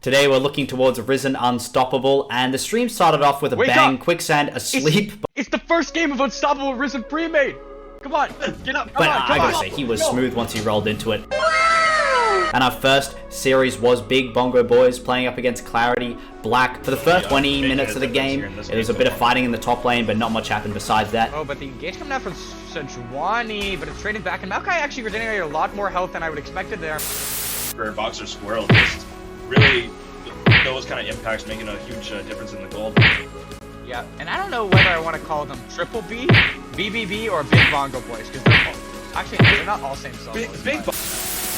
Today we're looking towards Risen Unstoppable, and the stream started off with a bang, Quicksand asleep. It's the first game of Unstoppable Risen Premade! Come on, get up, come on, I gotta say, he was smooth once he rolled into it. And our first series was Big Bongo Boys playing up against Clarity Black. For the first 20 minutes of the game, it was a bit of fighting in the top lane, but not much happened besides that. Oh, but the engage coming out from Sejuani, but it's trading back, and Maokai actually regenerated a lot more health than I would expected there. For Boxer Squirrel, just really those kind of impacts making a huge difference in the gold. Yeah, and I don't know whether I want to call them Triple B, BBB, or Big Bongo Boys, because they're not all same solo.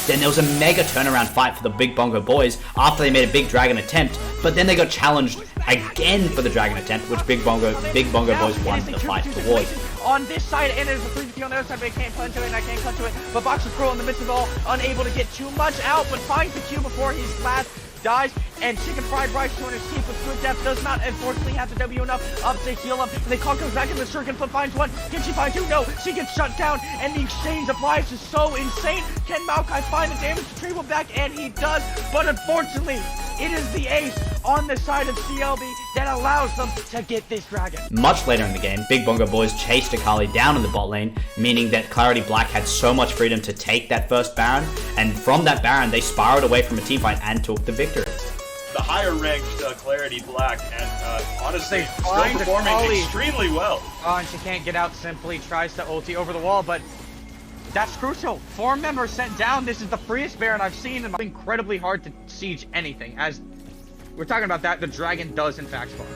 Then there was a mega turnaround fight for the Big Bongo Boys after they made a big dragon attempt, but then they got challenged again for the dragon attempt, which Big Bongo Boys won the fight towards. On this side, and there's a 3 on the other side, but I can't punch to it, and I can't cut to it. But Boxer Squirrel in the midst of it all, unable to get too much out, but finds the Q before he's last. Dies, and Chicken Fried Rice to an escape with good depth does not unfortunately have the W enough up to heal him. And the call comes back in the circuit, but finds one. Can she find two? No, she gets shut down, and the exchange of lives is so insane. Can Maokai find the damage retrieval back? And he does, but unfortunately, it is the ace on the side of CLB that allows them to get this dragon. Much later in the game, Big Bongo Boys chased Akali down in the bot lane, meaning that Clarity Black had so much freedom to take that first Baron, and from that Baron, they spiraled away from a teamfight and took the victory. The higher ranked Clarity Black, and honestly, still performing extremely well. Oh, and she can't get out simply, tries to ulti over the wall, but that's crucial. 4 members sent down. This is the freest Baron I've seen, and it's incredibly hard to siege anything. As we're talking about that, the dragon does in fact spawn.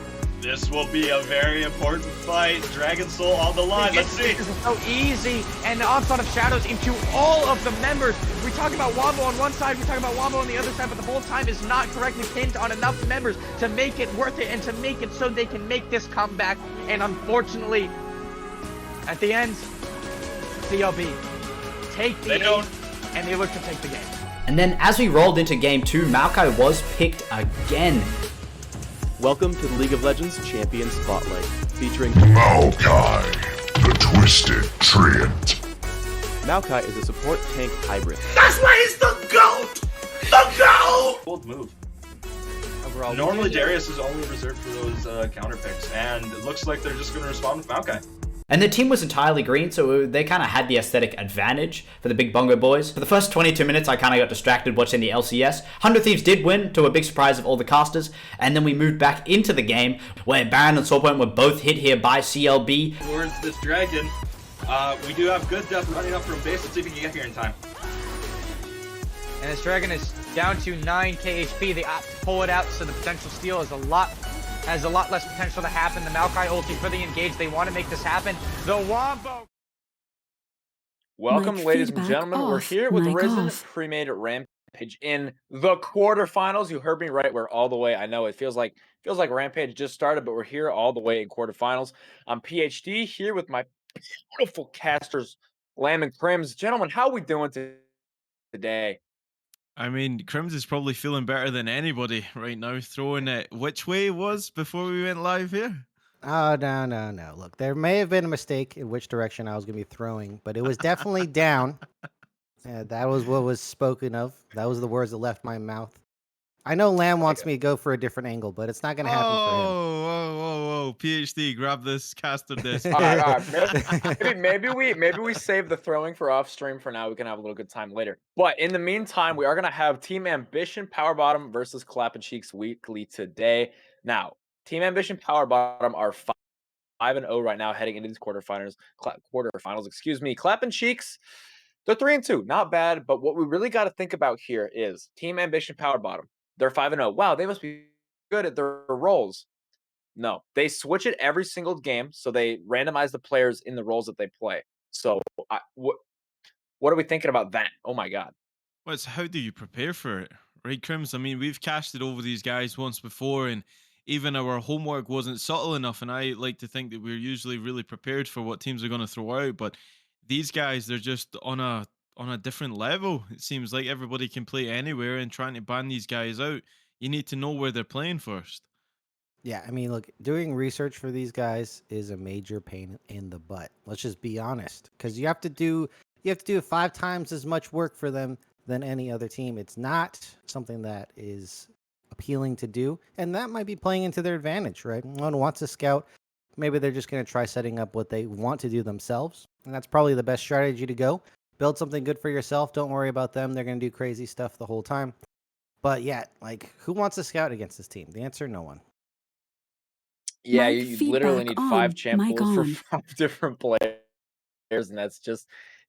This will be a very important fight. Dragon Soul on the line. Let's see. This is so easy, and the onslaught of shadows into all of the members. We talk about Wombo on one side, we talk about Wombo on the other side, but the whole time is not correctly pinned on enough members to make it worth it and to make it so they can make this comeback. And unfortunately, at the end, CLB take the ace, and they look to take the game. And then as we rolled into game 2, Maokai was picked again. Welcome to the League of Legends Champion Spotlight, featuring Maokai, the Twisted Treant. Maokai is a support tank hybrid. That's why he's the GOAT! The GOAT! Bold move. Overall, normally Darius is only reserved for those counter picks, and it looks like they're just going to respond with Maokai. And the team was entirely green, so they kind of had the aesthetic advantage for the Big Bongo Boys. For the first 22 minutes, I kind of got distracted watching the LCS. 100 Thieves did win, to a big surprise of all the casters, and then we moved back into the game, where Baron and Soulpoint were both hit here by CLB. Towards this dragon, we do have good depth running up from base. Let's see if we can get here in time. And this dragon is down to 9k HP. They opt to pull it out, so the potential steal is has a lot less potential to happen. The Maokai ulti for the engage. They want to make this happen. The Wombo. Welcome, ladies and gentlemen. We're here with Risen Premade Rampage in the quarterfinals. You heard me right. We're all the way. I know it feels like Rampage just started, but we're here all the way in quarterfinals. I'm PhD here with my beautiful casters, Lamb and Crims. Gentlemen, how are we doing today? I mean, Crims is probably feeling better than anybody right now, throwing it which way it was before we went live here. Oh, no. Look, there may have been a mistake in which direction I was going to be throwing, but it was definitely down. That was what was spoken of. That was the words that left my mouth. I know Lamb wants me to go for a different angle, but it's not going to happen for him. Whoa, PhD, grab this caster disc. All right. Maybe we save the throwing for off stream for now. We can have a little good time later. But in the meantime, we are going to have Team Ambition Power Bottom versus Clappin Cheeks weekly today. Now, Team Ambition Power Bottom are 5-0 right now, heading into these quarterfinals. Clappin Cheeks, they're 3-2, not bad. But what we really got to think about here is Team Ambition Power Bottom. They're 5-0. Wow, they must be good at their roles. No, they switch it every single game, so they randomize the players in the roles that they play. So, what are we thinking about that? Oh my God! Well, it's how do you prepare for it, right, Crims? I mean, we've casted over these guys once before, and even our homework wasn't subtle enough. And I like to think that we're usually really prepared for what teams are going to throw out, but these guys, they're just on a different level. It seems like everybody can play anywhere, and trying to ban these guys out, you need to know where they're playing first. Yeah, I mean, look, doing research for these guys is a major pain in the butt. Let's just be honest, because you have to do 5 times as much work for them than any other team. It's not something that is appealing to do, and that might be playing into their advantage, right? No one wants to scout. Maybe they're just going to try setting up what they want to do themselves, and that's probably the best strategy to go. Build something good for yourself. Don't worry about them. They're going to do crazy stuff the whole time. But yeah, like who wants to scout against this team? The answer: no one. Yeah, you, Mic you literally feedback need five on. champ Mic pools for on. five different players, and that's just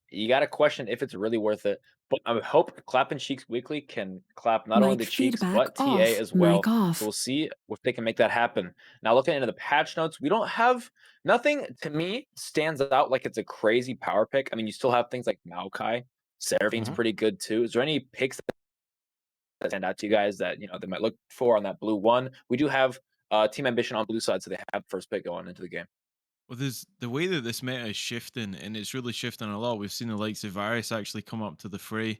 you got to question if it's really worth it. But I hope Clappin Cheeks Weekly can clap not only Mic the cheeks feedback but TA off. as Mic well. So off. we'll see if they can make that happen. Now looking into the patch notes, we don't have nothing to me stands out like it's a crazy power pick. I mean, you still have things like Maokai, Seraphine's Mhm. pretty good too. Is there any picks that stand out to you guys that they might look for on that blue one? We do have Team Ambition on blue side, so they have first pick going into the game. Well, there's the way that this meta is shifting, and it's really shifting a lot. We've seen the likes of Varus actually come up to the fray.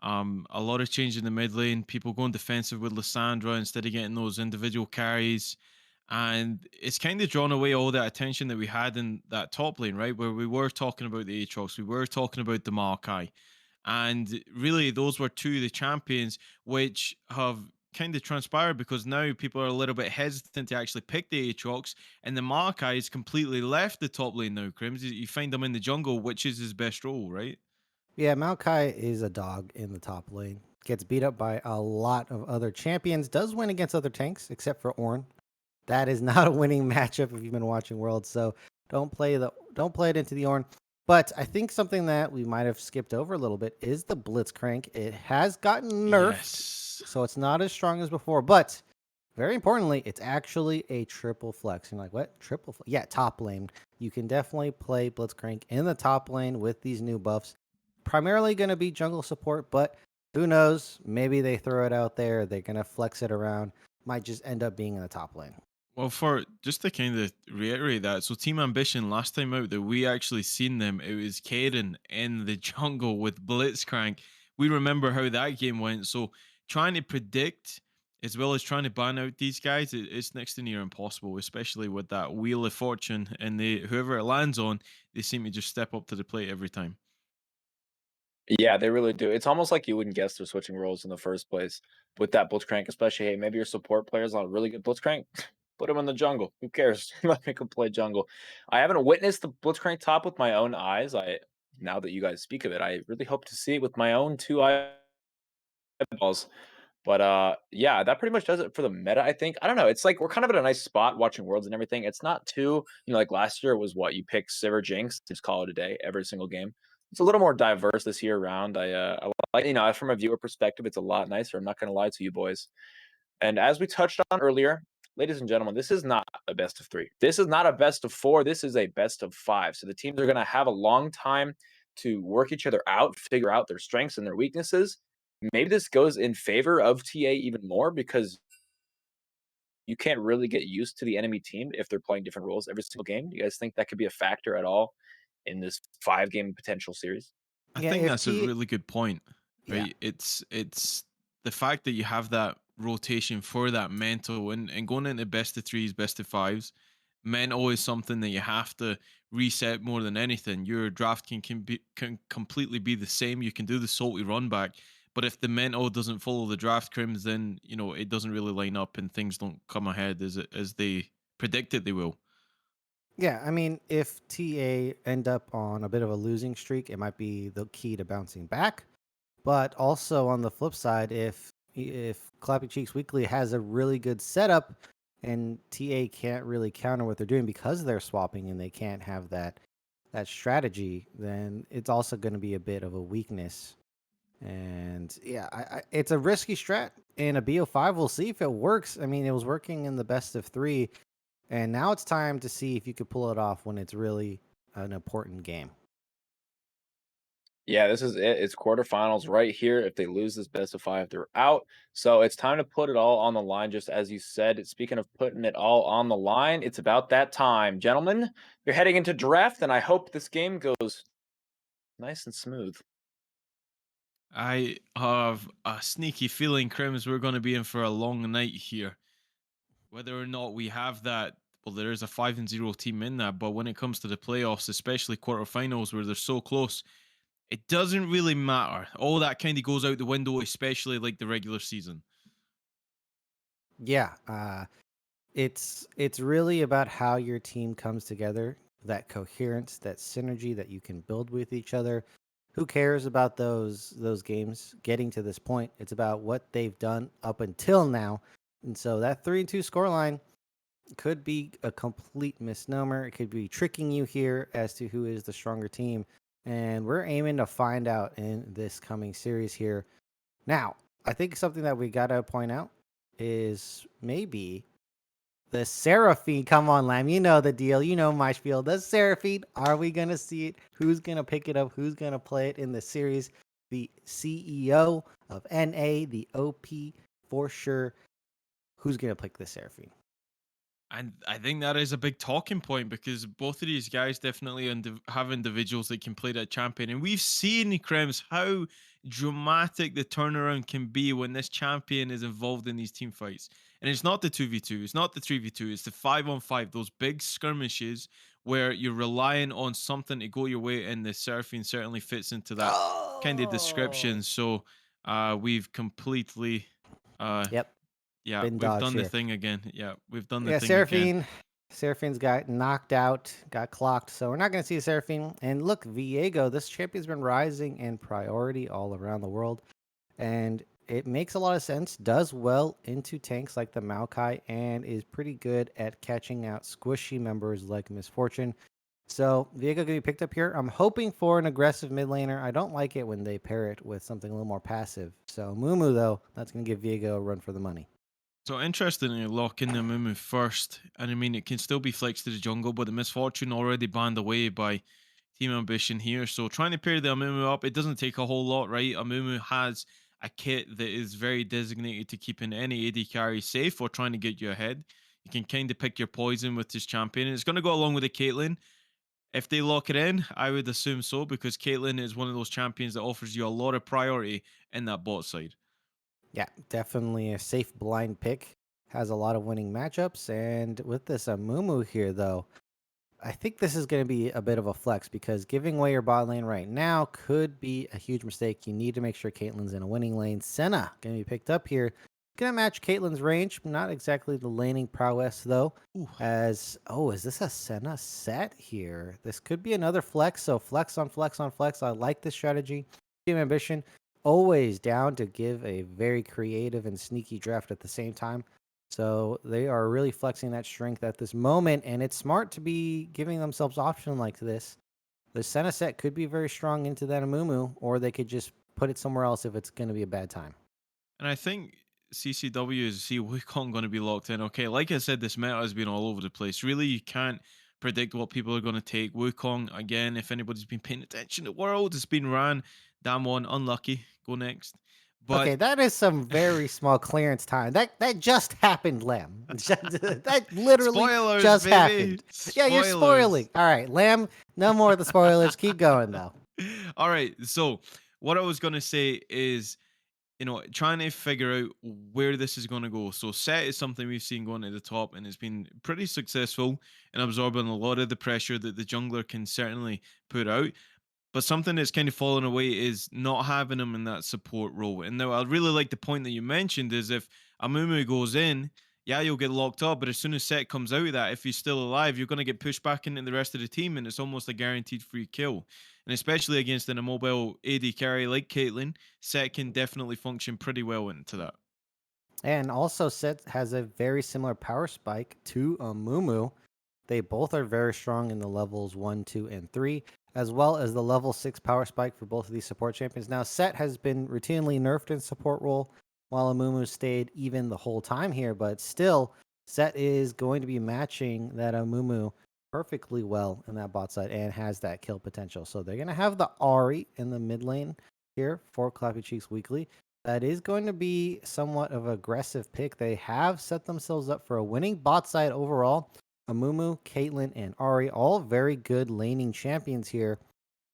A lot of change in the mid lane, people going defensive with Lissandra instead of getting those individual carries. And it's kind of drawn away all that attention that we had in that top lane, right? Where we were talking about the Aatrox, we were talking about the Maokai. And really, those were two of the champions which have kind of transpired because now people are a little bit hesitant to actually pick the Aatrox, and the Maokai has completely left the top lane now, Crims. You find him in the jungle, which is his best role, right? Yeah, Maokai is a dog in the top lane. Gets beat up by a lot of other champions. Does win against other tanks, except for Ornn. That is not a winning matchup if you've been watching Worlds. So don't play it into the Ornn. But I think something that we might have skipped over a little bit is the Blitzcrank. It has gotten nerfed, Yes. so it's not as strong as before. But very importantly, it's actually a triple flex. You're like, what? Triple flex? Yeah, top lane. You can definitely play Blitzcrank in the top lane with these new buffs. Primarily going to be jungle support, but who knows? Maybe they throw it out there. They're going to flex it around. Might just end up being in the top lane. Well, for just to kind of reiterate that, so Team Ambition last time out that we actually seen them, it was Kaden in the jungle with Blitzcrank. We remember how that game went. So trying to predict as well as trying to ban out these guys, it's next to near impossible, especially with that wheel of fortune and whoever it lands on, they seem to just step up to the plate every time. Yeah, they really do. It's almost like you wouldn't guess they're switching roles in the first place with that Blitzcrank, especially. Hey, maybe your support player's on a really good Blitzcrank. Put him in the jungle. Who cares? Let me go play jungle. I haven't witnessed the Blitzcrank top with my own eyes. Now that you guys speak of it, I really hope to see it with my own two eyeballs. But yeah, that pretty much does it for the meta, I think. I don't know. It's like we're kind of at a nice spot watching Worlds and everything. It's not too, like last year it was what you pick Sivir Jinx, just call it a day every single game. It's a little more diverse this year around. I like, from a viewer perspective, it's a lot nicer. I'm not gonna lie to you boys. And as we touched on earlier, ladies and gentlemen, this is not a best of three. This is not a best of four. This is a best of five. So the teams are gonna have a long time to work each other out, figure out their strengths and their weaknesses. Maybe this goes in favor of TA even more because you can't really get used to the enemy team if they're playing different roles every single game. Do you guys think that could be a factor at all in this 5 game potential series? I Yeah, think if that's a T really good point, yeah. right? It's the fact that you have that rotation for that mental and going into best of threes, best of fives, mental is something that you have to reset more than anything. Your draft can completely be the same. You can do the salty run back, but if the mental doesn't follow the draft crims, then it doesn't really line up and things don't come ahead as they predicted they will. Yeah, I mean, if TA end up on a bit of a losing streak, it might be the key to bouncing back. But also on the flip side, if Clappy Cheeks Weekly has a really good setup and TA can't really counter what they're doing because they're swapping and they can't have that strategy, then it's also going to be a bit of a weakness. And yeah, it's a risky strat in a BO5. We'll see if it works. I mean, it was working in the best of three, and now it's time to see if you could pull it off when it's really an important game. Yeah, this is it. It's quarterfinals right here. If they lose this best of five, they're out. So it's time to put it all on the line, just as you said. Speaking of putting it all on the line, it's about that time. Gentlemen, you're heading into draft, and I hope this game goes nice and smooth. I have a sneaky feeling, Crims, we're going to be in for a long night here. Whether or not we have that, well, there is a 5-0 team in that, but when it comes to the playoffs, especially quarterfinals where they're so close, it doesn't really matter. All that kind of goes out the window, especially like the regular season. Yeah, it's really about how your team comes together, that coherence, that synergy that you can build with each other. Who cares about those games getting to this point? It's about what they've done up until now. And so that 3-2 scoreline could be a complete misnomer. It could be tricking you here as to who is the stronger team. And we're aiming to find out in this coming series here. Now, I think something that we got to point out is maybe the Seraphine. Come on, Lamb. You know the deal. You know my spiel. The Seraphine. Are we going to see it? Who's going to pick it up? Who's going to play it in the series? The CEO of NA, the OP for sure. Who's going to pick the Seraphine? And I think that is a big talking point because both of these guys definitely have individuals that can play that champion. And we've seen, Krems, how dramatic the turnaround can be when this champion is involved in these team fights. And it's not the 2v2, it's not the 3v2, it's the 5-on-5, those big skirmishes where you're relying on something to go your way. And the Seraphine certainly fits into that kind of Oh, description. So we've completely uh, yep. yeah, Been we've dodged done the here. thing again. Yeah, we've done the Yeah, thing again. Seraphine's got knocked out, got clocked, so we're not going to see Seraphine. And look, Viego, this champion's been rising in priority all around the world, and it makes a lot of sense. Does well into tanks like the Maokai, and is pretty good at catching out squishy members like Misfortune. So Viego gonna be picked up here. I'm hoping for an aggressive mid laner. I don't like it when they pair it with something a little more passive. So Mumu though, that's gonna give Viego a run for the money. So interestingly, lock in the Mumu first, and I mean it can still be flexed to the jungle, but the misfortune already banned away by Team Ambition here. So trying to pair the Amumu up, it doesn't take a whole lot, right? Amumu has a kit that is very designated to keeping any AD carry safe or trying to get you ahead. You can kind of pick your poison with this champion. And it's going to go along with the Caitlyn. If they lock it in, I would assume so because Caitlyn is one of those champions that offers you a lot of priority in that bot side. Yeah, definitely a safe blind pick. Has a lot of winning matchups. And with this Amumu here, though, I think this is going to be a bit of a flex because giving away your bot lane right now could be a huge mistake. You need to make sure Caitlyn's in a winning lane. Senna going to be picked up here. Going to match Caitlyn's range. Not exactly the laning prowess, though. Ooh. As, oh, is this a Senna set here? This could be another flex. So flex on flex on flex. I like this strategy. Team Ambition, always down to give a very creative and sneaky draft at the same time. So they are really flexing that strength at this moment, and it's smart to be giving themselves option like this. The Senna set could be very strong into that Amumu, or they could just put it somewhere else if it's going to be a bad time. And I think CCW is see Wukong going to be locked in. Okay, like I said, this meta has been all over the place. Really, you can't predict what people are going to take. Wukong again. If anybody's been paying attention to World, it's been ran. Damn one, unlucky. Go next. Okay, But that is some very small clearance time. That just happened, Lamb. That literally spoilers, just baby. happened. Yeah, you're Spoilers. spoiling. All right, Lamb. No more of the spoilers. Keep going though. All right. So what I was going to say is trying to figure out where this is going to go. So set is something we've seen going to the top, and it's been pretty successful in absorbing a lot of the pressure that the jungler can certainly put out. But something that's kind of fallen away is not having him in that support role. And now I really like the point that you mentioned is if Amumu goes in, yeah, you'll get locked up. But as soon as Set comes out of that, if he's still alive, you're going to get pushed back into the rest of the team, and it's almost a guaranteed free kill. And especially against an immobile AD carry like Caitlyn, Set can definitely function pretty well into that. And also, Set has a very similar power spike to Amumu. They both are very strong in the levels 1, 2, and 3, as well as the level 6 power spike for both of these support champions. Now, Set has been routinely nerfed in support role, while Amumu stayed even the whole time here, but still, Set is going to be matching that Amumu perfectly well in that bot side and has that kill potential. So they're going to have the Ari in the mid lane here for Clappy Cheeks Weekly. That is going to be somewhat of an aggressive pick. They have set themselves up for a winning bot side overall. Amumu, Caitlyn, and Ari, all very good laning champions here.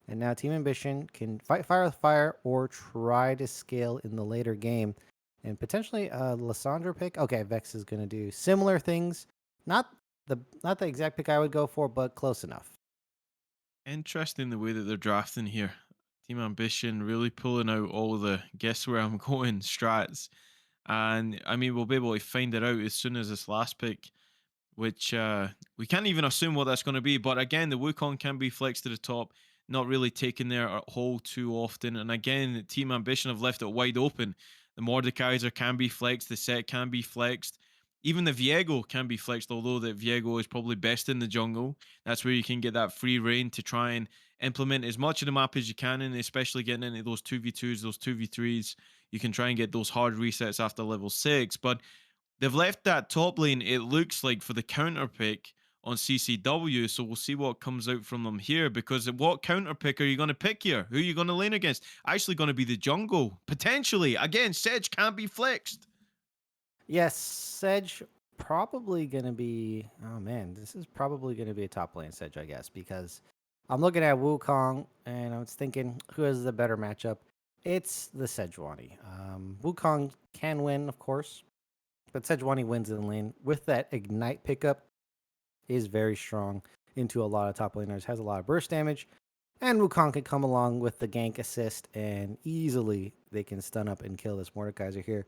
And now Team Ambition can fight fire with fire or try to scale in the later game. And potentially a Lissandra pick. Okay, Vex is going to do similar things. Not the exact pick I would go for, but close enough. Interesting the way that they're drafting here. Team Ambition really pulling out all the guess where I'm going strats. And I mean, we'll be able to find it out as soon as this last pick, which we can't even assume what that's going to be. But again, the Wukong can be flexed to the top, not really taken there at hole too often. And again, Team Ambition have left it wide open. The Mordekaiser can be flexed, the set can be flexed. Even the Viego can be flexed, although the Viego is probably best in the jungle. That's where you can get that free reign to try and implement as much of the map as you can, and especially getting into those 2v2s, those 2v3s. You can try and get those hard resets after level 6. But they've left that top lane, it looks like, for the counter pick on CCW. So we'll see what comes out from them here. Because what counter pick are you going to pick here? Who are you going to lane against? Actually, going to be the jungle. Potentially. Again, Sedge can't be flexed. Yes, Sedge probably gonna be. Oh man, this is probably gonna be a top lane Sedge, I guess, because I'm looking at Wukong and I was thinking who has the better matchup. It's the Sejuani. Wukong can win, of course, but Sejuani wins in the lane with that ignite pickup. Is very strong into a lot of top laners. Has a lot of burst damage, and Wukong can come along with the gank assist, and easily they can stun up and kill this Mordekaiser here.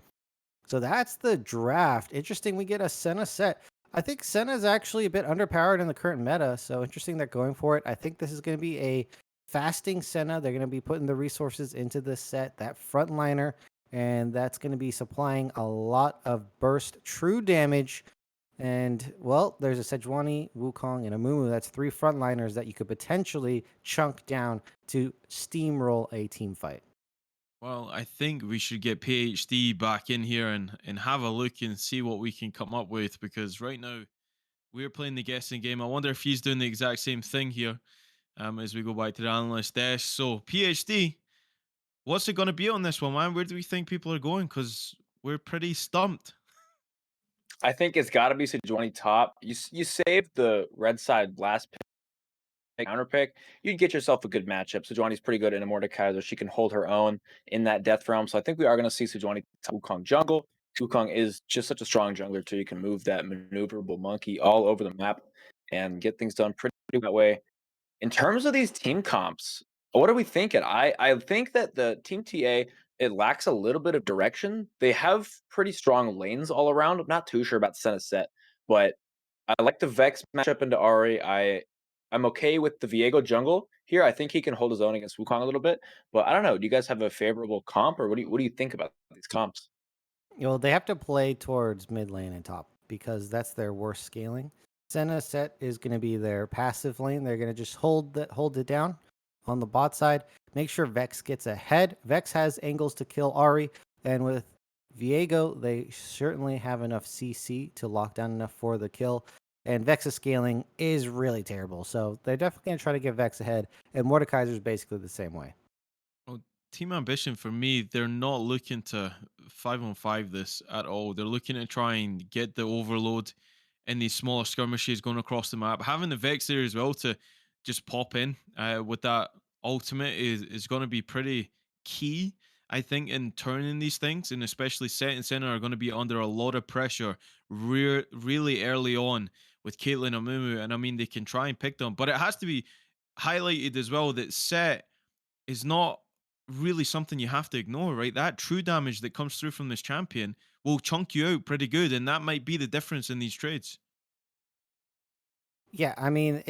So that's the draft. Interesting, we get a Senna set. I think Senna is actually a bit underpowered in the current meta, so interesting they're going for it. I think this is going to be a fasting Senna. They're going to be putting the resources into this set, that frontliner, and that's going to be supplying a lot of burst true damage. And, well, there's a Sejuani, Wukong, and a Mumu. That's 3 frontliners that you could potentially chunk down to steamroll a team fight. Well, I think we should get PhD back in here and have a look and see what we can come up with, because right now we're playing the guessing game. I wonder if he's doing the exact same thing here as we go back to the analyst desk. So, PhD, what's it going to be on this one, man? Where do we think people are going? Because we're pretty stumped. I think it's got to be Sejuani top. You saved the red side last counter pick, you'd get yourself a good matchup. Sejuani's pretty good in a Mordekaiser. She can hold her own in that death realm. So I think we are going to see Sejuani Wukong jungle. Wukong is just such a strong jungler too. You can move that maneuverable monkey all over the map and get things done pretty that way. In terms of these team comps, what are we thinking? I think that the team TA, it lacks a little bit of direction. They have pretty strong lanes all around. I'm not too sure about Senna set, but I like the Vex matchup into Ari. I'm okay with the Viego jungle here. I think he can hold his own against Wukong a little bit, but I don't know. Do you guys have a favorable comp, or what do you think about these comps? They have to play towards mid lane and top because that's their worst scaling. Senna set is going to be their passive lane. They're going to just hold it down on the bot side. Make sure Vex gets ahead. Vex has angles to kill Ari, and with Viego, they certainly have enough CC to lock down enough for the kill. And Vex's scaling is really terrible, so they're definitely going to try to get Vex ahead. And Mordekaiser is basically the same way. Well, Team Ambition for me, they're not looking to 5-on-5 this at all. They're looking to try and get the overload in these smaller skirmishes going across the map. Having the Vex there as well to just pop in with that ultimate is going to be pretty key, I think, in turning these things. And especially Set and Center are going to be under a lot of pressure really early on with Caitlyn and Mumu. And I mean, they can try and pick them, but it has to be highlighted as well that Set is not really something you have to ignore, right? That true damage that comes through from this champion will chunk you out pretty good, and that might be the difference in these trades. Yeah, I mean,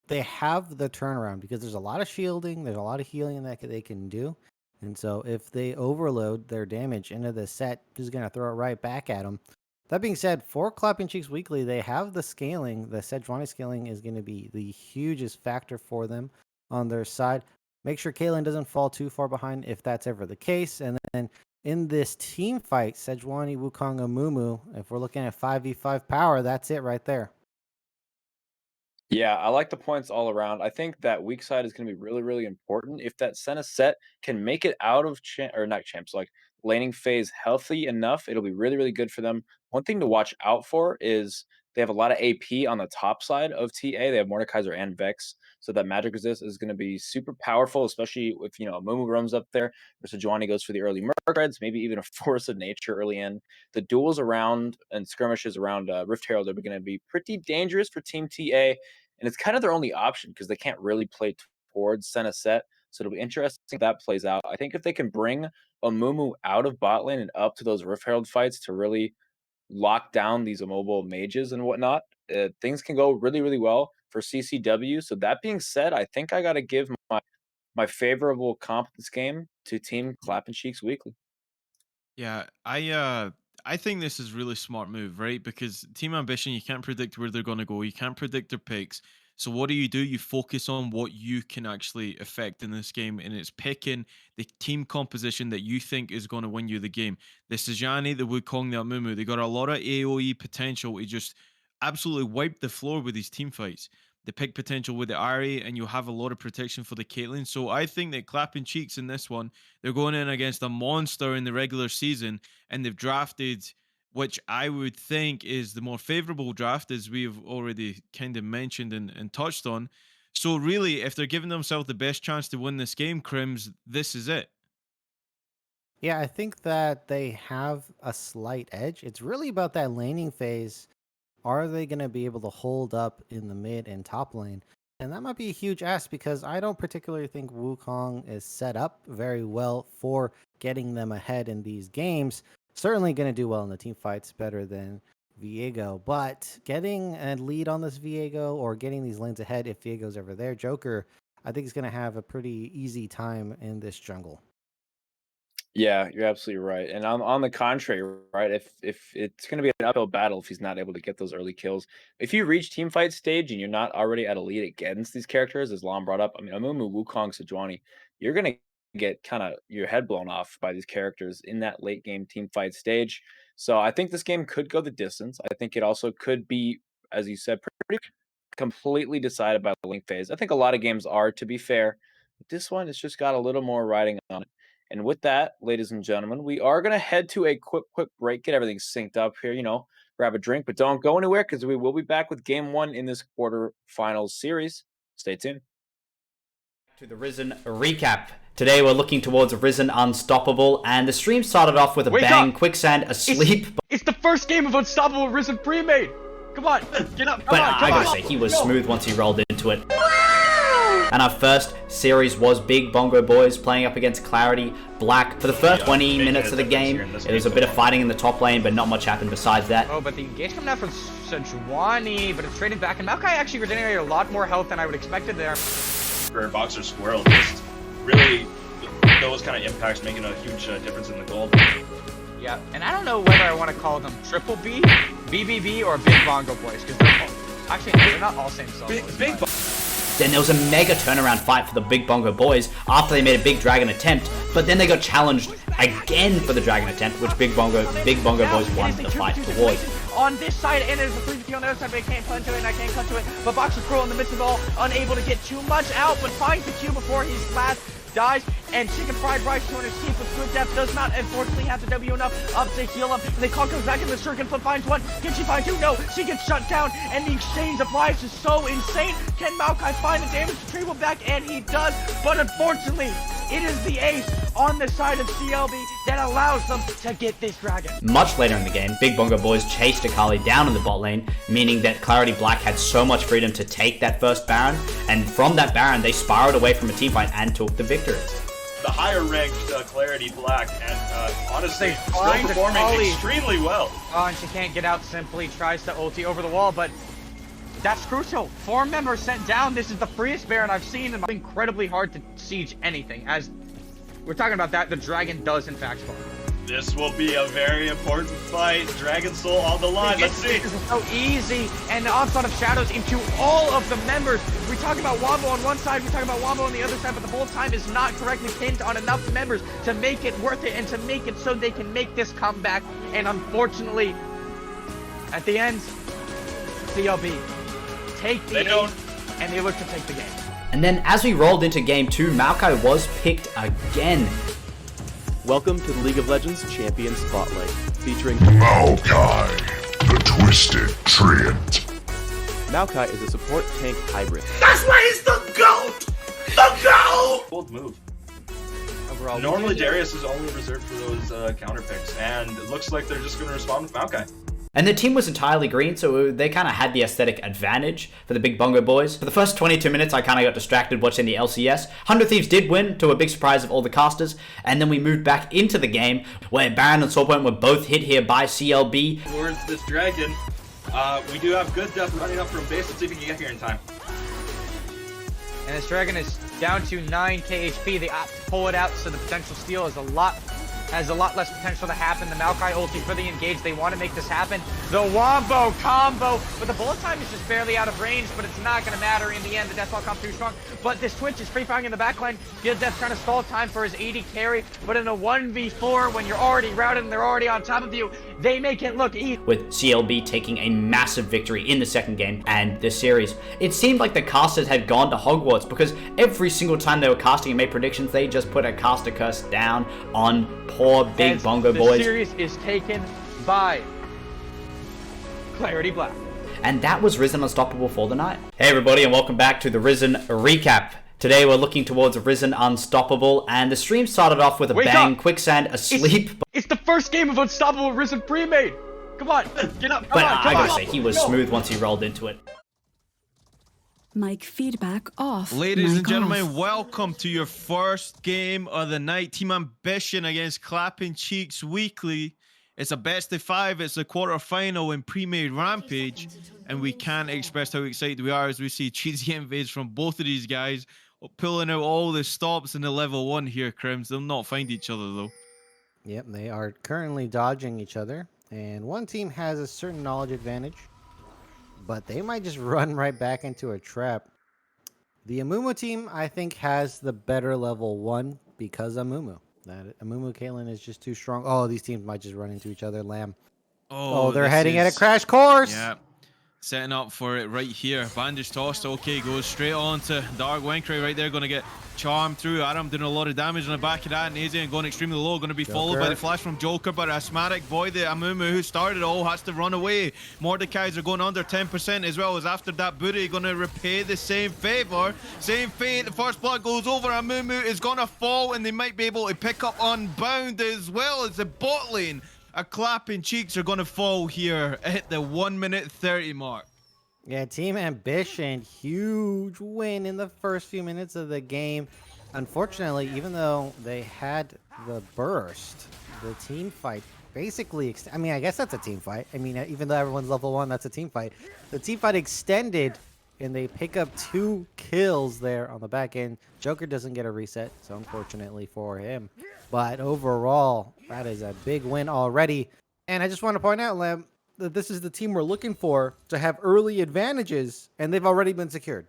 they have the turnaround because there's a lot of shielding, there's a lot of healing that they can do. And so if they overload their damage into the set, this is going to throw it right back at them. That being said, for Clapping Cheeks Weekly, they have the scaling. The Sejuani scaling is going to be the hugest factor for them on their side. Make sure Kaylin doesn't fall too far behind if that's ever the case. And then in this team fight, Sejuani, Wukong, and Mumu, if we're looking at 5v5 power, that's it right there. Yeah, I like the points all around. I think that weak side is going to be really, really important. If that Senna set can make it out of or not champs, like laning phase healthy enough, it'll be really, really good for them. One thing to watch out for is they have a lot of AP on the top side of TA. They have Mordekaiser and Vex, so that magic resist is going to be super powerful, especially if Mumu runs up there. Or Sejuani goes for the early Murkreds, maybe even a Force of Nature early in. The duels around and skirmishes around Rift Herald are going to be pretty dangerous for Team TA, and it's kind of their only option because they can't really play towards Senna set. So it'll be interesting if that plays out. I think if they can bring Amumu out of bot lane and up to those Rift Herald fights to really lock down these immobile mages and whatnot, things can go really, really well for CCW. So that being said, I think I got to give my favorable comp this game to Team Clappin Cheeks Weekly. Yeah, I think this is really smart move, right? Because Team Ambition, you can't predict where they're going to go. You can't predict their picks. So what do? You focus on what you can actually affect in this game, and it's picking the team composition that you think is going to win you the game. The Sejani, the Wukong, the Amumu, they got a lot of AoE potential to just absolutely wipe the floor with these team fights. The pick potential with the Ari, and you have a lot of protection for the Caitlyn. So I think that Clapping Cheeks in this one, they're going in against a monster in the regular season, and they've drafted, which I would think is the more favorable draft, as we've already kind of mentioned and touched on. So really, if they're giving themselves the best chance to win this game, Crims, this is it. Yeah, I think that they have a slight edge. It's really about that laning phase. Are they going to be able to hold up in the mid and top lane? And that might be a huge ask because I don't particularly think Wukong is set up very well for getting them ahead in these games. Certainly going to do well in the team fights, better than Viego. But getting a lead on this Viego or getting these lanes ahead if Viego's ever there, Joker, I think is going to have a pretty easy time in this jungle. Yeah, you're absolutely right. And on the contrary, right, if it's going to be an uphill battle if he's not able to get those early kills. If you reach team fight stage and you're not already at a lead against these characters, as Lon brought up, I mean, Amumu, Wukong, Sejuani, you're going to get kind of your head blown off by these characters in that late game team fight stage. So I think this game could go the distance. I think it also could be, as you said, pretty completely decided by the link phase. I think a lot of games are, to be fair. But this one has just got a little more riding on it. And with that, ladies and gentlemen, we are going to head to a quick break, get everything synced up here, grab a drink, but don't go anywhere because we will be back with game one in this quarterfinals series. Stay tuned. To the Risen recap. Today we're looking towards Risen Unstoppable, and the stream started off with a bang. Up. Quicksand asleep. It's the first game of Unstoppable Risen Premade. Come on, get up. But I gotta say, he was smooth once he rolled into it. And our first series was Big Bongo Boys playing up against Clarity Black. For the first 20 minutes of the game, it was a bit of fighting in the top lane, but not much happened besides that. Oh, but the engage coming out from Sejuani, but it's trading back, and Maokai actually regenerated a lot more health than I would expected there. For Boxer Squirrel, just really those kind of impacts making a huge difference in the gold. Yeah, and I don't know whether I want to call them Triple B, BBB, or Big Bongo Boys, because they're not all same solos. Big Then there was a mega turnaround fight for the Big Bongo Boys after they made a big dragon attempt, but then they got challenged again for the dragon attempt, which Big Bongo Boys won the fight towards. On this side, and there's a 3v2 on the other side, but I can't punch to it, and I can't cut to it. But Boxer Squirrel in the midst of it all, unable to get too much out, but finds the Q before he's last. Dies, and Chicken Fried Rice 200 sheep with good depth does not unfortunately have the W enough up to heal him. And they call comes back in the circuit, flip finds one. Can she find two? No, she gets shut down, and the exchange of lives is so insane. Can Maokai find the damage to Treble back? And he does, but unfortunately, it is the ace on the side of CLB that allows them to get this dragon. Much later in the game, Big Bongo Boys chased Akali down in the bot lane, meaning that Clarity Black had so much freedom to take that first Baron, and from that Baron, they spiraled away from a teamfight and took the victory. The higher ranked Clarity Black, and honestly, still find performing Akali extremely well. Oh, and she can't get out, simply tries to ulti over the wall, but that's crucial. 4 members sent down. This is the freest Baron I've seen, and it's incredibly hard to siege anything. As we're talking about that, the dragon does in fact spawn. This will be a very important fight. Dragon Soul on the line. Let's see. This is so easy, and the onslaught of shadows into all of the members. We talk about Wombo on one side, we talk about Wombo on the other side, but the whole time is not correctly pinned on enough members to make it worth it and to make it so they can make this comeback. And unfortunately, at the end, CLB take the ace, and they look to take the game. And then as we rolled into game 2, Maokai was picked again. Welcome to the League of Legends Champion Spotlight, featuring Maokai, the Twisted Treant. Maokai is a support tank hybrid. That's why he's the GOAT! The GOAT! Bold move. Overall, Normally Darius is only reserved for those counter picks, and it looks like they're just going to respond with Maokai. And the team was entirely green, so they kind of had the aesthetic advantage for the Big Bongo boys. For the first 22 minutes, I kind of got distracted watching the LCS. 100 Thieves did win, to a big surprise of all the casters, and then we moved back into the game, where Baron and Soulpoint were both hit here by CLB. Towards this dragon, we do have good death running up from base. Let's see if we can get here in time. And this dragon is down to 9k HP. They opt to pull it out, so the potential steal is has a lot less potential to happen. The Maokai ulti for the engage. They want to make this happen. The Wombo combo, but the bullet time is just barely out of range, but it's not going to matter in the end. The Deathball comes too strong, but this Twitch is free firing in the backline. Good Death trying to stall time for his 80 carry, but in a 1v4, when you're already routed and they're already on top of you, they make it look easy. With CLB taking a massive victory in the second game and this series, it seemed like the casters had gone to Hogwarts, because every single time they were casting and made predictions, they just put a caster curse down on poor Big Bongo boys. The series is taken by Clarity Black. And that was Risen Unstoppable for the night. Hey everybody, and welcome back to the Risen recap. Today we're looking towards Risen Unstoppable, and the stream started off with a bang. Quicksand asleep. It's the first game of Unstoppable Risen Premade. Come on, get up. But I gotta say, he was smooth once he rolled into it. Mic feedback off. Ladies Mic and gentlemen, off. welcome to your first game of the night. Team Ambition against Clappin Cheeks Weekly. It's a best of 5. It's the quarterfinal in Premade Rampage, and we can't express how excited we are as we see cheesy invades from both of these guys, pulling out all the stops in the level 1 here, Crims. They'll not find each other though. Yep, they are currently dodging each other, and one team has a certain knowledge advantage, but they might just run right back into a trap. The Amumu team, I think, has the better level 1 because Amumu. That Amumu Caitlyn is just too strong. Oh, these teams might just run into each other. Lamb. Oh, they're heading at a crash course. Yeah. Setting up for it right here. Bandage tossed. Okay, goes straight on to Dark Wenkray right there. Going to get charmed through. Adam doing a lot of damage on the back of that. Nazian going extremely low. Going to be followed by the flash from Joker. But Asthmatic boy, the Amumu who started it all, has to run away. Mordekaiser are going under 10% as well, as after that booty going to repay the same favor. Same fate. The first blood goes over. Amumu is going to fall, and they might be able to pick up Unbound as well as the bot lane. A Clappin Cheeks are going to fall here at the 1:30 mark. Yeah, Team Ambition, huge win in the first few minutes of the game. Unfortunately, even though they had the burst, the team fight basically, I mean, I guess that's a team fight. I mean, even though everyone's level 1, that's a team fight. The team fight extended, and they pick up 2 kills there on the back end. Joker doesn't get a reset, so unfortunately for him. But overall, that is a big win already. And I just want to point out, Lem, that this is the team we're looking for to have early advantages, and they've already been secured.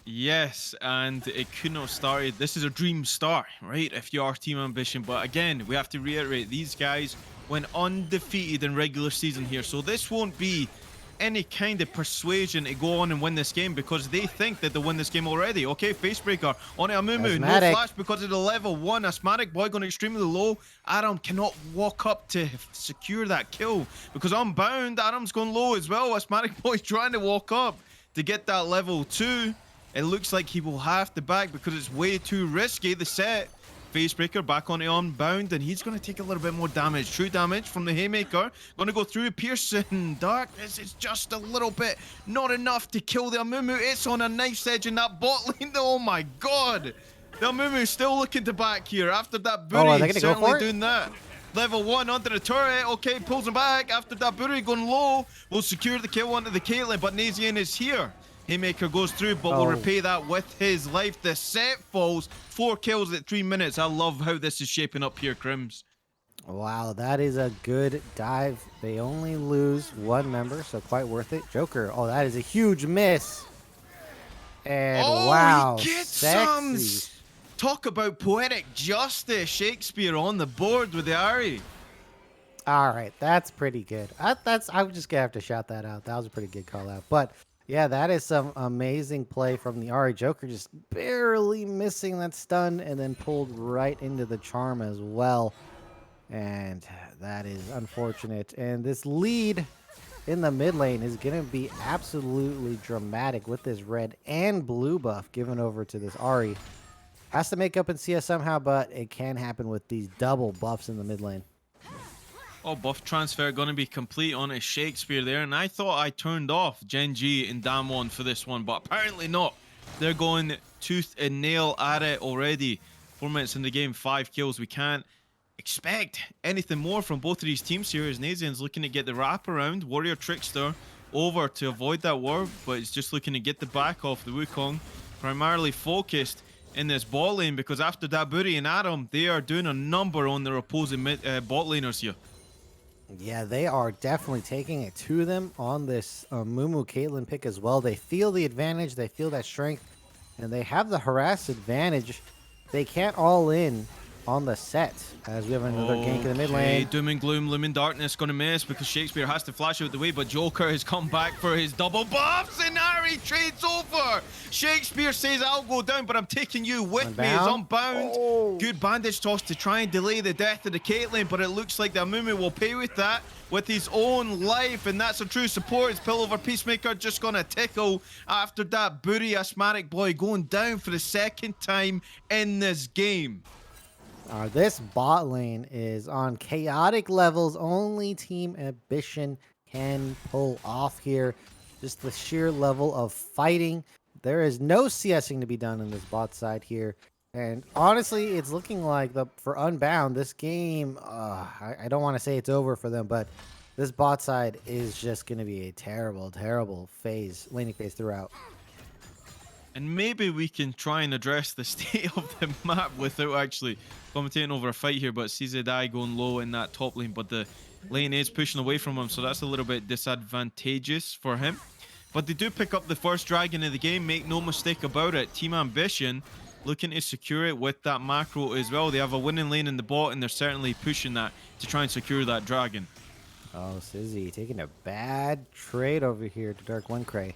Yes, and it could not started. This is a dream start, right? If you are Team Ambition. But again, we have to reiterate, these guys went undefeated in regular season here. So this won't be any kind of persuasion to go on and win this game, because they think that they'll win this game already. Okay, Facebreaker on Amumu, no flash because of the level 1. Asthmatic boy going extremely low. Adam cannot walk up to secure that kill because Unbound. Adam's going low as well. Asthmatic boy trying to walk up to get that level 2. It looks like he will have to back because it's way too risky. The set. Facebreaker back on the Unbound, and he's going to take a little bit more damage. True damage from the Haymaker. Going to go through Pearson. Dark, this is just a little bit. Not enough to kill the Amumu. It's on a knife's edge in that bot lane. Oh my god. The Amumu still looking to back here after that booty. Oh, are they gonna certainly go for it? doing that. Level 1 onto the turret. Okay, pulls him back after that booty going low. Will secure the kill onto the Caitlyn, but Nazian is here. Haymaker goes through, but will repay that with his life. The set falls. 4 kills at 3 minutes. I love how this is shaping up here, Crims. Wow, that is a good dive. They only lose 1 member, so quite worth it. Joker, oh, that is a huge miss. And wow, he gets sexy. some. Talk about poetic justice. Shakespeare on the board with the Ari. All right, that's pretty good. I'm just gonna have to shout that out. That was a pretty good call out. But yeah, that is some amazing play from the Ari. Joker just barely missing that stun and then pulled right into the charm as well. And that is unfortunate. And this lead in the mid lane is going to be absolutely dramatic with this red and blue buff given over to this Ari. Has to make up in CS somehow, but it can happen with these double buffs in the mid lane. Oh, buff transfer going to be complete on a Shakespeare there. And I thought I turned off Gen G and Damwon for this one, but apparently not. They're going tooth and nail at it already. 4 minutes in the game, 5 kills. We can't expect anything more from both of these teams here as Nazian's looking to get the wraparound. Warrior Trickster over to avoid that warp, but it's just looking to get the back off the Wukong. Primarily focused in this bot lane because after that Booty and Adam, they are doing a number on their opposing bot laners here. Yeah, they are definitely taking it to them on this Mumu Caitlyn pick as well. They feel the advantage, they feel that strength, and they have the harass advantage. They can't all in on the set as we have another gank in the mid lane. Doom and Gloom, Looming Darkness going to miss because Shakespeare has to flash out the way, but Joker has come back for his double buffs and Ari trades over. Shakespeare says, I'll go down, but I'm taking you with me. He's unbound. Good bandage toss to try and delay the death of the Caitlyn, but it looks like the Amumu will pay with that with his own life, and that's a true support. His Pillover Peacemaker just going to tickle after that Booty Asthmatic Boy going down for the second time in this game. This bot lane is on chaotic levels. Only Team Ambition can pull off here. Just the sheer level of fighting. There is no CSing to be done in this bot side here. And honestly, it's looking like for Unbound, this game, I don't want to say it's over for them, but this bot side is just going to be a terrible, terrible laning phase throughout. And maybe we can try and address the state of the map without actually commentating over a fight here, but CZI going low in that top lane, but the lane is pushing away from him, so that's a little bit disadvantageous for him. But they do pick up the first dragon of the game, make no mistake about it. Team Ambition looking to secure it with that macro as well. They have a winning lane in the bot, and they're certainly pushing that to try and secure that dragon. Oh, Sizzy taking a bad trade over here to Dark One Cray.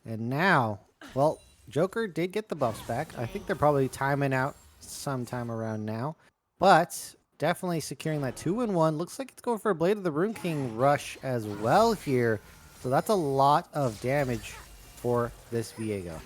And now, well, Joker did get the buffs back. I think they're probably timing out sometime around now. But definitely securing that 2-in-1. Looks like it's going for a Blade of the Rune King rush as well here. So that's a lot of damage for this Viego.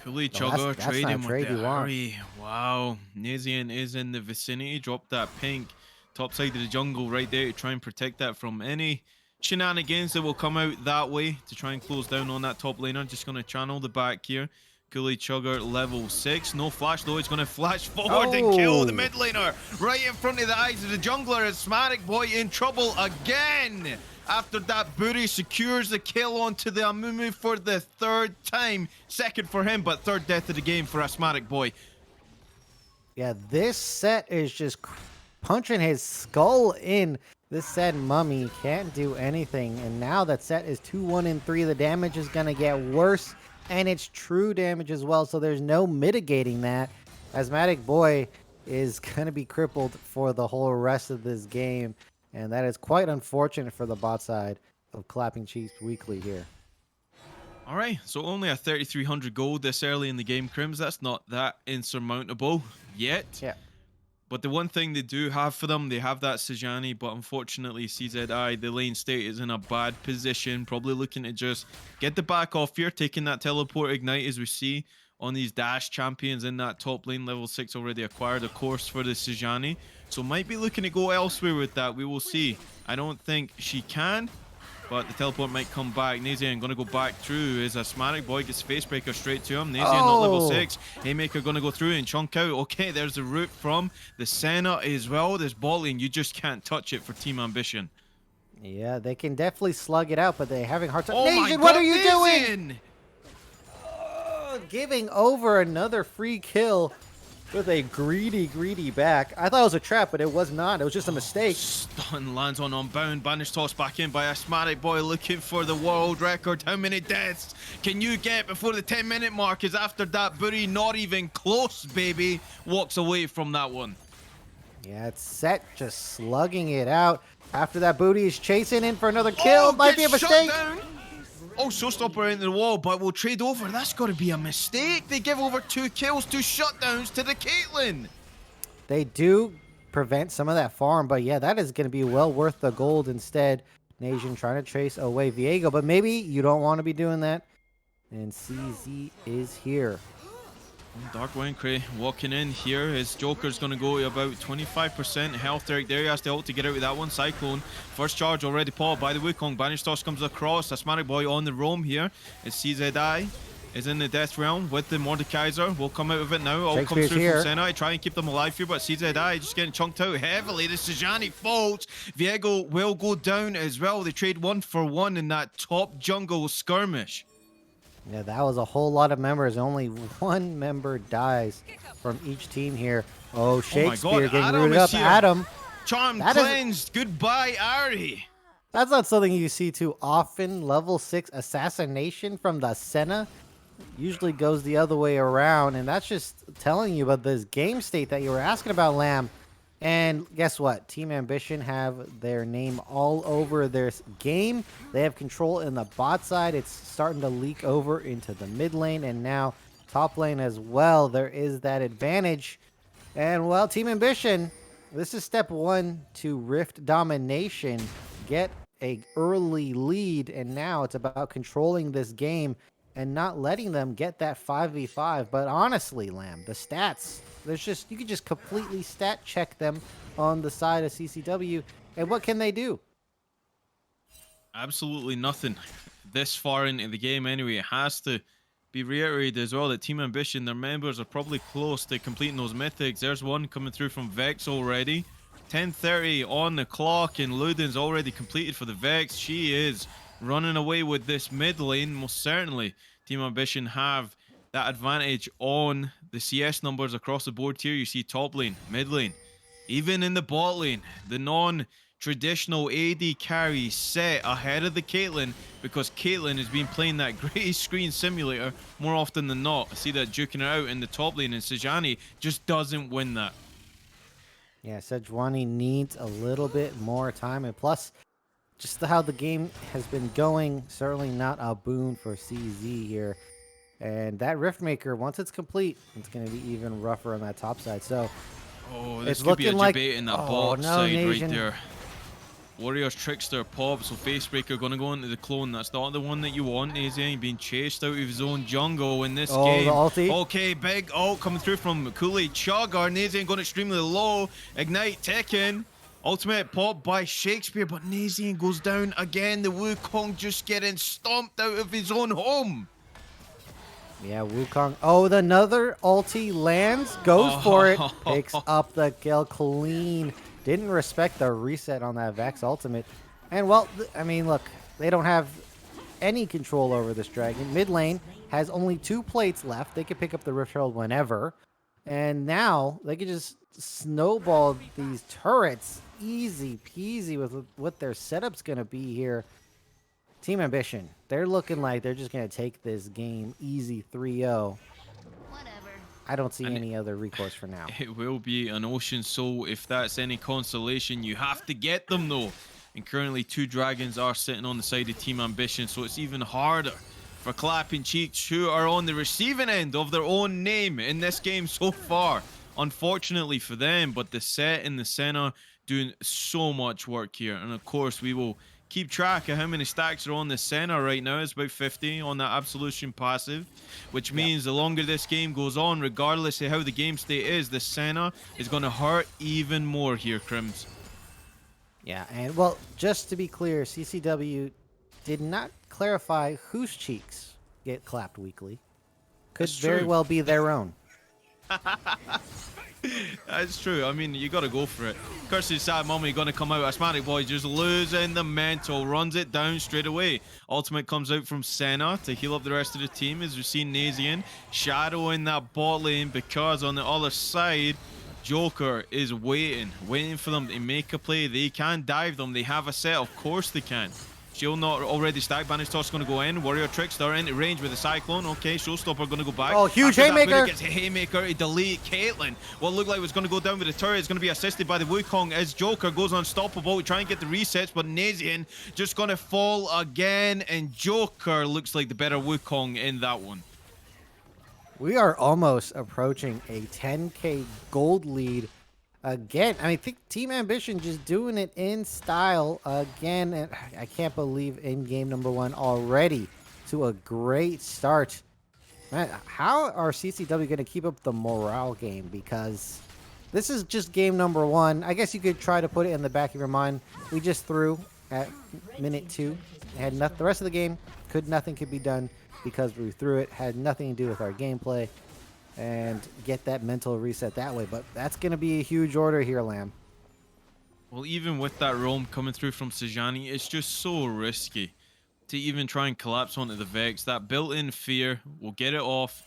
Cooley Chugger trading with the Ari. Wow. Nazian is in the vicinity. Drop that pink top side of the jungle right there to try and protect that from any shenanigans that will come out that way to try and close down on that top laner. Just going to channel the back here. Cooley Chugger level 6. No flash though. He's going to flash forward and kill the mid laner right in front of the eyes of the jungler. Asthmatic Boy in trouble again. After that Booty secures the kill onto the Amumu for the third time. Second for him, but third death of the game for Asthmatic Boy. Yeah, this set is just punching his skull in. This Set Mummy can't do anything, and now that Set is 2-1-3. The damage is going to get worse, and it's true damage as well, so there's no mitigating that. Asthmatic Boy is going to be crippled for the whole rest of this game, and that is quite unfortunate for the bot side of Clapping Cheeks Weekly here. All right, so only a 3,300 gold this early in the game, Crims. That's not that insurmountable yet. Yeah. But the one thing they do have for them, they have that Sejuani, but unfortunately CZI, the lane state is in a bad position, probably looking to just get the back off here, taking that teleport ignite as we see on these dash champions in that top lane, level 6 already acquired, of course, for the Sejuani. So might be looking to go elsewhere with that, we will see. I don't think she can, but the teleport might come back. Nazian going to go back through. His Asthmatic Boy gets Facebreaker straight to him. Nazian not level 6. Haymaker going to go through and chunk out. Okay, there's the route from the Senna as well. This ball lane, you just can't touch it for Team Ambition. Yeah, they can definitely slug it out, but they're having a hard time. Oh Nazian, my God, what are you Nazian! doing? Giving over another free kill with a greedy back. I thought it was a trap, but it was not. It was just a mistake. Stun lands on Unbound. Banish toss back in by Asthmatic Boy looking for the world record. How many deaths can you get before the 10-minute mark? Is after that Booty not even close, baby. Walks away from that one. Yeah, it's Set just slugging it out. After that Booty is chasing in for another kill. Might be a mistake. Oh, Showstopper into the wall, but we'll trade over. That's got to be a mistake. They give over 2 kills, 2 shutdowns to the Caitlyn. They do prevent some of that farm, but yeah, that is going to be well worth the gold instead. Nation trying to chase away Viego, but maybe you don't want to be doing that. And CZ is here. Dark Wincray walking in here. His Joker's going to go to about 25% health right there. He has to ult to get out with that one. Cyclone. First charge already popped by the Wukong. Banish Toss comes across. Asthmatic Boy on the roam here. It's CZI. Is in the Death Realm with the Mordekaiser. Will come out of it now. All comes through here. from Senna. Try and keep them alive here, but CZI just getting chunked out heavily. The Sejani falls. Viego will go down as well. They trade 1 for 1 in that top jungle skirmish. Yeah, that was a whole lot of members. Only one member dies from each team here. Oh, Shakespeare getting Adam rooted up. here. Adam. Charm That cleansed. Goodbye, Ari. That's not something you see too often. Level 6 assassination from the Senna usually goes the other way around. And that's just telling you about this game state that you were asking about, Lamb. And guess what? Team Ambition have their name all over their game. They have control in the bot side. It's starting to leak over into the mid lane and now top lane as well. There is that advantage. And well, Team Ambition, this is step 1 to Rift domination. Get a early lead, and now it's about controlling this game and not letting them get that 5v5. But honestly, Lamb, the stats, you can just completely stat check them on the side of CCW. And what can they do? Absolutely nothing. This far into the game anyway. It has to be reiterated as well that Team Ambition, their members are probably close to completing those mythics. There's one coming through from Vex already. 10:30 on the clock, and Luden's already completed for the Vex. She is running away with this mid lane. Most certainly, Team Ambition have that advantage on the CS numbers across the board here. You see top lane, mid lane, even in the bot lane, the non-traditional AD carry set ahead of the Caitlyn, because Caitlyn has been playing that grey screen simulator more often than not. I see that duking her out in the top lane, and Sejani just doesn't win that. Yeah, Sejuani needs a little bit more time, and plus, just how the game has been going, certainly not a boon for CZ here. And that Riftmaker, once it's complete, it's going to be even rougher on that top side. So, this it's could be a looking like debate in that bot side right there. Warriors Trickster pop, so Facebreaker going to go into the clone. That's not the one that you want. Nazian being chased out of his own jungle in this game. The ulti. Okay, big ult coming through from Kool-Aid Chugger. Nazian going extremely low. Ignite taken. Ultimate pop by Shakespeare, but Nazian goes down again. The Wukong just getting stomped out of his own home. Yeah, Wukong. Oh, another ulti lands, goes for it, picks up the kill clean. Didn't respect the reset on that Vex ultimate. And well, I mean, look, they don't have any control over this dragon. Mid lane has only 2 plates left. They can pick up the Rift Herald whenever. And now they can just snowball these turrets easy peasy with what their setup's going to be here. Team Ambition, they're looking like they're just going to take this game easy 3-0. I don't see any other recourse for now. It will be an Ocean Soul if that's any consolation. You have to get them though. And currently 2 dragons are sitting on the side of Team Ambition, so it's even harder for Clappin Cheeks, who are on the receiving end of their own name in this game so far. Unfortunately for them, but the set in the center doing so much work here. And of course, we will keep track of how many stacks are on the center right now. It's about 50 on that Absolution passive, which means the longer this game goes on, regardless of how the game state is, the center is going to hurt even more here, Crims. Yeah, and well, just to be clear, CCW did not clarify whose cheeks get clapped weekly. Could very well be their own. That's true. I mean, you got to go for it. Curse is sad mommy going to come out. Asthmatic Boy just losing the mental. Runs it down straight away. Ultimate comes out from Senna to heal up the rest of the team as we see Nazian shadowing that bot lane, because on the other side, Joker is waiting for them to make a play. They can dive them. They have a set. Of course they can. Shield not already stacked. Banish Toss going to go in. Warrior Trickster into range with the Cyclone. Okay, Showstopper going to go back. Oh, huge After haymaker. That, gets a haymaker to delete Caitlyn. What looked like was going to go down with the turret is going to be assisted by the Wukong as Joker goes unstoppable to try and get the resets, but Nazian just going to fall again, and Joker looks like the better Wukong in that one. We are almost approaching a 10K gold lead again. I think Team Ambition just doing it in style again. And I can't believe in game number 1 already to a great start. Man, how are CCW going to keep up the morale game? Because this is just game number 1. I guess you could try to put it in the back of your mind. We just threw at minute 2. Had nothing. The rest of the game nothing could be done because we threw it. Had nothing to do with our gameplay, and get that mental reset that way. But that's going to be a huge order here, Lamb. Well, even with that roam coming through from Sejani, it's just so risky to even try and collapse onto the Vex. That built-in fear will get it off,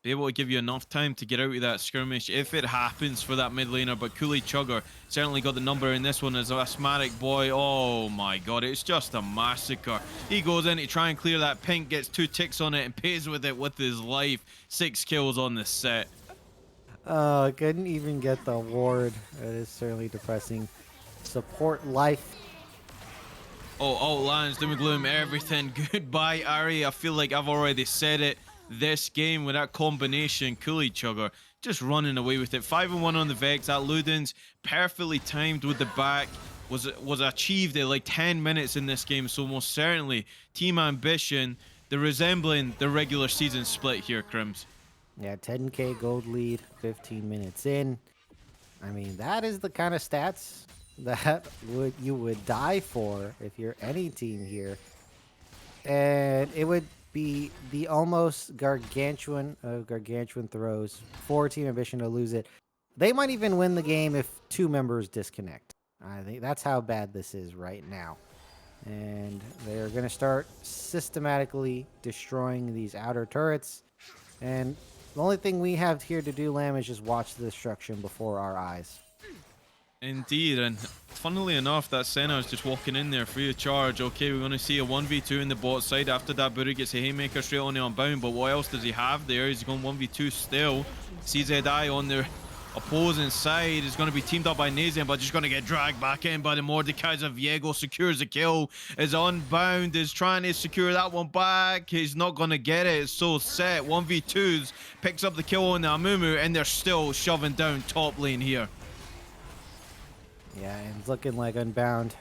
be able to give you enough time to get out of that skirmish if it happens for that mid laner. But Cooley Chugger certainly got the number in this one as Asthmatic Boy. Oh my god, it's just a massacre. He goes in to try and clear that pink, gets 2 ticks on it and pays with it with his life. 6 kills on the set. Oh, couldn't even get the ward. It is certainly depressing. Support life. Oh, Outlands, Doom and Gloom, everything. Goodbye, Ari. I feel like I've already said it. This game with that combination, Cooley Chugger just running away with it. 5-1 on the Vex. That Ludens perfectly timed with the back was achieved at like 10 minutes in this game. So most certainly, Team Ambition, they're resembling the regular season split here, Crims. Yeah, 10k gold lead, 15 minutes in. I mean, that is the kind of stats that you would die for if you're any team here. And it would be the almost gargantuan throws for Team Ambition to lose it. They might even win the game if 2 members disconnect. I think that's how bad this is right now. And they're going to start systematically destroying these outer turrets. And the only thing we have here to do, Lamb, is just watch the destruction before our eyes. Indeed, and funnily enough, that Senna is just walking in there free of charge. Okay, we're going to see a 1v2 in the bot side. After that, Buri gets a haymaker straight on the unbound, but what else does he have there? He's going 1v2 still. CZI on the opposing side is going to be teamed up by Nazian, but just going to get dragged back in by the Mordekaiser. Viego secures the kill. Is unbound, is trying to secure that one back. He's not going to get it. It's so set. 1v2s, picks up the kill on the Amumu, and they're still shoving down top lane here. Yeah, and it's looking like Unbound,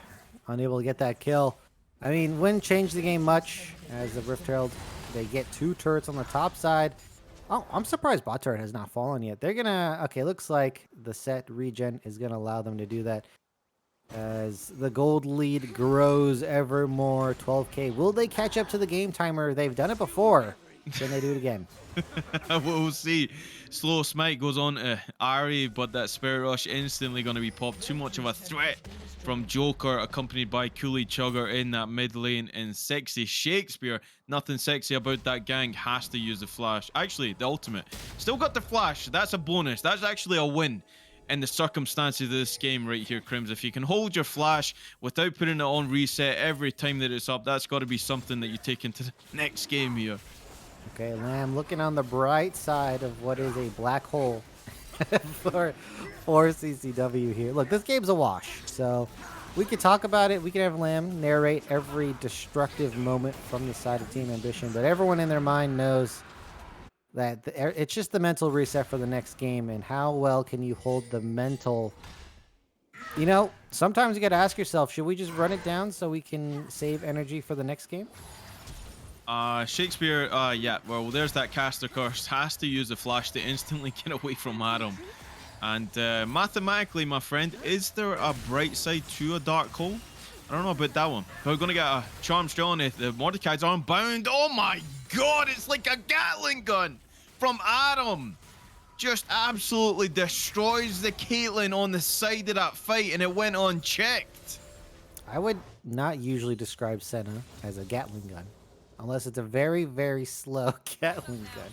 unable to get that kill. I mean, wouldn't change the game much as the Rift Herald, they get 2 turrets on the top side. Oh, I'm surprised bot turret has not fallen yet. They're gonna, okay, looks like the set regen is gonna allow them to do that as the gold lead grows ever more. 12k. Will they catch up to the game timer? They've done it before. Can they do it again? We'll see. Slow smite goes on to Ari, but that Spirit Rush instantly going to be popped. Too much of a threat from Joker, accompanied by Cooley Chugger in that mid lane. And Sexy Shakespeare, nothing sexy about that gang, has to use the flash. Actually, the ultimate. Still got the flash. That's a bonus. That's actually a win in the circumstances of this game right here, Crims. If you can hold your flash without putting it on reset every time that it's up, that's got to be something that you take into the next game here. Okay, Lamb looking on the bright side of what is a black hole for CCW here. Look, this game's a wash, so we could talk about it. We could have Lamb narrate every destructive moment from the side of Team Ambition, but everyone in their mind knows that it's just the mental reset for the next game, and how well can you hold the mental. You know, sometimes you got to ask yourself, should we just run it down so we can save energy for the next game? Shakespeare, yeah, well, there's that caster curse. Has to use the flash to instantly get away from Adam. And mathematically, my friend, is there a bright side to a dark hole? I don't know about that one. But we're going to get a charm straight on it. The Mordekai's unbound. Oh my god, it's like a Gatling gun from Adam. Just absolutely destroys the Caitlyn on the side of that fight, and it went unchecked. I would not usually describe Senna as a Gatling gun. Unless it's a very, very slow Gatling gun.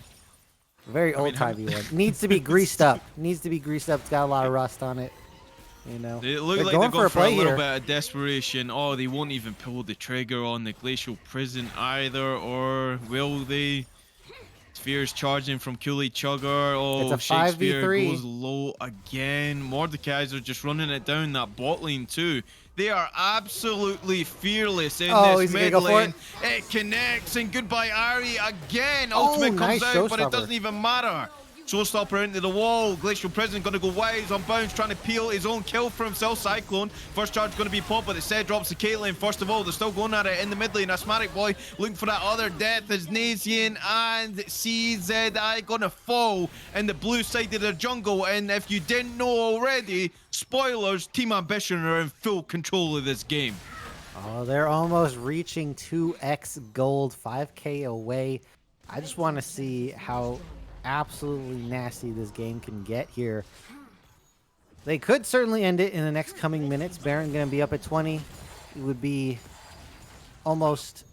Very old-timey one. Needs to be greased up. Needs to be greased up. It's got a lot of rust on it. You know. It looks like they're going for a little bit of desperation. Oh, they won't even pull the trigger on the Glacial Prison either. Or will they? Sphere's charging from Cooley Chugger. Oh, it's a Shakespeare 5v3. goes low again. Mordekaiser just running it down that bot lane too. They are absolutely fearless in this mid lane. It connects, and goodbye Ari again. Ultimate comes out, but it doesn't even matter. Showstopper into the wall. Glacial Prison going to go wide. He's on bounds, trying to peel his own kill for himself. Cyclone. First charge going to be popped, but the set drops to Caitlyn. First of all, they're still going at it in the mid lane. Asthmatic Boy looking for that other death as Nazian and CZI going to fall in the blue side of the jungle. And if you didn't know already, spoilers, Team Ambition are in full control of this game. Oh, they're almost reaching 2x gold, 5k away. I just want to see how absolutely nasty this game can get here. They could certainly end it in the next coming minutes. Baron going to be up at 20. It would be almost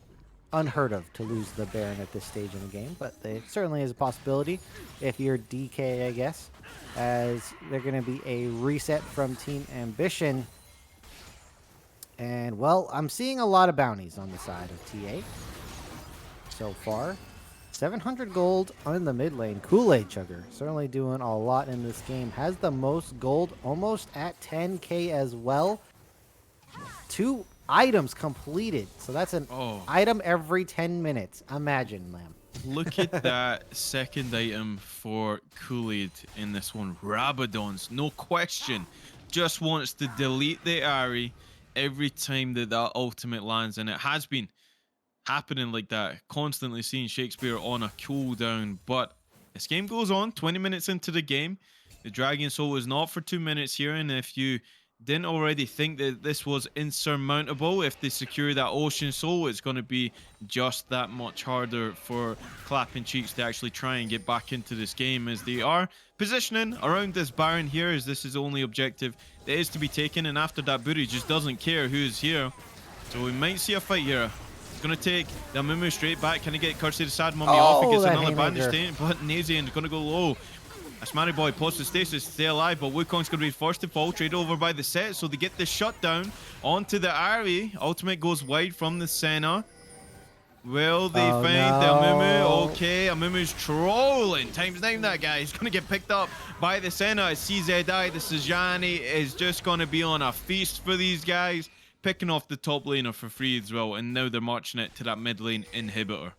unheard of to lose the Baron at this stage in the game, but it certainly is a possibility if you're DK, I guess, as they're going to be a reset from Team Ambition. And, well, I'm seeing a lot of bounties on the side of TA so far. 700 gold on the mid lane. Kool-Aid Chugger certainly doing a lot in this game. Has the most gold, almost at 10k as well. 2 items completed. So that's an item every 10 minutes. Imagine, Lamb. Look at that second item for Kool-Aid in this one. Rabadons, no question. Just wants to delete the Ahri every time that ultimate lands, and it has been happening like that, constantly seeing Shakespeare on a cooldown. But this game goes on 20 minutes into the game. The Dragon Soul is not for 2 minutes here, and if you didn't already think that this was insurmountable, if they secure that Ocean Soul, it's going to be just that much harder for Clappin Cheeks to actually try and get back into this game, as they are positioning around this Baron here, as this is the only objective that is to be taken. And after that, Booty just doesn't care who's here, so we might see a fight here. It's going to take the Mumu straight back. Can he get Cursed of Sad Mummy off? He gets another bandage stain, but Nazian's going to go low. Asmani Boy posts the stasis to stay alive, but Wukong's going to be forced to fall, trade over by the set, so they get the shutdown onto the Ahri. Ultimate goes wide from the Senna. Will they find the Amumu? Okay, Amumu's trolling. Times 9 that guy. He's going to get picked up by the Senna. CZI, the Sejani, is just going to be on a feast for these guys. Picking off the top laner for free as well, and now they're marching it to that mid lane inhibitor.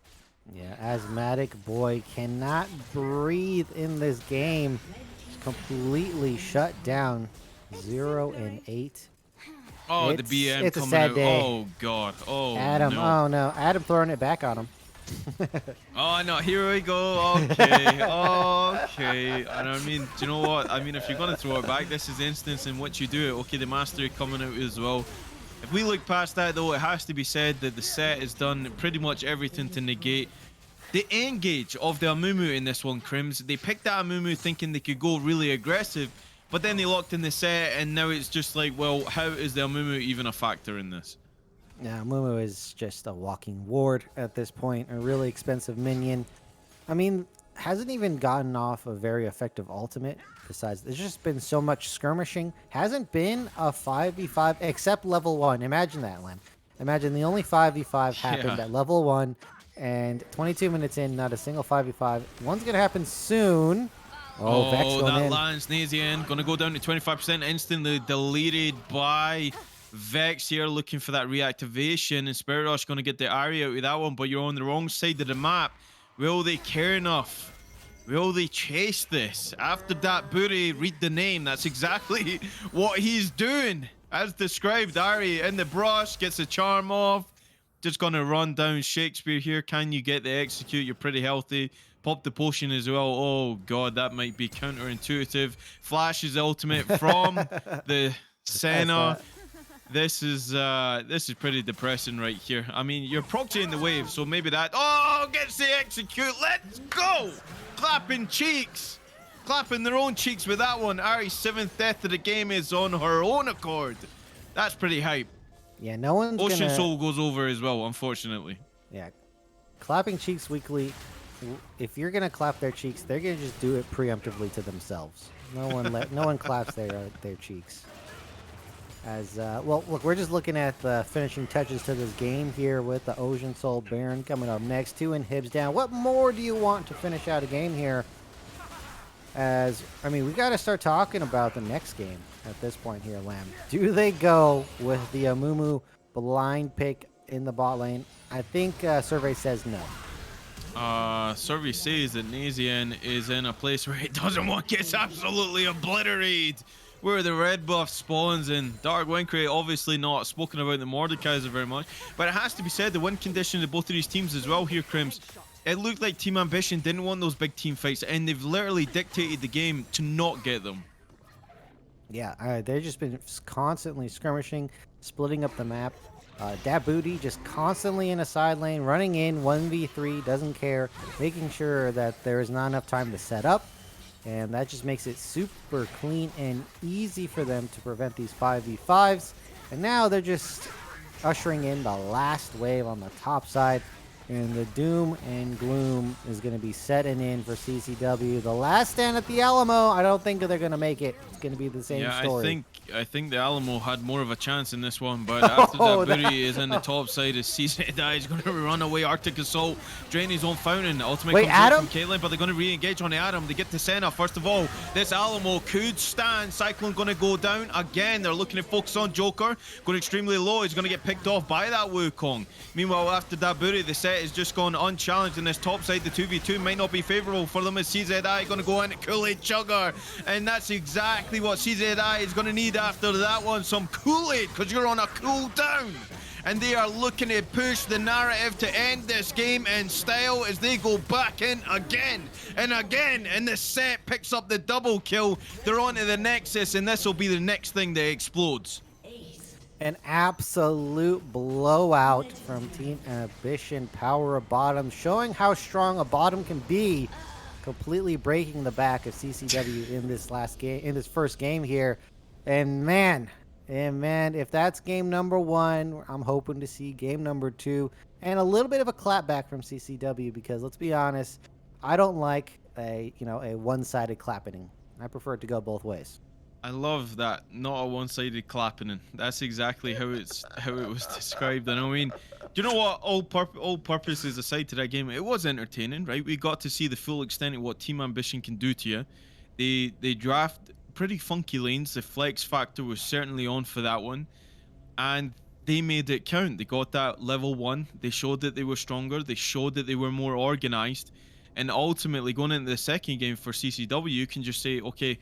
Yeah, Asthmatic Boy cannot breathe in this game. Completely shut down. 0 and 8. Oh, the BM it's coming a sad out. day. Oh, God. Oh, Adam, no. oh no. Adam throwing it back on him. Oh, no, here we go. Okay, okay. And I mean, do you know what? I mean, if you're going to throw it back, this is the instance in which you do it. Okay, the Mastery coming out as well. If we look past that, though, it has to be said that the set has done pretty much everything to negate the engage of the Amumu in this one, Crims. They picked that Amumu thinking they could go really aggressive, but then they locked in the set, and now it's just like, well, how is the Amumu even a factor in this? Yeah, Amumu is just a walking ward at this point, a really expensive minion. I mean, hasn't even gotten off a very effective ultimate. Besides, there's just been so much skirmishing. Hasn't been a 5v5 except level 1. Imagine that, Len. Imagine the only 5v5 happened at level 1, and 22 minutes in, not a single 5v5. One's going to happen soon. Oh, Vex going that in. lands Nazian. Going to go down to 25%, instantly deleted by Vex here, looking for that reactivation. And Spirit Rush going to get the area out with that one, but you're on the wrong side of the map. Will they care enough? Will they chase this? After that Booty, read the name. That's exactly what he's doing. As described, Ari in the brush, gets the charm off. Just going to run down Shakespeare here. Can you get the execute? You're pretty healthy. Pop the potion as well. Oh, God, that might be counterintuitive. Flashes ultimate from the Senna. This is pretty depressing right here. I mean, you're proxying the wave, so maybe that... Oh, gets the execute. Let's go! Clapping cheeks. Clapping their own cheeks with that one. Ari's 7th death of the game is on her own accord. That's pretty hype. Yeah, no one's Ocean Soul goes over as well, unfortunately. Yeah. Clapping cheeks weekly. If you're going to clap their cheeks, they're going to just do it preemptively to themselves. No one claps their cheeks. As well, look, we're just looking at the finishing touches to this game here with the Ocean Soul Baron coming up next. 2 inhibs down. What more do you want to finish out a game here? As, I mean, we got to start talking about the next game at this point here, Lamb. Do they go with the Amumu blind pick in the bot lane? I think Survey says no. Survey says that Nazian is in a place where he doesn't want gets absolutely obliterated. Where the red buff spawns in. Dark Wincrate obviously not spoken about the Mordekaiser very much, but it has to be said the win condition of both of these teams as well here, Crims. It looked like Team Ambition didn't want those big team fights, and they've literally dictated the game to not get them. Yeah, they've just been constantly skirmishing, splitting up the map. Dat Booty just constantly in a side lane, running in 1v3, doesn't care, making sure that there is not enough time to set up. And that just makes it super clean and easy for them to prevent these 5v5s. And now they're just ushering in the last wave on the top side. And the doom and gloom is going to be setting in for CCW. The last stand at the Alamo, I don't think they're going to make it. It's going to be the same story. I think the Alamo had more of a chance in this one, but after that Booty is in the top side, as CZI is going to run away. Arctic Assault, drain his own fountain. Ultimate comes out from Caitlyn, but they're going to re-engage on the Adam. They get to Senna. First of all, this Alamo could stand. Cyclone going to go down again. They're looking to focus on Joker. Going extremely low. He's going to get picked off by that Wukong. Meanwhile, after that Booty, the set is just gone unchallenged in this top side. The 2v2 might not be favorable for them as CZI going to go into Kool-Aid Chugger. And that's exactly what CZI is going to need after that one. Some Kool-Aid, because you're on a cooldown. And they are looking to push the narrative to end this game in style as they go back in again and again. And the set picks up the double kill. They're on to the Nexus, and this will be the next thing that explodes. An absolute blowout from Team Ambition. Power of bottom, showing how strong a bottom can be. Completely breaking the back of CCW in this last game, in this first game here. And man, if that's game number 1, I'm hoping to see game number 2 and a little bit of a clapback from CCW, because let's be honest, I don't like a one-sided clapping. I prefer it to go both ways. I love that, not a one-sided clapping. That's exactly how it was described. And I mean, do you know what? All purposes aside to that game, it was entertaining, right? We got to see the full extent of what Team Ambition can do to you. They draft pretty funky lanes. The flex factor was certainly on for that one, and they made it count. They got that level 1. They showed that they were stronger. They showed that they were more organized. And ultimately, going into the second game for CCW, you can just say, okay,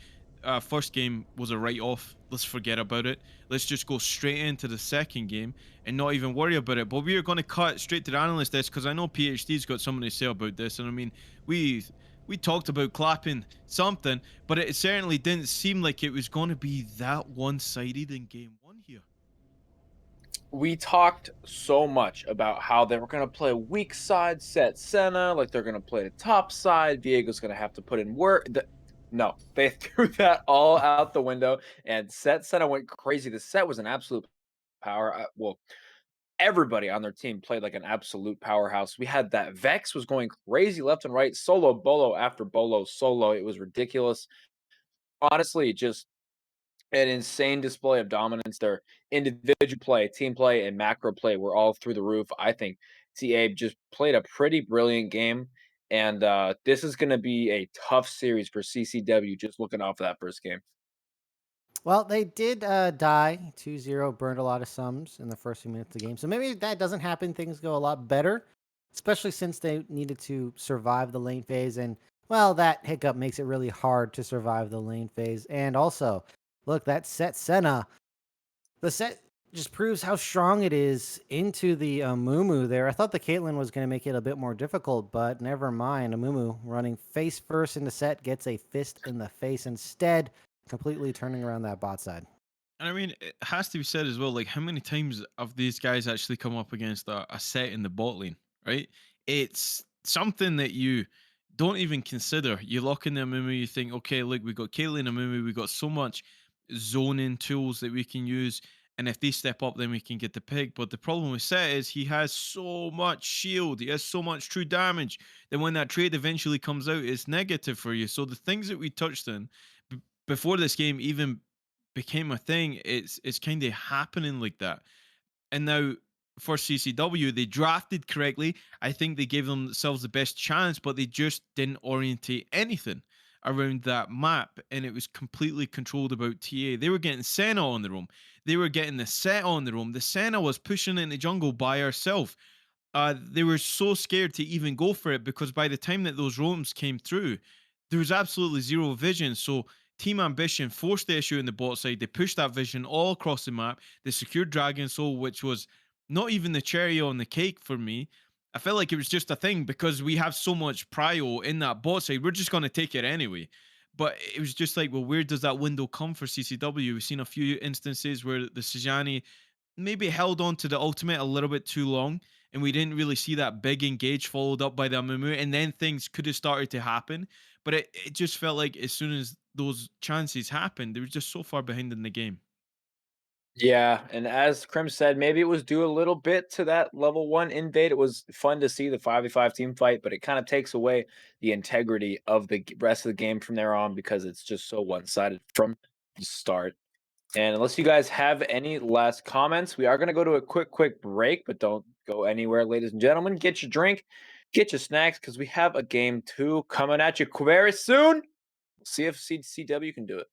first game was a write-off. Let's forget about it. Let's just go straight into the second game and not even worry about it. But we are going to cut straight to the analyst desk, because I know PhD's got something to say about this. And I mean, we talked about clapping something, but it certainly didn't seem like it was going to be that one-sided in game 1 here. We talked so much about how they were going to play weak side, set Senna, like they're going to play the top side. Diego's going to have to put in work. No, they threw that all out the window, and set Senna went crazy. The set was an absolute power. Everybody on their team played like an absolute powerhouse. We had that Vex was going crazy left and right, solo bolo after bolo solo. It was ridiculous. Honestly, just an insane display of dominance. Their individual play, team play, and macro play were all through the roof. I think TA just played a pretty brilliant game, and this is going to be a tough series for CCW. Just looking off that first game. Well, they did die 2-0, burned a lot of sums in the first few minutes of the game. So maybe if that doesn't happen, things go a lot better, especially since they needed to survive the lane phase. And, well, that hiccup makes it really hard to survive the lane phase. And also, look, that set Senna, the set just proves how strong it is into the Amumu there. I thought the Caitlyn was going to make it a bit more difficult, but never mind. Amumu running face first in the set gets a fist in the face instead, completely turning around that bot side. And I mean, it has to be said as well, like, how many times have these guys actually come up against a set in the bot lane, right? It's something that you don't even consider. You lock in the Amumu, you think, okay, look, we got Caitlyn Amumu, we got so much zoning tools that we can use, and if they step up, then we can get the pick. But the problem with Set is he has so much shield, he has so much true damage, that when that trade eventually comes out, it's negative for you. So the things that we touched on before this game even became a thing, it's kind of happening like that. And now for CCW, they drafted correctly. I think they gave themselves the best chance, but they just didn't orientate anything around that map, and it was completely controlled about TA. They were getting Senna on the roam. They were getting the set on the roam. The Senna was pushing into jungle by herself. they were so scared to even go for it because by the time that those roams came through, there was absolutely zero vision. So Team Ambition forced the issue in the bot side. They pushed that vision all across the map. They secured Dragon Soul, which was not even the cherry on the cake for me. I felt like it was just a thing because we have so much prio in that bot side. We're just going to take it anyway. But it was just like, well, where does that window come for CCW? We've seen a few instances where the Sejani maybe held on to the ultimate a little bit too long, and we didn't really see that big engage followed up by the Amumu, and then things could have started to happen. But it just felt like as soon as those chances happened, they were just so far behind in the game. Yeah, and as Krim said, maybe it was due a little bit to that level 1 invade. It was fun to see the 5v5 team fight, but it kind of takes away the integrity of the rest of the game from there on because it's just so one-sided from the start. And unless you guys have any last comments, we are going to go to a quick break, but don't go anywhere, ladies and gentlemen. Get your drink, get your snacks, because we have a game 2 coming at you very soon. See if CW can do it.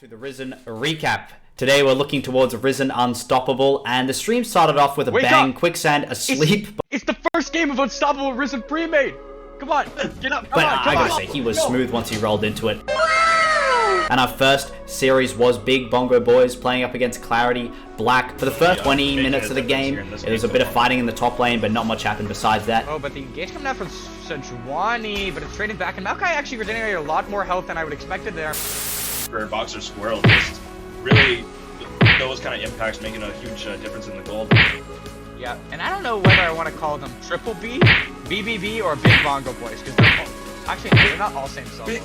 To the Risen recap. Today we're looking towards Risen Unstoppable, and the stream started off with a Wake bang, up! Quicksand asleep. It's the first game of Unstoppable Risen Premade. Come on, get up. But I gotta say, he was smooth once he rolled into it. And our first series was Big Bongo Boys playing up against Clarity Black. For the first 20 minutes of the game, it was a bit of fighting in the top lane, but not much happened besides that. Oh, but the engage coming out from Sejuani, but it's trading back, and Maokai actually regenerated a lot more health than I would expected there. For Boxer Squirrel, just really those kind of impacts making a huge difference in the gold. Yeah, and I don't know whether I want to call them Triple B, BBB, or Big Bongo Boys, because they're not all same solos.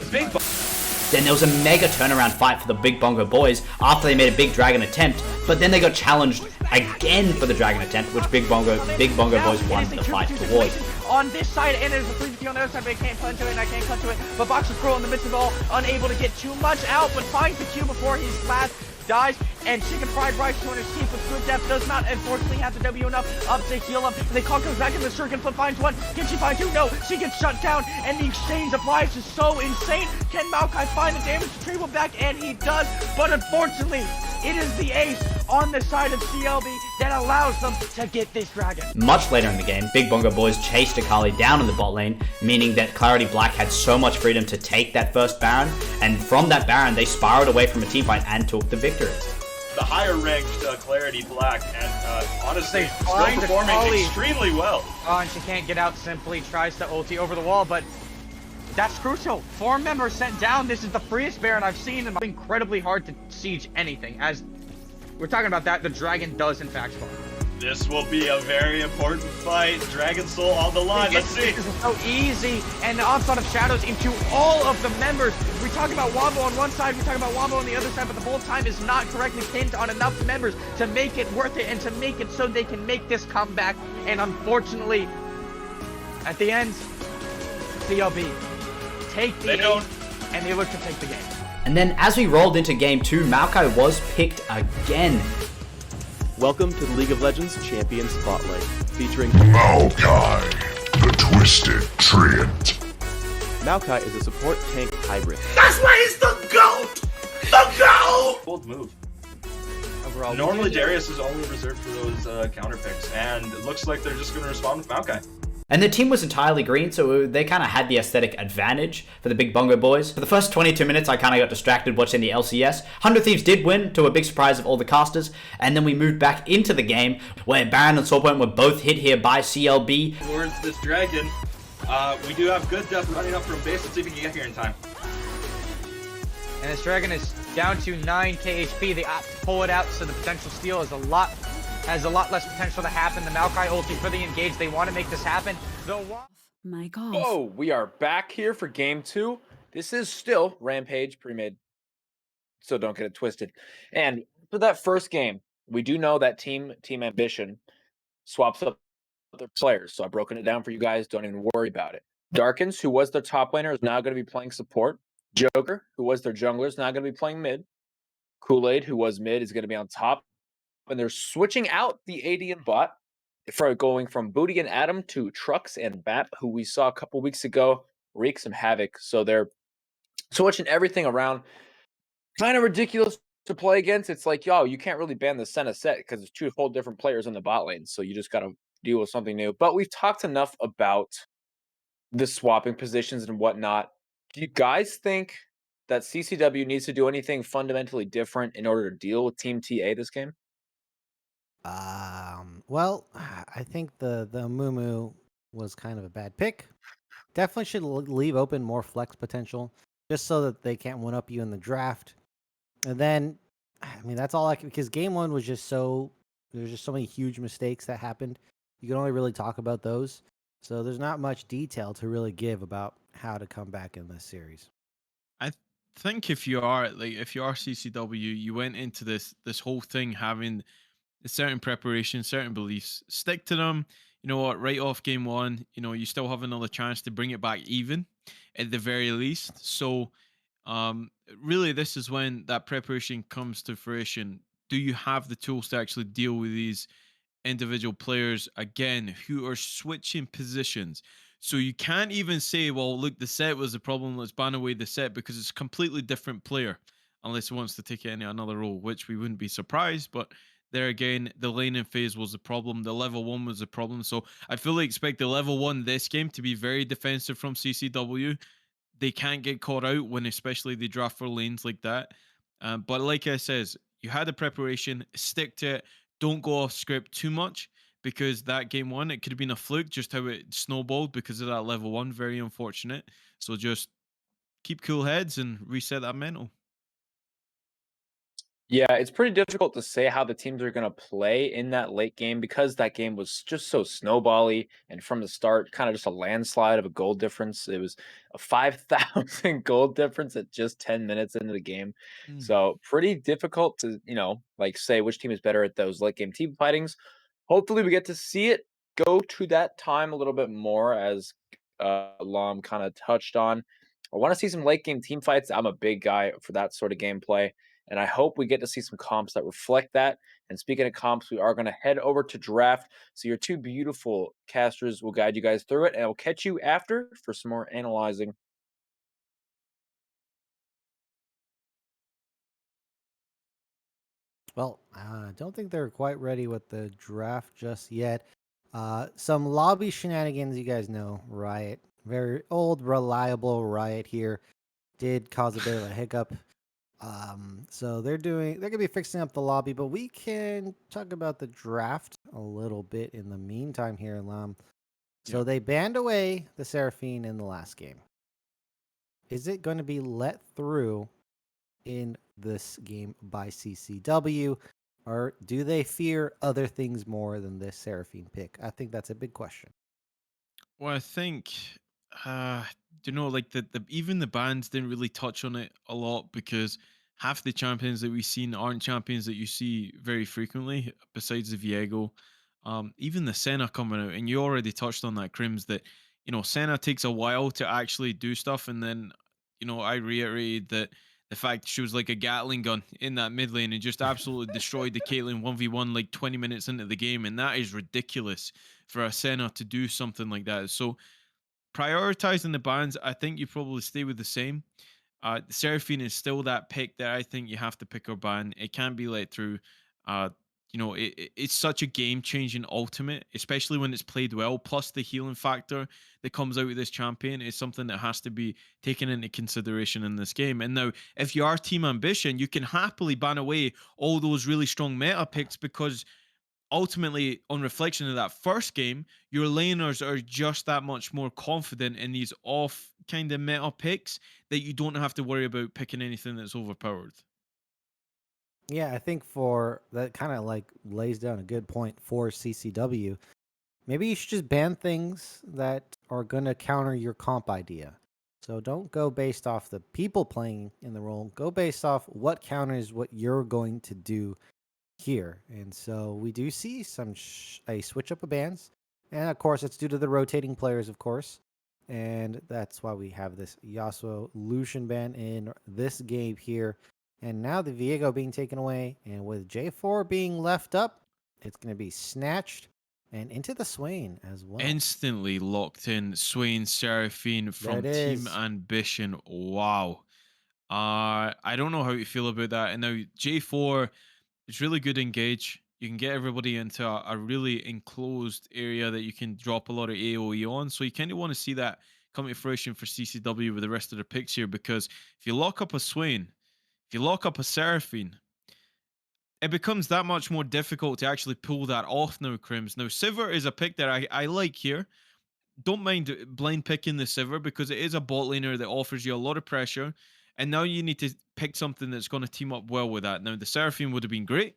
Then there was a mega turnaround fight for the Big Bongo Boys after they made a big dragon attempt, but then they got challenged again for the dragon attempt, which Big Bongo Boys won the fight towards. On this side, and there's a 3v3 on the other side, but I can't punch to it, and I can't cut to it. But Boxer Squirrel in the midst of it all, unable to get too much out, but finds the Q before he's last. Dies, and Chicken Fried Rice 200 sheep with good depth does not unfortunately have the W enough up to heal him. And they call comes back in the circuit, flip finds one. Can she find two? No, she gets shut down, and the exchange of lives is so insane. Can Maokai find the damage retrieval back? And he does, but unfortunately, it is the ace on the side of CLB that allows them to get this dragon. Much later in the game, Big Bongo Boys chased Akali down in the bot lane, meaning that Clarity Black had so much freedom to take that first Baron, and from that Baron, they spiraled away from a teamfight and took the victory. The higher ranked Clarity Black, and honestly, still find performing Akali. extremely well. Oh, and she can't get out simply, tries to ulti over the wall, but that's crucial. 4 members sent down. This is the freest Baron I've seen, and it's incredibly hard to siege anything. As we're talking about that, the dragon does in fact spawn. This will be a very important fight. Dragon Soul on the line. Let's see. This is so easy, and the onslaught of shadows into all of the members. We talk about Wombo on one side, we talk about Wombo on the other side, but the whole time is not correctly pinned on enough members to make it worth it and to make it so they can make this comeback. And unfortunately, at the end, CLB take the ace, and they look to take the game. And then as we rolled into game 2, Maokai was picked again. Welcome to the League of Legends Champion Spotlight, featuring Maokai, the Twisted Treant. Maokai is a support tank hybrid. That's why he's the GOAT! The GOAT! Bold move. Overall, Normally Darius is only reserved for those counter picks, and it looks like they're just going to respond with Maokai. And the team was entirely green, so they kind of had the aesthetic advantage for the Big Bongo Boys. For the first 22 minutes, I kind of got distracted watching the LCS. 100 Thieves did win, to a big surprise of all the casters, and then we moved back into the game, where Baron and Soulpoint were both hit here by CLB. Towards this dragon, we do have good depth running up from base. Let's see if we can get here in time. And this dragon is down to 9k HP. They opt to pull it out, so the potential steal is has a lot less potential to happen. The Maokai ulti for the engage. They want to make this happen. Mic off. Oh, we are back here for game 2. This is still Rampage Premade, so don't get it twisted. And for that first game, we do know that Team Ambition swaps up their players, so I've broken it down for you guys. Don't even worry about it. Darkins, who was their top laner, is now going to be playing support. Joker, who was their jungler, is now going to be playing mid. Kool-Aid, who was mid, is going to be on top. And they're switching out the AD and bot for going from Booty and Adam to Trucks and Bap, who we saw a couple weeks ago wreak some havoc. So they're switching everything around. Kind of ridiculous to play against, it's like, yo, you can't really ban the Senna set because it's two whole different players in the bot lane. So you just got to deal with something new. But we've talked enough about the swapping positions and whatnot. Do you guys think that CCW needs to do anything fundamentally different in order to deal with Team TA this game? Well, I think the Mumu was kind of a bad pick. Definitely should leave open more flex potential, just so that they can't one up you in the draft. And then, I mean, that's all I can, because game one was just so, there's just so many huge mistakes that happened. You can only really talk about those. So there's not much detail to really give about how to come back in this series. I think if you are CCW, you went into this whole thing having a certain preparation, certain beliefs. Stick to them. You know what? Right off game one, you still have another chance to bring it back even, at the very least. So, really, this is when that preparation comes to fruition. Do you have the tools to actually deal with these individual players again who are switching positions? So you can't even say, well, look, the set was the problem, let's ban away the set, because it's a completely different player, unless he wants to take any another role, which we wouldn't be surprised. But there again, the laning phase was the problem, the level one was the problem. So I fully expect the level one this game to be very defensive from CCW. They can't get caught out when especially they draft for lanes like that. But like I says, you had a preparation, stick to it. Don't go off script too much, because that game one, it could have been a fluke just how it snowballed because of that level one. Very unfortunate. So just keep cool heads and reset that mental. Yeah, it's pretty difficult to say how the teams are going to play in that late game because that game was just so snowbally and from the start, kind of just a landslide of a goal difference. It was a 5,000 goal difference at just 10 minutes into the game. Mm. So, pretty difficult to, like say which team is better at those late game team fightings. Hopefully, we get to see it go to that time a little bit more, as Lam kind of touched on. I want to see some late game team fights. I'm a big guy for that sort of gameplay. And I hope we get to see some comps that reflect that. And speaking of comps, we are going to head over to draft. So your two beautiful casters will guide you guys through it. And I'll catch you after for some more analyzing. Well, I don't think they're quite ready with the draft just yet. Some lobby shenanigans, you guys know, Riot. Very old, reliable Riot here. Did cause a bit of a hiccup. So they're gonna be fixing up the lobby, but we can talk about the draft a little bit in the meantime here, Lam. So Yeah. they banned away the Seraphine in the last game. Is it going to be let through in this game by CCW, or do they fear other things more than this Seraphine pick? I think that's a big question. Well, I think, uh, like the even the bands didn't really touch on it a lot, because half the champions that we've seen aren't champions that you see very frequently, besides the Viego. Even the Senna coming out, and you already touched on that, Crims, that Senna takes a while to actually do stuff, and then I reiterated that the fact she was like a Gatling gun in that mid lane and just absolutely destroyed the Caitlyn 1v1 like 20 minutes into the game, and that is ridiculous for a Senna to do something like that. So prioritizing the bans, I think you probably stay with the same. Seraphine is still that pick that I think you have to pick or ban. It can't be let through. Uh, it's such a game changing ultimate, especially when it's played well. Plus the healing factor that comes out with this champion is something that has to be taken into consideration in this game. And now, if you are Team Ambition, you can happily ban away all those really strong meta picks, because ultimately, on reflection of that first game, your laners are just that much more confident in these off kind of meta picks that you don't have to worry about picking anything that's overpowered. Yeah, I think for that kind of like lays down a good point for CCW. Maybe you should just ban things that are going to counter your comp idea. So don't go based off the people playing in the role. Go based off what counters what you're going to do here. And so we do see a switch up of bans. And of course, it's due to the rotating players, of course. And that's why we have this Yasuo Lucian ban in this game here. And now the Viego being taken away. And with J4 being left up, it's going to be snatched and into the Swain as well. Instantly locked in Swain Seraphine There from it Team is. Ambition. Wow. I don't know how you feel about that. And now J4 is really good engage. You can get everybody into a really enclosed area that you can drop a lot of AoE on. So you kind of want to see that come to fruition for CCW with the rest of their picks here, because if you lock up a Swain, if you lock up a Seraphine, it becomes that much more difficult to actually pull that off now, Crims. Now, Sivir is a pick that I like here. Don't mind blind picking the Sivir because it is a bot laner that offers you a lot of pressure. And now you need to pick something that's going to team up well with that. Now, the Seraphine would have been great.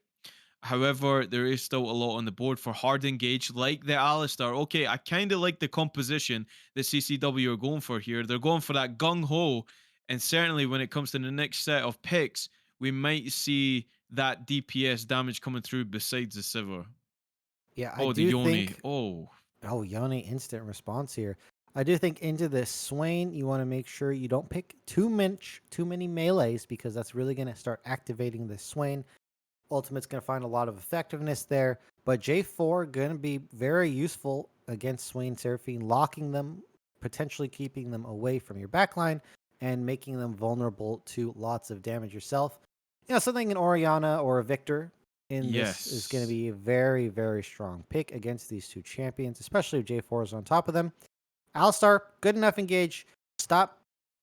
However, there is still a lot on the board for hard engage, like the Alistar. Okay, I kind of like the composition that CCW are going for here. They're going for that gung ho, and certainly when it comes to the next set of picks, we might see that DPS damage coming through besides the Sivir. Yeah, I Oh, the do Yoni. think. Oh, Oh, Yone instant response here. I do think into this Swain, you want to make sure you don't pick too many melees because that's really going to start activating the Swain. Ultimate's going to find a lot of effectiveness there, but J4 going to be very useful against Swain Seraphine, locking them, potentially keeping them away from your backline and making them vulnerable to lots of damage yourself. Something an Oriana or a Victor in this is going to yes. be a very, very strong pick against these two champions, especially if J4 is on top of them. Alistar, good enough engage. Stop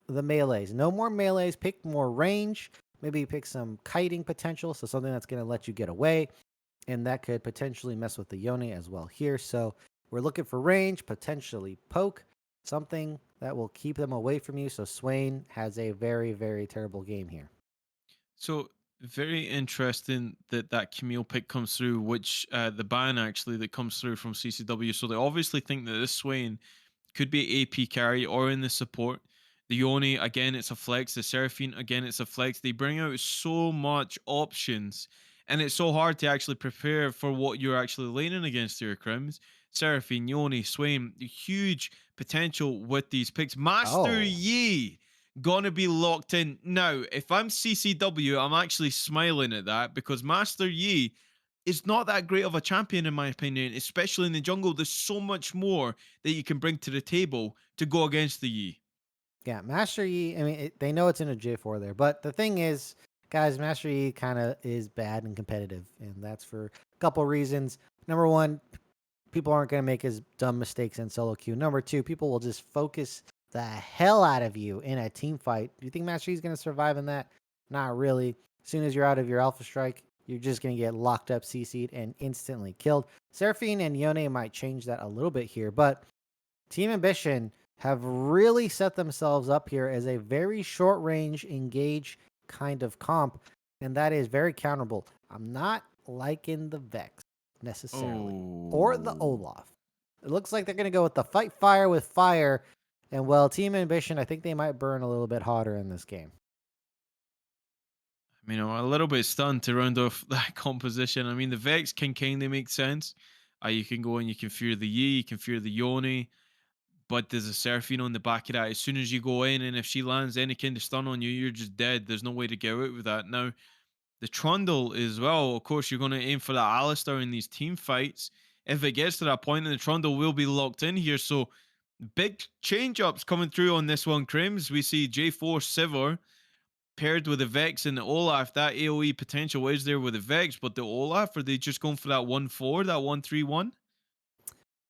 the melees. No more melees. Pick more range. Maybe pick some kiting potential, so something that's going to let you get away. And that could potentially mess with the Yone as well here. So we're looking for range, potentially poke, something that will keep them away from you. So Swain has a very, very terrible game here. So very interesting that that Camille pick comes through, which the ban actually that comes through from CCW. So they obviously think that this Swain could be AP carry or in the support. The Yoni, again, it's a flex. The Seraphine, again, it's a flex. They bring out so much options, and it's so hard to actually prepare for what you're actually laning against here, Crims. Seraphine, Yoni, Swain, huge potential with these picks. Master Oh, Yi gonna be locked in. Now, if I'm CCW, I'm actually smiling at that because Master Yi is not that great of a champion in my opinion, especially in the jungle. There's so much more that you can bring to the table to go against the Yi. yeah. Master Yi, I mean, they know it's in a J4 there. But the thing is, guys, Master Yi kind of is bad and competitive. And that's for a couple reasons. Number one, people aren't going to make as dumb mistakes in solo queue. Number two, people will just focus the hell out of you in a team fight. Do you think Master Yi is going to survive in that? Not really. As soon as you're out of your Alpha Strike, you're just going to get locked up, CC'd, and instantly killed. Seraphine and Yone might change that a little bit here, but Team Ambition have really set themselves up here as a very short range engage kind of comp, and that is very counterable. I'm not liking the Vex necessarily or the Oh. Olaf. It looks like they're going to go with the fight fire with fire. And well, Team Ambition, I think they might burn a little bit hotter in this game. I mean, I'm a little bit stunned to round off that composition. I mean, the Vex can kind of make sense. You can go and you can fear the Yi, you can fear the Yoni, but there's a Seraphine on the back of that. As soon as you go in, and if she lands any kind of stun on you, you're just dead. There's no way to get out with that. Now, the Trundle as well, of course, you're going to aim for that Alistar in these team fights. If it gets to that point, then the Trundle will be locked in here. So, big change ups coming through on this one, Crims. We see J4 Sivir paired with the Vex and the Olaf. That AoE potential is there with the Vex, but the Olaf, are they just going for that 1-4, that 1-3-1?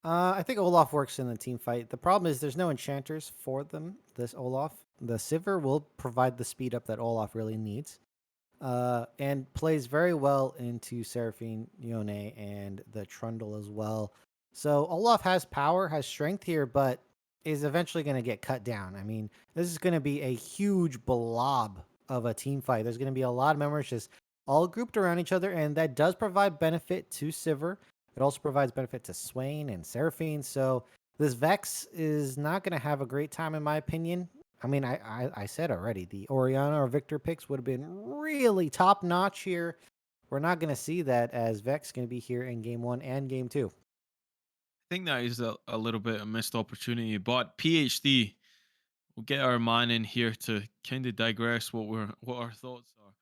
I think Olaf works in the team fight. The problem is there's no enchanters for them, this Olaf. The Sivir will provide the speed up that Olaf really needs. And plays very well into Seraphine, Yone, and the Trundle as well. So Olaf has power, has strength here, but is eventually going to get cut down. I mean, this is going to be a huge blob of a team fight. There's going to be a lot of members just all grouped around each other, and that does provide benefit to Sivir. It also provides benefit to Swain and Seraphine. So this Vex is not going to have a great time, in my opinion. I mean, I said already, the Oriana or Victor picks would have been really top notch here. We're not going to see that as Vex going to be here in game one and game two. I think that is a little bit a missed opportunity, but PhD, we'll get our man in here to kind of digress what our thoughts are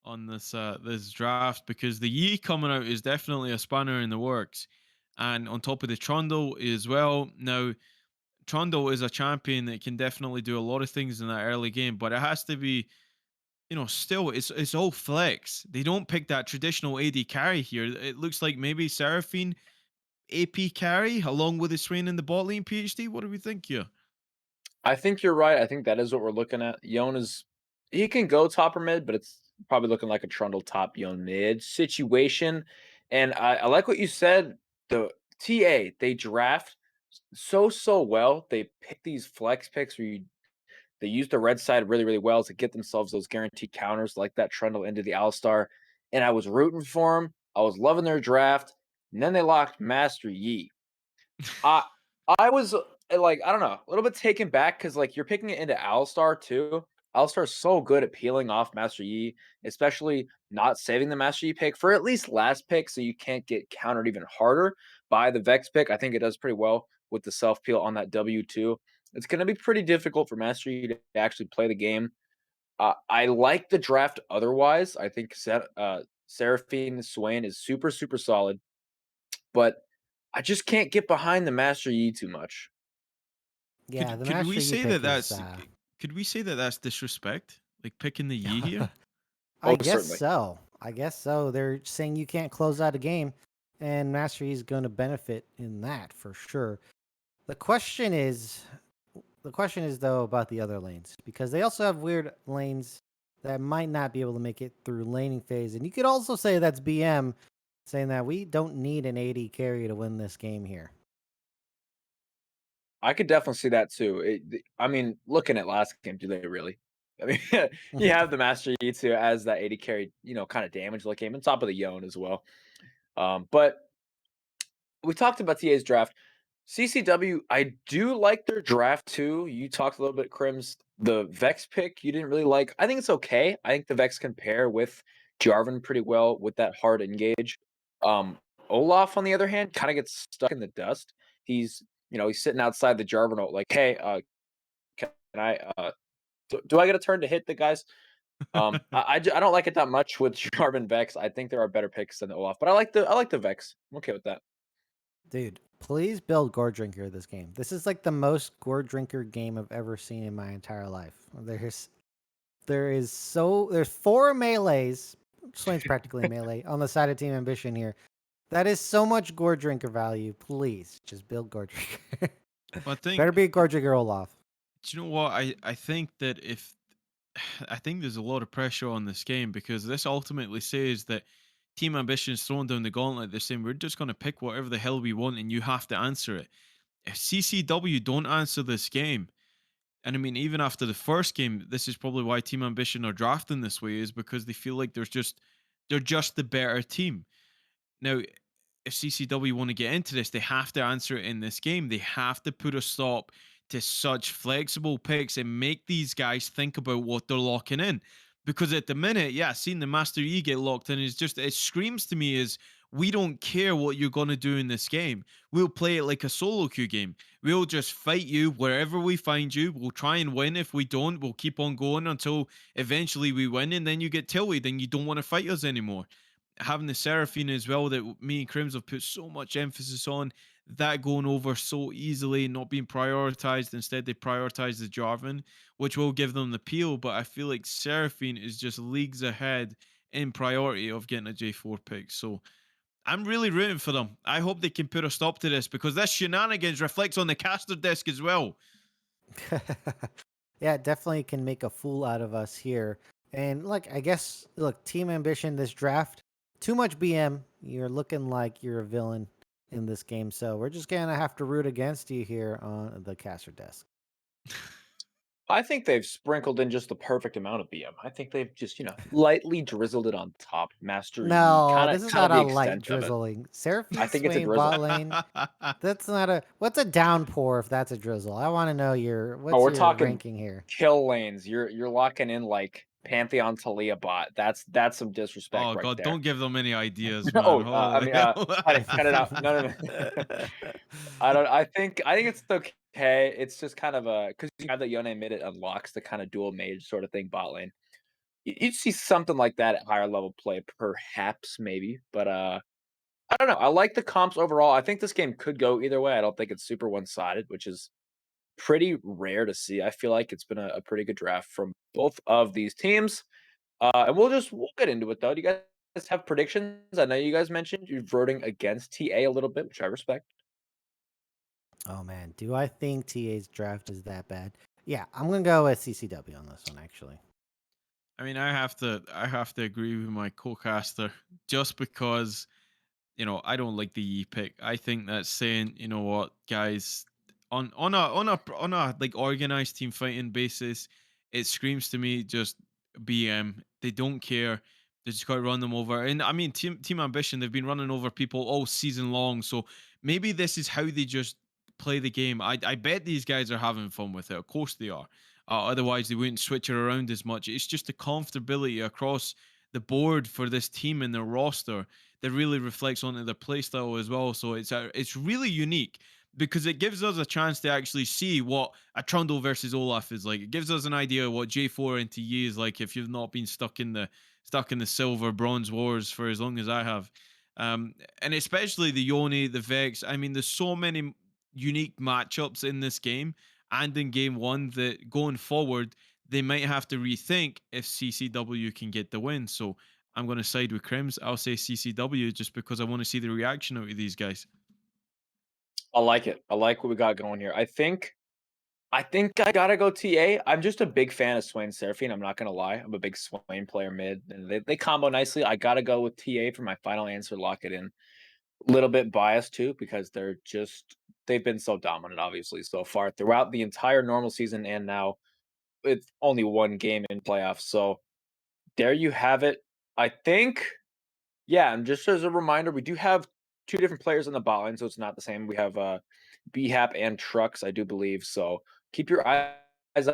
on this draft, because the Yi coming out is definitely a spanner in the works, and on top of the Trundle as well. Now, Trundle is a champion that can definitely do a lot of things in that early game, but it has to be still it's all flex. They don't pick that traditional AD carry here. It looks like maybe Seraphine AP carry along with his Swain in the bot lane PhD. What do we think here? I think you're right. I think that is what we're looking at. Yon is he can go top or mid, but it's probably looking like a Trundle top Yon mid situation. And I like what you said. The TA they draft so well. They pick these flex picks where they use the red side really, really well to get themselves those guaranteed counters like that Trundle into the Alistar. And I was rooting for them. I was loving their draft. And then they locked Master Yi. I I was like, I don't know, a little bit taken back because like you're picking it into Alistar too. Alistar's so good at peeling off Master Yi, especially not saving the Master Yi pick for at least last pick, so you can't get countered even harder by the Vex pick. I think it does pretty well with the self peel on that W2. It's going to be pretty difficult for Master Yi to actually play the game. I like the draft otherwise. I think Seraphine Swain is super, super solid, but I just can't get behind the Master Yi too much. Yeah, the Could we Master Yi say that pick is. could we say that that's disrespect? Like picking the Yi here? I Oh, guess certainly. so. I guess so. They're saying you can't close out a game, and Master Yi is going to benefit in that for sure. The question is, the question is though about the other lanes because they also have weird lanes that might not be able to make it through laning phase, and you could also say that's BM saying that we don't need an 80 carry to win this game here. I could definitely see that too. I mean, looking at last game, do they really? I mean, you have the Master Yi too as that 80 carry, kind of damage late game on top of the Yone as well. But we talked about TA's draft. CCW, I do like their draft too. You talked a little bit, Crims. The Vex pick you didn't really like. I think it's okay. I think the Vex can pair with Jarvan pretty well with that hard engage. Um, Olaf, on the other hand, kind of gets stuck in the dust. He's sitting outside the Jarvan, like, hey, can I? Do I get a turn to hit the guys? I don't like it that much with Jarvan Vex. I think there are better picks than Olaf, but I like the Vex. I'm okay with that. Dude, please build Gore Drinker this game. This is like the most Gore Drinker game I've ever seen in my entire life. There's four melees. Swain's practically a melee on the side of Team Ambition here. That is so much Gore Drinker value. Please just build Gore Drinker. I think Better be a Gore Drinker Olaf. do you know what? I think that if I think there's a lot of pressure on this game because this ultimately says that Team Ambition is throwing down the gauntlet. They're saying we're just going to pick whatever the hell we want and you have to answer it. If CCW don't answer this game, and I mean, even after the first game, this is probably why Team Ambition are drafting this way, is because they feel like they're just the better team. Now, if CCW want to get into this, they have to answer it in this game. They have to put a stop to such flexible picks and make these guys think about what they're locking in. Because at the minute, yeah, seeing the Master E get locked in is just, it screams to me is we don't care what you're going to do in this game. We'll play it like a solo queue game. We'll just fight you wherever we find you. We'll try and win. If we don't, we'll keep on going until eventually we win and then you get tilted and you don't want to fight us anymore. Having the Seraphine as well that me and Crims have put so much emphasis on, that going over so easily, not being prioritized. Instead, they prioritize the Jarvan, which will give them the peel. But I feel like Seraphine is just leagues ahead in priority of getting a J4 pick. So I'm really rooting for them. I hope they can put a stop to this because this shenanigans reflects on the caster desk as well. Yeah, it definitely can make a fool out of us here. And like, I guess, look, Team Ambition, this draft, too much BM. You're looking like you're a villain in this game. So we're just going to have to root against you here on the caster desk. I think they've sprinkled in just the perfect amount of BM. I think they've just, lightly drizzled it on top. Master Yi, No, kind of this is kind not of the a light extent of it. drizzling. I Seraphine think it's a Swain drizzle. bot lane. That's not a. What's a downpour if that's a drizzle? I want to know Oh, what's we're your talking ranking here. kill lanes. You're locking in like Pantheon Talia bot. That's some disrespect Oh right god, there. don't give them any ideas, man. Oh, I Holy mean, hell. cut it out. No, no, no. I don't. I think it's okay. It's just kind of a because you have that Yone mid, it unlocks the kind of dual mage sort of thing bot lane. You'd see something like that at higher level play, perhaps, maybe. But I don't know. I like the comps overall. I think this game could go either way. I don't think it's super one sided, which is pretty rare to see. I feel like it's been a pretty good draft from both of these teams. And we'll get into it though. Do you guys have predictions? I know you guys mentioned you're voting against TA a little bit, which I respect. Oh man, do I think TA's draft is that bad? Yeah, I'm gonna go with CCW on this one actually. I mean, I have to agree with my co-caster just because I don't like the Yi pick. I think that's saying, you know what, guys, on a like organized team fighting basis, it screams to me just BM. They don't care. They just got to run them over. And I mean, Team Ambition, they've been running over people all season long. So maybe this is how they just play the game. I bet these guys are having fun with it. Of course they are. Otherwise, they wouldn't switch it around as much. It's just the comfortability across the board for this team and their roster that really reflects onto their playstyle as well. So it's really unique because it gives us a chance to actually see what a Trundle versus Olaf is like. It gives us an idea of what J4 into Yi is like if you've not been stuck in the silver bronze wars for as long as I have. And especially the Yone, the Vex. I mean, there's so many unique matchups in this game and in game one that going forward they might have to rethink if CCW can get the win. So I'm going to side with Crims. I'll say CCW just because I want to see the reaction out of these guys. I like it. I like what we got going here. I think I gotta go TA. I'm just a big fan of Swain Seraphine. I'm not gonna lie. I'm a big Swain player mid, and they combo nicely. I gotta go with TA for my final answer. Lock it in. A little bit biased too because they've been so dominant, obviously, so far throughout the entire normal season, and now it's only one game in playoffs. So there you have it. I think, yeah, and just as a reminder, we do have two different players in the bot line, so it's not the same. We have BHAP and Trucks, I do believe. So keep your eyes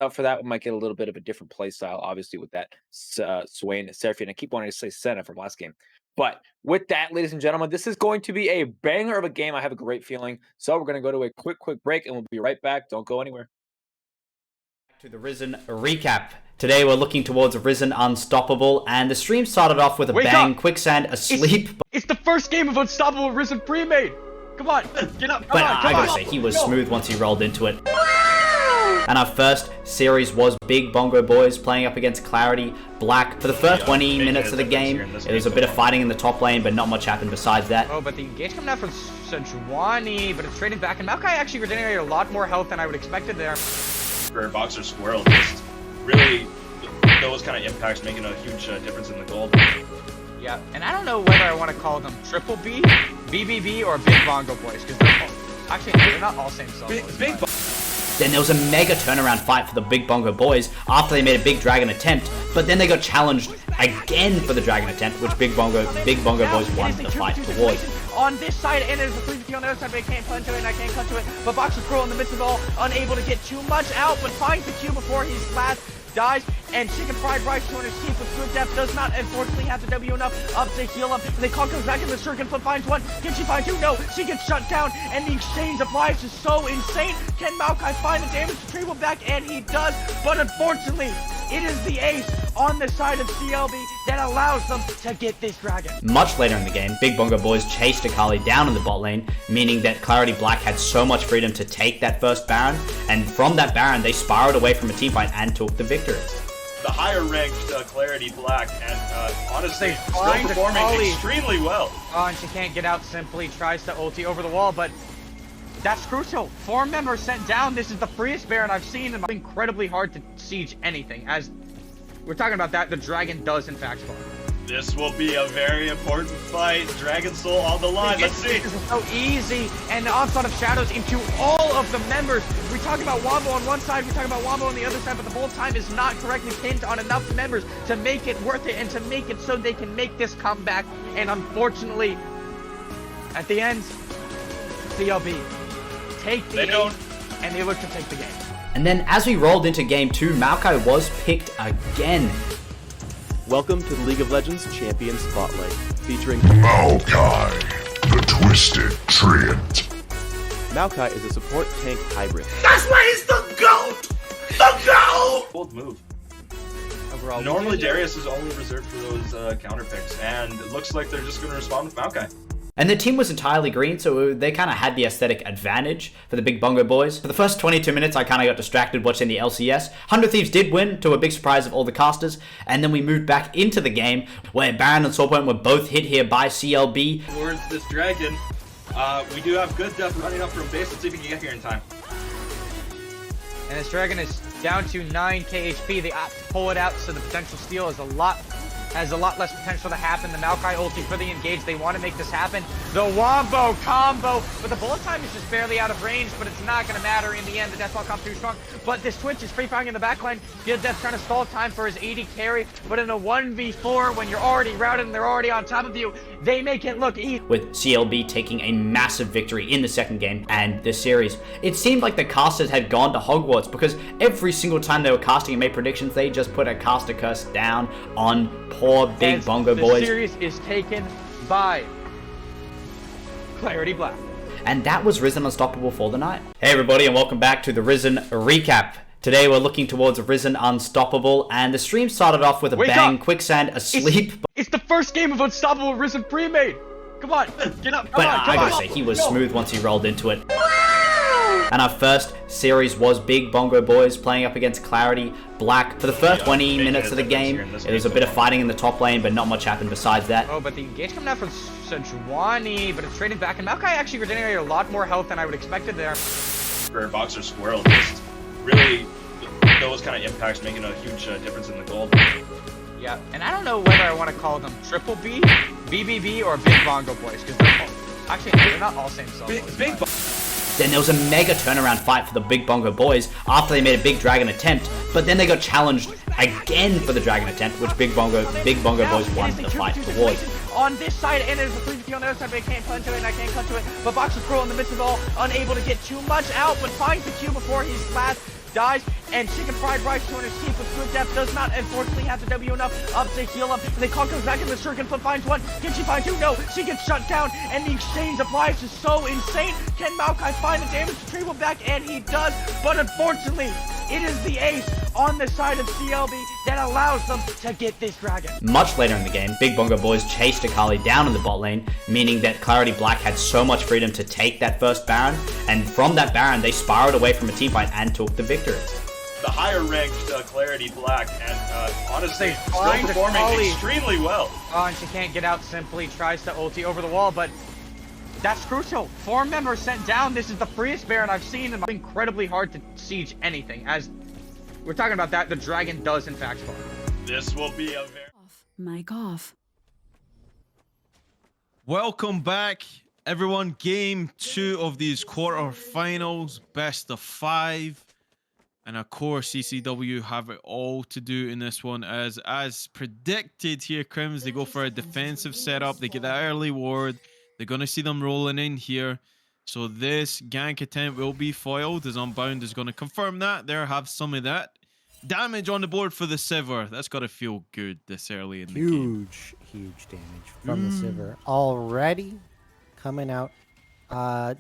out for that. We might get a little bit of a different play style, obviously, with that Swain Seraphine. I keep wanting to say Senna from last game. But with that, ladies and gentlemen, this is going to be a banger of a game. I have a great feeling. So we're going to go to a quick break, and we'll be right back. Don't go anywhere. To the Risen recap. Today we're looking towards Risen Unstoppable, and the stream started off with a Wake bang. up! Quicksand asleep. It's the first game of Unstoppable Risen Premade. Come on, get up. But I gotta say, he was smooth once he rolled into it. And our first series was Big Bongo Boys playing up against Clarity Black. For the first 20 minutes of the game, it was a bit of fighting in the top lane, but not much happened besides that. Oh, but the engage coming out from Sejuani, but it's trading back, and Maokai actually regenerated a lot more health than I would expected there. For Boxer Squirrel, just really those kind of impacts making a huge difference in the gold. Yeah, and I don't know whether I want to call them Triple B, BBB, or Big Bongo Boys, because they're not all same solos. Then there was a mega turnaround fight for the Big Bongo Boys after they made a big dragon attempt, but then they got challenged again for the dragon attempt, which Big Bongo Boys won the fight towards. On this side, and there's a 3v2 on the other side, but I can't punch to it, and I can't cut to it. But Boxer Squirrel in the midst of it all, unable to get too much out, but finds the Q before his last dies, and Chicken Fried Rice 200 keep with good depth does not unfortunately have the W enough up to heal him. And they call comes back in the circuit, flip finds one. Can she find two? No, she gets shut down, and the exchange of lives is so insane. Can Maokai find the damage to Treble back? And he does, but unfortunately, it is the ace on the side of CLB that allows them to get this dragon. Much later in the game, Big Bongo Boys chased Akali down in the bot lane, meaning that Clarity Black had so much freedom to take that first Baron, and from that Baron, they spiraled away from a teamfight and took the victory. The higher ranked Clarity Black, and honestly, still find performing Akali extremely well. Oh, and she can't get out, simply tries to ulti over the wall, but that's crucial. 4 members sent down. This is the freest Baron I've seen, and it's incredibly hard to siege anything. As we're talking about that, the dragon does in fact spawn. This will be a very important fight. Dragon Soul on the line. Let's see. This is so easy, and the onslaught of shadows into all of the members. We talk about Wombo on one side, we talk about Wombo on the other side, but the whole time is not correctly pinned on enough members to make it worth it and to make it so they can make this comeback. And unfortunately, at the end, CLB take the lead, and they look to take the game. And then as we rolled into game 2, Maokai was picked again. Welcome to the League of Legends Champion Spotlight, featuring Maokai, the Twisted Treant. Maokai is a support tank hybrid. That's why he's the GOAT! The GOAT! Bold move. Overall, Normally Darius is only reserved for those counter picks, and it looks like they're just going to respond with Maokai. And the team was entirely green, so they kind of had the aesthetic advantage for the Big Bongo Boys. For the first 22 minutes, I kind of got distracted watching the LCS. 100 Thieves did win, to a big surprise of all the casters, and then we moved back into the game, where Baron and Soulpoint were both hit here by CLB. Towards this dragon, we do have good death running up from base. Let's see if we can get here in time. And this dragon is down to 9 KHP. They opt to pull it out, so the potential steal is has a lot less potential to happen. The Maokai ulti for the engage. They want to make this happen. The Wombo combo, but the bullet time is just barely out of range, but it's not going to matter in the end. The Deathball comes too strong, but this Twitch is free firing in the backline. Good Death trying to stall time for his AD carry, but in a 1v4, when you're already routed and they're already on top of you, they make it look easy. With CLB taking a massive victory in the second game and this series. It seemed like the casters had gone to Hogwarts, because every single time they were casting and made predictions, they just put a caster curse down on poor Big Bongo Boys. The series is taken by Clarity Black. And that was Risen Unstoppable for the night. Hey everybody, and welcome back to the Risen recap. Today we're looking towards Risen Unstoppable, and the stream started off with a bang, Quicksand asleep. It's the first game of Unstoppable Risen Premade. Come on, get up, But I gotta say, he was smooth once he rolled into it. And our first series was Big Bongo Boys playing up against Clarity Black. For the first 20 minutes of the game, it was a bit of fighting in the top lane, but not much happened besides that. Oh, but the engage coming out from Sejuani, but it's trading back, and Maokai actually regenerated a lot more health than I would expected there. For Boxer Squirrel, just really those kind of impacts making a huge difference in the gold. Yeah, and I don't know whether I want to call them Triple B, BBB, or Big Bongo Boys, because they're not all same solos. Then there was a mega turnaround fight for the Big Bongo Boys after they made a big dragon attempt, but then they got challenged again for the dragon attempt, which Big Bongo Boys won the fight towards. On this side, and there's a 3v2 on the other side, but I can't punch to it, and I can't cut to it. But Boxer Squirrel in the midst of it all, unable to get too much out, but finds the Q before he's last. Dies, and Chicken Fried Rice to escape with good depth does not unfortunately have the W enough up to heal him. And they call comes back in the circuit, but finds one. Can she find two? No, she gets shut down, and the exchange of lives is so insane. Can Maokai find the damage to Treble back? And he does, but unfortunately, it is the ace on the side of CLB that allows them to get this dragon. Much later in the game, Big Bongo Boys chased Akali down in the bot lane, meaning that Clarity Black had so much freedom to take that first Baron, and from that Baron, they spiraled away from a team fight and took the victory. The higher ranked Clarity Black, and honestly, still performing extremely well. Oh, and she can't get out simply, tries to ulti over the wall, but that's crucial. 4 members sent down. This is the freest Baron I've seen, and it's incredibly hard to siege anything. As we're talking about that, the dragon does in fact fall. This will be a very... Mic off. Welcome back, everyone. Game 2 of these quarterfinals, best of 5. And of course, CCW have it all to do in this one, as predicted here, Crims, they go for a defensive setup. They get that early ward. They're going to see them rolling in here. So this gank attempt will be foiled, as Unbound is going to confirm that. There, have some of that. Damage on the board for the Sivir. That's got to feel good this early in the game. Huge damage from the Sivir already coming out.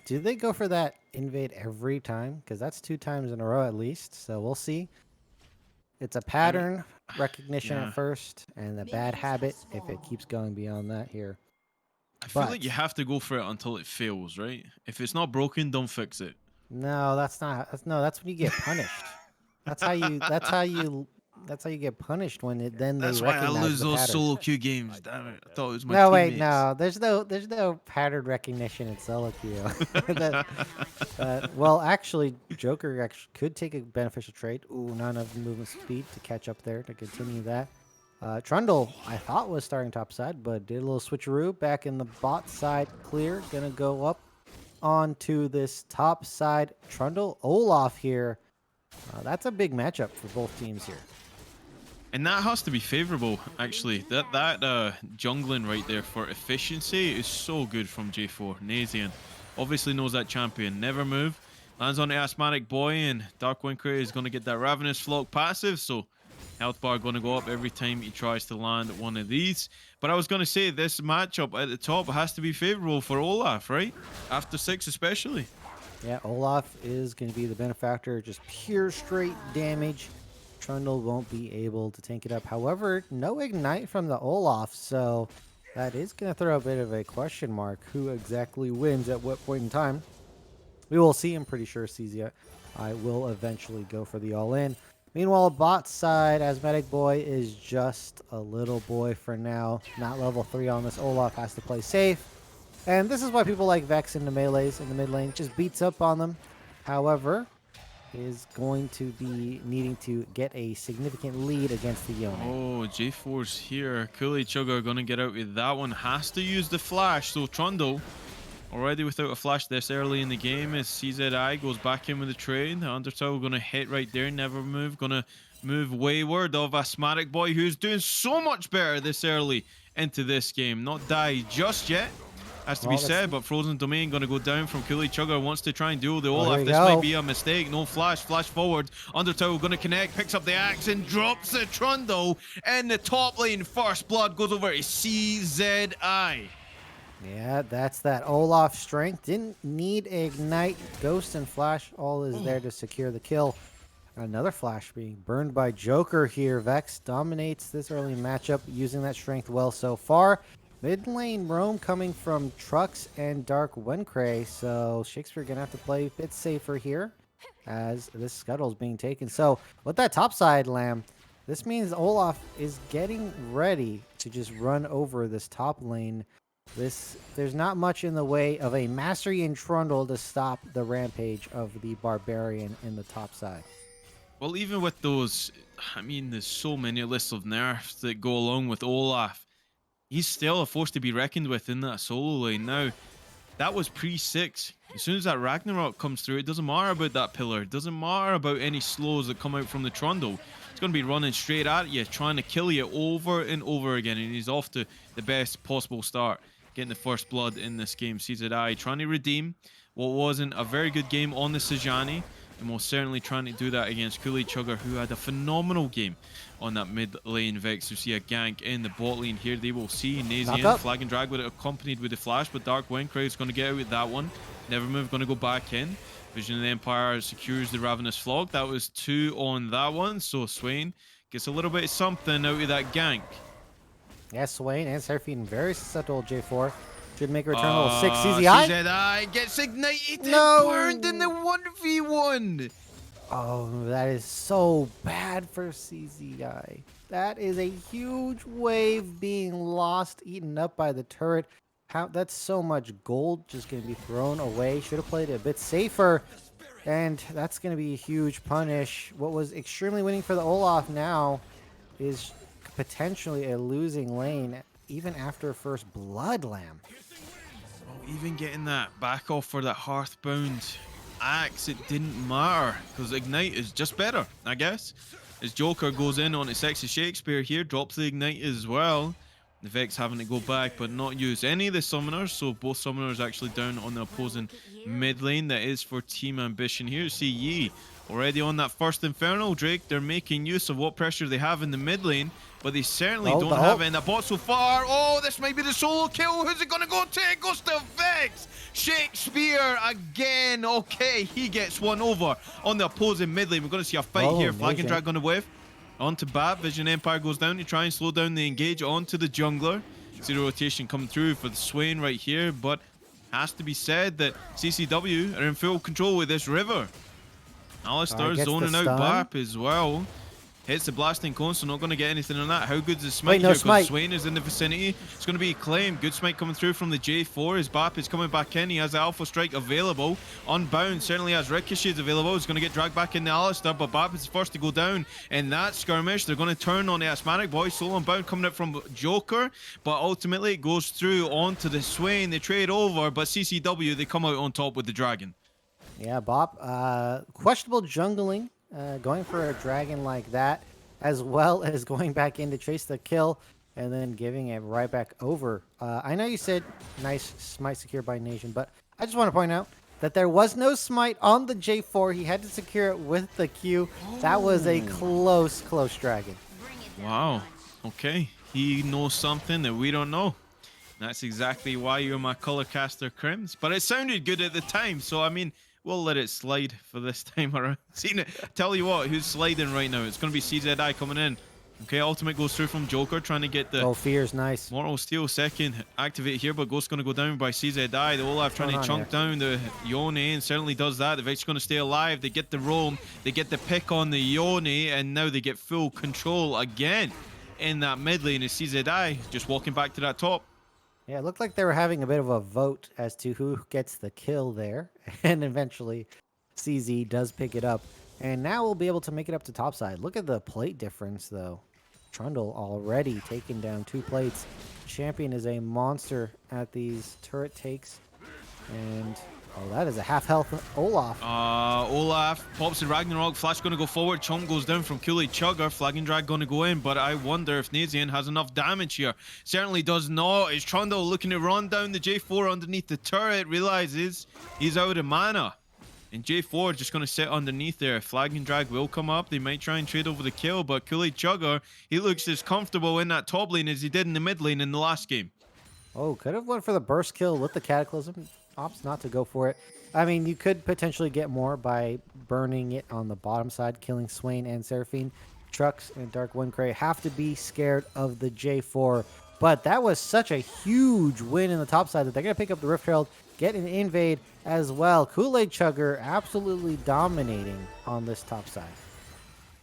Do they go for that invade every time? Because that's 2 times in a row at least. So we'll see. It's a pattern recognition at first, and a bad habit if it keeps going beyond that here. I feel like you have to go for it until it fails, right? If it's not broken, don't fix it. No, that's not. That's when you get punished. That's how you get punished when it then That's they why I recognize lose the those pattern. solo queue games. Damn it! I thought it was my No, teammates. wait, no. There's no pattern recognition in solo queue. Well, actually, Joker could take a beneficial trade. Ooh, not enough movement speed to catch up there to continue that. Trundle, I thought was starting top side, but did a little switcheroo back in the bot side. Clear, gonna go up onto this top side. Trundle, Olaf here. That's a big matchup for both teams here. And that has to be favorable, actually. That jungling right there for efficiency is so good from J4. Nazian obviously knows that champion. Never move. Lands on the Asthmatic Boy, and Darkwinker is going to get that Ravenous Flock passive, so health bar going to go up every time he tries to land one of these. But I was going to say, this matchup at the top has to be favorable for Olaf, right? After 6 especially. Yeah, Olaf is going to be the benefactor. Just pure straight damage. Trundle won't be able to tank it up. However, no ignite from the Olaf, so That is going to throw a bit of a question mark. Who exactly wins at what point in time? We will see. I'm pretty sure CZI will eventually go for the all-in. Meanwhile, bot side, Asthmatic Boy is just a little boy for now. Not level 3 on this. Olaf has to play safe. And this is why people like Vex in the melees in the mid lane. Just beats up on them. However, is going to be needing to get a significant lead against the Yone. Oh, J4's here. Cooley Chugger gonna get out with that one. Has to use the flash. So Trundle already without a flash this early in the game as CZI goes back in with the trade. The Undertow gonna hit right there. Never move. Gonna move wayward of Asthmatic Boy, who's doing so much better this early into this game. Not die just yet. Has to be said, but Frozen Domain going to go down from Cooley Chugger. Wants to try and duel the Olaf. This might be a mistake. No flash. Flash forward. Undertow going to connect. Picks up the axe and drops the Trundle. In the top lane, first blood goes over to CZI. Yeah, that's that Olaf strength. Didn't need Ignite. Ghost and Flash all is there to secure the kill. Another Flash being burned by Joker here. Vex dominates this early matchup using that strength well so far. Mid lane roam coming from Trucks and Dark Wencray, so Shakespeare gonna have to play a bit safer here as this scuttle is being taken. So with that top side, Lamb, this means Olaf is getting ready to just run over this top lane. There's not much in the way of a Mastery in Trundle to stop the rampage of the Barbarian in the top side. Well, even with those, I mean, there's so many lists of nerfs that go along with Olaf. He's still a force to be reckoned with in that solo lane. Now, that was pre-6. As soon as that Ragnarok comes through, it doesn't matter about that pillar. It doesn't matter about any slows that come out from the Trundle. It's going to be running straight at you, trying to kill you over and over again. And he's off to the best possible start, getting the first blood in this game. CZI trying to redeem what wasn't a very good game on the Sejani. And most certainly trying to do that against Cooley Chugger, who had a phenomenal game on that mid lane. Vex, you see a gank in the bot lane here. They will see Nazian flag and drag with it accompanied with the flash, but Dark Wencray is going to get out with that one. Nevermove going to go back in. Vision of the Empire secures the Ravenous Flog. That was 2 on that one, so Swain gets a little bit of something out of that gank. Yeah, Swain and Seraphine very susceptible J4. Should make a return level 6. CZI? CZI gets ignited and burned in the 1v1. Oh, that is so bad for CZI. That is a huge wave being lost, eaten up by the turret. That's so much gold just going to be thrown away. Should have played it a bit safer. And that's going to be a huge punish. What was extremely winning for the Olaf now is potentially a losing lane, even after first blood, Lamb. Oh, even getting that back off for that Hearthbound axe, it didn't matter because Ignite is just better, I guess. As Joker goes in on his sexy Shakespeare here, drops the Ignite as well. The Vex having to go back but not use any of the summoners, so both summoners actually down on the opposing mid lane. That is for Team Ambition here. See Yi already on that first Infernal Drake. They're making use of what pressure they have in the mid lane, but they certainly don't have it in the bot so far. Oh, this might be the solo kill. Who's it going to go to? It goes to Vex. Shakespeare again. Okay, he gets one over on the opposing mid lane. We're going to see a fight here. Flag and drag on the wave. Onto Bat. Vision Empire goes down to try and slow down the engage onto the jungler. See the rotation coming through for the Swain right here, but has to be said that CCW are in full control with this river. Alistar zoning out Barp as well. Hits the blasting cone, so not going to get anything on that. How good is the smite here? Because Swain is in the vicinity. It's going to be claimed. Good smite coming through from the J4 as Bap is coming back in. He has the Alpha Strike available. Unbound certainly has Ricochets available. He's going to get dragged back in the Alistar, but Bap is first to go down in that skirmish. They're going to turn on the Asthmatic Boy. Solo Unbound coming up from Joker, but ultimately it goes through onto the Swain. They trade over, but CCW, they come out on top with the Dragon. Yeah, Bop. Questionable jungling. Going for a dragon like that, as well as going back in to chase the kill and then giving it right back over. I know you said nice smite secured by Nation, but I just want to point out that there was no smite on the J4. He had to secure it with the Q. That was a close dragon. Wow. Okay. He knows something that we don't know. That's exactly why you're my color caster, Crims. But it sounded good at the time, so I mean, we'll let it slide for this time around. Tell you what, who's sliding right now? It's going to be CZI coming in. Okay, ultimate goes through from Joker, trying to get the Oh, Fear's nice. Mortal Steel second activate here, but Ghost's going to go down by CZI. The Olaf trying to chunk down the Yone, and certainly does that. The Vic's going to stay alive. They get the roam, they get the pick on the Yone, and now they get full control again in that mid lane as CZI just walking back to that top. Yeah, it looked like they were having a bit of a vote as to who gets the kill there. And eventually, CZ does pick it up. And now we'll be able to make it up to topside. Look at the plate difference, though. Trundle already taking down 2 plates. Champion is a monster at these turret takes. And, oh, that is a half health Olaf. Olaf pops the Ragnarok. Flash going to go forward. Chomp goes down from Kool-Aid Chugger. Flag and Drag going to go in, but I wonder if Nazian has enough damage here. Certainly does not. Is Trundle looking to run down the J4 underneath the turret. Realizes he's out of mana. And J4 just going to sit underneath there. Flag and Drag will come up. They might try and trade over the kill, but Kool-Aid Chugger, he looks as comfortable in that top lane as he did in the mid lane in the last game. Oh, could have went for the burst kill with the Cataclysm. Opts not to go for it. I mean, you could potentially get more by burning it on the bottom side, killing Swain and Seraphine. Trucks and Dark Windcray have to be scared of the J4. But that was such a huge win in the top side that they're going to pick up the Rift Herald, get an invade as well. Kool-Aid Chugger absolutely dominating on this top side.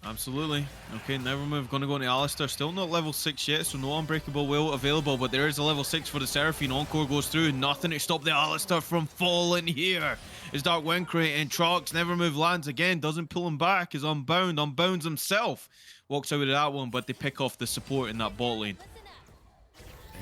Absolutely. Okay, Nevermove going to go into Alistar. Still not level 6 yet, so no Unbreakable Will available, but there is a level 6 for the Seraphine. Encore goes through. Nothing to stop the Alistar from falling here. Is Dark Windcray and Trox. Nevermove lands again. Doesn't pull him back. Is unbound. Unbounds himself. Walks out of that one, but they pick off the support in that bot lane.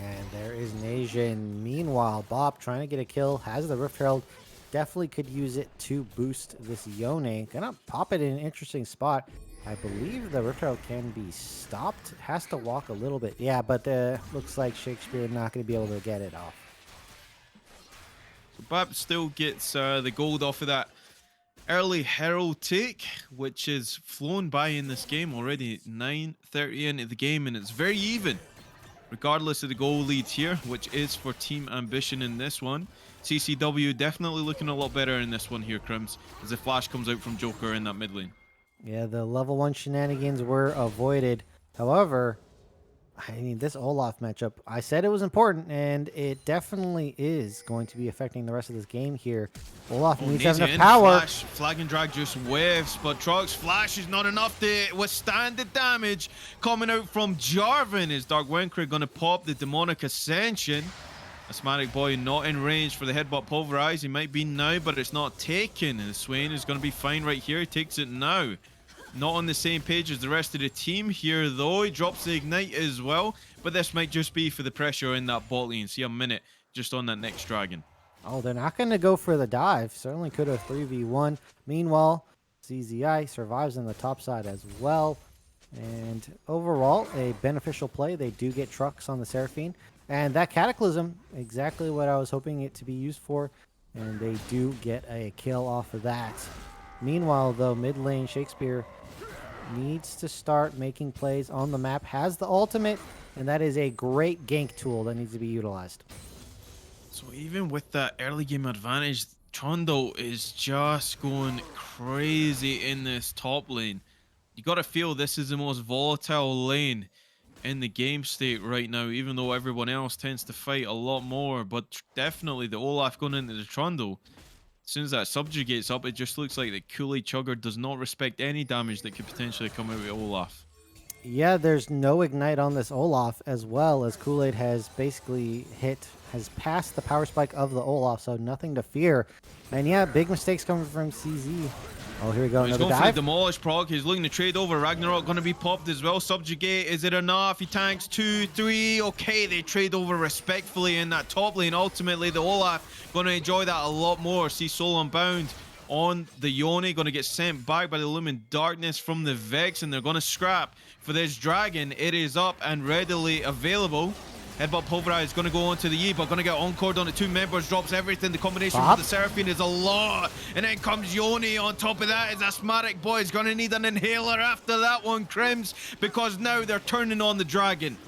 And there is Nasian. Meanwhile, Bob trying to get a kill. Has the Rift Herald. Definitely could use it to boost this Yone. Gonna pop it in an interesting spot. I believe the Rift Herald can be stopped. Has to walk a little bit. Yeah, but looks like Shakespeare not going to be able to get it off. So Bab still gets the gold off of that early Herald take, which is flown by in this game already. 9:30 into the game, and it's very even. Regardless of the goal lead here, which is for Team Ambition in this one. CCW definitely looking a lot better in this one here, Crims, as the flash comes out from Joker in that mid lane. Yeah, the level 1 shenanigans were avoided. However, I mean, this Olaf matchup, I said it was important, and it definitely is going to be affecting the rest of this game here. Olaf needs to have enough power. Flash, Flag and Drag just whiffs, but Trox flash is not enough to withstand the damage coming out from Jarvan. Is Dark Windcray going to pop the Demonic Ascension? Asthmatic Boy not in range for the headbutt pulverize. He might be now, but it's not taken. And Swain is going to be fine right here. He takes it now. Not on the same page as the rest of the team here, though. He drops the ignite as well. But this might just be for the pressure in that bot lane. See a minute just on that next dragon. Oh, they're not going to go for the dive. Certainly could have 3v1. Meanwhile, CZI survives on the top side as well. And overall, a beneficial play. They do get trucks on the Seraphine. And that Cataclysm, exactly what I was hoping it to be used for. And they do get a kill off of that. Meanwhile, though, mid lane, Shakespeare needs to start making plays on the map. Has the ultimate, and that is a great gank tool that needs to be utilized. So even with that early game advantage, Trundle is just going crazy in this top lane. You got to feel this is the most volatile lane in the game state right now, even though everyone else tends to fight a lot more. But definitely the Olaf going into the Trundle, as soon as that subjugates up, it just looks like the Kool-Aid Chugger does not respect any damage that could potentially come out with Olaf. Yeah, there's no ignite on this Olaf, as well as Kool-Aid has basically has passed the power spike of the Olaf, so nothing to fear. And yeah, big mistakes coming from CZ. Oh, here we go. He's Another going dive. for the Demolish proc. He's looking to trade over. Ragnarok going to be popped as well. Subjugate. Is it enough? He tanks 2, 3. Okay, they trade over respectfully in that top lane. Ultimately, the Olaf going to enjoy that a lot more. See Soul Unbound on the Yone. Going to get sent back by the Lumen Darkness from the Vex. And they're going to scrap for this dragon. It is up and readily available. Headbutt Pulverize is going to go onto the E, but going to get encored on the 2 members, drops everything. The combination with the Seraphine is a lot. And then comes Yone on top of that. Is Asthmatic Boy is going to need an inhaler after that one, Crims, because now they're turning on the dragon.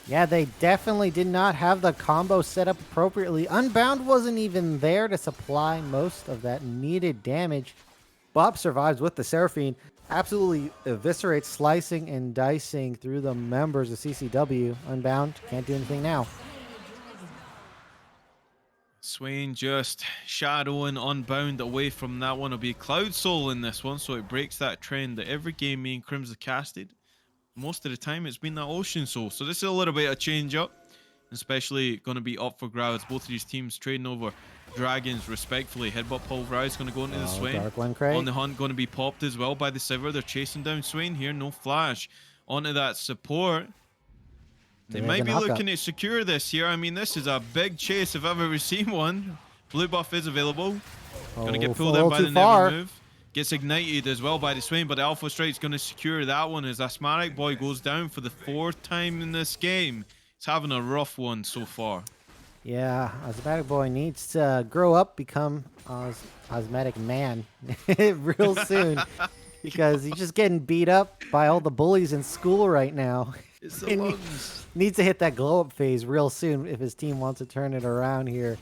Yeah, they definitely did not have the combo set up appropriately. Unbound wasn't even there to supply most of that needed damage. Bob survives with the Seraphine. Absolutely eviscerates, slicing and dicing through the members of CCW. Unbound, can't do anything now. Swain just shadowing Unbound away from that one. It'll be Cloud Soul in this one, so it breaks that trend that every game me and Crims have casted, most of the time it's been that Ocean Soul. So this is a little bit of change up, especially going to be up for grabs. Both of these teams trading over dragons respectfully. Headbutt pulverize going to go into the Swain. Dark One Crate. On the hunt, going to be popped as well by the Sivir. They're chasing down Swain here. No flash onto that support. They might be looking to secure this here. I mean, this is a big chase if I've ever seen one. Blue buff is available. Going to get pulled in by the Never Move. Gets ignited as well by the Swain, but Alpha Strike's going to secure that one as Asthmatic Boy goes down for the 4th time in this game. He's having a rough one so far. Yeah, Asthmatic Boy needs to grow up, become Asthmatic Man real soon, because he's just getting beat up by all the bullies in school right now. It's the lungs. Needs to hit that glow up phase real soon if his team wants to turn it around here.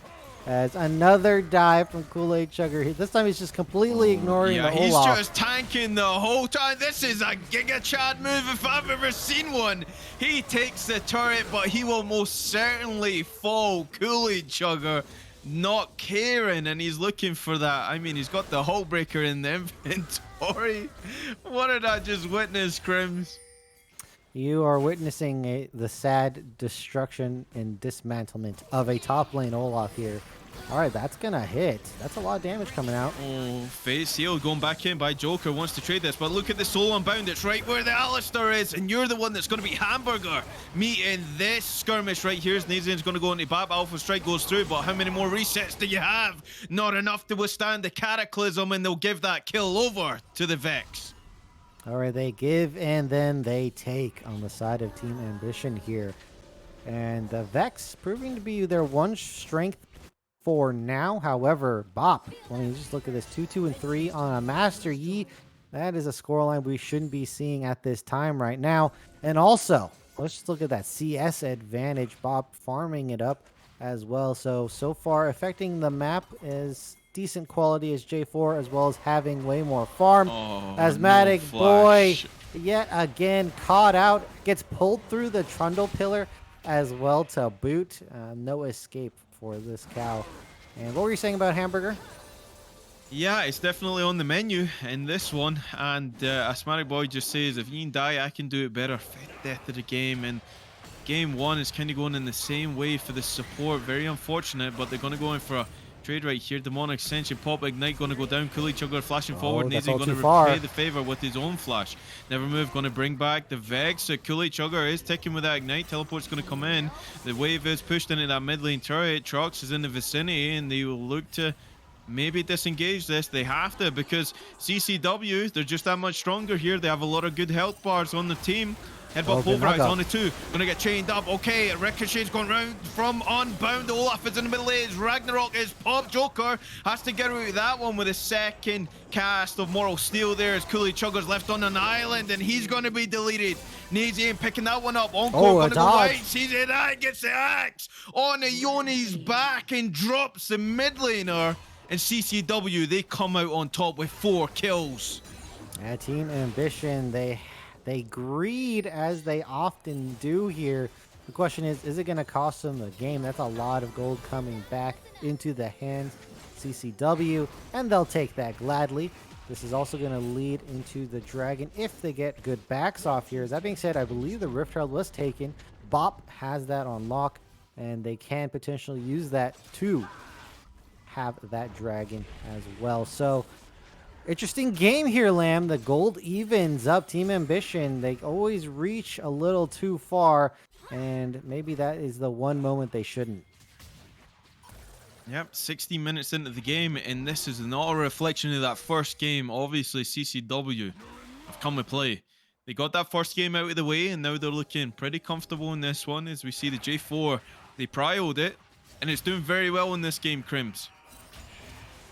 As another dive from Kool-Aid Chugger. This time he's just completely ignoring the he's Olaf. just tanking the whole time. This is a Giga Chad move if I've ever seen one. He takes the turret, but he will most certainly fall. Kool-Aid Chugger not caring, and he's looking for that. I mean, he's got the Hull Breaker in the inventory. What did I just witness, Crims? You are witnessing the sad destruction and dismantlement of a top lane Olaf here. All right, that's going to hit. That's a lot of damage coming out. Oh, face heal going back in by Joker. Wants to trade this, but look at the Soul Unbound. It's right where the Alistair is, and you're the one that's going to be Hamburger meeting this skirmish right here. Nazian's going to go into BAP. Alpha Strike goes through, but how many more resets do you have? Not enough to withstand the Cataclysm, and they'll give that kill over to the Vex. All right, they give and then they take on the side of Team Ambition here. And the Vex proving to be their one strength for now. However, Bop, I mean, just look at this 2-2-3 on a Master Yi. That is a scoreline we shouldn't be seeing at this time right now. And also, let's just look at that CS advantage. Bop farming it up as well. So far, affecting the map is decent quality as J4, as well as having way more farm. Asthmatic Boy, yet again, caught out. Gets pulled through the Trundle Pillar as well to boot. No escape for this cow. And what were you saying about Hamburger? Yeah, it's definitely on the menu in this one. And Asthmatic Boy just says, if you can die, I can do it better. Fifth death of the game. And game one is kind of going in the same way for the support. Very unfortunate, but they're going to go in for a trade right here. Demonic Ascension, Pop Ignite going to go down. Kool-Aid Chugger flashing forward. Nazi going to repay the favor with his own flash. Never Move going to bring back the Vex. So Kool-Aid Chugger is ticking with that Ignite. Teleport's going to come in. The wave is pushed into that mid lane turret. Trox is in the vicinity, and they will look to maybe disengage this. They have to, because CCW, they're just that much stronger here. They have a lot of good health bars on the team. Headbutt pulverize on the 2. Gonna get chained up. Okay, Ricochet's going round from Unbound. Olaf is in the middle lanes. Ragnarok is popped. Joker has to get out of that one with a second cast of Moral Steel there as Kool-Aid Chugger's left on an island, and he's going to be deleted. Nazian picking that one up. Encore going to go right. Sees it. Gets the axe on Ioni's back and drops the mid laner. And CCW, they come out on top with 4 kills. Yeah, Team Ambition, they greed as they often do here. The question is it going to cost them the game? That's a lot of gold coming back into the hands of CCW, and they'll take that gladly. This is also going to lead into the Dragon if they get good backs off here. That being said, I believe the Rift Herald was taken. Bop has that on lock, and they can potentially use that to have that Dragon as well. So interesting game here, Lamb. The gold evens up. Team Ambition, they always reach a little too far, and maybe that is the one moment they shouldn't. Yep, 60 minutes into the game, and this is not a reflection of that first game. Obviously, CCW have come to play. They got that first game out of the way, and now they're looking pretty comfortable in this one. As we see the J4, they prioed it, and it's doing very well in this game, Crims.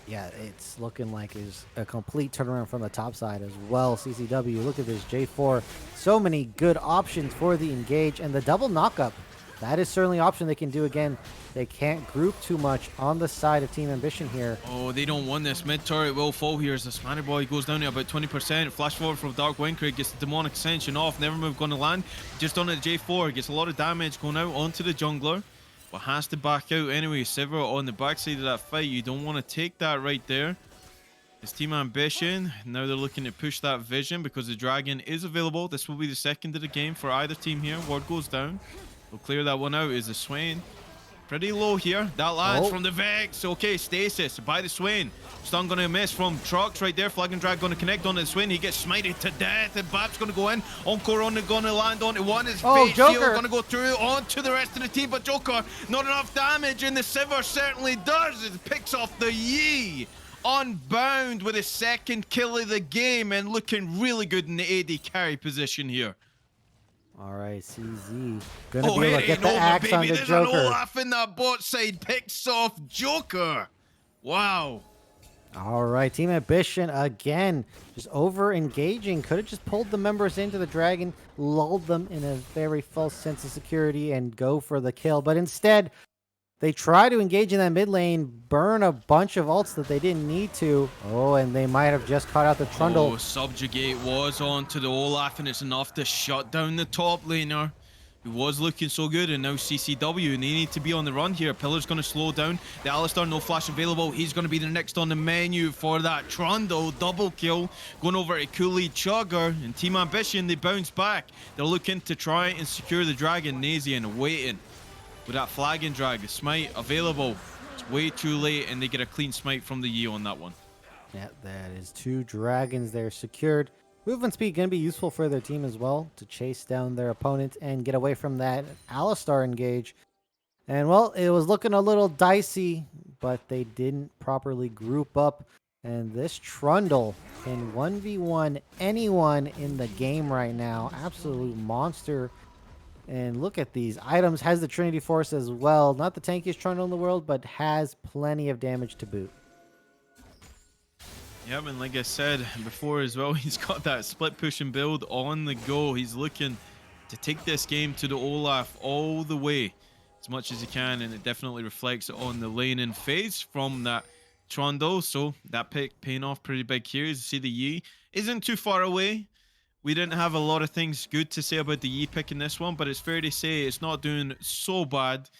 Yeah, it's looking like it's a complete turnaround from the top side as well. CCW, look at this J4. So many good options for the engage, and the double knockup that is certainly an option they can do. Again, they can't group too much on the side of Team Ambition here. Oh, they don't want this. Mid turret will fall here as the Spanish boy goes down to about 20%. Flash forward from Dark Windcrag, gets the Demonic Ascension off. Never Move going to land. Just on the J4, gets a lot of damage going out onto the jungler, but has to back out anyway. Sivir on the backside of that fight. You don't want to take that right there. It's Team Ambition. Now they're looking to push that vision because the dragon is available. This will be the second of the game for either team here. Ward goes down. They'll clear that one out. Is the Swain. Pretty low here. That lands from the Vex. Okay, Stasis by the Swain. Stun going to miss from Trucks right there. Flag and Drag going to connect onto the Swain. He gets smited to death. And Bab's going to go in. Encore on going to land onto one. His face shield going to go through onto the rest of the team. But Joker, not enough damage. And the Sivir certainly does. It picks off the Yi. Unbound with his second kill of the game. And looking really good in the AD carry position here. All right, CZ gonna be able to get the axe on the There's Joker. an Olaf in that bot side, picks off Joker. Wow. All right, Team Ambition again, just over engaging. Could have just pulled the members into the dragon, lulled them in a very false sense of security, and go for the kill. But instead, they try to engage in that mid lane, burn a bunch of ults that they didn't need to. Oh, and they might have just caught out the Trundle. Oh, Subjugate was on to the Olaf, and it's enough to shut down the top laner. He was looking so good, and now CCW, and they need to be on the run here. Pillar's going to slow down. The Alistar, no flash available. He's going to be the next on the menu for that Trundle. Double kill going over to Cooley Chugger, and Team Ambition, they bounce back. They're looking to try and secure the dragon. Nazian waiting. With that flag and drag, the smite available. It's way too late, and they get a clean smite from the Yi on that one. Yeah, that is 2 dragons there secured. Movement speed going to be useful for their team as well to chase down their opponent and get away from that Alistar engage. And well, it was looking a little dicey, but they didn't properly group up. And this Trundle can 1v1 anyone in the game right now. Absolute monster. And look at these items. Has the Trinity Force as well. Not the tankiest Trundle in the world, but has plenty of damage to boot. Yep, and like I said before as well, he's got that split push and build on the go. He's looking to take this game to the Olaf all the way as much as he can, and it definitely reflects on the laning phase from that Trundle. So that pick paying off pretty big here. As you see, the Yi isn't too far away. We didn't have a lot of things good to say about the Yi pick in this one, but it's fair to say it's not doing so bad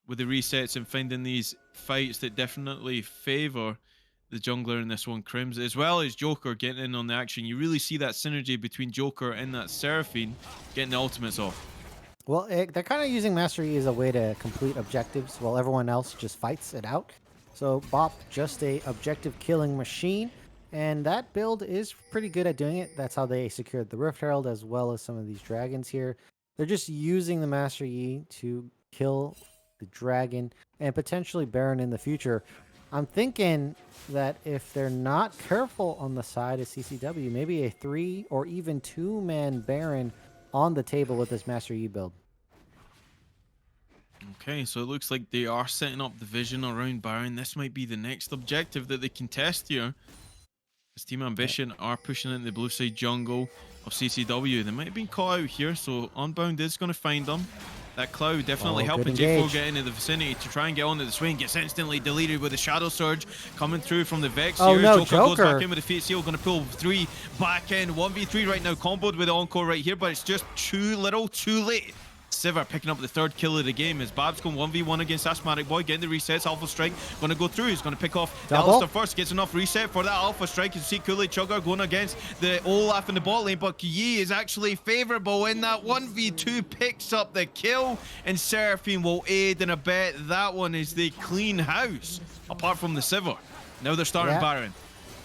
with the resets and finding these fights that definitely favor the jungler in this one, Crims, as well as Joker getting in on the action. You really see that synergy between Joker and that Seraphine getting the ultimates off. Well, they're kind of using Master Yi as a way to complete objectives while everyone else just fights it out. So Bop, just a objective killing machine. And that build is pretty good at doing it. That's how they secured the Rift Herald as well as some of these dragons here. They're just using the Master Yi to kill the dragon and potentially Baron in the future. I'm thinking that if they're not careful on the side of CCW, maybe a 3 or even 2-man Baron on the table with this Master Yi build. Okay, so it looks like they are setting up the vision around Baron. This might be the next objective that they can test here. As Team Ambition are pushing in the blue side jungle of CCW. They might have been caught out here, so Unbound is going to find them. That Cloud definitely helping J4 get into the vicinity to try and get onto the swing. Gets instantly deleted with a Shadow Surge coming through from the Vex here. No, Joker goes back in with the Fate Seal. Going to pull 3 back in. 1v3 right now, comboed with the Encore right here, but it's just too little, too late. Sivir picking up the 3rd kill of the game as Babs going 1v1 against Asthmatic Boy, getting the resets. Alpha Strike going to go through. He's going to pick off the Alistar first. Gets enough reset for that Alpha Strike. You see Kool-Aid Chugger going against the Olaf in the bot lane, but Yi is actually favourable in that 1v2, picks up the kill, and Seraphine will aid in a bet. That one is the clean house, apart from the Sivir. Now they're starting Baron.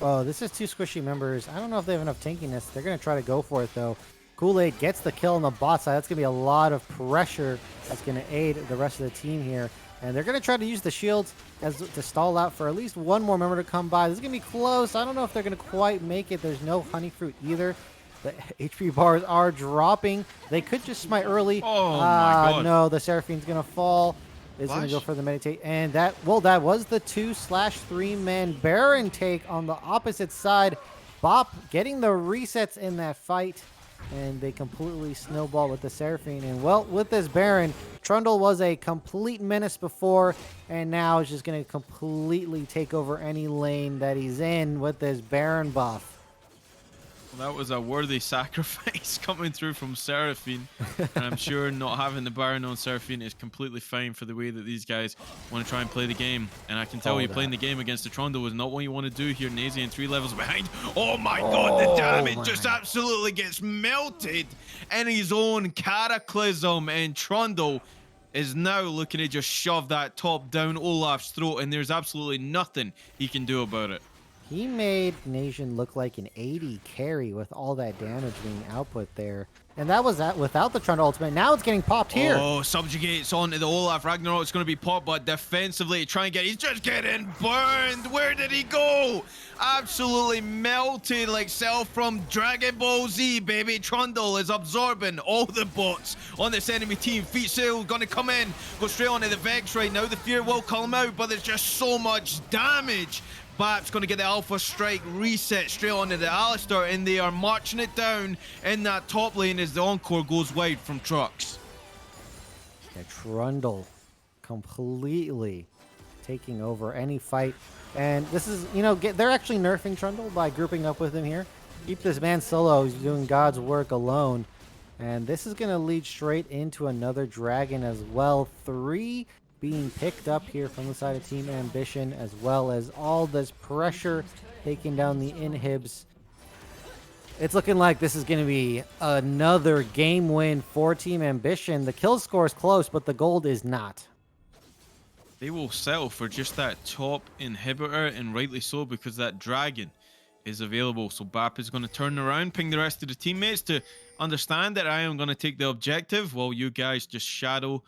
Oh, this is 2 squishy members. I don't know if they have enough tankiness. They're going to try to go for it, though. Kool-Aid gets the kill on the bot side. That's going to be a lot of pressure that's going to aid the rest of the team here. And they're going to try to use the shields to stall out for at least one more member to come by. This is going to be close. I don't know if they're going to quite make it. There's no honey fruit either. The HP bars are dropping. They could just smite early. Oh, my God. No, the Seraphine's going to fall. Is going to go for the meditate. And that was the 2/3-man Baron take on the opposite side. Bop getting the resets in that fight. And they completely snowball with the Seraphine. And well, with this Baron, Trundle was a complete menace before, and now is just going to completely take over any lane that he's in with this Baron buff. Well, that was a worthy sacrifice coming through from Seraphine. And I'm sure not having the Baron on Seraphine is completely fine for the way that these guys want to try and play the game. And I can tell you, playing the game against the Trundle is not what you want to do here. Nazian 3 levels behind. Oh my god, the damage just absolutely gets melted in his own Cataclysm. And Trundle is now looking to just shove that top down Olaf's throat, and there's absolutely nothing he can do about it. He made Nation look like an 80 carry with all that damage being output there. And that was that without the Trundle ultimate. Now it's getting popped here. Oh, subjugates onto the Olaf. Ragnarok's going to be popped, but defensively try and get... He's just getting burned. Where did he go? Absolutely melted like Cell from Dragon Ball Z, baby. Trundle is absorbing all the bots on this enemy team. Feet Sail going to come in. Go straight onto the Vex right now. The Fear will come out, but there's just so much damage. Bap's going to get the Alpha Strike reset straight onto the Alistar, and they are marching it down in that top lane as the Encore goes wide from Trucks. Yeah, Trundle completely taking over any fight. And this is, you know, they're actually nerfing Trundle by grouping up with him here. Keep this man solo. He's doing God's work alone. And this is going to lead straight into another dragon as well. 3 being picked up here from the side of Team Ambition, as well as all this pressure taking down the inhibs. It's looking like this is going to be another game win for Team Ambition. The kill score is close, but the gold is not. They will settle for just that top inhibitor, and rightly so, because that dragon is available. So Bap is going to turn around, ping the rest of the teammates to understand that I am going to take the objective while you guys just shadow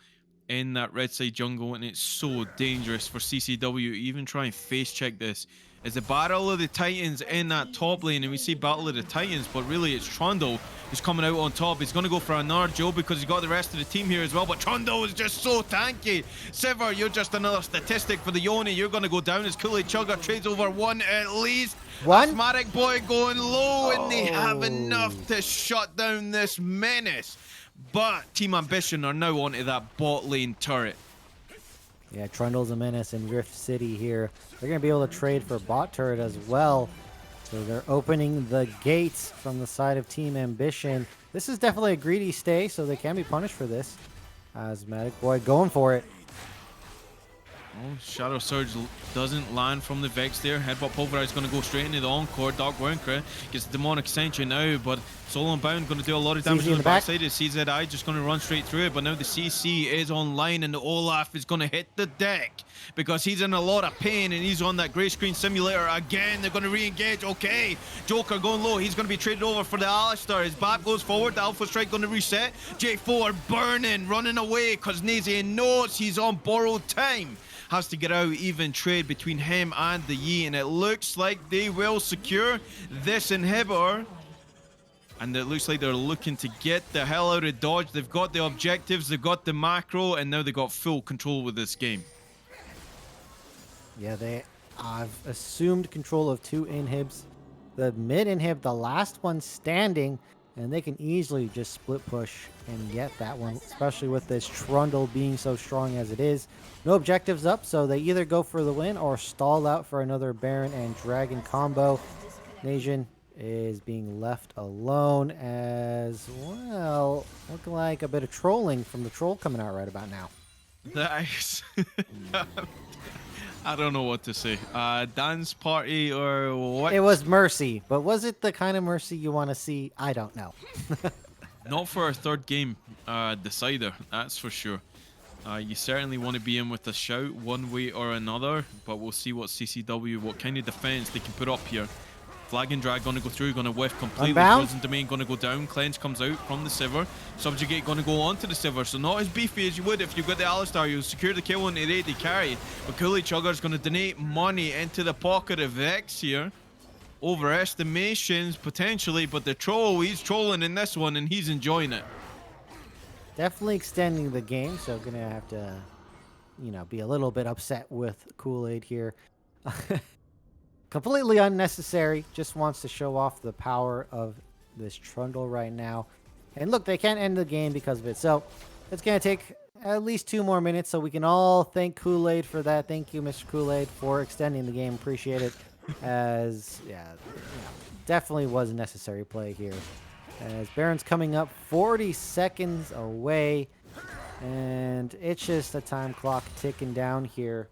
in that red side jungle, and it's so dangerous for CCW to even try and face check this. It's a battle of the Titans in that top lane, and we see battle of the Titans, but really it's Trundle who's coming out on top. He's going to go for another Joe because he's got the rest of the team here as well, but Trundle is just so tanky. Sivir, you're just another statistic for the Yoni. You're going to go down as Kool-Aid Chugger trades over 1 at least. One? Asthmatic Boy going low, and they have enough to shut down this menace. But Team Ambition are now onto that bot lane turret. Yeah, Trundle's a menace in Rift City here. They're going to be able to trade for bot turret as well. So they're opening the gates from the side of Team Ambition. This is definitely a greedy stay, so they can be punished for this. Asthmatic Boy going for it. Oh, Shadow Surge doesn't land from the Vex there. Headbutt Pulverize going to go straight into the Encore. Dark Wormcra gets the Demonic Ascension now, but Solo Bound going to do a lot of damage CZ on the backside. Is CZI just going to run straight through it, but now the CC is online, and the Olaf is going to hit the deck because he's in a lot of pain, and he's on that grey screen simulator again. They're going to re-engage. Okay, Joker going low. He's going to be traded over for the Alistar. His Bap goes forward. The Alpha Strike going to reset. J4 burning, running away because Nazian knows he's on borrowed time. Has to get out, even trade between him and the Yi, and it looks like they will secure this inhibitor. And it looks like they're looking to get the hell out of Dodge. They've got the objectives, they've got the macro, and now they've got full control with this game. Yeah, they have assumed control of 2 inhibs. The mid inhib, the last one standing, and they can easily just split push and get that one, especially with this Trundle being so strong as it is. No objectives up, so they either go for the win or stall out for another Baron and Dragon combo. Nation is being left alone as well. Looking like a bit of trolling from the troll coming out right about now. Nice. I don't know what to say. Dance party or what? It was mercy, but was it the kind of mercy you want to see? I don't know. Not for our third game decider, that's for sure. You certainly want to be in with a shout one way or another, but we'll see what CCW, what kind of defense they can put up here. Flag and Drag going to go through, going to whiff completely. Unbound? Frozen Domain going to go down. Cleanse comes out from the Sivir. Subjugate going to go onto the Sivir, so not as beefy as you would if you've got the Alistar. You'll secure the kill on the AD carry, but Kool-Aid Chugger's going to donate money into the pocket of Vex here. Overestimations potentially, but the troll, he's trolling in this one and he's enjoying it. Definitely extending the game, so gonna have to, you know, be a little bit upset with Kool-Aid here. Completely unnecessary. Just wants to show off the power of this Trundle right now. And look, they can't end the game because of it. So it's gonna take at least 2 more minutes so we can all thank Kool-Aid for that. Thank you, Mr. Kool-Aid, for extending the game. Appreciate it. As, yeah, definitely was a necessary play here. As Baron's coming up 40 seconds away. And it's just a time clock ticking down here.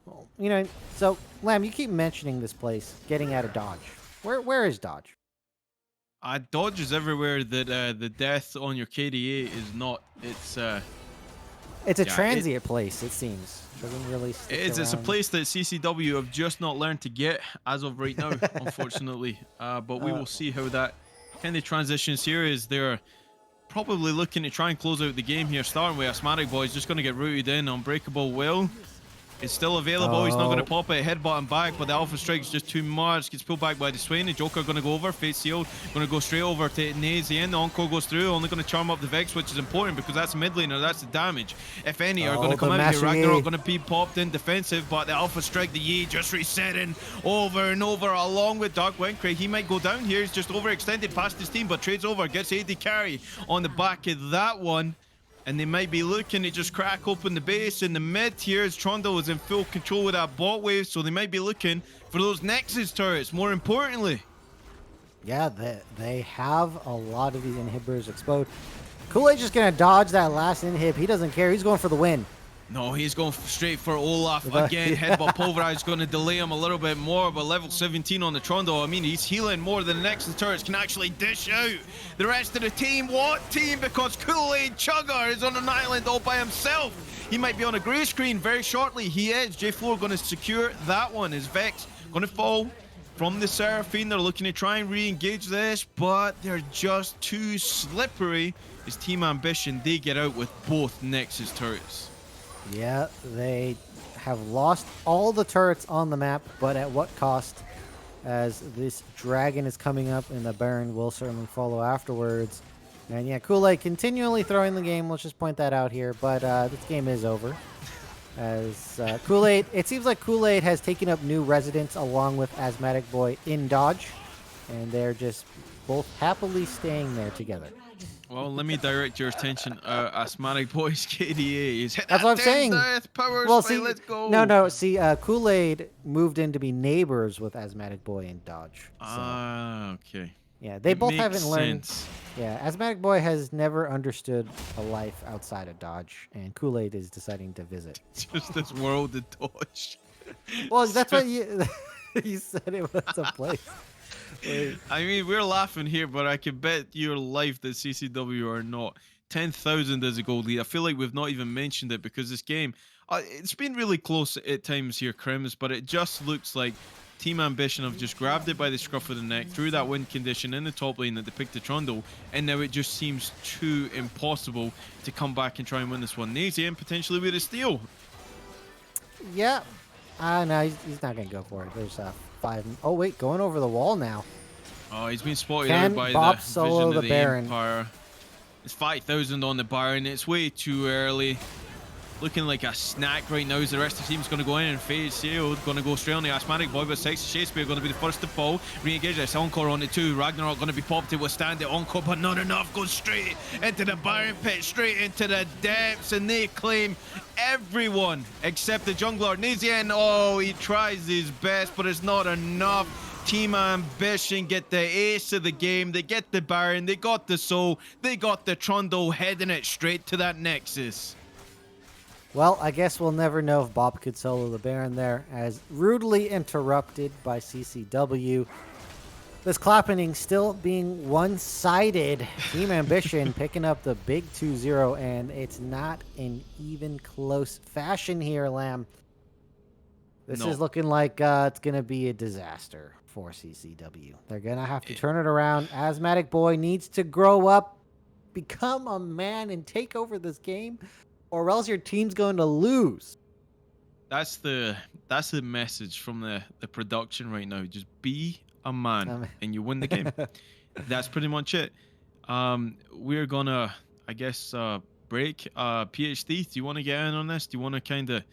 Well, you know, so, Lamb, you keep mentioning this place, getting out of Dodge. Where is Dodge? Dodge is everywhere that the death on your KDA is not. It's It's a yeah, transient place, it seems. Doesn't really stick it's a around. place that CCW have just not learned to get as of right now, unfortunately. But we will see how that kind of transitions here. Is they're probably looking to try and close out the game here, starting with Asthmatic Boy. He's just going to get rooted in. Unbreakable Will is still available. He's not going to pop it, headbutt him back, but the Alpha Strike is just too much. Gets pulled back by the Swain. The Joker going to go over, face sealed. Going to go straight over to Nazy. The Encore goes through, only going to charm up the Vex, which is important because that's mid laner. That's the damage. If any are going to come out here, Ragnarok going to be popped in defensive, but the Alpha Strike, the Yi just resetting over and over along with Dark Windcrake. He might go down here. He's just overextended past his team, but trades over, gets AD carry on the back of that one. And they might be looking to just crack open the base in the mid here as Trundle is in full control with that bot wave. So they might be looking for those Nexus turrets, more importantly. Yeah, they have a lot of these inhibitors exposed. Kool-Aid's just going to dodge that last inhib. He doesn't care. He's going for the win. No, he's going straight for Olaf again. Headbutt Pulverize is going to delay him a little bit more, but level 17 on the Trundle. I mean, he's healing more than the Nexus turrets can actually dish out. The rest of the team, what team? Because Kool-Aid Chugger is on an island all by himself. He might be on a grey screen very shortly. He is. J4 going to secure that one. His Vex going to fall from the Seraphine. They're looking to try and re-engage this, but they're just too slippery. His Team Ambition, they get out with both Nexus turrets. Yeah, they have lost all the turrets on the map, but at what cost? As this dragon is coming up and the Baron will certainly follow afterwards. And yeah, Kool-Aid continually throwing the game. Let's just point that out here. But this game is over. As Kool-Aid, it seems like Kool-Aid has taken up new residence along with Asthmatic Boy in Dodge. And they're just both happily staying there together. Well, let me direct your attention. Asthmatic Boy's KDA is hit. That's what I'm saying. Well, see, let's go. No. See, Kool-Aid moved in to be neighbors with Asthmatic Boy and Dodge. Okay. Yeah, they both haven't learned. Sense. Yeah, Asthmatic Boy has never understood a life outside of Dodge, and Kool-Aid is deciding to visit. Just this world of Dodge. Well, that's what you said it was a place. I mean, we're laughing here, but I can bet your life that CCW are not. 10,000 as a gold lead. I feel like we've not even mentioned it because this game, it's been really close at times here, Crims, but it just looks like Team Ambition have just grabbed it by the scruff of the neck through that win condition in the top lane that they picked the Trundle, and now it just seems too impossible to come back and try and win this one. Nazy and potentially with a steal. Yeah. No, he's not going to go for it. There's 5. Oh, wait, going over the wall now. Oh, he's been spotted Can out by Bob the solo vision the of the Baron? Empire. It's 5,000 on the Baron. It's way too early. Looking like a snack right now as the rest of the team's going to go in and phase sealed. Going to go straight on the Asthmatic Boy, but Sexy Shakespeare going to be the first to fall. Re-engage this Encore on it too. Ragnarok going to be popped to withstand the Encore, but not enough. Goes straight into the Baron pit, straight into the depths, and they claim everyone except the jungler. Nizian, oh, he tries his best, but it's not enough. Team Ambition get the ace of the game. They get the Baron, they got the Soul, they got the Trundle, heading it straight to that Nexus. Well, I guess we'll never know if Bob could solo the Baron there, as rudely interrupted by CCW. This Clapping still being one-sided. Team Ambition picking up the big 2-0, and it's not in even close fashion here, Lamb. This is looking like it's going to be a disaster for CCW. They're going to have to turn it around. Asthmatic Boy needs to grow up, become a man, and take over this game, or else your team's going to lose. That's the message from the production right now. Just be a man and you win the game. That's pretty much it. We're gonna, I guess, break. PhD, do you want to get in on this? Do you want to kind of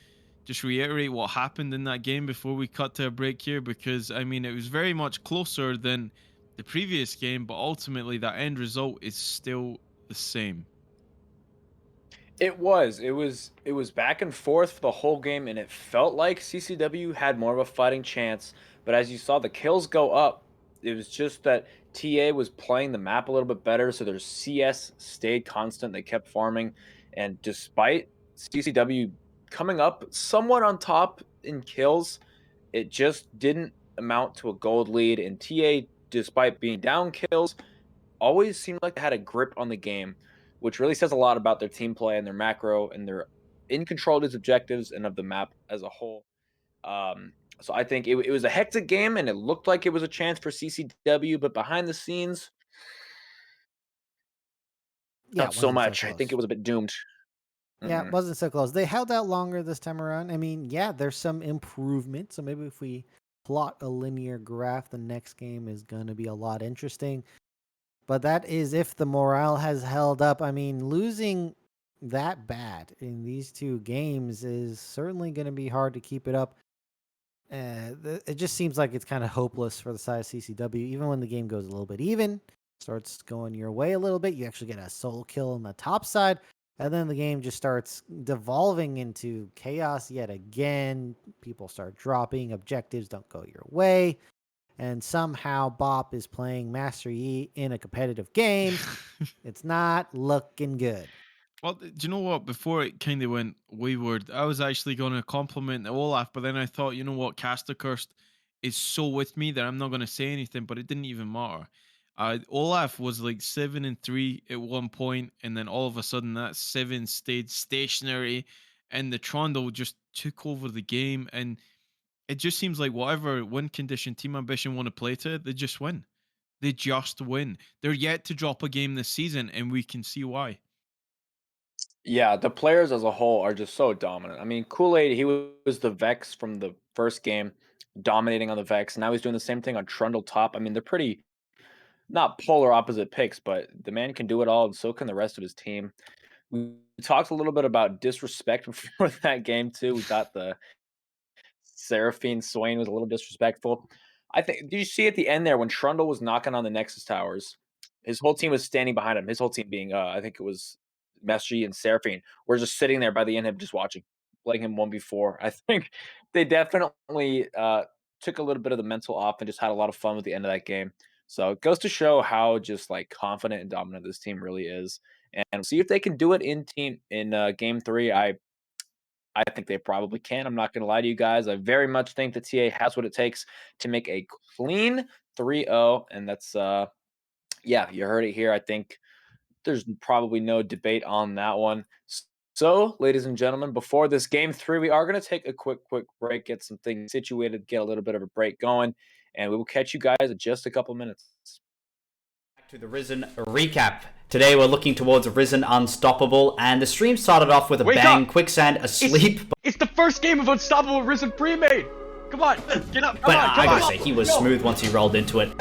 just reiterate what happened in that game before we cut to a break here? Because I mean, it was very much closer than the previous game, but ultimately that end result is still the same. It was back and forth for the whole game, and it felt like CCW had more of a fighting chance. But as you saw the kills go up, it was just that TA was playing the map a little bit better, so their CS stayed constant. They kept farming, and despite CCW coming up somewhat on top in kills, it just didn't amount to a gold lead. And TA, despite being down kills, always seemed like they had a grip on the game, which really says a lot about their team play and their macro and their in control of these objectives and of the map as a whole. So I think it was a hectic game, and it looked like it was a chance for CCW, but behind the scenes, Yeah, not it so wasn't so much. I think it close. was a bit doomed. Yeah, it wasn't so close. They held out longer this time around. I mean, yeah, there's some improvement. So maybe if we plot a linear graph, the next game is going to be a lot interesting. But that is if the morale has held up. I mean, losing that bad in these two games is certainly going to be hard to keep it up. It just seems like it's kind of hopeless for the side of CCW. Even when the game goes a little bit even, starts going your way a little bit, you actually get a solo kill on the top side, and then the game just starts devolving into chaos yet again. People start dropping, objectives don't go your way, and somehow Bop is playing Master Yi in a competitive game. It's not looking good. Well, do you know what? Before it kind of went wayward, I was actually going to compliment Olaf, but then I thought, you know what? Caster Cursed is so with me that I'm not going to say anything, but it didn't even matter. Olaf was like 7-3 at one point, and then all of a sudden that 7 stayed stationary, and the Trundle just took over the game. And it just seems like whatever win condition Team Ambition want to play to, they just win. They just win. They're yet to drop a game this season, and we can see why. Yeah, the players as a whole are just so dominant. I mean, Kool-Aid, he was the Vex from the first game, dominating on the Vex. Now he's doing the same thing on Trundle top. I mean, they're pretty not polar opposite picks, but the man can do it all, and so can the rest of his team. We talked a little bit about disrespect before that game too. We thought the Seraphine Swain was a little disrespectful. I think, did you see at the end there when Trundle was knocking on the Nexus towers? His whole team was standing behind him. His whole team being, I think it was Messi and Seraphine, were just sitting there by the end of him, just watching, letting him 1v4. I think they definitely took a little bit of the mental off and just had a lot of fun with the end of that game. So it goes to show how just like confident and dominant this team really is, and see if they can do it in game 3. I think they probably can. I'm not going to lie to you guys. I very much think that TA has what it takes to make a clean 3-0, and that's yeah, you heard it here. I think there's probably no debate on that one. So, ladies and gentlemen, before this game 3, we are going to take a quick break, get some things situated, get a little bit of a break going, and we will catch you guys in just a couple minutes. Back to the Risen recap. Today we're looking towards Risen Unstoppable, and the stream started off with a Wake bang. up! Quicksand asleep. It's the first game of Unstoppable Risen Premade. Come on, get up. Come But on, I come gotta on. say, he was smooth once he rolled into it.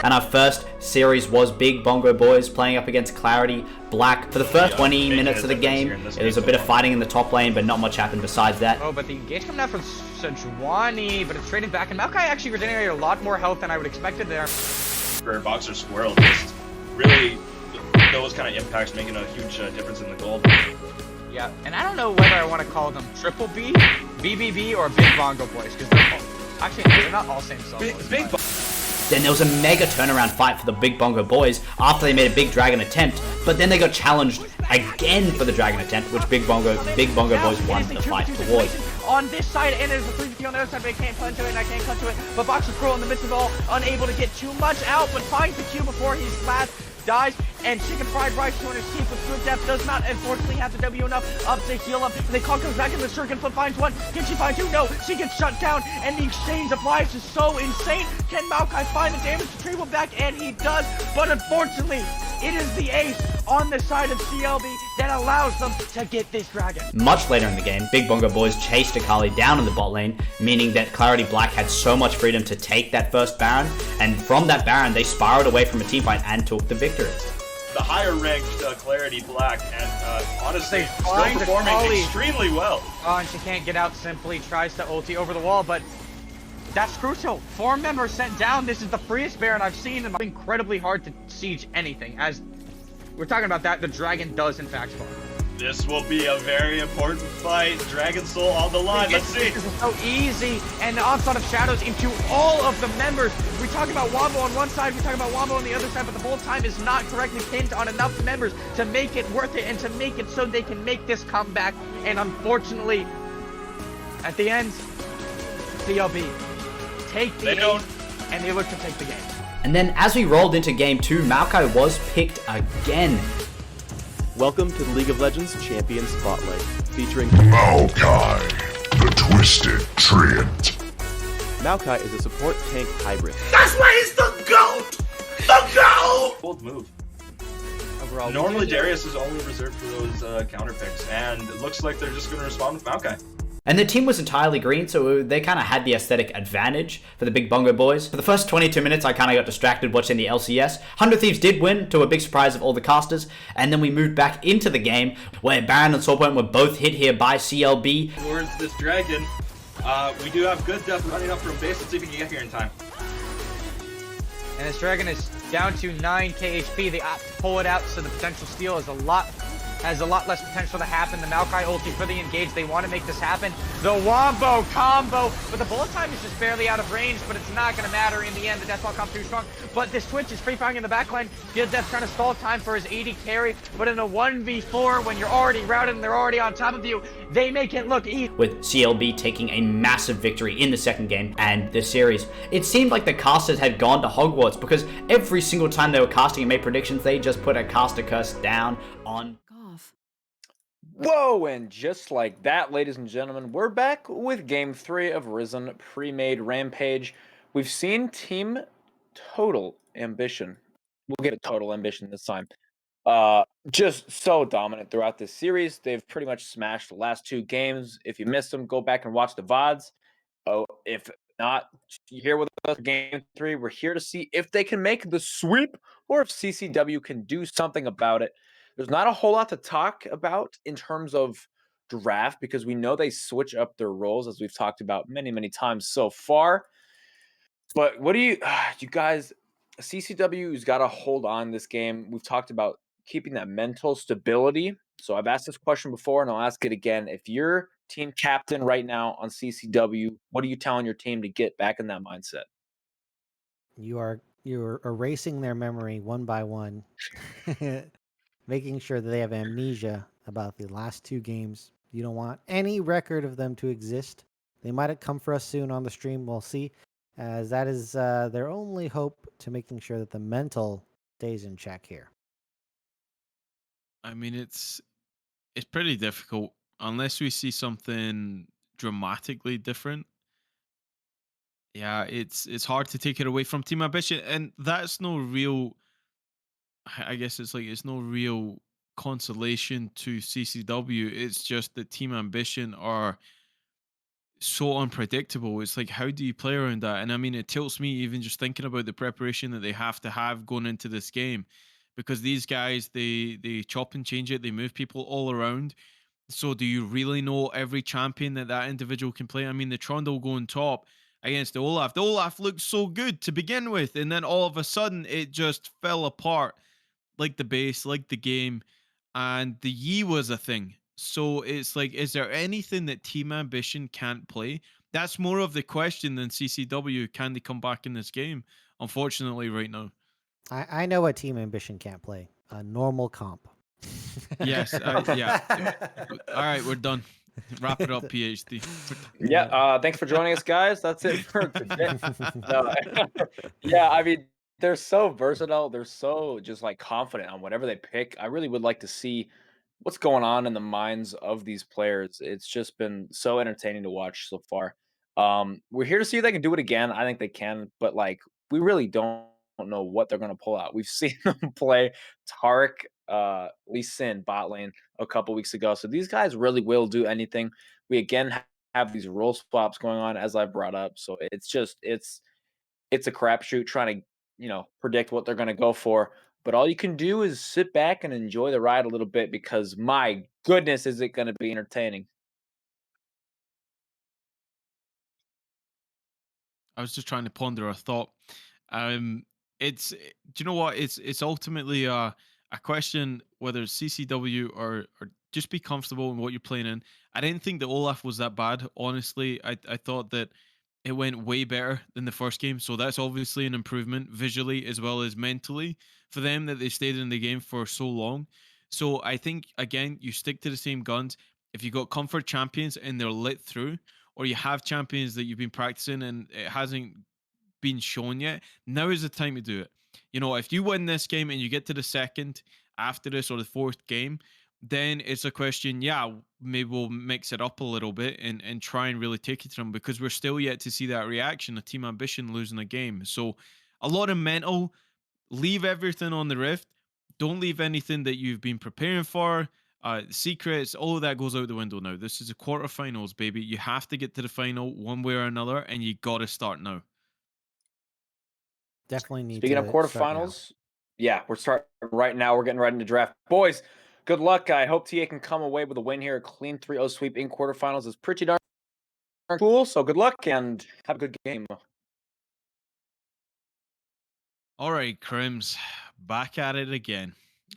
And our first series was Big Bongo Boys playing up against Clarity Black. For the first 20 minutes of the game, it was a bit of fighting in the top lane, but not much happened besides that. Oh, but the engage coming out from Sejuani, but it's trading back, and Maokai actually regenerated a lot more health than I would expected there. For Boxer Squirrel, just really those kind of impacts making a huge difference in the gold. Yeah, and I don't know whether I want to call them Triple B, BBB, or Big Bongo Boys, because they're not all same solos. Then there was a mega turnaround fight for the Big Bongo Boys after they made a big dragon attempt, but then they got challenged again for the dragon attempt, which Big Bongo Boys won the fight towards. On this side, and there's a 3v2 on the other side, but I can't punch to it, and I can't cut to it. But Boxer Squirrel in the midst of it all, unable to get too much out, but finds the Q before he's last, dies, and Chicken Fried Rice 200 Sheep with good depth does not unfortunately have the W enough up to heal up. And the call comes back in the circuit, flip finds one. Can she find two? No, she gets shut down, and the exchange of lives is so insane. Can Maokai find the damage to Tribal back? And he does, but unfortunately, it is the ace on the side of CLB that allows them to get this dragon. Much later in the game, Big Bongo Boys chased Akali down in the bot lane, meaning that Clarity Black had so much freedom to take that first Baron, and from that Baron, they spiraled away from a team fight and took the victory. The higher ranked Clarity Black, and honestly, still find performing Akali. extremely well. Oh, and she can't get out simply, tries to ulti over the wall, but that's crucial. 4 members sent down. This is the freest Baron I've seen, and it's incredibly hard to siege anything. As we're talking about that, the dragon does in fact spawn. This will be a very important fight. Dragon Soul on the line. Let's see. This is so easy, and the onslaught of shadows into all of the members. We talk about Wombo on one side, we talk about Wombo on the other side, but the whole time is not correctly pinned on enough members to make it worth it and to make it so they can make this comeback. And unfortunately, at the end, CLB take the They don't. and they look to take the game. And then as we rolled into game 2, Maokai was picked again. Welcome to the League of Legends Champion Spotlight, featuring Maokai, the Twisted Treant. Maokai is a support tank hybrid. That's why he's the GOAT! The GOAT! Bold move. Overall, Normally Darius is only reserved for those counter picks, and it looks like they're just going to respond with Maokai. And the team was entirely green, so they kind of had the aesthetic advantage for the Big Bongo boys. For the first 22 minutes, I kind of got distracted watching the LCS. 100 Thieves did win, to a big surprise of all the casters, and then we moved back into the game, where Baron and Soulpoint were both hit here by CLB. Towards this dragon, we do have good death running up from base. Let's see if we can get here in time. And this dragon is down to 9 KHP. They opt to pull it out, so the potential steal is has a lot less potential to happen. The Maokai ulti for the engage. They want to make this happen. The Wombo combo, but the bullet time is just barely out of range, but it's not going to matter in the end. The Deathball comes through strong, but this Twitch is free firing in the backline. Good Death trying to stall time for his 80 carry, but in a 1v4, when you're already routed and they're already on top of you, they make it look easy. With CLB taking a massive victory in the second game and this series. It seemed like the casters had gone to Hogwarts, because every single time they were casting and made predictions, they just put a caster curse down on. Whoa, and just like that, ladies and gentlemen, we're back with Game 3 of Risen Premade Rampage. We've seen Team Total Ambition. We'll get a Total Ambition this time. Just so dominant throughout this series. They've pretty much smashed the last 2 games. If you missed them, go back and watch the VODs. Oh, if not, you're here with us for Game 3. We're here to see if they can make the sweep or if CCW can do something about it. There's not a whole lot to talk about in terms of draft because we know they switch up their roles, as we've talked about many, many times so far. But what do you guys, CCW's got to hold on this game. We've talked about keeping that mental stability. So I've asked this question before and I'll ask it again. If you're team captain right now on CCW, what are you telling your team to get back in that mindset? You're erasing their memory one by one, making sure that they have amnesia about the last 2 games. You don't want any record of them to exist. They might come for us soon on the stream. We'll see, as that is their only hope to making sure that the mental stays in check here. I mean, it's pretty difficult unless we see something dramatically different. Yeah, it's hard to take it away from Team Ambition, and that's no real. I guess it's no real consolation to CCW. It's just that Team Ambition are so unpredictable. It's like, how do you play around that? And I mean, it tilts me even just thinking about the preparation that they have to have going into this game, because these guys they chop and change it. They move people all around. So do you really know every champion that individual can play? I mean, the Trundle going top against the Olaf. The Olaf looked so good to begin with, and then all of a sudden it just fell apart, like the base, like the game, and the Yi was a thing. So it's like, is there anything that Team Ambition can't play? That's more of the question than CCW. Can they come back in this game? Unfortunately, right now. I know what Team Ambition can't play. A normal comp. Yes. Yeah. All right, we're done. Wrap it up, PhD. Yeah. Thanks for joining us, guys. That's it for today. Yeah, I mean, they're so versatile. They're so just like confident on whatever they pick. I really would like to see what's going on in the minds of these players. It's just been so entertaining to watch so far. We're here to see if they can do it again. I think they can, but like we really don't know what they're going to pull out. We've seen them play Tarek, Lee Sin bot lane a couple weeks ago. So these guys really will do anything. We again have these role swaps going on, as I brought up. So it's a crapshoot trying to predict what they're going to go for. But all you can do is sit back and enjoy the ride a little bit, because my goodness, is it going to be entertaining. I was just trying to ponder a thought. Do you know what? It's ultimately a question whether it's CCW or just be comfortable in what you're playing in. I didn't think the Olaf was that bad. Honestly, I thought that it went way better than the first game. So that's obviously an improvement visually as well as mentally for them that they stayed in the game for so long. So I think again, you stick to the same guns. If you got comfort champions and they're lit through, or you have champions that you've been practicing and it hasn't been shown yet, now is the time to do it. You know, if you win this game and you get to the second after this or the fourth game, then it's a question, yeah, maybe we'll mix it up a little bit and try and really take it to them because we're still yet to see that reaction of Team Ambition losing a game. So a lot of mental, leave everything on the Rift. Don't leave anything that you've been preparing for. Secrets, all of that goes out the window now. This is a quarterfinals, baby. You have to get to the final one way or another, and you got to start now. Definitely need Speaking of to start now. quarterfinals, yeah, we're starting right now. We're getting right into draft. Boys, good luck. I hope TA can come away with a win here. A clean 3-0 sweep in quarterfinals is pretty darn cool. So good luck and have a good game. All right, Crims, back at it again.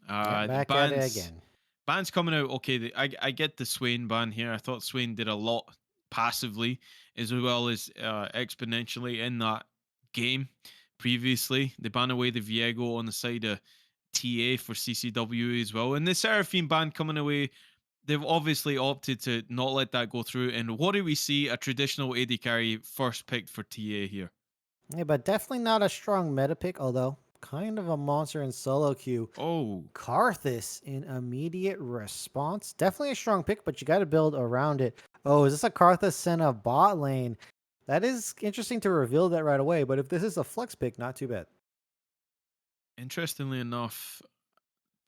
Yeah, The back at it again. Ban's coming out. Okay, I get the Swain ban here. I thought Swain did a lot passively as well as exponentially in that game previously. They ban away the Viego on the side of TA for CCW as well. And the Seraphine ban coming away, they've obviously opted to not let that go through. And what do we see? A traditional AD carry first picked for TA here. Yeah, but definitely not a strong meta pick, although kind of a monster in solo queue. Oh, Karthus in immediate response. Definitely a strong pick, but you got to build around it. Oh, is this a Karthus in a bot lane? That is interesting to reveal that right away, but if this is a flex pick, not too bad. interestingly enough,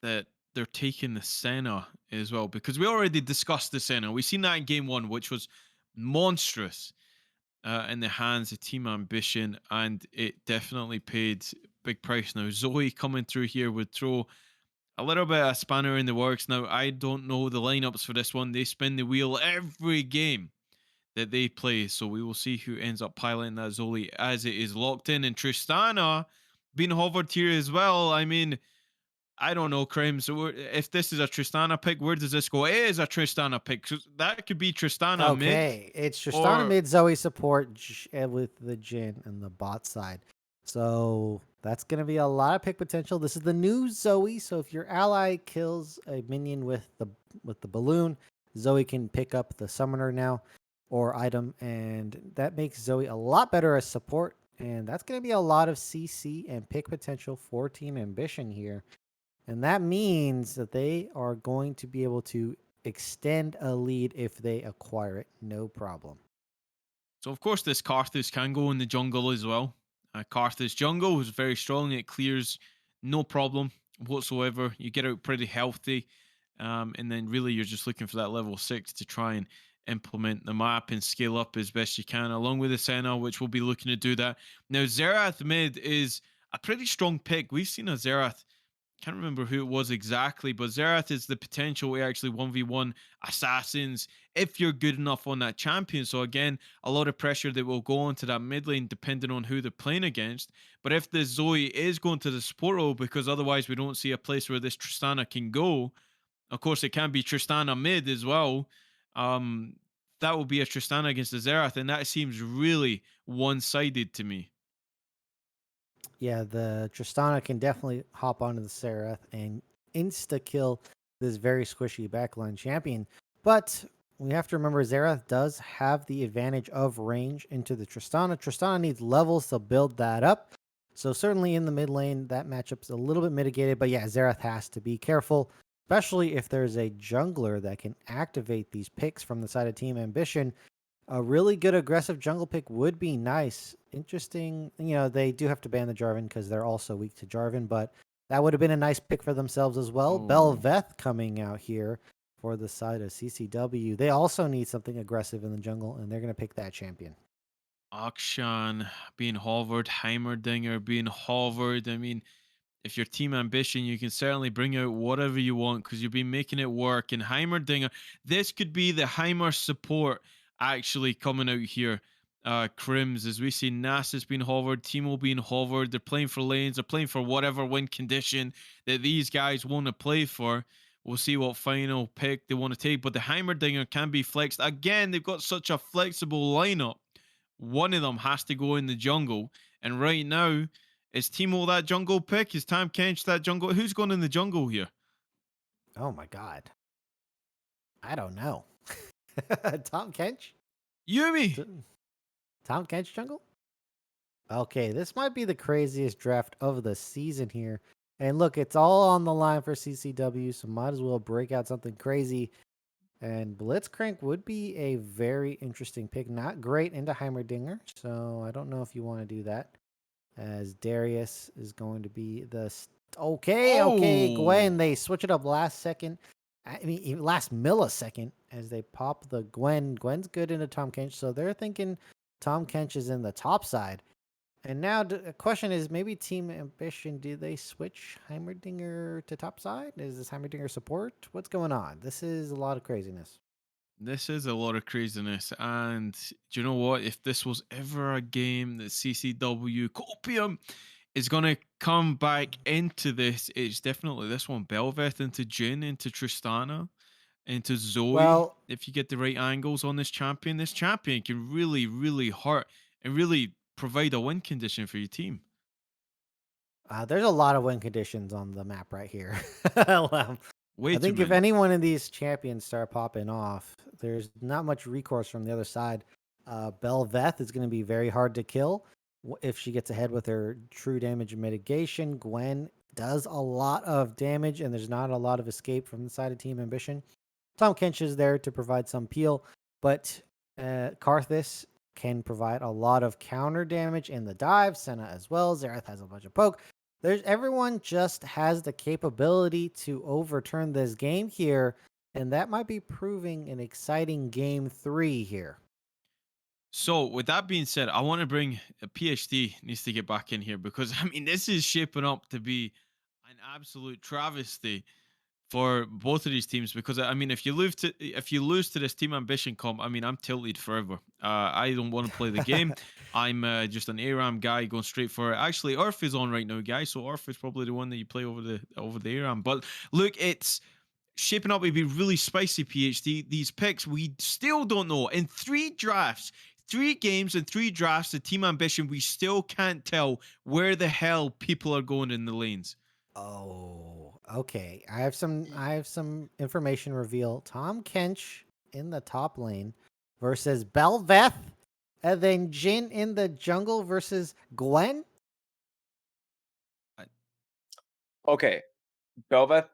that they're taking the Senna as well because we already discussed the Senna. We seen that in game one, which was monstrous in the hands of Team Ambition, and it definitely paid big price. Now Zoe coming through here would throw a little bit of a spanner in the works. Now I don't know the lineups for this one. They spin the wheel every game that they play, so we will see who ends up piloting that Zoe as it is locked in. And Tristana being hovered here as well. I mean, I don't know, Kramer. So if this is a Tristana pick, where does this go? It is a Tristana pick. So that could be Tristana mid. Okay, it's Tristana or- mid Zoe support with the Jin and the bot side. So that's going to be a lot of pick potential. This is the new Zoe. So if your ally kills a minion with the balloon, Zoe can pick up the summoner now or item, and that makes Zoe a lot better as support. And that's going to be a lot of CC and pick potential for Team Ambition here. And that means that they are going to be able to extend a lead if they acquire it. No problem. So of course this Karthus can go in the jungle as well. Karthus jungle is very strong. It clears no problem whatsoever. You get out pretty healthy. And then really you're just looking for that level 6 to try and implement the map and scale up as best you can, along with the Senna, which will be looking to do that. Now Xerath mid is a pretty strong pick. We've seen a Xerath, can't remember who it was exactly, but Xerath is the potential to actually 1v1 assassins if you're good enough on that champion. So again, a lot of pressure that will go onto that mid lane depending on who they're playing against. But if the Zoe is going to the support role, because otherwise we don't see a place where this Tristana can go, of course it can be Tristana mid as well. That will be a Tristana against the Xerath, and that seems really one-sided to me. Yeah, the Tristana can definitely hop onto the Seraph and insta kill this very squishy backline champion. But we have to remember Xerath does have the advantage of range into the Tristana. Tristana needs levels to build that up. So certainly in the mid lane, that matchup's a little bit mitigated. But yeah, Xerath has to be careful, especially if there's a jungler that can activate these picks from the side of Team Ambition. A really good aggressive jungle pick would be nice. Interesting. You know, they do have to ban the Jarvan because they're also weak to Jarvan, but that would have been a nice pick for themselves as well. Oh. Belveth coming out here for the side of CCW. They also need something aggressive in the jungle, and they're going to pick that champion. Akshan being hovered, Heimerdinger being hovered. I mean, if you're Team Ambition, you can certainly bring out whatever you want because you've been making it work. And Heimerdinger, this could be the Heimer support actually coming out here. Crims, as we see Nasus being hovered, Timo being hovered. They're playing for lanes, they're playing for whatever win condition that these guys want to play for. We'll see what final pick they want to take. But the Heimerdinger can be flexed. Again, they've got such a flexible lineup. One of them has to go in the jungle. And right now, is Timo that jungle pick? Is Tam Kench that jungle? Who's going in the jungle here? Oh my god. I don't know. Tom Kench? Yumi! T- Tom Kench jungle? Okay, this might be the craziest draft of the season here. And look, it's all on the line for CCW, so might as well break out something crazy. And Blitzcrank would be a very interesting pick. Not great into Heimerdinger, so I don't know if you want to do that. As Darius is going to be the okay, Gwen. Oh! They switch it up last second. I mean, even last millisecond as they pop the Gwen. Gwen's good into Tom Kench, so they're thinking Tom Kench is in the top side. And now the question is, maybe Team Ambition, do they switch Heimerdinger to top side? Is this Heimerdinger support? What's going on? This is a lot of craziness. This is a lot of craziness. And do you know what? If this was ever a game that CCW Copium is going to come back into this, it's definitely this one. Belveth into Jin, into Tristana, into Zoe. Well, If you get the right angles on this champion can really, really hurt and really provide a win condition for your team. there's a lot of win conditions on the map right here. Way I too think if many. any one of these champions start popping off, there's not much recourse from the other side. Belveth is going to be very hard to kill if she gets ahead with her true damage mitigation. Gwen does a lot of damage, and there's not a lot of escape from the side of Team Ambition. Tom Kench is there to provide some peel, but Karthus can provide a lot of counter damage in the dive. Senna as well. Xerath has a bunch of poke. Everyone just has the capability to overturn this game here, and that might be proving an exciting game 3 here. So, with that being said, I want to bring a PhD needs to get back in here because I mean this is shaping up to be an absolute travesty for both of these teams. Because I mean, if you lose to this Team Ambition comp, I mean, I'm tilted forever. I don't want to play the game. I'm just an ARAM guy going straight for it. Actually, Earth is on right now, guys. So Earth is probably the one that you play over the ARAM. But look, it's shaping up to be really spicy. PhD. These picks we still don't know. In 3 drafts, 3 games and 3 drafts, the Team Ambition, we still can't tell where the hell people are going in the lanes. Oh, okay. I have some information reveal. Tom Kench in the top lane versus Belveth, and then Jin in the jungle versus Gwen. Okay, Belveth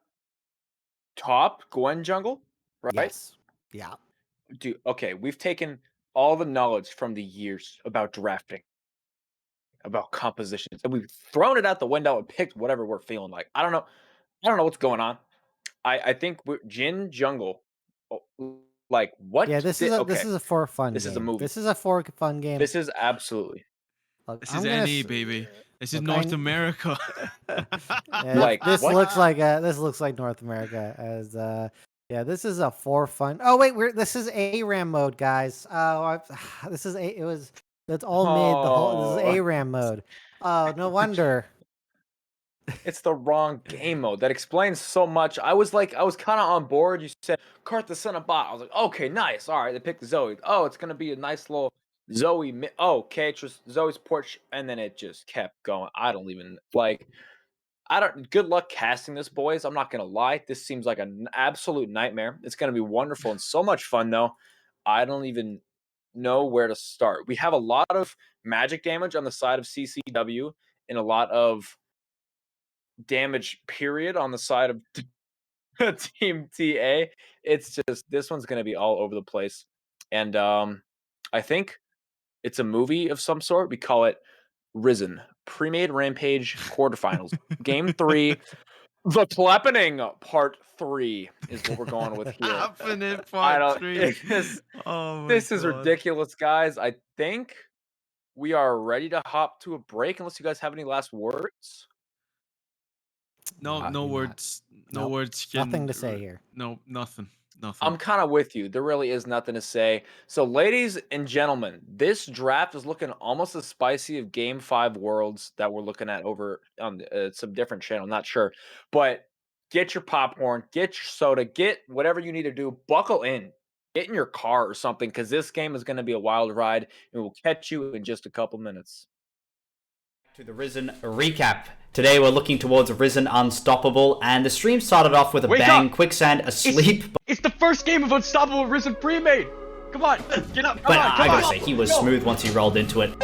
top, Gwen jungle, right? Yes. Yeah. Dude, okay, we've taken all the knowledge from the years about drafting, about compositions, and we've thrown it out the window and picked whatever we're feeling like. I don't know what's going on. I think we're Jin jungle. Like Yeah, what? this Okay, is a for fun this is a game. movie. This is a for fun game. This is absolutely Look, This is I'm gonna NA, baby. This is look. North America. like This what? looks like North America as yeah, this is a for fun. Oh wait, this is ARAM mode, guys. This is that's all mid the whole this is Oh, ARAM mode. Oh, no wonder. it's the wrong game mode. That explains so much. I was kind of on board. You said cart the son of bot. I was like, okay, nice. All right, they picked Zoe. Oh, it's gonna be a nice little Zoe. Oh, okay, just Zoe's porch, and then it just kept going. I don't even like. I don't. Good luck casting this, boys. I'm not gonna lie. This seems like an absolute nightmare. It's gonna be wonderful and so much fun, though. I don't even know where to start. We have a lot of magic damage on the side of CCW and a lot of damage period on the side of Team TA. It's just this one's going to be all over the place. And I think it's a movie of some sort. We call it Risen. Premade Rampage quarterfinals. Game 3. The Clapping Part 3 is what we're going with here. Happening I part don't 3. this, Oh my this is god. ridiculous, guys. I think we are ready to hop to a break unless you guys have any last words. No, I no do not. words. No Nope. words Nothing can. to say here. No, nothing. Nothing. I'm kind of with you. There really is nothing to say. So, ladies and gentlemen, this draft is looking almost as spicy of Game 5 Worlds that we're looking at over on some different channel. Not sure. But get your popcorn, get your soda, get whatever you need to do. Buckle in. Get in your car or something because this game is going to be a wild ride and we'll catch you in just a couple minutes. To the Risen recap. Today we're looking towards Risen Unstoppable, and the stream started off with a bang. Quicksand asleep. It's the first game of Unstoppable Risen Premade. Come on, get up. But I gotta say, he was smooth once he rolled into it.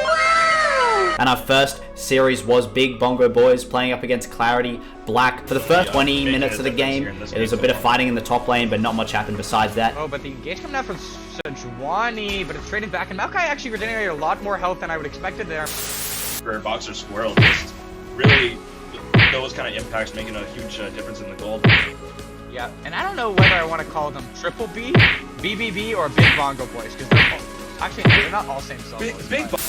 And our first series was Big Bongo Boys playing up against Clarity Black. For the first 20 minutes of the game, it was a bit of fighting in the top lane, but not much happened besides that. Oh, but the engage coming out from Sejuani, but it's trading back, and Maokai actually regenerated a lot more health than I would expected there. For Boxer Squirrel, just really those kind of impacts making a huge difference in the gold. Yeah, and I don't know whether I want to call them Triple B, BBB, or Big Bongo Boys, because they're not all same solos.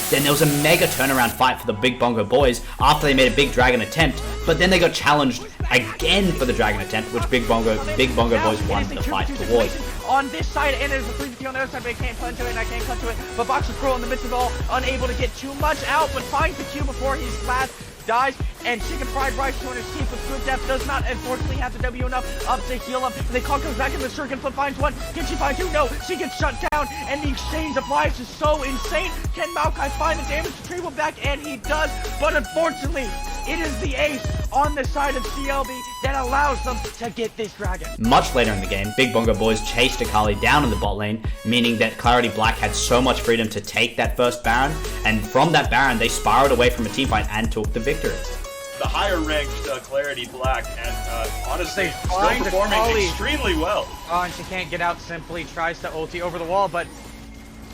Then there was a mega turnaround fight for the Big Bongo Boys after they made a big dragon attempt, but then they got challenged again for the dragon attempt, which Big Bongo Boys won the fight towards. On this side, and there's a 3v2 on the other side, but I can't punch to it, and I can't cut to it. But Boxer Squirrel in the midst of it all, unable to get too much out, but finds the Q before he's last. Dies, and Chicken Fried Rice 200 keep with good depth, does not unfortunately have the W enough up to heal him. And they call comes back in the circuit, flip finds one. Can she find two? No, she gets shut down, and the exchange of lives is so insane. Can Maokai find the damage to Treble back? And he does, but unfortunately, it is the ace on the side of CLB that allows them to get this dragon. Much later in the game, Big Bongo Boys chased Akali down in the bot lane, meaning that Clarity Black had so much freedom to take that first Baron, and from that Baron, they spiraled away from a teamfight and took the victory. The higher ranked Clarity Black, and honestly, still find performing Akali extremely well. Oh, and she can't get out, simply tries to ulti over the wall, but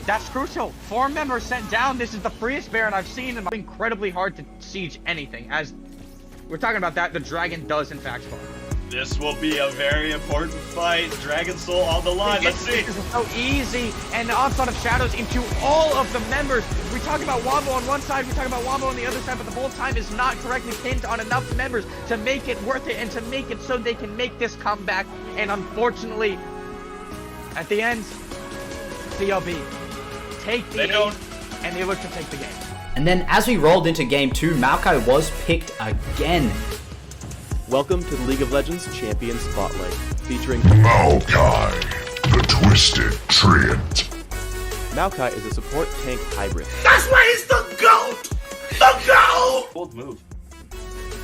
that's crucial. 4 members sent down. This is the freest Baron I've seen, and it's incredibly hard to siege anything. As we're talking about that, the dragon does in fact spawn. This will be a very important fight. Dragon Soul on the line. Let's see. This is so easy, and the onslaught of shadows into all of the members. We talk about Wombo on one side, we talk about Wombo on the other side, but the whole time is not correctly pinned on enough members to make it worth it and to make it so they can make this comeback. And unfortunately, at the end, CLB take the ace, and they look to take the game. And then as we rolled into game 2, Maokai was picked again. Welcome to the League of Legends Champion Spotlight, featuring Maokai, the Twisted Treant. Maokai is a support tank hybrid. That's why he's the GOAT! The GOAT! Bold move.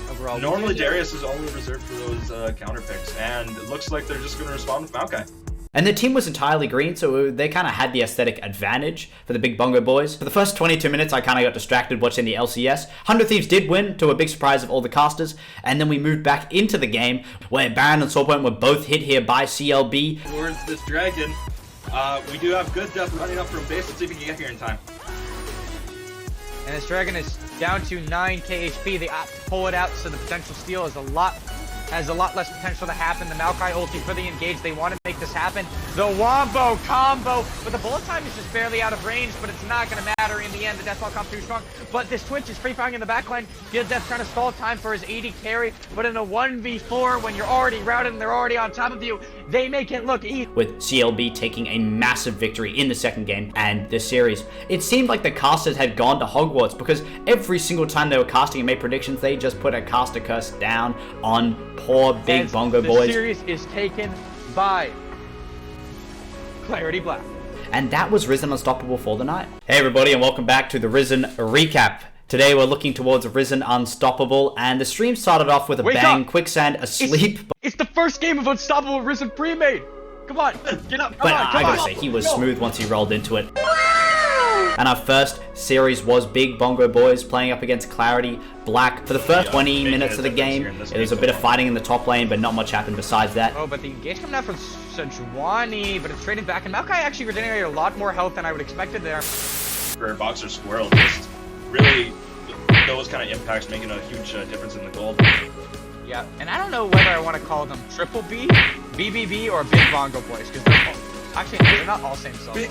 Overall, Normally Darius is only reserved for those counter picks, and it looks like they're just going to respond with Maokai. And the team was entirely green, so they kind of had the aesthetic advantage for the Big Bongo Boys. For the first 22 minutes, I kind of got distracted watching the LCS. 100 Thieves did win, to a big surprise of all the casters, and then we moved back into the game, where Baron and Soulpoint were both hit here by CLB. Towards this dragon, we do have good depth running up from base. Let's see if we can get here in time. And this dragon is down to 9k HP. They opt to pull it out, so the potential steal is has a lot less potential to happen. The Maokai ulti for the engage. They want to make this happen. The Wombo combo, but the bullet time is just barely out of range, but it's not going to matter in the end. The Deathball comes too strong, but this Twitch is free firing in the backline. Good Death trying to stall time for his 80 carry, but in a 1v4, when you're already routed and they're already on top of you, they make it look easy. With CLB taking a massive victory in the second game and this series, it seemed like the casters had gone to Hogwarts, because every single time they were casting and made predictions, they just put a caster curse down on poor Big Bongo Boys. The series is taken by Clarity Black. And that was Risen Unstoppable for the night. Hey everybody, and welcome back to the Risen recap. Today we're looking towards Risen Unstoppable, and the stream started off with a bang. Quicksand asleep. It's the first game of Unstoppable Risen Premade. Come on, get up. But I gotta say, he was smooth once he rolled into it. And our first series was Big Bongo Boys playing up against Clarity Black. For the first 20 minutes of the game, it was a bit of fighting in the top lane, but not much happened besides that. Oh, but the engage coming out from Sejuani, but it's trading back, and Maokai actually regenerated a lot more health than I would expected there. For Boxer Squirrel, just really those kind of impacts making a huge difference in the gold. Yeah, and I don't know whether I want to call them Triple B, BBB, or Big Bongo Boys, because they're not all same solos.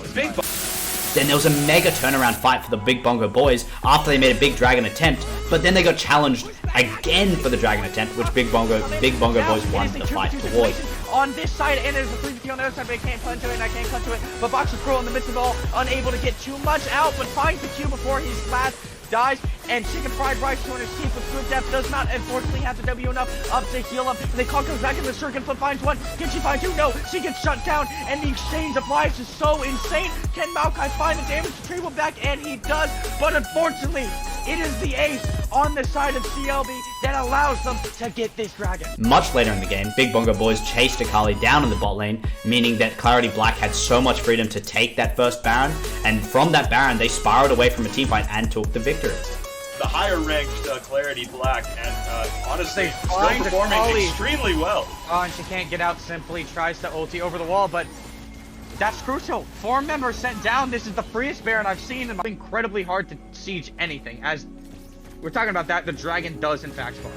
Then there was a mega turnaround fight for the Big Bongo Boys after they made a big dragon attempt, but then they got challenged again for the dragon attempt, which Big Bongo Boys won the fight towards. On this side, and there's a 3v2 on the other side, but I can't punch to it, and I can't cut to it. But Boxer Squirrel in the midst of it all, unable to get too much out, but finds the Q before he's last. dies, and Chicken Fried Rice 200 Sheep with good depth does not unfortunately have the W enough up to heal him. And they call comes back in the circuit, flip finds one. Can she find two? No, she gets shut down, and the exchange of lives is so insane. Can Maokai find the damage retrieval back? And he does, but unfortunately, it is the ace on the side of CLB that allows them to get this dragon. Much later in the game, Big Bongo Boys chased Akali down in the bot lane, meaning that Clarity Black had so much freedom to take that first Baron, and from that Baron, they spiraled away from a teamfight and took the victory. The higher ranked Clarity Black, and honestly, still find performing Akali. extremely well. Oh, and she can't get out simply, tries to ulti over the wall, but that's crucial. 4 members sent down. This is the freest Baron I've seen, and it's incredibly hard to siege anything. As we're talking about that, the dragon does in fact spawn.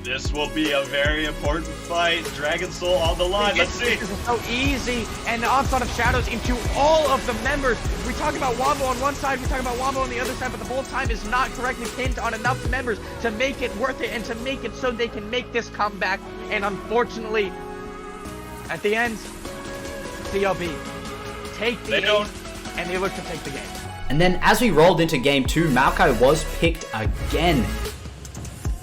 This will be a very important fight. Dragon Soul on the line. Let's see. This is so easy, and the onslaught of shadows into all of the members. We talk about Wombo on one side, we talk about Wombo on the other side, but the whole time is not correctly pinned on enough members to make it worth it and to make it so they can make this comeback. And unfortunately, at the end, CLB take the ace, and they look to take the game. And then as we rolled into game 2, Maokai was picked again.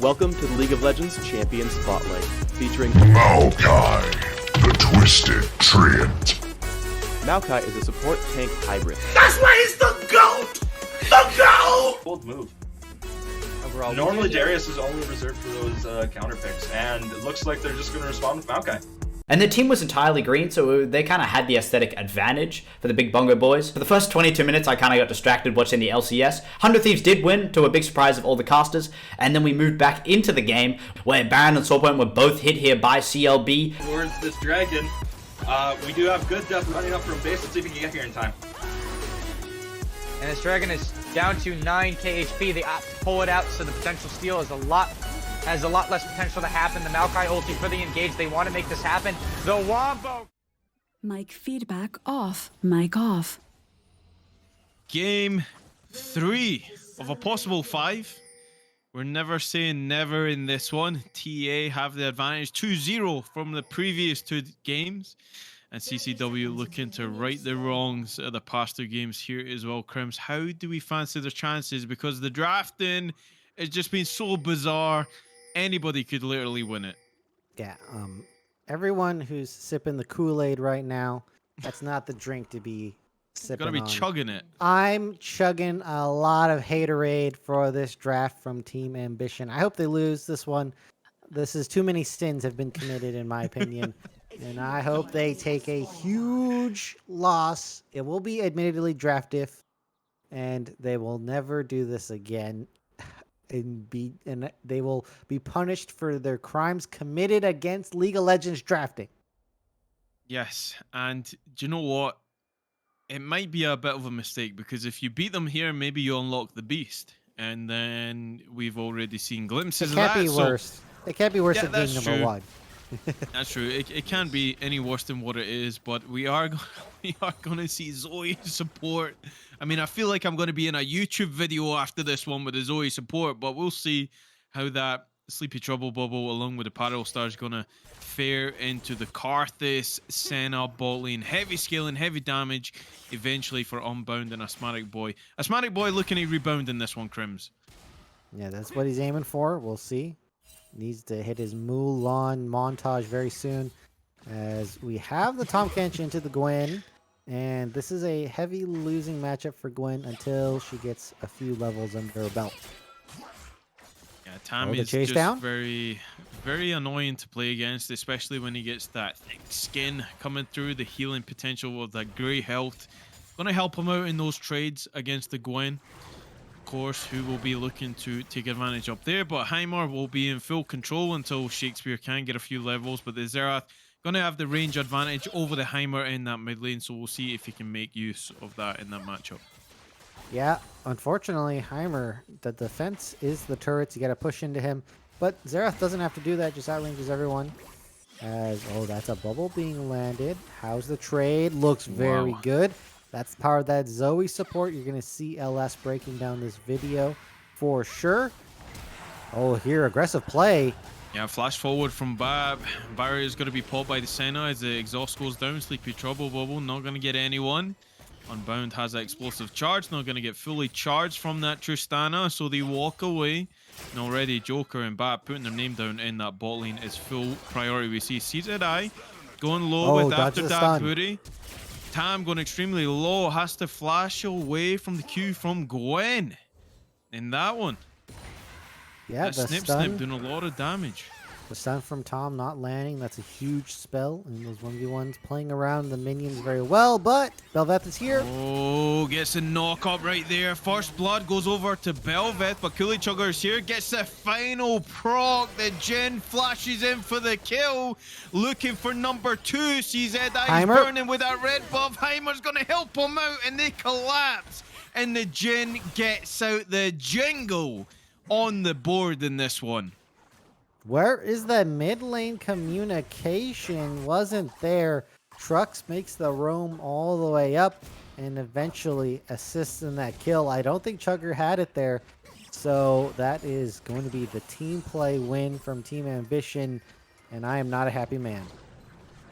Welcome to the League of Legends Champion Spotlight, featuring Maokai, the Twisted Treant. Maokai is a support tank hybrid. That's why he's the GOAT! The GOAT! Bold move. Overall, Normally Darius is only reserved for those counter picks, and it looks like they're just going to respond with Maokai. And the team was entirely green, so they kind of had the aesthetic advantage for the Big Bongo Boys. For the first 22 minutes, I kind of got distracted watching the LCS. 100 Thieves did win, to a big surprise of all the casters, and then we moved back into the game, where Baron and Soulpoint were both hit here by CLB. Towards this dragon, we do have good depth running up from base. Let's see if we can get here in time. And this dragon is down to 9k HP. They opt to pull it out, so the potential steal is has a lot less potential to happen. The Maokai ulti for the engage. They want to make this happen. The Wombo. Mic feedback off. Mic off. Game 3 of a possible 5. We're never saying never in this one. TA have the advantage 2-0 from the previous 2 games. And CCW looking to right the wrongs of the past 2 games here as well. Crims, how do we fancy their chances? Because the drafting has just been so bizarre. Anybody could literally win it. Yeah, everyone who's sipping the Kool-Aid right now, that's not the drink to be sipping Gotta be on. chugging it. I'm chugging a lot of haterade for this draft from Team Ambition. I hope they lose this one. This is too many sins have been committed, in my opinion. And I hope they take a huge loss. It will be admittedly draft diff, and they will never do this again. And they will be punished for their crimes committed against League of Legends drafting. Yes, and do you know what? It might be a bit of a mistake, because if you beat them here, maybe you unlock the beast. And then we've already seen glimpses of that. It can't be worse. It can't be worse than being number true. 1. That's true. It can't be any worse than what it is, but we are going to see Zoe support. I mean, I feel like I'm going to be in a YouTube video after this one with the Zoe support, but we'll see how that Sleepy Trouble bubble along with the Parallel Star is going to fare into the Karthus, Senna, bot lane. Heavy scaling, heavy damage, eventually for Unbound and Asthmatic Boy. Asthmatic Boy looking to rebound in this one, Crims. Yeah, that's what he's aiming for. We'll see. Needs to hit his Mulan montage very soon, as we have the Tahm Kench into the Gwen, and this is a heavy losing matchup for Gwen until she gets a few levels under her belt. Yeah, Tahm is chase just down? very, very annoying to play against, especially when he gets that thick skin coming through, the healing potential of that great health. Going to help him out in those trades against the Gwen. Course, who will be looking to take advantage up there, but Heimer will be in full control until Shakespeare can get a few levels, but the Xerath going to have the range advantage over the Heimer in that mid lane, so we'll see if he can make use of that in that matchup. Yeah, unfortunately, Heimer, the defense is the turrets. You got to push into him, but Xerath doesn't have to do that, just outranges everyone. Oh, that's a bubble being landed. How's the trade? Looks very good. That's the power of that Zoe support. You're going to see LS breaking down this video for sure. Oh, here, aggressive play. Yeah, flash forward from Bab. Barrier is going to be popped by the Senna as the exhaust goes down. Sleepy Trouble bubble, not going to get anyone. Unbound has that explosive charge, not going to get fully charged from that Tristana, so they walk away. And already Joker and Bat putting their name down in that bot lane is full priority. We see CZI going low with dodge after the that stun. booty. Tam going extremely low, has to flash away from the Q from Gwen. In that one. Yeah, That the snip stun. doing a lot of damage. The stun from Tom not landing, that's a huge spell. And those 1v1s playing around the minions very well, but Belveth is here. Oh, gets a knock up right there. First blood goes over to Belveth, but Coolie Chugger is here. Gets the final proc. The Jin flashes in for the kill. Looking for number 2. CZI is burning with that red buff. Heimer's going to help him out, and they collapse. And the Jin gets out the jingle on the board in this one. Where is the mid lane communication? Wasn't there. Trux makes the roam all the way up and eventually assists in that kill. I don't think Chugger had it there. So that is going to be the team play win from Team Ambition. And I am not a happy man.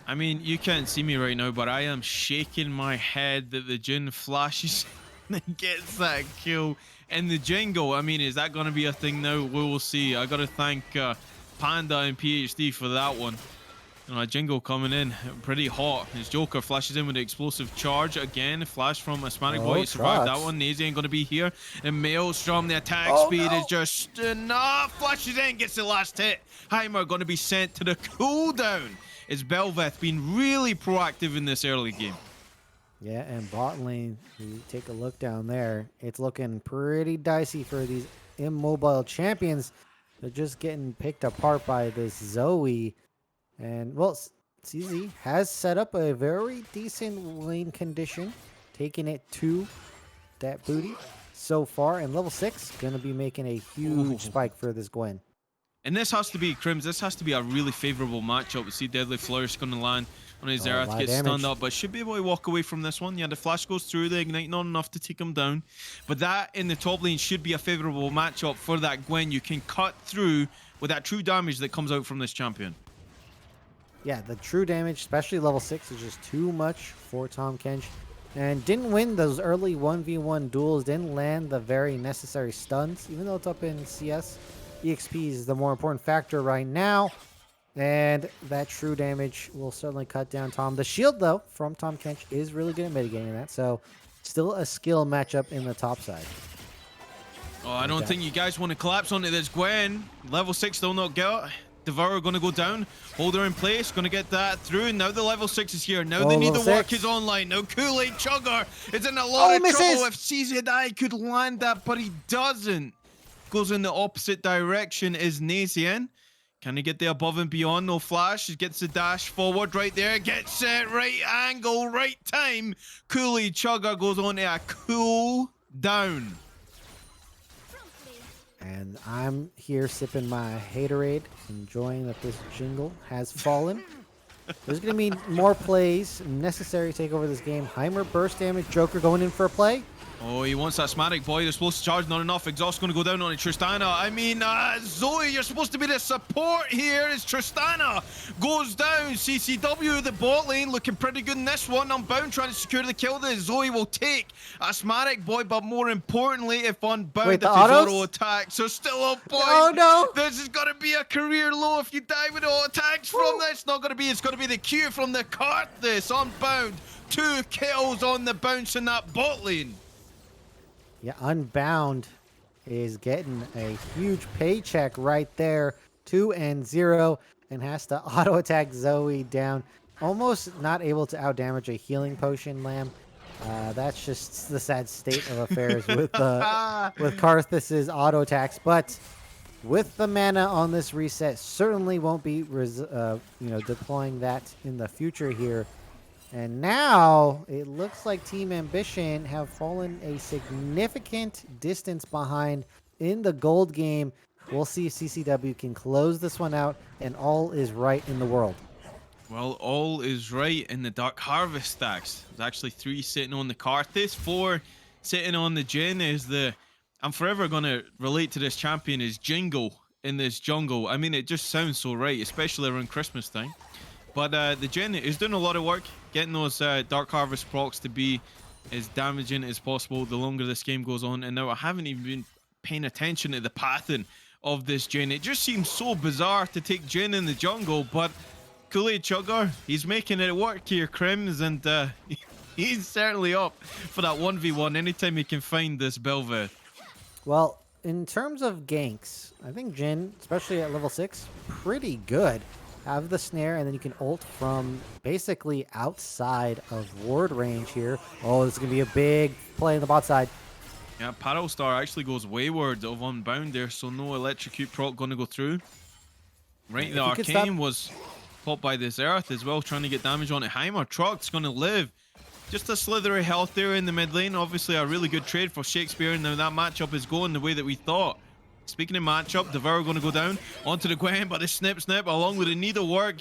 I mean, you can't see me right now, but I am shaking my head that the Jin flashes and gets that kill. And the jingle, I mean, is that going to be a thing now? We will see. I got to thank Panda and PhD for that one. You know, Jingle coming in pretty hot. His Joker flashes in with the explosive charge again. Flash from Asthmatic Boy to survive that one. Nazy ain't going to be here. And Maelstrom, the attack speed is just enough. Flashes in, gets the last hit. Heimer going to be sent to the cooldown. It's Belveth being really proactive in this early game. Yeah, and bot lane, you take a look down there. It's looking pretty dicey for these immobile champions. They're just getting picked apart by this Zoe. And, well, CZ has set up a very decent lane condition, taking it to that booty so far. And level 6, going to be making a huge spike for this Gwen. And this has to be, Crims, this has to be a really favorable matchup. We see Deadly Flourish going to land on his Zerath, gets stunned up, but should be able to walk away from this one. Yeah, the flash goes through, the Ignite not enough to take him down. But that in the top lane should be a favorable matchup for that Gwen. You can cut through with that true damage that comes out from this champion. Yeah, the true damage, especially level 6, is just too much for Tahm Kench. And didn't win those early 1v1 duels, didn't land the very necessary stuns, even though it's up in CS. EXP is the more important factor right now. And that true damage will certainly cut down Tom. The shield, though, from Tahm Kench is really good at mitigating that. So still a skill matchup in the top side. Oh, I don't think you guys want to collapse onto this Gwen. Level 6 still not get. Devourer going to go down. Hold her in place. Going to get that through. Now the level 6 is here. Now they need the work is online. Now Kool-Aid Chugger is in a lot of trouble. If CZI could land that, but he doesn't. Goes in the opposite direction is Nazian. Can he get the above and beyond? No flash. He gets the dash forward right there. Gets it. Right angle. Right time. Kool-Aid Chugger goes on to a cool down. And I'm here sipping my Haterade, enjoying that this jingle has fallen. There's going to be more plays necessary to take over this game. Heimer burst damage. Joker going in for a play. Oh, he wants that Asthmatic Boy. They're supposed to charge, not enough. Exhaust going to go down on it. Tristana. I mean, Zoe, you're supposed to be the support here. It's Tristana. Goes down. CCW, the bot lane, looking pretty good in this one. Unbound trying to secure the kill that Zoe will take. Asthmatic Boy, but more importantly, if Unbound, if his auto attacks are still on point. Oh, no. This is going to be a career low if you die with auto attacks from this. Not going to be. It's going to be the Q from the Karthus. Unbound. 2 kills on the bounce in that bot lane. Yeah, Unbound is getting a huge paycheck right there. 2-0 and has to auto attack Zoe down. Almost not able to outdamage a healing potion, Lamb. That's just the sad state of affairs with Karthus's auto attacks. But with the mana on this reset, certainly won't be deploying that in the future here. And now it looks like Team Ambition have fallen a significant distance behind in the gold game. We'll see if CCW can close this one out, and all is right in the world. Well, all is right in the Dark Harvest stacks. There's actually 3 sitting on the Karthus, 4 sitting on the Jin. I'm forever going to relate to this champion as Jingle in this jungle. I mean, it just sounds so right, especially around Christmas time. But the Jin is doing a lot of work, getting those Dark Harvest procs to be as damaging as possible the longer this game goes on. And now I haven't even been paying attention to the pathing of this Jhin. It just seems so bizarre to take Jhin in the jungle, but Kool-Aid Chugger, he's making it work here, Crims, and he's certainly up for that 1v1 anytime he can find this Bel'Veth. Well, in terms of ganks, I think Jhin, especially at level 6, pretty good. Have the snare, and then you can ult from basically outside of ward range here. Oh, this is going to be a big play on the bot side. Yeah, Star actually goes wayward of Unbound there, so no Electrocute proc going to go through. Right, the Arcane was popped by this Earth as well, trying to get damage on it. Heimer, Truck's going to live. Just a slithery health there in the mid lane. Obviously a really good trade for Shakespeare. Now that matchup is going the way that we thought. Speaking of matchup, Devour going to go down onto the Gwen, but the snip along with the needlework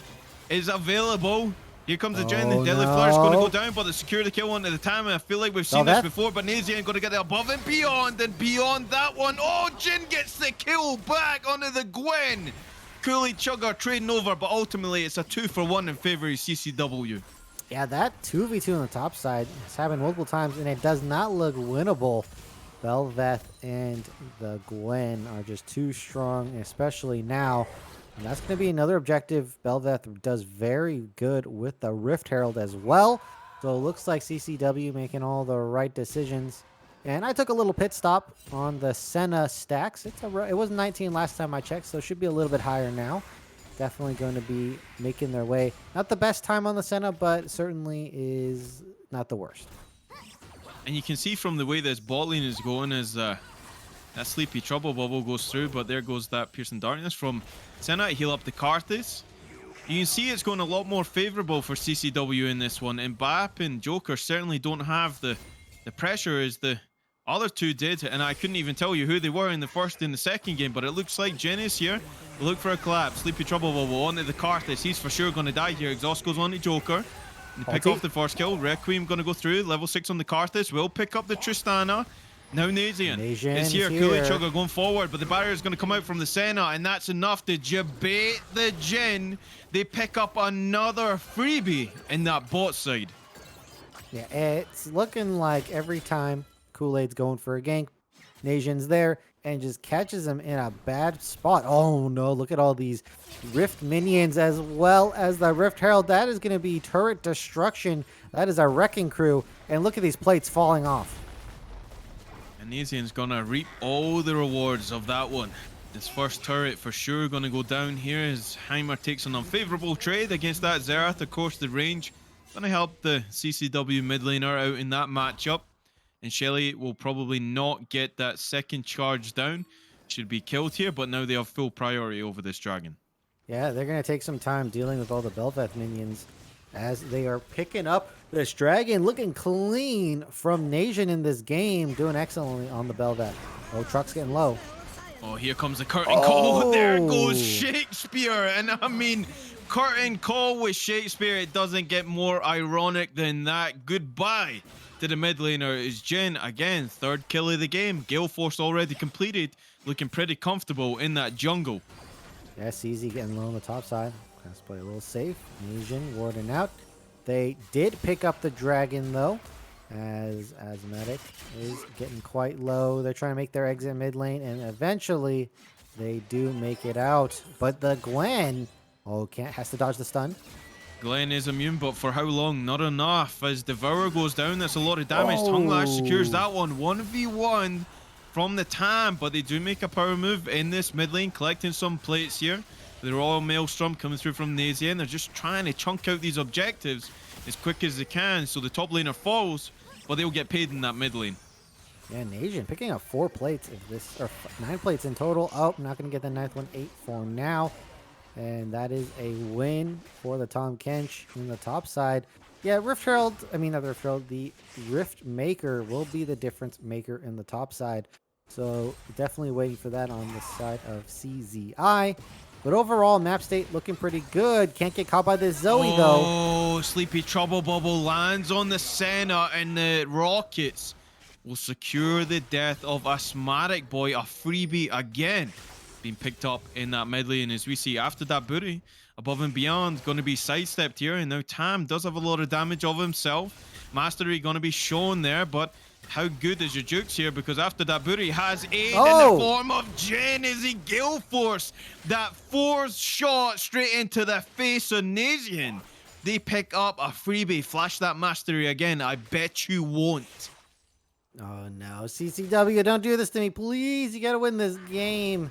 is available. Here comes the Jhin. The Deadly Flourish going to go down, but the secure the kill onto the time. I feel like we've seen this before, but Nazian going to get it above and beyond that one. Oh, Jhin gets the kill back onto the Gwen. Kool-Aid Chugger trading over, but ultimately it's a 2-for-1 in favor of CCW. Yeah, that 2v2 on the top side has happened multiple times, and it does not look winnable. Bel'Veth and the Gwen are just too strong, especially now. And that's going to be another objective. Bel'Veth does very good with the Rift Herald as well. So it looks like CCW making all the right decisions. And I took a little pit stop on the Senna stacks. It was 19 last time I checked, so it should be a little bit higher now. Definitely going to be making their way. Not the best time on the Senna, but certainly is not the worst. And you can see from the way this bot lane is going as that Sleepy Trouble bubble goes through, but there goes that Piercing Darkness from Senna to heal up the Karthus. You can see it's going a lot more favorable for CCW in this one, and Bap and Joker certainly don't have the pressure as the other two did, and I couldn't even tell you who they were in the first and the second game, but it looks like Jhin is here. Look for a collapse. Sleepy Trouble bubble onto the Karthus. He's for sure going to die here. Exhaust goes on to Joker. They pick off the first kill. Requiem going to go through. Level 6 on the Karthus. Will pick up the Tristana. Now Nazian is here. Kool-Aid Chugger going forward, but the barrier is going to come out from the Senna, and that's enough to debate the Jhin. They pick up another freebie in that bot side. Yeah, it's looking like every time Kool-Aid's going for a gank, Nazian's there and just catches him in a bad spot. Oh no, look at all these Rift minions as well as the Rift Herald. That is going to be turret destruction. That is a wrecking crew. And look at these plates falling off. And Nazian's going to reap all the rewards of that one. This first turret for sure going to go down here as Heimer takes an unfavorable trade against that Xerath. Of course, the range going to help the CCW mid laner out in that matchup. And Shelly will probably not get that second charge down. Should be killed here, but now they have full priority over this dragon. Yeah, they're going to take some time dealing with all the Bel'Veth minions as they are picking up this dragon. Looking clean from Nazian in this game. Doing excellently on the Bel'Veth. Oh, Truck's getting low. Oh, here comes the curtain call. There goes Shakespeare. And I mean, curtain call with Shakespeare. It doesn't get more ironic than that. Goodbye to the mid laner is Jhin. Again, third kill of the game. Gale Force already completed. Looking pretty comfortable in that jungle. Yes, easy getting low on the top side. Let's play a little safe. Nazian warding out. They did pick up the dragon though, as Asthmatic is getting quite low. They're trying to make their exit mid lane, and eventually they do make it out. But the Gwen, has to dodge the stun. Glenn is immune, but for how long? Not enough. As Devour goes down, that's a lot of damage. Tongue Lash secures that one. 1v1 from the Tam, but they do make a power move in this mid lane, collecting some plates here. The Royal Maelstrom coming through from Nazian. They're just trying to chunk out these objectives as quick as they can, so the top laner falls, but they'll get paid in that mid lane. Yeah, Nazian picking up 4 plates of this, or 9 plates in total. Oh, not going to get the 9th one. 8 for now. And that is a win for the Tahm Kench in the top side. Yeah, Rift Herald, not the Rift Herald, the Rift Maker will be the difference maker in the top side. So definitely waiting for that on the side of CZI. But overall, map state looking pretty good. Can't get caught by this Zoe, though. Oh, Sleepy Trouble Bubble lands on the Senna, and the Rockets will secure the death of Asthmatic Boy. A freebie again. being picked up in that mid lane. As we see after that booty, above and beyond, going to be sidestepped here. And now Tam does have a lot of damage of himself. Mastery going to be shown there, but how good is your Jukes here? Because after that booty has aid in the form of Jen as he Gale Force. That fourth shot straight into the face of Nazian. They pick up a freebie. Flash that Mastery again. I bet you won't. Oh no, CCW, don't do this to me, please. You gotta win this game.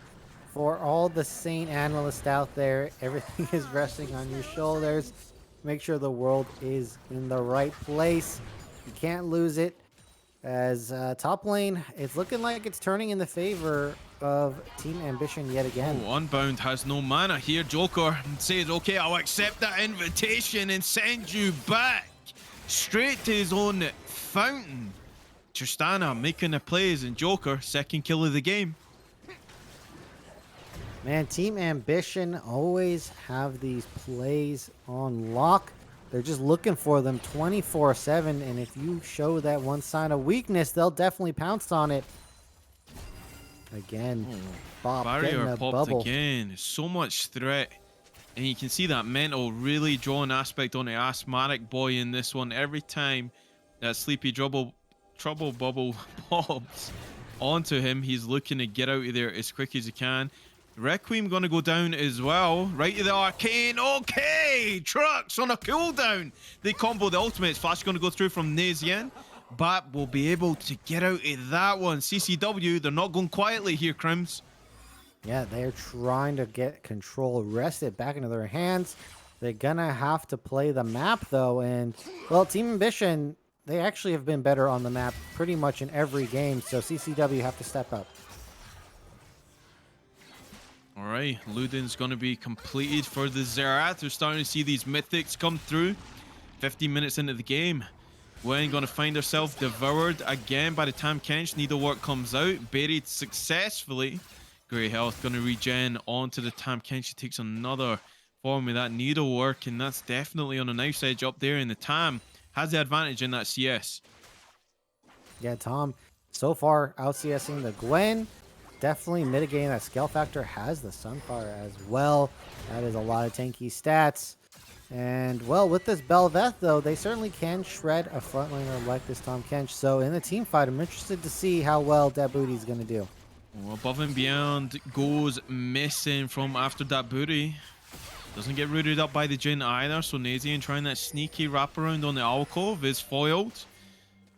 For all the sane analysts out there, everything is resting on your shoulders. Make sure the world is in the right place. You can't lose it. As top lane, it's looking like it's turning in the favor of Team Ambition yet again. Oh, Unbound has no mana here. Joker says, okay, I'll accept that invitation and send you back straight to his own fountain. Tristana making the plays, and Joker, second kill of the game. Man, Team Ambition always have these plays on lock. They're just looking for them 24/7, and if you show that one sign of weakness, they'll definitely pounce on it. Again, Bob getting Barrier a popped bubble. again. So much threat. And you can see that mental really drawing aspect on the asthmatic boy in this one. Every time that sleepy trouble bubble pops onto him, he's looking to get out of there as quick as he can. Requiem gonna go down as well. Right to the arcane. Okay, Trucks on a cooldown. They combo the ultimates. Flash gonna go through from Nazian. But will be able to get out of that one. CCW, they're not going quietly here, Crims. Yeah, they're trying to get control wrested back into their hands. They're gonna have to play the map though, and well, Team Ambition, they actually have been better on the map pretty much in every game, so CCW have to step up. All right, Ludin's going to be completed for the Zerath. We're starting to see these mythics come through. 15 minutes into the game. Gwen going to find herself devoured again by the time Kench Needlework comes out. Buried successfully. Great health going to regen onto the Tam Kench. She takes another form of that Needlework, and that's definitely on a knife's edge up there. And the Tam has the advantage in that CS. Yeah, Tom, so far out CSing the Gwen. Definitely mitigating that scale factor, has the Sunfire as well. That is a lot of tanky stats. And, well, with this Bel'Veth, though, they certainly can shred a frontlaner like this Tom Kench. So, in the team fight, I'm interested to see how well that Booty's going to do. Well, above and beyond goes missing from after that booty. Doesn't get rooted up by the Jin either. So, Nazian trying that sneaky wraparound on the alcove is foiled.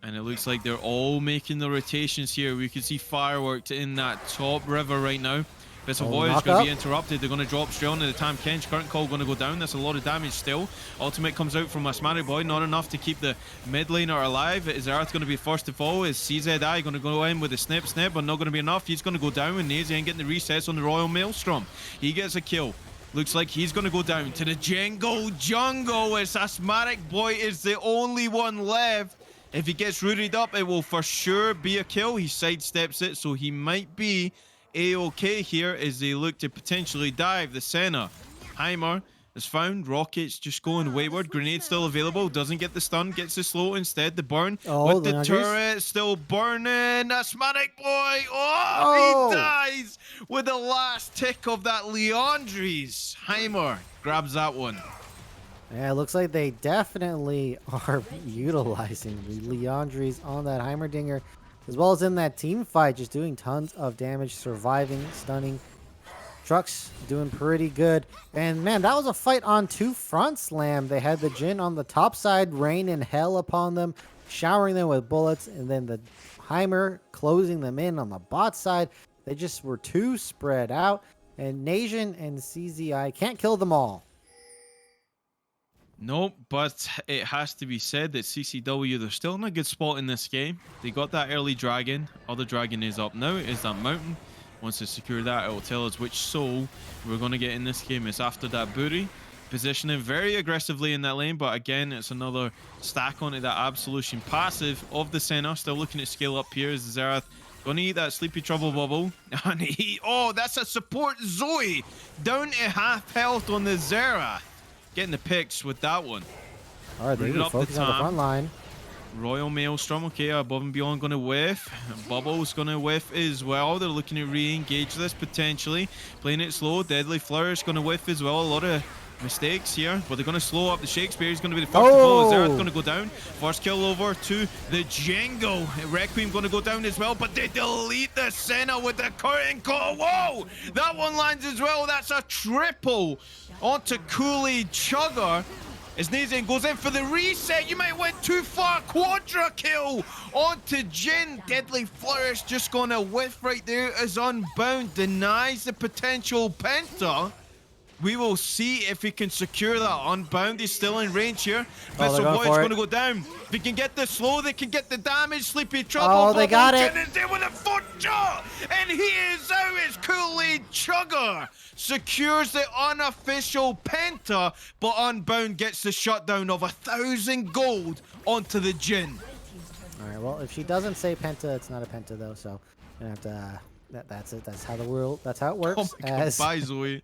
And it looks like they're all making the rotations here. We can see fireworks in that top river right now. Vessel Voyage is going to be interrupted. They're going to drop straight onto the Tam Kench. Current call going to go down. That's a lot of damage still. Ultimate comes out from Asmari Boy. Not enough to keep the mid laner alive. Is Earth going to be first to fall? Is CZI going to go in with a snip, but not going to be enough. He's going to go down, and Nazi ain't getting the resets on the Royal Maelstrom. He gets a kill. Looks like he's going to go down to the jungle. As Asmari Boy is the only one left. If he gets rooted up, it will for sure be a kill. He sidesteps it, so he might be A-okay here as they look to potentially dive. The Senna. Heimer is found. Rockets just going wayward. Grenade still available. Doesn't get the stun. Gets the slow instead. The burn with the turret still burning. Asmanic Boy. He dies with the last tick of that Leandries. Heimer grabs that one. Yeah, it looks like they definitely are utilizing the Leandries on that Heimerdinger, as well as in that team fight, just doing tons of damage, surviving, stunning. Trucks doing pretty good. And man, that was a fight on two fronts, Lamb. They had the Jin on the top side, rain and hell upon them, showering them with bullets, and then the Heimer closing them in on the bot side. They just were too spread out, and Nasian and CZI can't kill them all. Nope, but it has to be said that CCW, they're still in a good spot in this game. They got that early dragon. Other dragon is up now. Is that mountain? Once they secure that, it will tell us which soul we're going to get in this game. It's after that booty. Positioning very aggressively in that lane, but again, it's another stack onto that Absolution passive of the Senna. Still looking to scale up here as Zerath going to eat that Sleepy Trouble bubble. And that's a support Zoe. Down to half health on the Zerath. Getting the picks with that one. All right, they're focusing on the front line. Royal Maelstrom, okay, above and beyond gonna whiff. Bubble's gonna whiff as well. They're looking to re-engage this potentially. Playing it slow. Deadly Flourish gonna whiff as well. A lot of mistakes here, but they're gonna slow up the Shakespeare. He's gonna be the first to fall. Zerth gonna go down. First kill over to the Django. Requiem gonna go down as well, but they delete the Senna with the curtain call. Whoa! That one lands as well. That's a triple onto Kool-Aid Chugger. As Nazen goes in for the reset, you might went too far. Quadra kill onto Jin. Deadly Flourish just gonna whiff right there as Unbound denies the potential Penta. We will see if he can secure that. Unbound is still in range here. Vessel Boy is going to go down. If he can get the slow, they can get the damage. Sleepy Trouble. Oh, they got it. Jin is there with a foot jaw. And he is out. It's Kool-Aid Chugger. Secures the unofficial Penta, but Unbound gets the shutdown of 1,000 gold onto the Jin. All right, well, if she doesn't say Penta, it's not a Penta, though, so you're going to have to... That's it. That's how the world. That's how it works. Oh my God, bye, Zoe.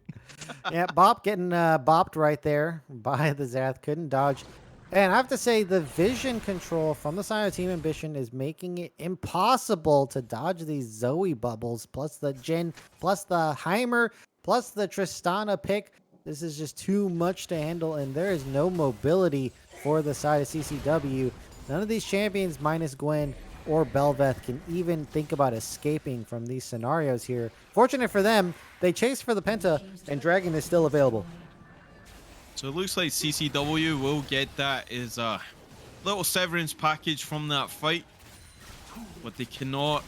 Yeah, Bop getting bopped right there by the Zath. Couldn't dodge. And I have to say, the vision control from the side of Team Ambition is making it impossible to dodge these Zoe bubbles, plus the Jin, plus the Heimer, plus the Tristana pick. This is just too much to handle, and there is no mobility for the side of CCW. None of these champions, minus Gwen or Belveth, can even think about escaping from these scenarios here. Fortunate for them, they chase for the Penta, and Dragon is still available. So it looks like CCW will get that as a little severance package from that fight. But they cannot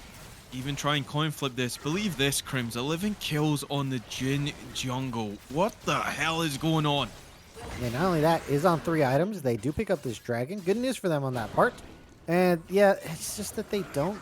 even try and coin flip this. Believe this, Crims. 11 kills on the Jin jungle. What the hell is going on? And not only that, is on 3 items. They do pick up this Dragon. Good news for them on that part. And yeah, it's just that they don't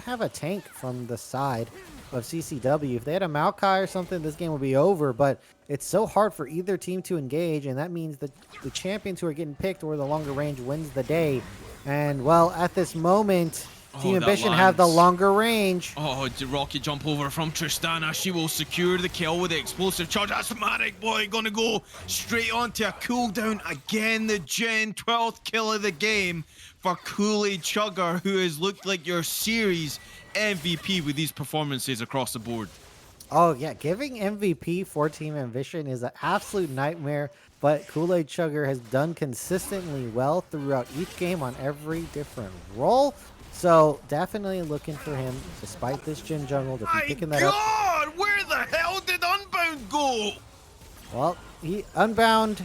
have a tank from the side of CCW. If they had a Maokai or something, this game would be over. But it's so hard for either team to engage, and that means that the champions who are getting picked or the longer range wins the day. And well, at this moment, Team Ambition have the longer range. Oh, the rocket jump over from Tristana. She will secure the kill with the explosive charge. That's Matic Boy gonna go straight onto a cooldown again. The Jin, 12th kill of the game for Kool-Aid Chugger, who has looked like your series MVP with these performances across the board. Oh yeah, giving MVP for Team Ambition is an absolute nightmare, but Kool-Aid Chugger has done consistently well throughout each game on every different role. So definitely looking for him, despite this Jin jungle, to be picking that up. My God, where the hell did Unbound go? Well, he Unbound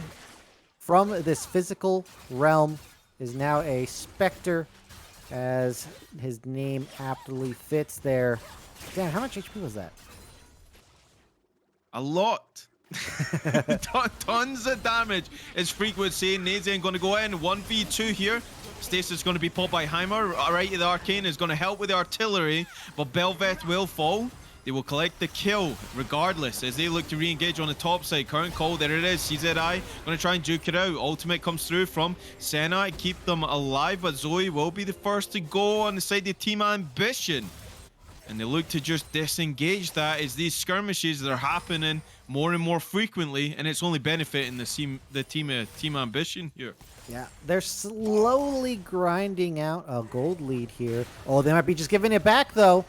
from this physical realm is now a Spectre, as his name aptly fits there. Damn, how much HP was that? A lot. Tons of damage. As Freak would say, Nazen going to go in 1v2 here. Stasis going to be popped by Heimer. Right, the Arcane is going to help with the artillery, but Belveth will fall. They will collect the kill regardless as they look to re-engage on the top side. Current call, there it is. CZI going to try and juke it out. Ultimate comes through from Senna to keep them alive, but Zoe will be the first to go on the side of Team Ambition. And they look to just disengage that as these skirmishes that are happening more and more frequently, and it's only benefiting the Team Ambition here. Yeah, they're slowly grinding out a gold lead here. Oh, they might be just giving it back though.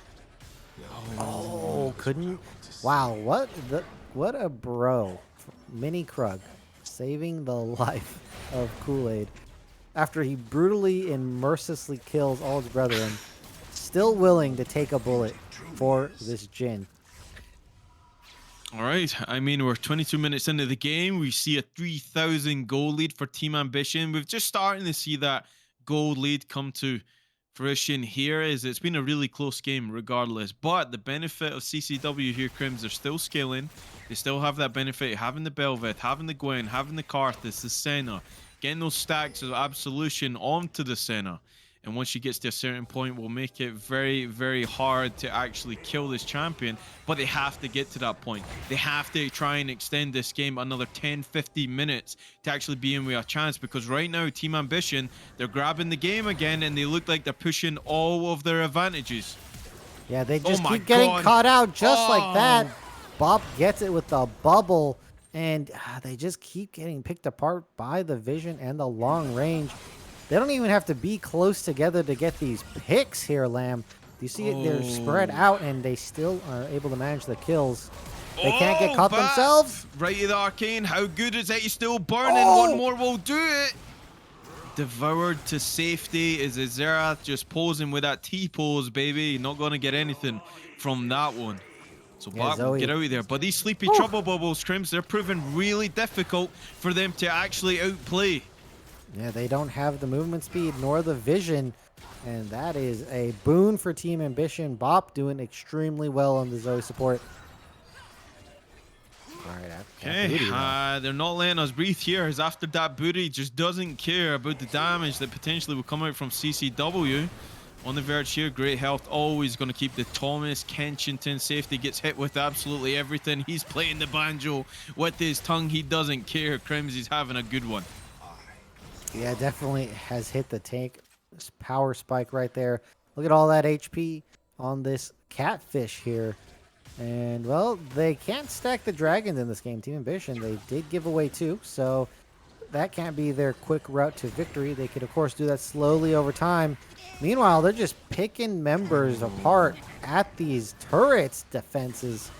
Oh, couldn't. Wow, what a bro. Mini Krug saving the life of Kool-Aid after he brutally and mercilessly kills all his brethren. Still willing to take a bullet for this Jin. All right, I mean, we're 22 minutes into the game. We see a 3,000 goal lead for Team Ambition. We've just starting to see that gold lead come to fruition here. As it's been a really close game regardless. But the benefit of CCW here, Crims, they're still scaling. They still have that benefit of having the Belveth, having the Gwen, having the Karthus, the Senna, getting those stacks of Absolution onto the Senna. And once she gets to a certain point, will make it very, very hard to actually kill this champion. But they have to get to that point. They have to try and extend this game another 10-15 minutes to actually be in with a chance. Because right now, Team Ambition, they're grabbing the game again, and they look like they're pushing all of their advantages. Yeah, they just keep getting caught out just like that. Bob gets it with the bubble, and they just keep getting picked apart by the vision and the long range. They don't even have to be close together to get these picks here, Lamb. You see it? They're spread out, and they still are able to manage the kills. They can't get caught themselves. Right to the arcane. How good is it? He's still burning. Oh! One more will do it. Devoured to safety. Is Xerath just posing with that T-pose, baby? Not going to get anything from that one. So Yeah, Bart will Zoe. get out of there. But these sleepy trouble bubbles, Crims, they're proving really difficult for them to actually outplay. Yeah, they don't have the movement speed nor the vision, and that is a boon for Team Ambition. Bop doing extremely well on the Zoe support. All right, Okay, they're not letting us breathe here, as after that booty just doesn't care about the damage that potentially will come out from CCW. On the verge here, great health, always going to keep the Thomas Kensington safety, gets hit with absolutely everything. He's playing the banjo with his tongue, he doesn't care. Crims, he's having a good one. Yeah, definitely has hit the tank. This power spike right there. Look at all that HP on this catfish here. And, well, they can't stack the dragons in this game. Team Ambition, they did give away 2, so that can't be their quick route to victory. They could, of course, do that slowly over time. Meanwhile, they're just picking members apart at these turrets defenses.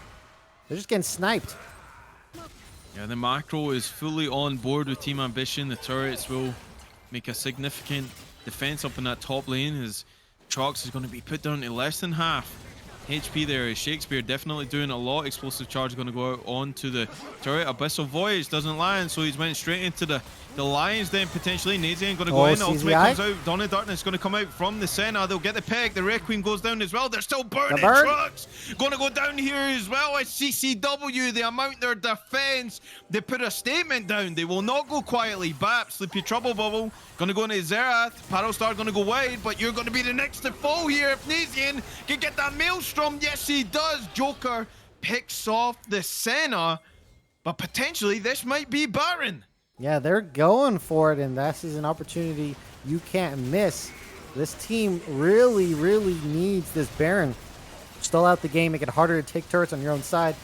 They're just getting sniped. Yeah, the macro is fully on board with Team Ambition. The turrets will make a significant defense up in that top lane, as Trox is going to be put down to less than half HP there. Shakespeare definitely doing a lot. Explosive charge going to go out onto the turret. Abyssal Voyage doesn't land, so he's went straight into the Lions then potentially. Nazian going to go in. Ultimate comes out. Dawn of Darkness going to come out from the center. They'll get the peg. The Requiem goes down as well. They're still burning. Trucks going to go down here as well as CCW. The amount their defense, they put a statement down. They will not go quietly. Bap, Sleepy Trouble Bubble going to go into Xerath. Parostar going to go wide, but you're going to be the next to fall here if Nazian can get that Maelstrom. Yes, he does. Joker picks off the center, but potentially this might be Baron. Yeah, they're going for it, and this is an opportunity you can't miss. This team really, really needs this Baron. Stall out the game, make it harder to take turrets on your own side.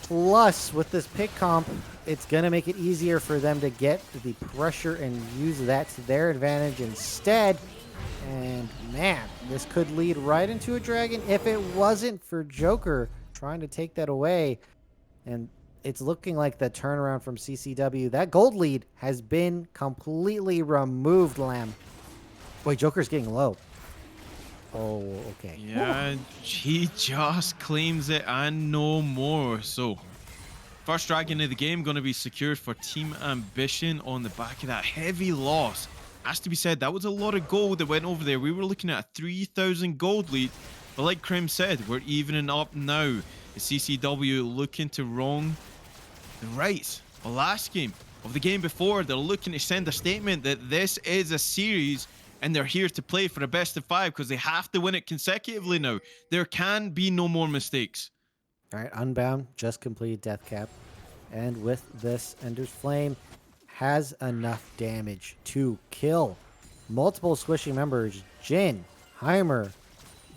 Plus, with this pick comp, it's going to make it easier for them to get the pressure and use that to their advantage instead. And, man, this could lead right into a dragon if it wasn't for Joker trying to take that away. And it's looking like the turnaround from CCW. That gold lead has been completely removed, Lamb. Wait, Joker's getting low. Oh, okay. Yeah, he just claims it and no more. So, first dragon of the game going to be secured for Team Ambition on the back of that heavy loss. Has to be said, that was a lot of gold that went over there. We were looking at a 3,000 gold lead. But like Krim said, we're evening up now. The CCW looking to wrong the rights. The last game of the game before, they're looking to send a statement that this is a series and they're here to play for a best of 5 because they have to win it consecutively now. There can be no more mistakes. All right, Unbound just completed Death Cap. And with this, Ender's Flame has enough damage to kill multiple swishing members. Jin, Heimer,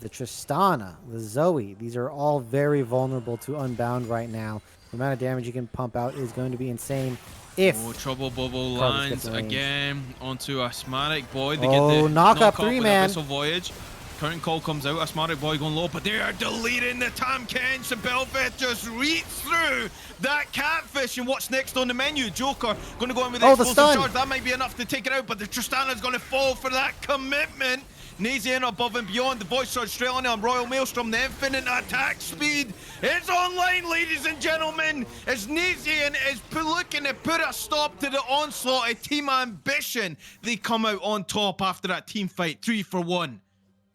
the Tristana, the Zoe. These are all very vulnerable to Unbound right now. The amount of damage you can pump out is going to be insane. If Trouble Bubble lands again onto Asthmatic Boy. They get the knock up 3 man. Abyssal Voyage. Current call comes out. Asthmatic Boy going low, but they are deleting the Tam Kench. The Belfast just reach through that catfish. And what's next on the menu? Joker going to go in with the explosive charge. That might be enough to take it out, but the Tristana's going to fall for that commitment. Nazian above and beyond. The voice charge straight on Royal Maelstrom. The infinite attack speed is online, ladies and gentlemen, as Nazian is looking to put a stop to the onslaught of Team Ambition. They come out on top after that team fight, 3 for 1.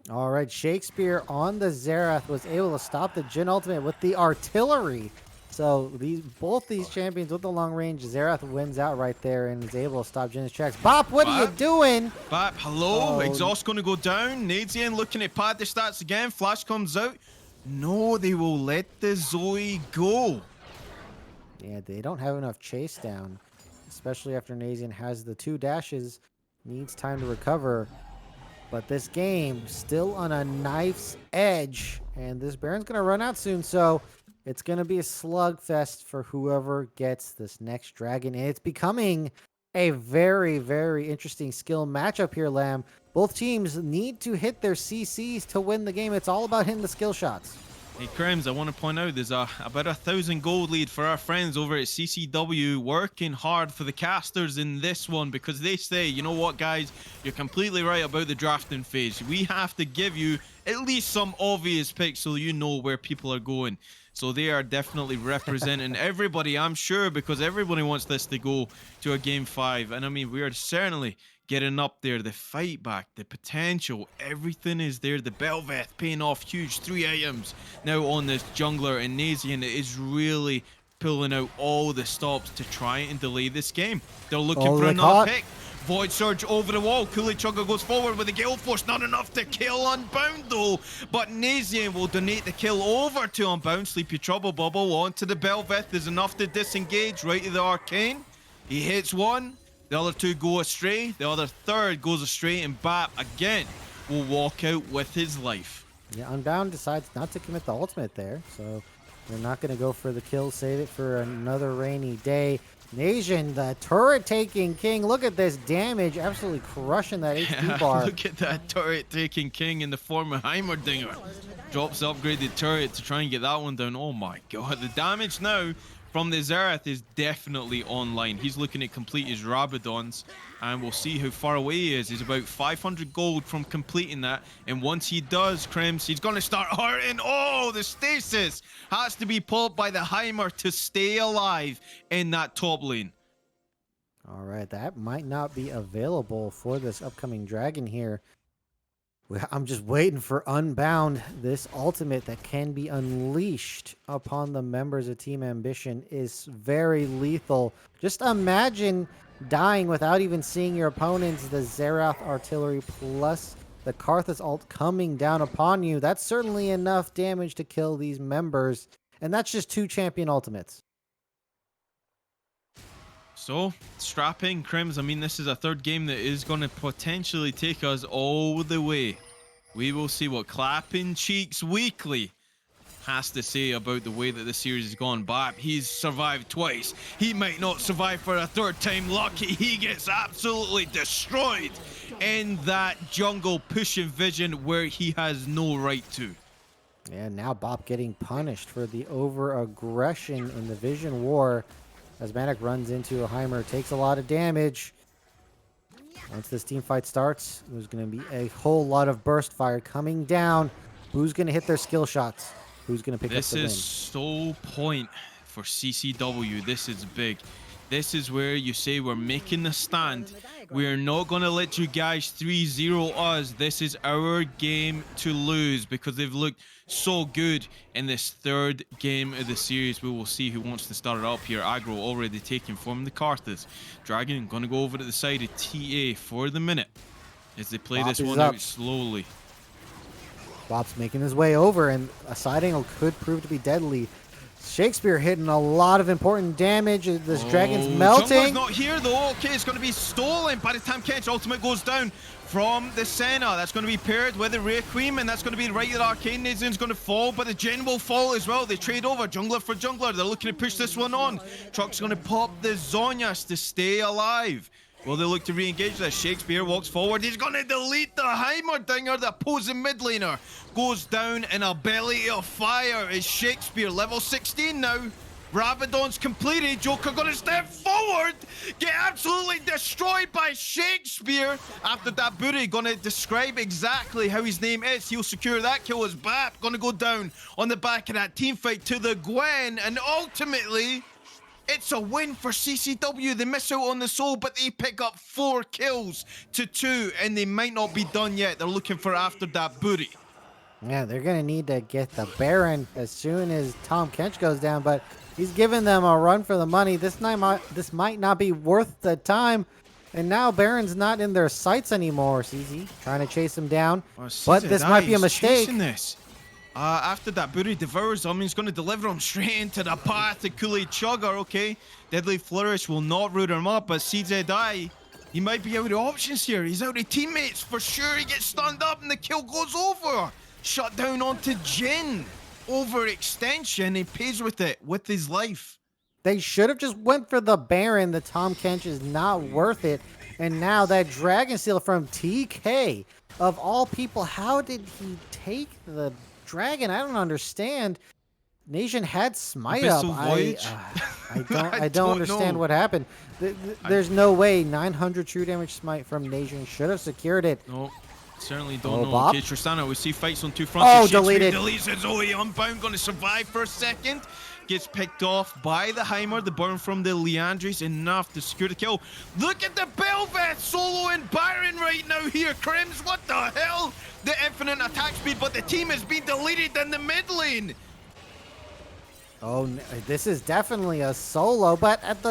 All right, Shakespeare on the Xerath was able to stop the Jin ultimate with the artillery. So both these champions with the long range, Xerath wins out right there and is able to stop Jin's tracks. Bop, what are you doing? Bop, hello. Exhaust going to go down. Nazian looking at pad the stats again. Flash comes out. No, they will let the Zoe go. Yeah, they don't have enough chase down, especially after Nazian has the 2 dashes. Needs time to recover. But this game still on a knife's edge, and this Baron's going to run out soon, so it's going to be a slugfest for whoever gets this next dragon. And it's becoming a very, very interesting skill matchup here, Lamb. Both teams need to hit their CCs to win the game. It's all about hitting the skill shots. Hey, Krems, I want to point out there's about 1,000 gold lead for our friends over at CCW, working hard for the casters in this one, because they say, you know what, guys, you're completely right about the drafting phase. We have to give you at least some obvious picks so you know where people are going. So they are definitely representing everybody, I'm sure, because everybody wants this to go to a Game 5. And I mean, we are certainly getting up there. The fight back, the potential, everything is there. The Belveth paying off huge. 3 items now on this jungler, and Nazian is really pulling out all the stops to try and delay this game. They're looking for another pick. Void Surge over the wall. Cooley Chugga goes forward with the Gale Force. Not enough to kill Unbound though. But Nazian will donate the kill over to Unbound. Sleepy Trouble Bubble onto the Belveth. There's enough to disengage right to the Arcane. He hits one. The other two go astray. The other third goes astray. And Bap again will walk out with his life. Yeah, Unbound decides not to commit the ultimate there. So they're not going to go for the kill. Save it for another rainy day. Nation, the turret-taking king. Look at this damage. Absolutely crushing that HP bar. Look at that turret-taking king in the form of Heimerdinger. Drops the upgraded turret to try and get that one down. Oh my god. The damage now from the Xerath is definitely online. He's looking to complete his Rabadons, and we'll see how far away he is. He's about 500 gold from completing that, and once he does, Krems, he's going to start hurting. Oh, the stasis has to be pulled by the Heimer to stay alive in that top lane. All right, that might not be available for this upcoming dragon here. I'm just waiting for Unbound. This ultimate that can be unleashed upon the members of Team Ambition is very lethal. Just imagine dying without even seeing your opponents. The Xerath artillery plus the Karthus ult coming down upon you. That's certainly enough damage to kill these members. And that's just 2 champion ultimates. So, strap in, Krems. I mean, this is a third game that is going to potentially take us all the way. We will see what Clappin Cheeks Weekly has to say about the way that the series has gone by. He's survived twice. He might not survive for a third time. Lucky he gets absolutely destroyed in that jungle pushing vision where he has no right to. And now Bop getting punished for the over-aggression in the Vision War. As Manic runs into a Heimer, takes a lot of damage. Once this team fight starts, there's going to be a whole lot of burst fire coming down. Who's going to hit their skill shots? Who's going to pick up the win? This is so point for CCW. This is big. This is where you say we're making the stand. We're not going to let you guys 3-0 us. This is our game to lose because they've looked so good in this third game of the series. We will see who wants to start it up here. Aggro already taken from the Karthus. Dragon going to go over to the side of TA for the minute as they play this one out slowly. Bop's making his way over, and a side angle could prove to be deadly. Shakespeare hitting a lot of important damage. This dragon's melting. Jungler's not here though. Okay, it's going to be stolen by the time Ken's ultimate goes down from the Senna. That's going to be paired with the Requiem, and that's going to be right at Arcane. Nazian's going to fall, but the Gen will fall as well. They trade over jungler for jungler. They're looking to push this one on. Truck's going to pop the Zonias to stay alive. Will they look to re-engage this? Shakespeare walks forward. He's going to delete the Heimerdinger. The opposing mid laner goes down in a belly of fire. Is Shakespeare level 16 now? Rabadon's completed. Joker going to step forward. Get absolutely destroyed by Shakespeare. After that booty, going to describe exactly how his name is. He'll secure that kill as Bap. Going to go down on the back of that team fight to the Gwen. And ultimately, it's a win for CCW. They miss out on the soul, but they pick up 4 kills to 2, and they might not be done yet. They're looking for after that booty. Yeah, they're going to need to get the Baron as soon as Tom Kench goes down, but he's giving them a run for the money. This might not be worth the time, and now Baron's not in their sights anymore. CZ trying to chase him down, but this might be a mistake. After that booty devours him, he's going to deliver him straight into the path to Cooley Chugger, okay? Deadly Flourish will not root him up, but CZI, he might be out of options here. He's out of teammates. For sure, he gets stunned up and the kill goes over. Shut down onto Jin. Overextension, he pays with it, with his life. They should have just went for the Baron. The Tom Kench is not worth it. And now that Dragon Steel from TK, of all people, how did he take the Dragon? I don't understand. Nation had Smite up. Abyssal Voyage? I don't understand know. what happened. There's no way 900 true damage Smite from Nation should have secured it. No, certainly don't know. Bob? Okay, Tristana, we see fights on two fronts. Oh, Shakespeare deleted. Deletes it. Zoe Unbound, going to survive for a second. Gets picked off by the Heimer. The burn from the Leandris, enough to secure the kill. Look at the Belveth solo and Baron right now here. Crims, what the hell? The infinite attack speed, but the team has been deleted in the mid lane. Oh, this is definitely a solo, but at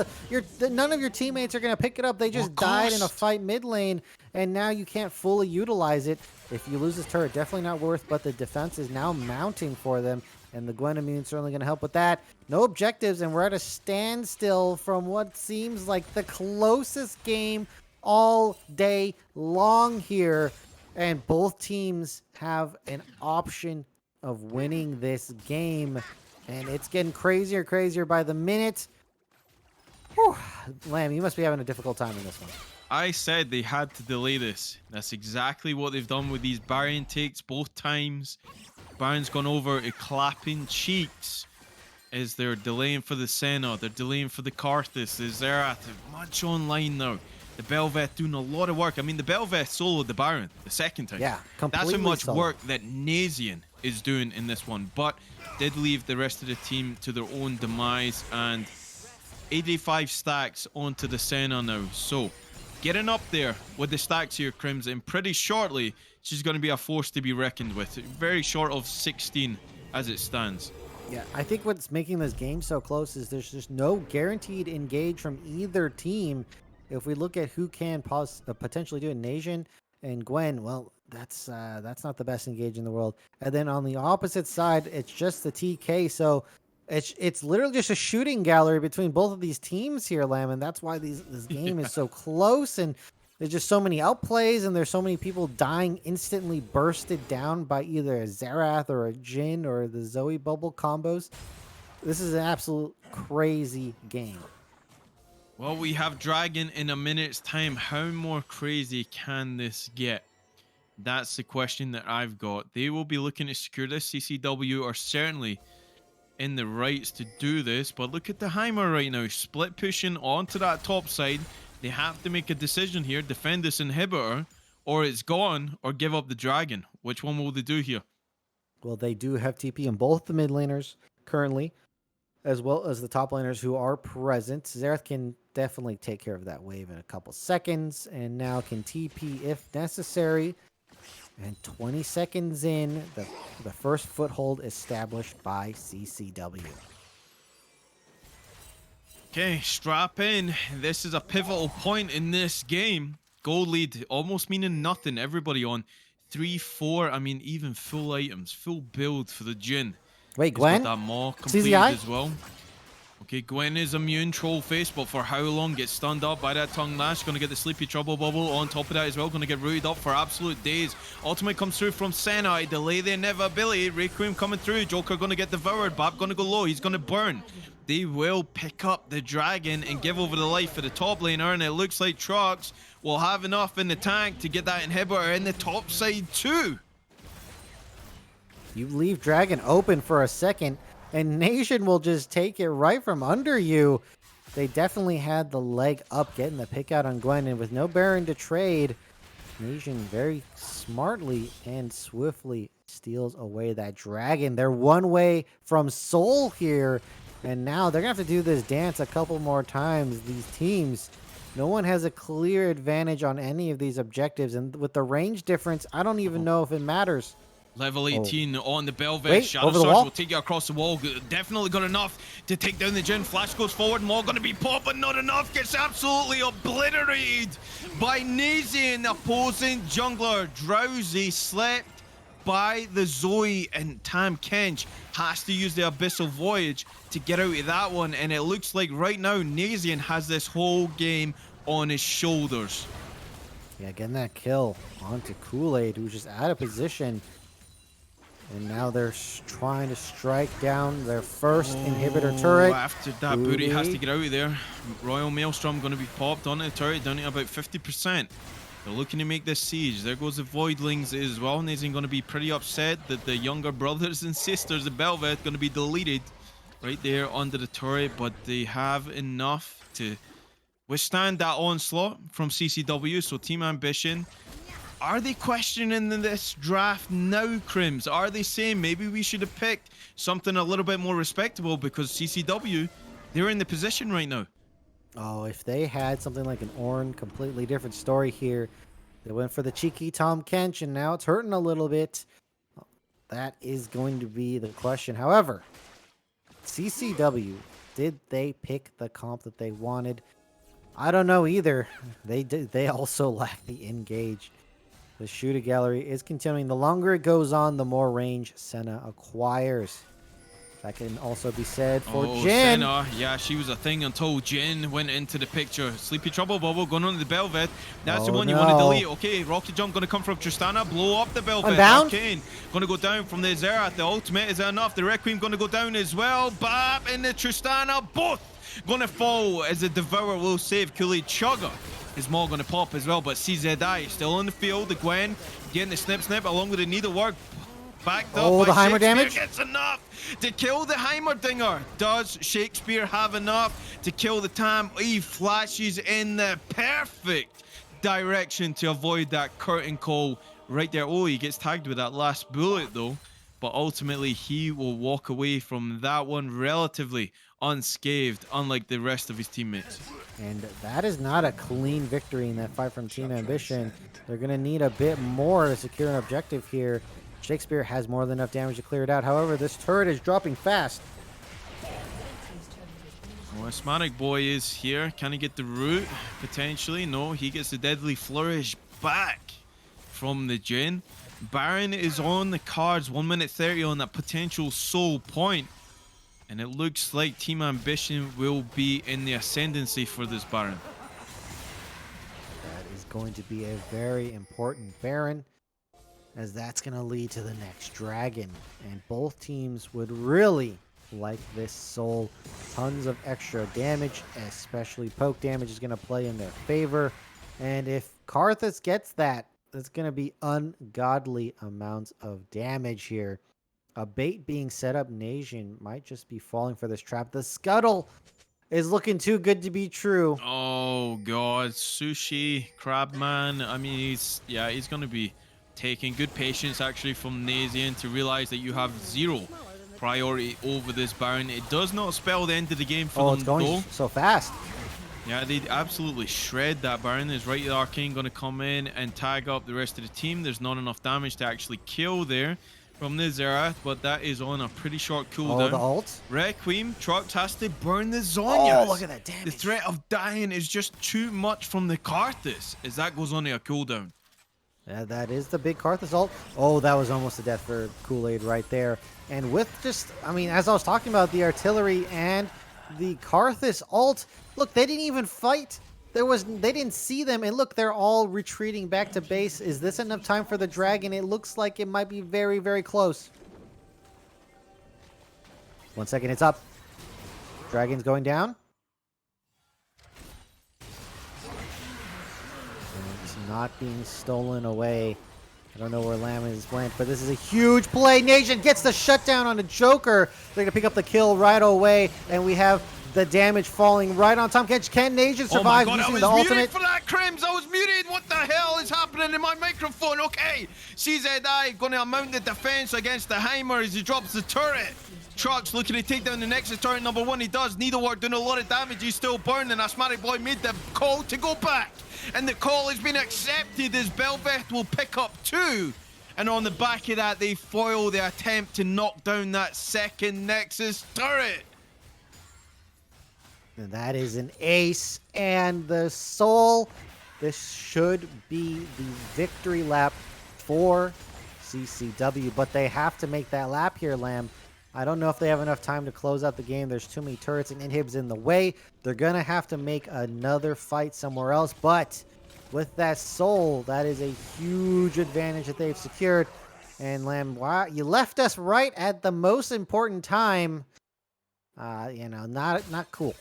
none of your teammates are gonna pick it up. They just died in a fight mid lane, and now you can't fully utilize it. If you lose this turret, definitely not worth. But the defense is now mounting for them, and the Gwen immune certainly gonna help with that. No objectives, and we're at a standstill from what seems like the closest game all day long here, and both teams have an option of winning this game. And it's getting crazier and crazier by the minute. Whew. Lamb, you must be having a difficult time in this one. I said they had to delay this. That's exactly what they've done with these Baron takes both times. Baron's gone over to Clappin Cheeks as they're delaying for the Senna. They're delaying for the Karthus. The Zerath, much online now. The Belveth doing a lot of work. I mean, the Belveth soloed the Baron the second time. Yeah, completely. That's how much solo. work that Nazian is doing in this one. But did leave the rest of the team to their own demise, and 85 stacks onto the Senna now. So getting up there with the stacks here, Crims, and pretty shortly she's going to be a force to be reckoned with. Very short of 16 as it stands. Yeah, I think what's making this game so close is there's just no guaranteed engage from either team. If we look at who can potentially do it, Nation and Gwen, well, that's not the best engage in the world. And then on the opposite side, it's just the TK. So it's literally just a shooting gallery between both of these teams here, Lamb, and that's why this game is so close. And there's just so many outplays, and there's so many people dying instantly bursted down by either a Zerath or a Jhin or the Zoe bubble combos. This is an absolute crazy game. Well, we have Dragon in a minute's time. How more crazy can this get? That's the question that I've got. They will be looking to secure this. CCW are certainly in the rights to do this, but look at the Heimer right now. Split pushing onto that top side. They have to make a decision here. Defend this inhibitor, or it's gone, or give up the Dragon. Which one will they do here? Well, they do have TP in both the mid laners currently, as well as the top laners who are present. Zerath can definitely take care of that wave in a couple seconds, and now can TP if necessary. And 20 seconds in, the first foothold established by CCW. Okay, strap in. This is a pivotal point in this game. Gold lead almost meaning nothing. Everybody on 3-4. I mean, even full items, full build for the Jhin. Wait, Gwen? That maw completed CZI? as well. Okay, Gwen is immune, troll face, but for how long? Gets stunned up by that tongue lash. Gonna get the sleepy trouble bubble on top of that as well. Gonna get rooted up for absolute days. Ultimate comes through from Senna. Delay the inevitability. Requiem coming through. Joker gonna get devoured. Bab gonna go low. He's gonna burn. They will pick up the Dragon and give over the life for the top laner, and it looks like Trox will have enough in the tank to get that inhibitor in the top side too. You leave Dragon open for a second, and Nation will just take it right from under you. They definitely had the leg up getting the pick out on Gwen, and with no Baron to trade, Nation very smartly and swiftly steals away that Dragon. They're one way from Soul here, and now they're going to have to do this dance a couple more times. These teams, no one has a clear advantage on any of these objectives, and with the range difference, I don't even know if it matters. Level 18 on the Belveth. Wait, Shadow over the Surge wall? will take you across the wall. Definitely got enough to take down the Jhin. Flash goes forward. Maul going to be popped, but not enough. Gets absolutely obliterated by Nazian, opposing jungler. Drowsy slept by the Zoe, and Tam Kench has to use the Abyssal Voyage to get out of that one. And it looks like right now Nazian has this whole game on his shoulders. Yeah, getting that kill onto Kool-Aid, who's just out of position. And now they're trying to strike down their first inhibitor turret. After that, Booty has to get out of there. Royal Maelstrom going to be popped onto the turret, down to about 50%. They're looking to make this siege. There goes the Voidlings as well. Nazin going to be pretty upset that the younger brothers and sisters of Bel'Veth going to be deleted right there under the turret, but they have enough to withstand that onslaught from CCW. So Team Ambition, are they questioning this draft now, Crims? Are they saying maybe we should have picked something a little bit more respectable because CCW, they're in the position right now? Oh, if they had something like an Ornn, completely different story here. They went for the cheeky Tom Kench, and now it's hurting a little bit. That is going to be the question. However, CCW, did they pick the comp that they wanted? I don't know either. They did. They also lack the engage. The shooter gallery is continuing. The longer it goes on, the more range Senna acquires. That can also be said for Jin. Senna, yeah, she was a thing until Jin went into the picture. Sleepy Trouble Bubble going on the Bel'Veth. That's the one you want to delete. Okay, Rocket Jump going to come from Tristana, blow up the Bel'Veth. Unbound? Arcane going to go down from the Zerath. The ultimate is enough. The Requiem going to go down as well. Bap and the Tristana, both going to fall as the Devourer will save Kool-Aid Chugger. His Maul going to pop as well, but CZI still on the field. The Gwen getting the snip along with the Needlework. Backed up. Oh, the Heimer Shakespeare damage? Gets enough to kill the Heimerdinger. Does Shakespeare have enough to kill the Tam? He flashes in the perfect direction to avoid that curtain call right there. Oh, he gets tagged with that last bullet though. But ultimately, he will walk away from that one relatively unscathed, unlike the rest of his teammates. And that is not a clean victory in that fight from Team Ambition. They're going to need a bit more to secure an objective here. Shakespeare has more than enough damage to clear it out. However, this turret is dropping fast. Well, Asthmatic Boy is here. Can he get the root? Potentially. No, he gets the Deadly Flourish back from the Jin. Baron is on the cards. 1 minute 30 on that potential soul point. And it looks like Team Ambition will be in the ascendancy for this Baron. That is going to be a very important Baron, as that's going to lead to the next dragon. And both teams would really like this soul. Tons of extra damage, especially poke damage is going to play in their favor. And if Karthus gets that, that's going to be ungodly amounts of damage here. A bait being set up. Nation might just be falling for this trap. The scuttle is looking too good to be true. Oh god, Sushi, Crabman. I mean, he's going to be taking good patience actually from Nazian to realize that you have zero priority over this Baron. It does not spell the end of the game for them. It's going though. so fast. Yeah, they absolutely shred that Baron. Is right, the Arcane going to come in and tag up the rest of the team. There's not enough damage to actually kill there from the Zerath, but that is on a pretty short cooldown. Oh, the ult? Requiem, Trux has to burn the Zonyas. Oh, look at that damage. The threat of dying is just too much from the Karthus as that goes on a cooldown. Yeah, that is the big Karthus ult. Oh, that was almost a death for Kool-Aid right there. And with just, I mean, as I was talking about, the artillery and the Karthus ult, look, they didn't even fight. They didn't see them, and look, they're all retreating back to base. Is this enough time for the dragon? It looks like it might be very, very close. 1 second, it's up. Dragon's going down. And it's not being stolen away. I don't know where Lamb is went, but this is a huge play. Nation gets the shutdown on the Joker. They're going to pick up the kill right away, and we have the damage falling right on Tom Kench. Can Nation survive using the ultimate? For that, Crims, I was muted. What the hell is happening in my microphone? Okay, CZI going to mount the defense against the Heimer as he drops the turret. Trux looking to take down the Nexus turret number 1. He does. Needlework doing a lot of damage. He's still burning. Asthmatic Boy made the call to go back, and the call has been accepted as Bel'Veth will pick up 2. And on the back of that, they foil the attempt to knock down that second Nexus turret. And that is an ace, and the soul. This should be the victory lap for CCW, but they have to make that lap here, Lamb. I don't know if they have enough time to close out the game. There's too many turrets and inhibs in the way. They're going to have to make another fight somewhere else, but with that soul, that is a huge advantage that they've secured. And Lamb, wow, you left us right at the most important time. Not cool.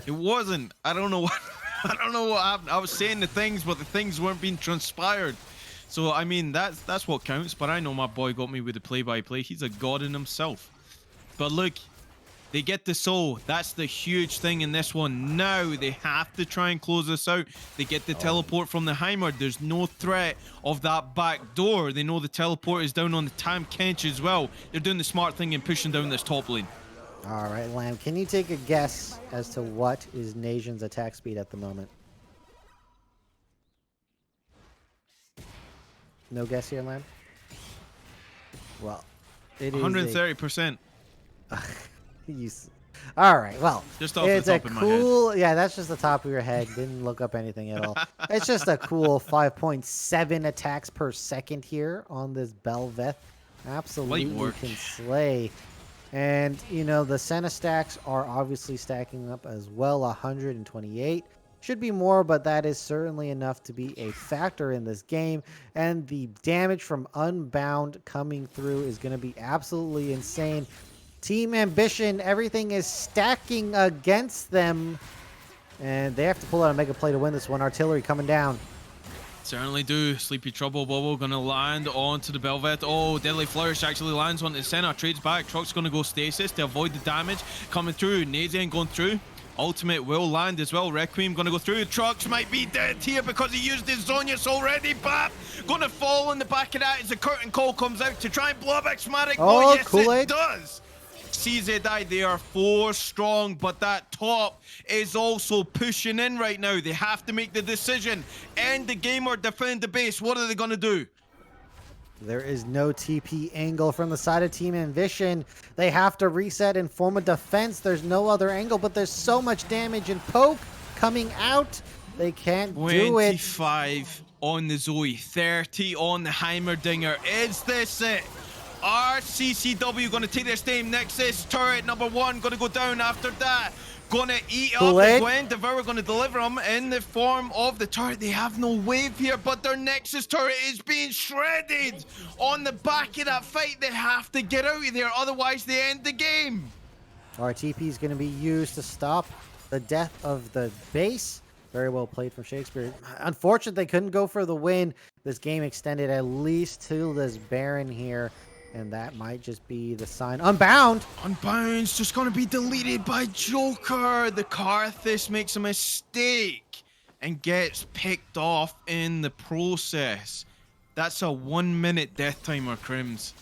It wasn't. I don't know what I don't know what happened. I was saying the things, but the things weren't being transpired. So I mean that's what counts. But I know my boy got me with the play-by-play. He's a god in himself. But look, they get the soul. That's the huge thing in this one. Now they have to try and close this out. They get the teleport from the Heimer. There's no threat of that back door. They know the teleport is down on the Tam Kench as well. They're doing the smart thing and pushing down this top lane. All right, Lamb, can you take a guess as to what is Nation's attack speed at the moment? No guess here, Lamb? Well, it is 130%. All right, well, Just off it's the a top of my cool, yeah, that's just the top of your head. Didn't look up anything at all. It's just a cool 5.7 attacks per second here on this Belveth. Absolutely work. can slay. And, the Senna stacks are obviously stacking up as well, 128. Should be more, but that is certainly enough to be a factor in this game. And the damage from Unbound coming through is going to be absolutely insane. Team Ambition, everything is stacking against them. And they have to pull out a mega play to win this one. Artillery coming down. Certainly do. Sleepy Trouble Bubble gonna land onto the Belvet. Oh, Deadly Flourish actually lands onto the center. Trades back. Truck's gonna go stasis to avoid the damage coming through. Nades ain't going through. Ultimate will land as well. Requiem gonna go through. Trucks might be dead here because he used his Zonius already. Bap gonna fall in the back of that as the curtain call comes out to try and blow up Xmatic. Oh, yes, Kool-Aid. it does. CZI, they are 4 strong, but that top is also pushing in right now. They have to make the decision. End the game or defend the base. What are they going to do? There is no TP angle from the side of Team Ambition. They have to reset and form a defense. There's no other angle, but there's so much damage and poke coming out. They can't do it. 25 on the Zoe, 30 on the Heimerdinger. Is this it? RCCW going to take their same. Nexus turret number 1 going to go down after that. Going to eat up the Gwen. Devour going to deliver them in the form of the turret. They have no wave here, but their Nexus turret is being shredded on the back of that fight. They have to get out of there, otherwise they end the game. RTP is going to be used to stop the death of the base. Very well played from Shakespeare. Unfortunately, they couldn't go for the win. This game extended at least to this Baron here. And that might just be the sign. Unbound! Unbound's just going to be deleted by Joker. The Karthus makes a mistake and gets picked off in the process. That's a 1-minute death timer, Crims.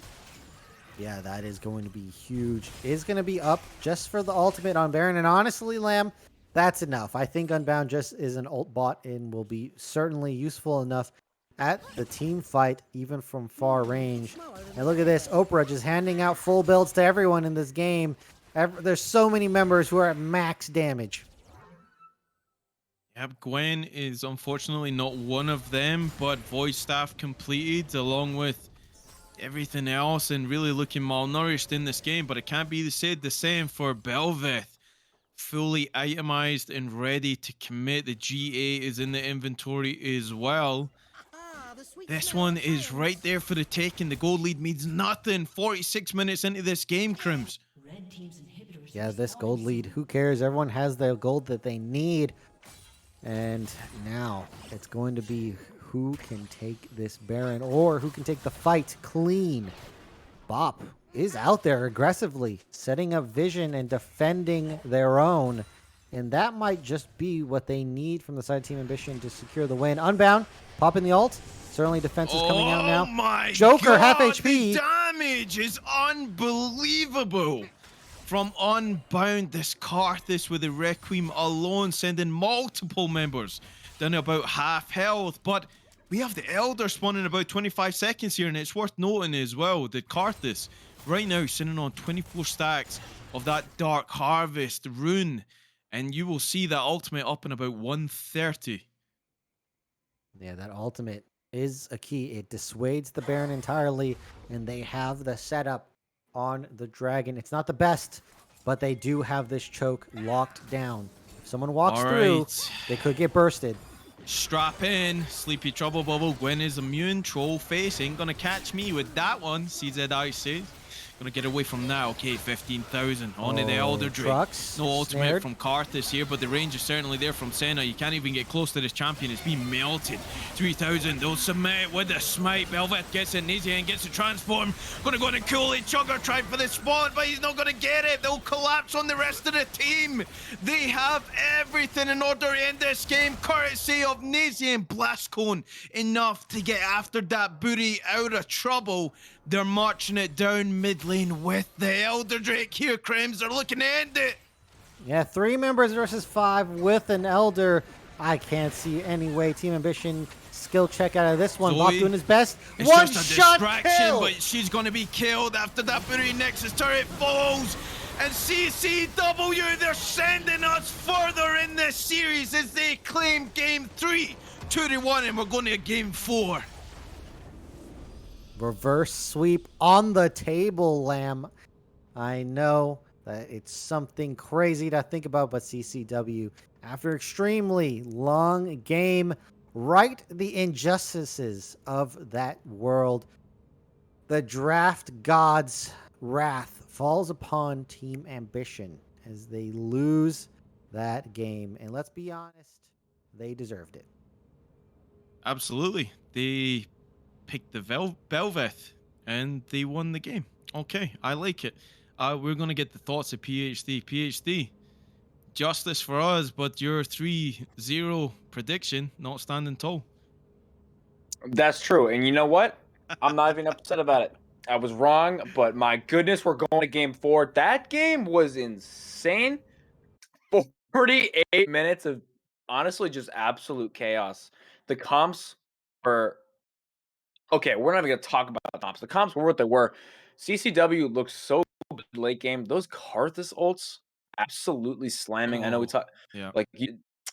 Yeah, that is going to be huge. It's going to be up just for the ultimate on Baron. And honestly, Lamb, that's enough. I think Unbound just is an ult bot and will be certainly useful enough at the team fight, even from far range. And look at this. Oprah just handing out full builds to everyone in this game. There's so many members who are at max damage. Yep, Gwen is unfortunately not one of them, but voice staff completed along with everything else and really looking malnourished in this game. But it can't be said the same for Belveth. Fully itemized and ready to commit. The GA is in the inventory as well. This one is right there for the taking. The gold lead means nothing. 46 minutes into this game, Crims. Yeah, this gold lead, who cares? Everyone has the gold that they need. And now it's going to be who can take this Baron or who can take the fight clean. Bop is out there aggressively, setting up vision and defending their own. And that might just be what they need from the side of Team Ambition to secure the win. Unbound, popping the ult. Certainly defense is coming out now. Oh my Joker, God, half HP. The damage is unbelievable. From Unbound, this Karthus with the Requiem alone sending multiple members down to about half health. But we have the Elder spawning about 25 seconds here, and it's worth noting as well that Karthus right now sitting on 24 stacks of that Dark Harvest rune. And you will see that ultimate up in about 130. Yeah, that ultimate is a key. It dissuades the Baron entirely, and they have the setup on the Dragon. It's not the best, but they do have this choke locked down. If someone walks through, they could get bursted. Strap in, Sleepy Trouble Bubble. Gwen is immune. Troll face ain't gonna catch me with that one. CZI says. Gonna get away from now. Okay, 15,000. Onto the Elder Drake. Trucks, No ultimate snared. from Karthus here, but the range is certainly there from Senna. You can't even get close to this champion. It's being melted. 3,000. They'll submit with the smite. Belveth gets it. Nazian gets the transform. Gonna go to Cooley. Chugger trying for the spawn, but he's not gonna get it. They'll collapse on the rest of the team. They have everything in order to end this game, courtesy of Nazian. Blast Cone enough to get after that booty out of trouble. They're marching it down mid lane with the Elder Drake here, Crims. They're looking to end it. Yeah, 3 members versus 5 with an Elder. I can't see any way Team Ambition skill check out of this one. Bop doing his best. It's One just a shot distraction, kill. but she's going to be killed after that booty Nexus turret falls. And CCW, they're sending us further in this series as they claim game 3, 2-1, and we're going to game 4. Reverse sweep on the table, Lamb. I know that it's something crazy to think about, but CCW, after extremely long game, right the injustices of that world, the draft god's wrath falls upon Team Ambition as they lose that game. And let's be honest, they deserved it. Absolutely. They picked the Belveth and they won the game. Okay, I like it. We're going to get the thoughts of PhD. PhD, justice for us, but your 3-0 prediction not standing tall. That's true. And you know what? I'm not even upset about it. I was wrong, but my goodness, we're going to game 4. That game was insane. 48 minutes of honestly just absolute chaos. The comps were okay. We're not even going to talk about the comps. The comps were what they were. CCW looked so good late game. Those Karthus ults absolutely slamming. I know we talked Yeah. like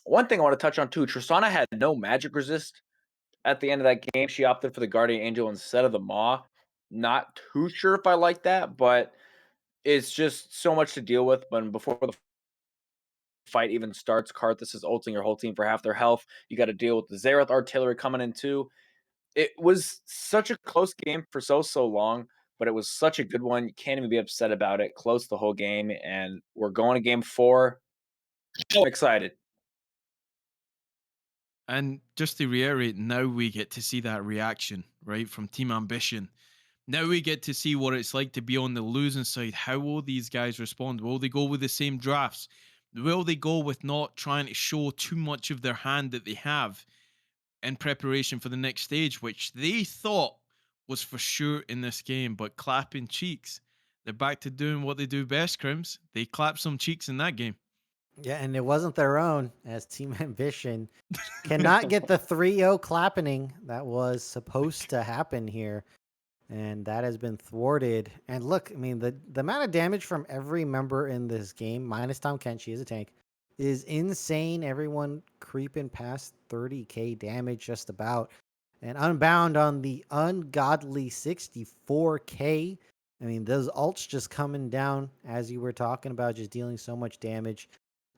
one thing I want to touch on too. Tristana had no magic resist at the end of that game. She opted for the Guardian Angel instead of the Maw. Not too sure if I like that, but it's just so much to deal with. But before the fight even starts, Karthus is ulting your whole team for half their health. You got to deal with the Xerath artillery coming in too. It was such a close game for so long, but it was such a good one. You can't even be upset about it. Close the whole game, and we're going to game 4. So excited. And just to reiterate, now we get to see that reaction, right, from Team Ambition. Now we get to see what it's like to be on the losing side. How will these guys respond? Will they go with the same drafts? Will they go with not trying to show too much of their hand that they have in preparation for the next stage, which they thought was for sure in this game, but clapping cheeks. They're back to doing what they do best, Crims. They clap some cheeks in that game. Yeah, and it wasn't their own, as Team Ambition cannot get the 3-0 clapping that was supposed to happen here. And that has been thwarted. And look, I mean, the amount of damage from every member in this game, minus Tom Kent, she is a tank, is insane. Everyone creeping past 30k damage just about. And Unbound on the ungodly 64k. I mean, those ults just coming down, as you were talking about, just dealing so much damage.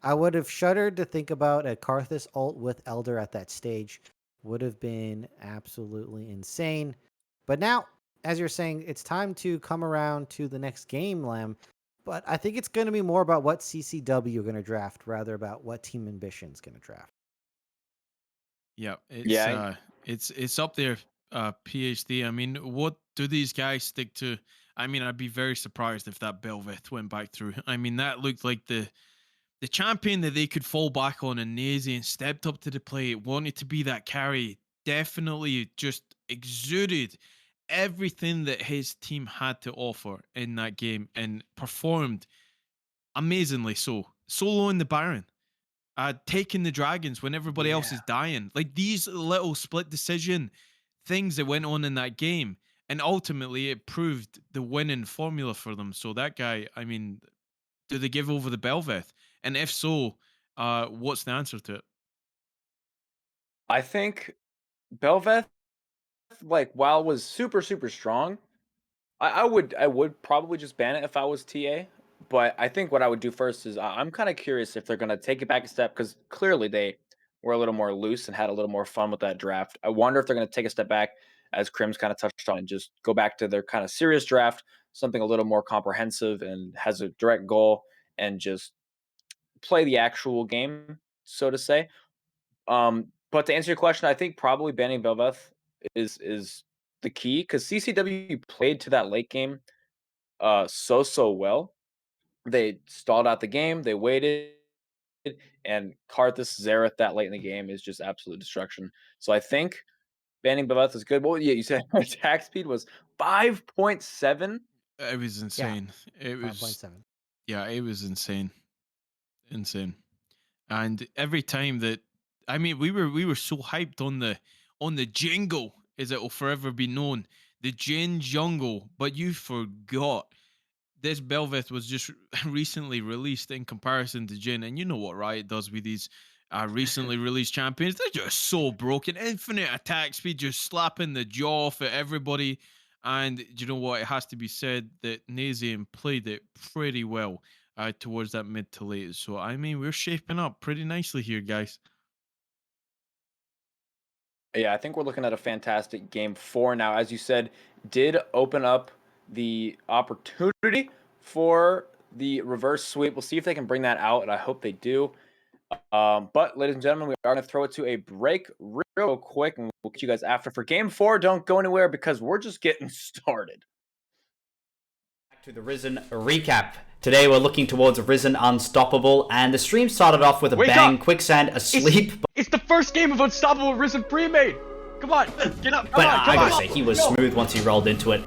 I would have shuddered to think about a Karthus ult with Elder at that stage. Would have been absolutely insane. But now, as you're saying, it's time to come around to the next game, Lamb. But I think it's going to be more about what CCW are going to draft, rather about what Team Ambition is going to draft. Yeah, it's Yeah. it's up there, PhD. I mean, what do these guys stick to? I mean, I'd be very surprised if that Belveth went back through. I mean, that looked like the champion that they could fall back on, and Nazian stepped up to the plate, wanted to be that carry, definitely just exuded everything that his team had to offer in that game and performed amazingly so. Soloing the Baron, taking the dragons when everybody else is dying. Like these little split decision things that went on in that game. And ultimately it proved the winning formula for them. So that guy, I mean, do they give over the Belveth? And if so, what's the answer to it? I think Belveth, like, while was super strong, I would probably just ban it if I was TA. But I think what I would do first is I'm kind of curious if they're gonna take it back a step because clearly were a little more loose and had a little more fun with that draft. I wonder if they're going to take a step back, as Krim's kind of touched on, and just go back to their kind of serious draft, something a little more comprehensive and has a direct goal, and just play the actual game, so to say. But to answer your question, I think probably banning Belveth is the key, because CCW played to that late game so well. They stalled out the game, they waited, and Karthus Xerath that late in the game is just absolute destruction. So I think banning Belveth is good. Well, yeah, you said attack speed was 5.7. It was Yeah, insane. It was 5.7. yeah, it was insane. Insane. And every time that I mean we were so hyped on the jingle, as it will forever be known, the Jin jungle, but you forgot this Belveth was just recently released in comparison to Jin, and you know what Riot does with these recently released champions. They're just so broken. Infinite attack speed, just slapping the jaw off at everybody. And you know what? It has to be said that Nazian played it pretty well towards that mid to late. So, I mean, we're shaping up pretty nicely here, guys. Yeah, I think we're looking at a fantastic game 4 now. As you said, did open up the opportunity for the reverse sweep. We'll see if they can bring that out, and I hope they do. But ladies and gentlemen, we are going to throw it to a break real quick, and we'll get you guys after. For game 4, don't go anywhere, because we're just getting started. Back to the Risen recap. Today we're looking towards Risen Unstoppable, and the stream started off with a Wake bang, up! Quicksand asleep. It's the first game of Unstoppable Risen Premade. Come on, get up. But I gotta say, he was smooth once he rolled into it.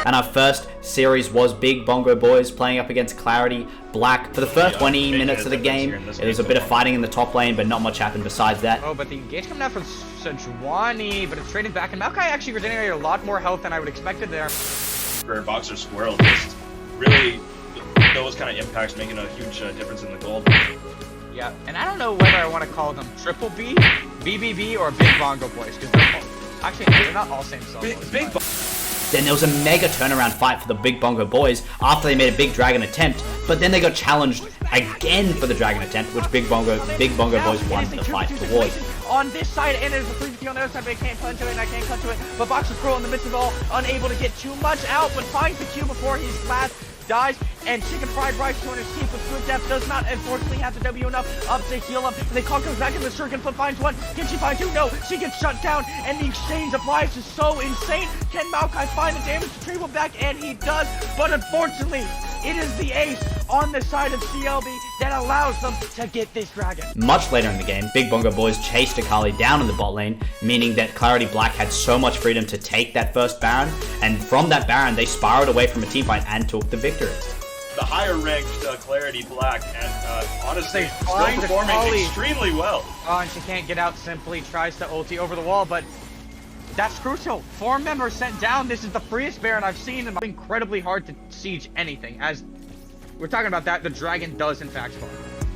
And our first series was Big Bongo Boys playing up against Clarity Black. For the first 20 minutes of the game, it was a bit of fighting in the top lane, but not much happened besides that. Oh, but the engage coming out from Sejuani, but it's trading back, and Maokai actually regenerated a lot more health than I would expected there. For Boxer Squirrel, just really those kind of impacts making a huge difference in the gold. Yeah, and I don't know whether I want to call them Triple B, BBB, or Big Bongo Boys, because they're all, actually, they're not all same solo. Then there was a mega turnaround fight for the Big Bongo Boys after they made a big dragon attempt, but then they got challenged again for the dragon attempt, which Big Bongo Boys won the fight towards. On this side, and there's a 3 on the other side, but I can't punch to it, and I can't cut to it. But Boxer Squirrel in the midst of it all, unable to get too much out, but finds the Q before he's last. Dies, and Chicken Fried Rice to his teeth with good depth does not unfortunately have the W enough up to heal him. And then Kong comes back in the circuit, flip finds one. Can she find two? No, she gets shut down, and the exchange of lives is so insane. Can Maokai find the damage to Treble back? And he does, but unfortunately, it is the ace on the side of CLB that allows them to get this dragon. Much later in the game, Big Bongo Boys chased Akali down in the bot lane, meaning that Clarity Black had so much freedom to take that first Baron, and from that Baron, they spiraled away from a teamfight and took the victory. The higher ranked Clarity Black, and honestly, still find performing Akali. extremely well. Oh, and she can't get out, simply tries to ulti over the wall, but that's crucial. 4 members sent down. This is the freest Baron I've seen, and it's incredibly hard to siege anything. As we're talking about that, the dragon does in fact fall.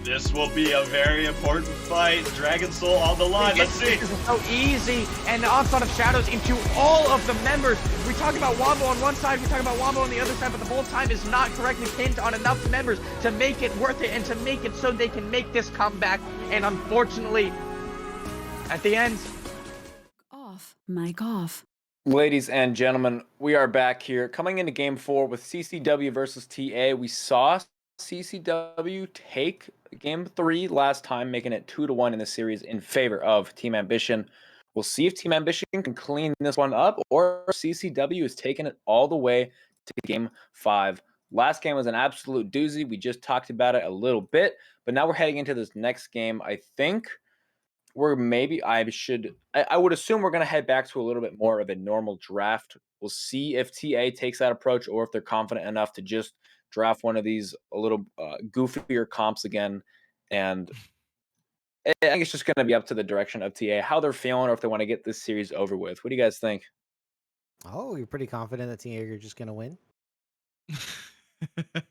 This will be a very important fight. Dragon Soul on the line. Let's see. This is so easy, and the onslaught of shadows into all of the members. We talk about Wombo on one side, we talk about Wombo on the other side, but the whole time is not correctly pinned on enough members to make it worth it and to make it so they can make this comeback. And unfortunately, at the end, Mic off. Ladies and gentlemen, we are back here coming into game 4 with CCW versus TA. We saw CCW take game 3 last time, making it 2-1 in the series in favor of Team Ambition. We'll see if Team Ambition can clean this one up, or CCW is taking it all the way to game 5. Last game was an absolute doozy. We just talked about it a little bit, but now we're heading into this next game. I think we're maybe I would assume we're going to head back to a little bit more of a normal draft. We'll see if TA takes that approach, or if they're confident enough to just draft one of these a little goofier comps again. And I think it's just going to be up to the direction of TA, how they're feeling, or if they want to get this series over with. What do you guys think? Oh, you're pretty confident that TA are just gonna win? Is that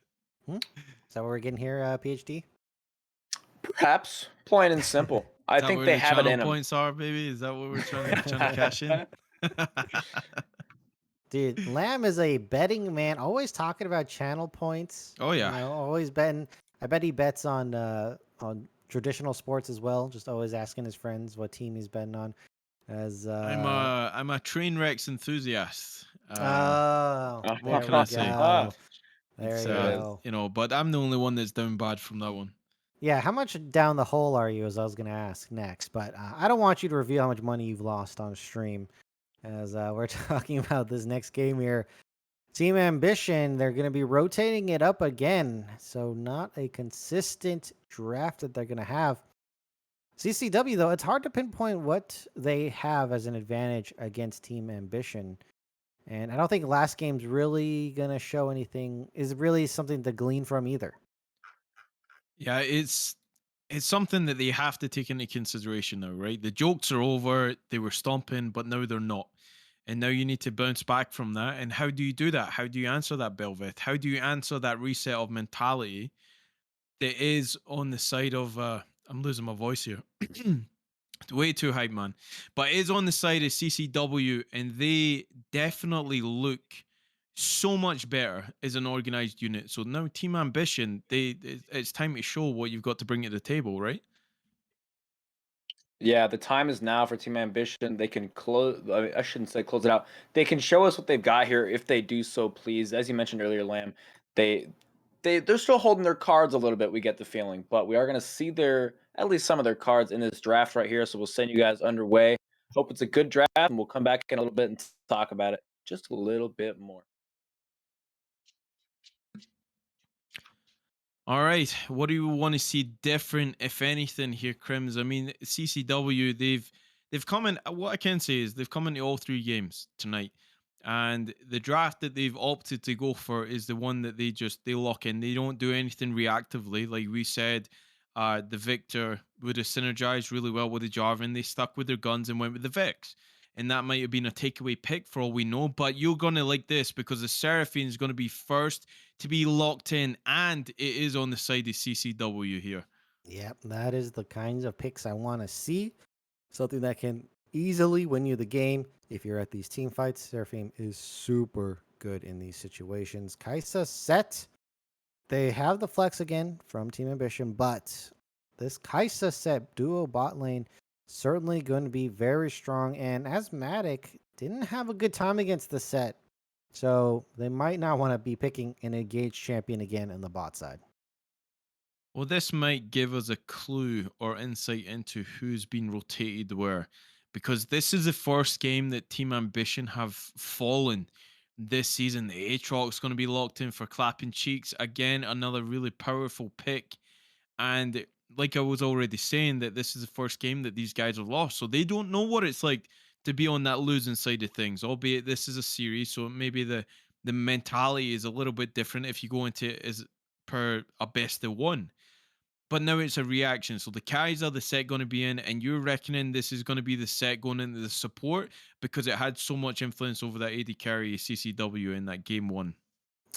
what we're getting here, PhD? Perhaps, plain and simple. I think they have it in them. Points are, baby. Is that what we're trying to cash in? Dude, Lamb is a betting man, always talking about channel points. Oh yeah, always betting. I bet he bets on traditional sports as well. Just always asking his friends what team he's betting on. As I'm a train wrecks enthusiast. oh, What there can I we say? go. There It's you go. you know, but I'm the only one that's down bad from that one. Yeah, how much down the hole are you? As I was going to ask next, but I don't want you to reveal how much money you've lost on stream. As we're talking about this next game here, Team Ambition, they're going to be rotating it up again, so not a consistent draft that they're going to have. CCW though, it's hard to pinpoint what they have as an advantage against Team Ambition. And I don't think last game's really going to show anything, is really something to glean from either. Yeah, it's something that they have to take into consideration now, right? The jokes are over. They were stomping, but now they're not. And now you need to bounce back from that. And how do you do that? How do you answer that, Belveth? How do you answer that reset of mentality that is on the side of I'm losing my voice here. Way too hype, man. But it is on the side of CCW, and they definitely look so much better as an organized unit. So now Team Ambition, it's time to show what you've got to bring to the table, right? Yeah, the time is now for Team Ambition. They can close. I shouldn't say close it out. They can show us what they've got here if they do so please. As you mentioned earlier, Lamb, they they're still holding their cards a little bit. We get the feeling, but we are going to see their at least some of their cards in this draft right here. So we'll send you guys underway. Hope it's a good draft, and we'll come back in a little bit and talk about it just a little bit more. All right. What do you want to see different, if anything, here, Crims? I mean, CCW, they've come in. What I can say is they've come into all three games tonight. And the draft that they've opted to go for is the one that they lock in. They don't do anything reactively. Like we said, the Victor would have synergized really well with the Jarvan. They stuck with their guns and went with the Vex. And that might have been a takeaway pick for all we know. But you're going to like this because the Seraphine is going to be first to be locked in, and it is on the side of CCW here. Yep, that is the kinds of picks I want to see. Something that can easily win you the game if you're at these team fights. Seraphim is super good in these situations. Kaisa set. They have the flex again from Team Ambition, but this Kaisa set duo bot lane certainly going to be very strong. And Asthmatic didn't have a good time against the set. So they might not want to be picking an engaged champion again in the bot side. Well, this might give us a clue or insight into who's been rotated where, because this is the first game that Team Ambition have fallen this season. The Aatrox's going to be locked in for Clapping Cheeks. Again, another really powerful pick. And like I was already saying, that this is the first game that these guys have lost. So they don't know what it's like to be on that losing side of things, albeit this is a series. So maybe the mentality is a little bit different if you go into it as per a best of one. But now it's a reaction. So the Kais are the set going to be in, and you're reckoning this is going to be the set going into the support because it had so much influence over that AD carry CCW in that game one.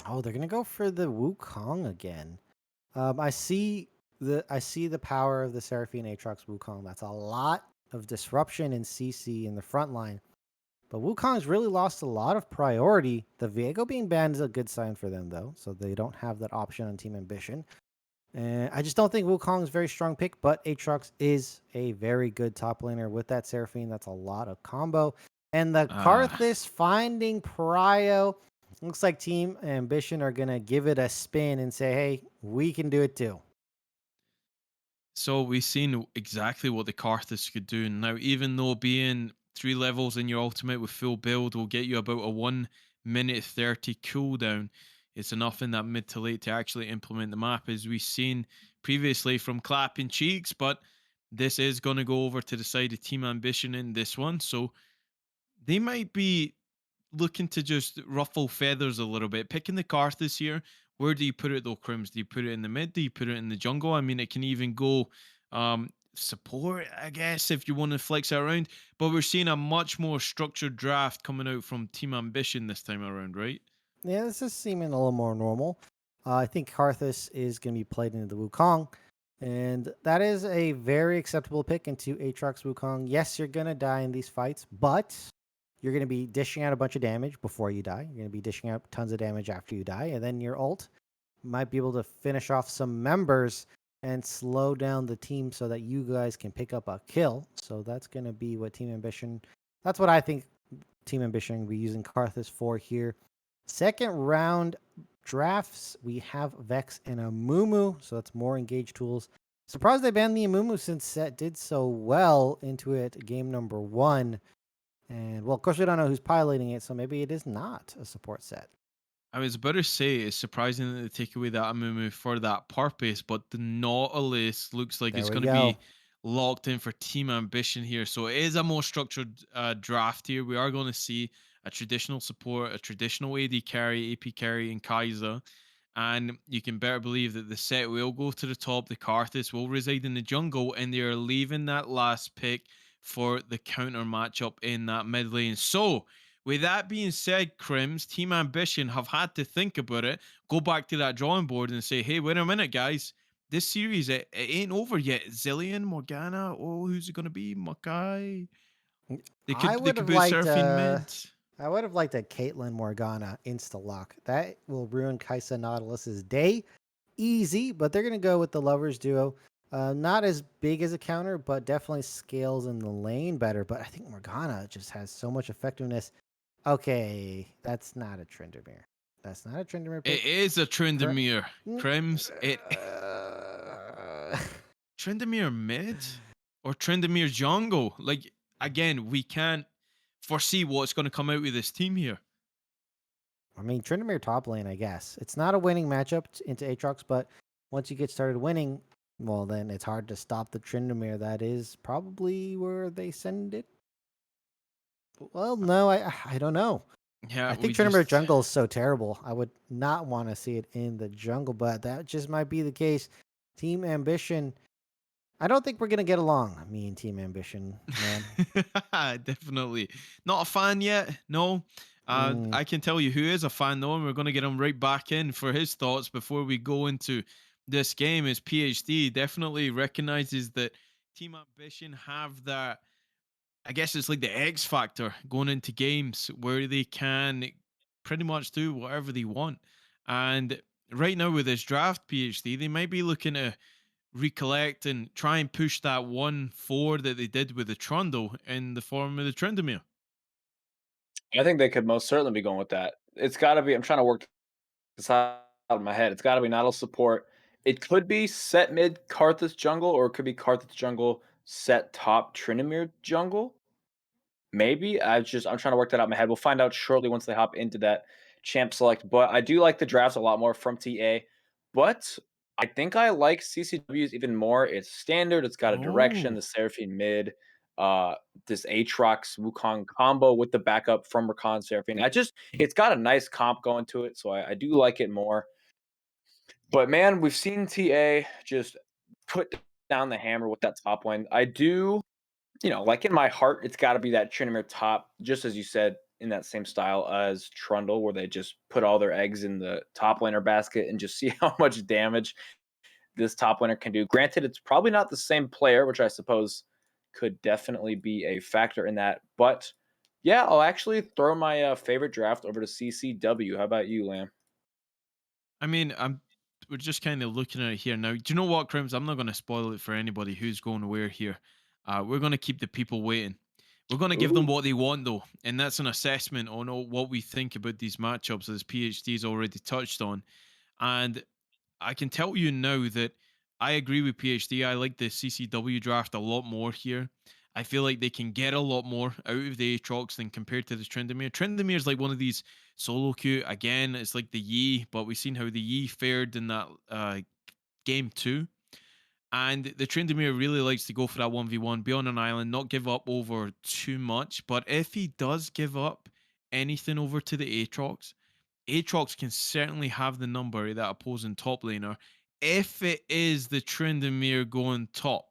Oh, they're gonna go for the Wukong again. I see the power of the Seraphine Aatrox Wukong. That's a lot of disruption in CC in the front line. But Wukong's really lost a lot of priority. The Viego being banned is a good sign for them, though, so they don't have that option on Team Ambition. And I just don't think Wukong's a very strong pick, but Aatrox is a very good top laner with that Seraphine. That's a lot of combo. And the Karthus finding Prio. Looks like Team Ambition are going to give it a spin and say, hey, we can do it too. So we've seen exactly what the Karthus could do. Now, even though being 3 levels in your ultimate with full build will get you about a 1 minute 30 cooldown, it's enough in that mid to late to actually implement the map, as we've seen previously from Clapping Cheeks. But this is going to go over to the side of Team Ambition in this one. So they might be looking to just ruffle feathers a little bit. Picking the Karthus here, where do you put it though, Crims? Do you put it in the mid? Do you put it in the jungle? I mean, it can even go support, I guess, if you want to flex it around. But we're seeing a much more structured draft coming out from Team Ambition this time around, right? Yeah, this is seeming a little more normal. I think Karthus is going to be played into the Wukong. And that is a very acceptable pick into Aatrox Wukong. Yes, you're going to die in these fights, but you're going to be dishing out a bunch of damage before you die. You're going to be dishing out tons of damage after you die. And then your ult might be able to finish off some members and slow down the team so that you guys can pick up a kill. So that's going to be what Team Ambition, that's what I think Team Ambition will be using Karthus for here. Second round drafts, we have Vex and a Mumu, so that's more engaged tools. Surprised they banned the Amumu since Set did so well into it game number 1. And, well, of course, we don't know who's piloting it, so maybe it is not a support set. I was about to say it's surprising that they take away that Amumu for that purpose, but the Nautilus looks like There it's we going to go. be locked in for Team Ambition here. So it is a more structured draft here. We are going to see a traditional support, a traditional AD carry, AP carry, and Kaiser. And you can better believe that the set will go to the top. The Karthus will reside in the jungle, and they are leaving that last pick for the counter matchup in that mid lane. So, with that being said, Crims, Team Ambition have had to think about it, go back to that drawing board and say, hey, wait a minute, guys. This series, it ain't over yet. Zillion, Morgana, oh, who's it going to be? Makai? They I could they would could have be liked surfing mid. I would have liked a Caitlyn Morgana insta lock. That will ruin Kaisa Nautilus's day. Easy, but they're gonna go with the lovers duo. Not as big as a counter, but definitely scales in the lane better. But I think Morgana just has so much effectiveness. Okay, that's not a Tryndamere. That's not a Tryndamere It pick. is a Cr- Tryndamere. Mm, Crims, it uh, Tryndamere mid or Tryndamere jungle. Like again, we can't foresee what's going to come out with this team here. I mean, Tryndamere top lane, I guess. It's not a winning matchup into Aatrox, but once you get started winning, well, then it's hard to stop the Tryndamere. That is probably where they send it. Well, no, I don't know. Yeah, I we think Tryndamere just jungle is so terrible. I would not want to see it in the jungle, but that just might be the case. Team Ambition. I don't think we're gonna get along, me and Team Ambition, man. definitely not a fan yet. No, Mm, I can tell you who is a fan though, and we're going to get him right back in for his thoughts before we go into this game. Is PhD definitely recognizes that Team Ambition have that. I guess it's like the X factor going into games where they can pretty much do whatever they want. And right now with this draft, PhD, they might be looking to recollect and try and push that 1-4 that they did with the Trundle in the form of the Tryndamere. I think they could most certainly be going with that. It's got to be. I'm trying to work this out in my head. It's got to be Nautilus support. It could be set mid Karthus jungle, or it could be Karthus jungle set top Tryndamere jungle. Maybe I'm trying to work that out in my head. We'll find out shortly once they hop into that champ select. But I do like the drafts a lot more from TA. But I think I like CCW's even more. It's standard. It's got a direction. Oh, The Seraphine mid, uh, this Aatrox Wukong combo with the backup from Rakan Seraphine. It's got a nice comp going to it, so I do like it more. But man, we've seen TA just put down the hammer with that top lane. I do, like in my heart, it's got to be that Tryndamere top, just as you said, in that same style as Trundle, where they just put all their eggs in the top laner basket and just see how much damage this top laner can do. Granted, it's probably not the same player, which I suppose could definitely be a factor in that. But yeah, I'll actually throw my favorite draft over to CCW. How about you, Lamb? I mean, we're just kind of looking at it here now. Do you know what, Crims? I'm not going to spoil it for anybody who's going where here. We're going to keep the people waiting. We're going to give them Ooh. what they want, though, and that's an assessment on what we think about these matchups, as PhD's already touched on. And I can tell you now that I agree with PhD. I like the CCW draft a lot more here. I feel like they can get a lot more out of the Aatrox than compared to the Tryndamere. Tryndamere is like one of these solo queue. Again, it's like the Yi, but we've seen how the Yi fared in that game 2. And the Tryndamere really likes to go for that 1v1, be on an island, not give up over too much. But if he does give up anything over to the Aatrox, Aatrox can certainly have the number of that opposing top laner if it is the Tryndamere going top.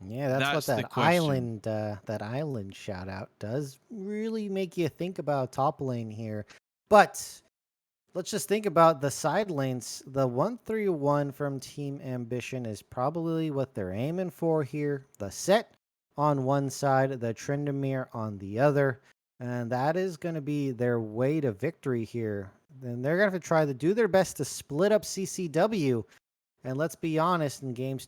yeah, that's what That's the question. that island shout out does really make you think about top lane here. But let's just think about the side lanes. The 1-3-1 from Team Ambition is probably what they're aiming for here. The set on one side, the Tryndamere on the other. And that is going to be their way to victory here. Then they're going to have to try to do their best to split up CCW. And let's be honest, in games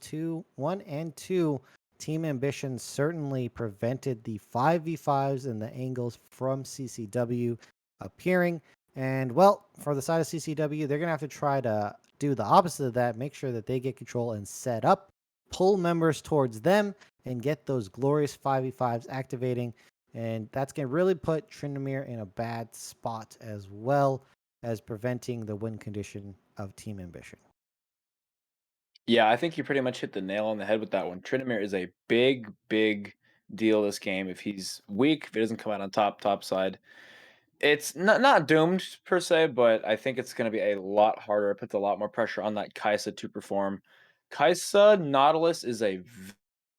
1 and 2, Team Ambition certainly prevented the 5v5s and the angles from CCW appearing. And well, for the side of CCW, they're going to have to try to do the opposite of that, make sure that they get control and set up, pull members towards them, and get those glorious 5v5s activating. And that's going to really put Tryndamere in a bad spot, as well as preventing the win condition of Team Ambition. Yeah, I think you pretty much hit the nail on the head with that one. Tryndamere is a big, big deal this game. If he's weak, if he doesn't come out on top side, it's not doomed per se, but I think it's going to be a lot harder. It puts a lot more pressure on that Kai'Sa to perform. Kai'Sa Nautilus is a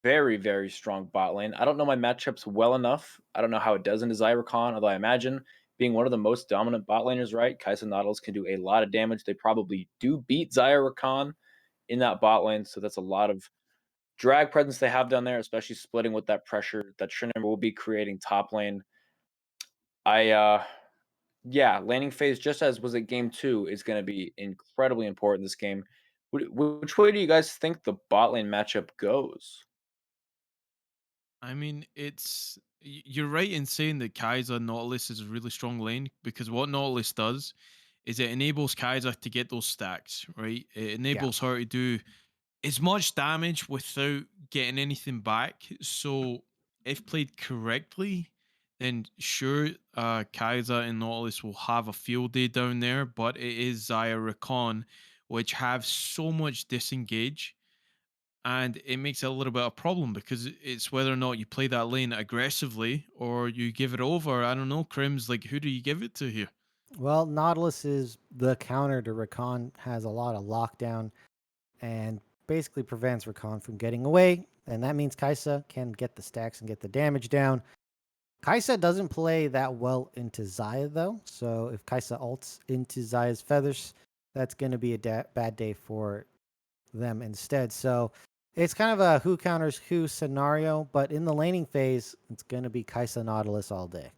very, very strong bot lane. I don't know my matchups well enough. I don't know how it does into Zyrakan, although I imagine being one of the most dominant bot laners, right? Kai'Sa Nautilus can do a lot of damage. They probably do beat Zyrakan in that bot lane, so that's a lot of drag presence they have down there, especially splitting with that pressure that Tryndamere will be creating top lane. Yeah, laning phase, just as was it game 2, is going to be incredibly important this game. Which way do you guys think the bot lane matchup goes? I mean, you're right in saying that Kai'Sa Nautilus is a really strong lane, because what Nautilus does is it enables Kai'Sa to get those stacks, right? It enables her to do as much damage without getting anything back. So if played correctly, then sure, Kai'Sa and Nautilus will have a field day down there, but it is Zyrakan which have so much disengage, and it makes it a little bit of a problem, because it's whether or not you play that lane aggressively or you give it over. I don't know, Crims, like, who do you give it to here? Well, Nautilus is the counter to Rakan, has a lot of lockdown, and basically prevents Rakan from getting away. And that means Kai'Sa can get the stacks and get the damage down. Kai'Sa doesn't play that well into Xayah, though. So if Kai'Sa ults into Xayah's feathers, that's going to be a bad day for them instead. So it's kind of a who counters who scenario, but in the laning phase, it's going to be Kai'Sa Nautilus all day.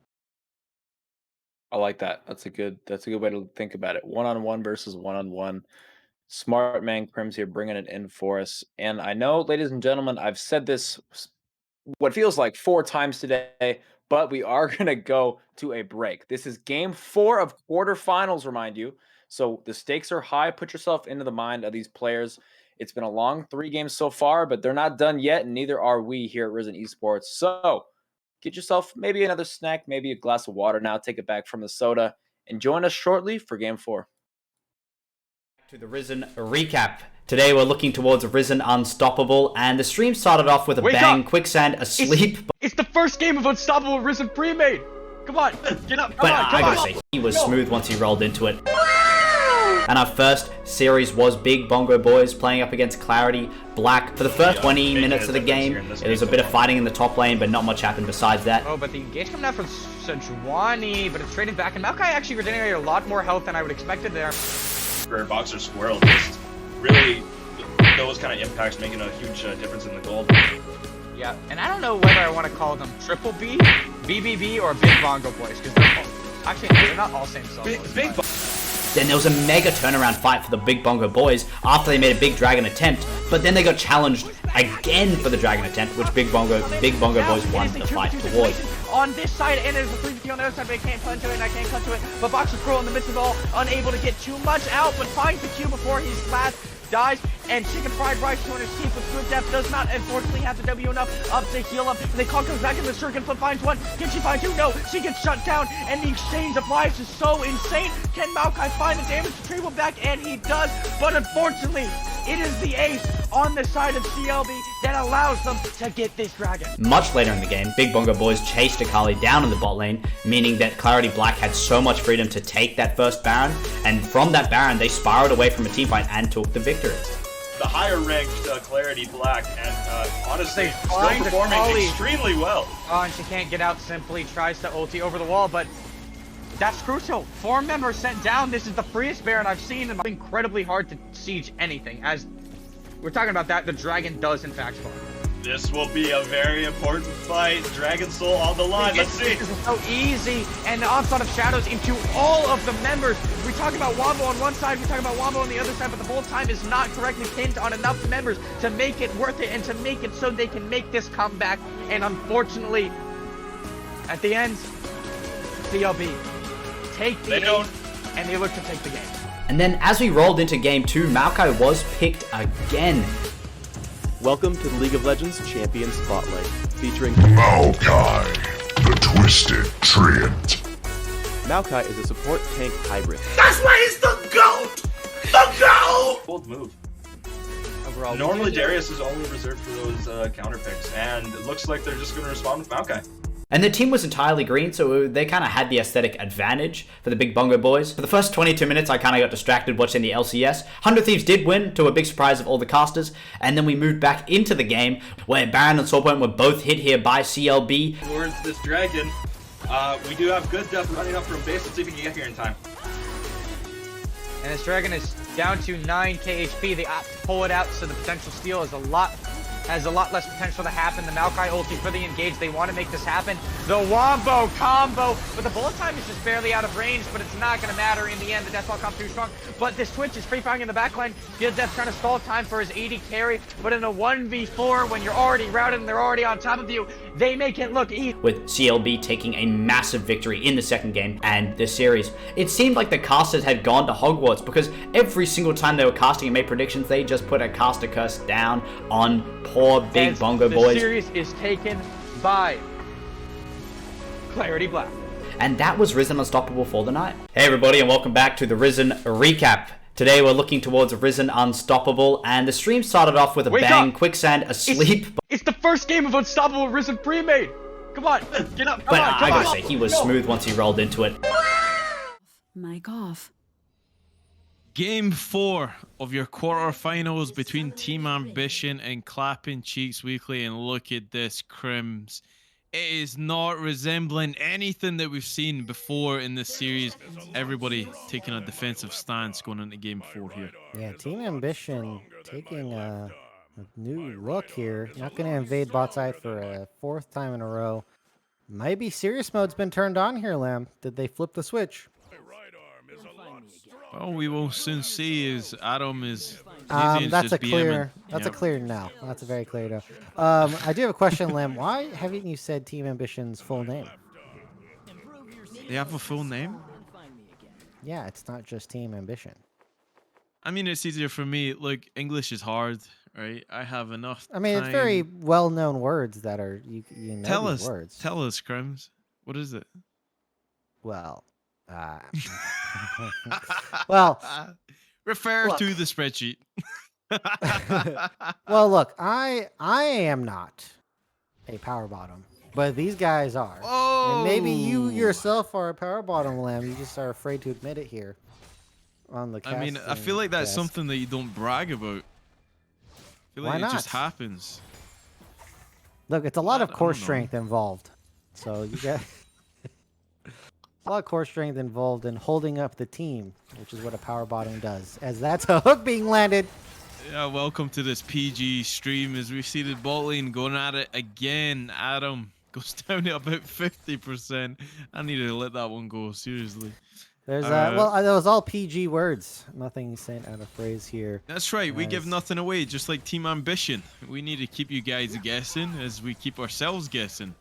I like that. That's a good way to think about it. One-on-one versus one-on-one. Smart man Crims here bringing it in for us. And I know, ladies and gentlemen, I've said this what feels like 4 times today, but we are going to go to a break. This is game 4 of quarterfinals, remind you. So the stakes are high. Put yourself into the mind of these players. It's been a long 3 games so far, but they're not done yet, and neither are we here at Risen Esports. So get yourself maybe another snack, maybe a glass of water now. Take it back from the soda, and join us shortly for game 4. To the Risen recap. Today we're looking towards Risen Unstoppable, and the stream started off with a bang. Quicksand asleep. It's the first game of Unstoppable Risen Premade. Come on, get up. But I gotta say, he was smooth once he rolled into it. And our first series was Big Bongo Boys playing up against Clarity Black. For the first 20 minutes of the game, it was a bit of fighting in the top lane, but not much happened besides that. Oh, but the engage coming out from Sejuani, but it's trading back, and Maokai actually regenerated a lot more health than I would expected there. For Boxer Squirrel, just really those kind of impacts making a huge difference in the gold. Yeah, and I don't know whether I want to call them Triple B, BBB, or Big Bongo Boys, because they're not all same solos. Then there was a mega turnaround fight for the Big Bongo Boys after they made a big dragon attempt, but then they got challenged again for the dragon attempt, which Big Bongo Boys won the fight towards. On this side, and there's a 3 on the other side, but I can't punch to it, and I can't cut to it. But Boxer Squirrel in the midst of it all, unable to get too much out, but finds the Q before he's last. Dies, and Chicken Fried Rice to escape with good depth, does not unfortunately have the W enough up to heal up, and they call comes back in the circuit, but finds one. Can she find 2? No, she gets shut down, and the exchange of lives is so insane. Can Maokai find the damage to Tree back? And he does, but unfortunately, it is the ace on the side of CLB that allows them to get this dragon. Much later in the game, Big Bongo Boys chased Akali down in the bot lane, meaning that Clarity Black had so much freedom to take that first Baron, and from that Baron, they spiraled away from a teamfight and took the victory. The higher ranked Clarity Black, and honestly, still performing extremely well. Oh, and she can't get out simply, tries to ulti over the wall, but that's crucial. 4 members sent down. This is the freest Baron I've seen, and it's incredibly hard to siege anything. As we're talking about that, the dragon does in fact spawn. This will be a very important fight. Dragon Soul on the line. Let's see. This is so easy, and the onslaught of shadows into all of the members. We talk about Wombo on one side, we talk about Wombo on the other side, but the bolt time is not correctly pinned on enough members to make it worth it and to make it so they can make this comeback. And unfortunately, at the end, CLB take the lead, and they look to take the game. And then as we rolled into game 2, Maokai was picked again. Welcome to the League of Legends Champion Spotlight, featuring Maokai, the Twisted Treant. Maokai is a support tank hybrid. That's why he's the GOAT! The GOAT! Bold move. Overall, Normally Darius is only reserved for those counter picks, and it looks like they're just going to respond with Maokai. And the team was entirely green, so they kind of had the aesthetic advantage for the Big Bongo boys. For the first 22 minutes, I kind of got distracted watching the LCS. 100 Thieves did win, to a big surprise of all the casters. And then we moved back into the game, where Baron and Soulpoint were both hit here by CLB. Towards this dragon, we do have good death running up from base. Let's see if we can get here in time. And this dragon is down to 9k HP. They opt to pull it out, so the potential steal is has a lot less potential to happen. The Maokai ulti for the engage. They want to make this happen. The Wombo combo, but the bullet time is just barely out of range, but it's not going to matter in the end. The Deathball comes too strong, but this Twitch is free firing in the backline. Good Death trying to stall time for his AD carry, but in a 1v4, when you're already routed and they're already on top of you, they make it look easy. With CLB taking a massive victory in the second game and this series. It seemed like the casters had gone to Hogwarts, because every single time they were casting and made predictions, they just put a caster curse down on poor Big Bongo boys. The series is taken by Clarity Black. And that was Risen Unstoppable for the night. Hey everybody, and welcome back to the Risen recap. Today we're looking towards Risen Unstoppable, and the stream started off with a bang, Quicksand asleep. It's the first game of Unstoppable Risen Premade. Come on, get up. But I gotta say, he was smooth once he rolled into it. Mic off. Game 4 of your quarterfinals between Team Ambition and Clappin Cheeks Weekly, and look at this, Crims. It is not resembling anything that we've seen before in this series. Everybody taking a defensive stance going into Game 4 here. Yeah, Team Ambition taking a new look here. Not going to invade bot side for a 4th time in a row. Maybe serious mode's been turned on here, Lamb. Did they flip the switch? Well, we will soon see as Adam is... That's a clear. That's a clear no. That's a very clear no. I do have a question, Lamb. Why haven't you said Team Ambition's full name? They have a full name? Yeah, it's not just Team Ambition. I mean, it's easier for me. Like, English is hard, right? I have enough I mean, time. it's very well-known words that are you know Tell these us, words. tell us, Crims. What is it? Well, well, refer look. to the spreadsheet. well, look, I am not a power bottom, but these guys are. Oh, And maybe you yourself are a power bottom, Lamb. You just are afraid to admit it here on the I mean, I casting feel like that's desk. something that you don't brag about. I feel Why like not? it just happens. Look, it's a lot of I don't core know. strength involved. So you get a lot of core strength involved in holding up the team, which is what a power bottom does. As that's a hook being landed. Yeah, welcome to this PG stream as we see the bot lane going at it again. Adam goes down to about 50%. I need to let that one go, seriously. There's well, that was all PG words. Nothing sent out of phrase here. That's right, we give Nice. nothing away, just like Team Ambition. We need to keep you guys guessing as we keep ourselves guessing.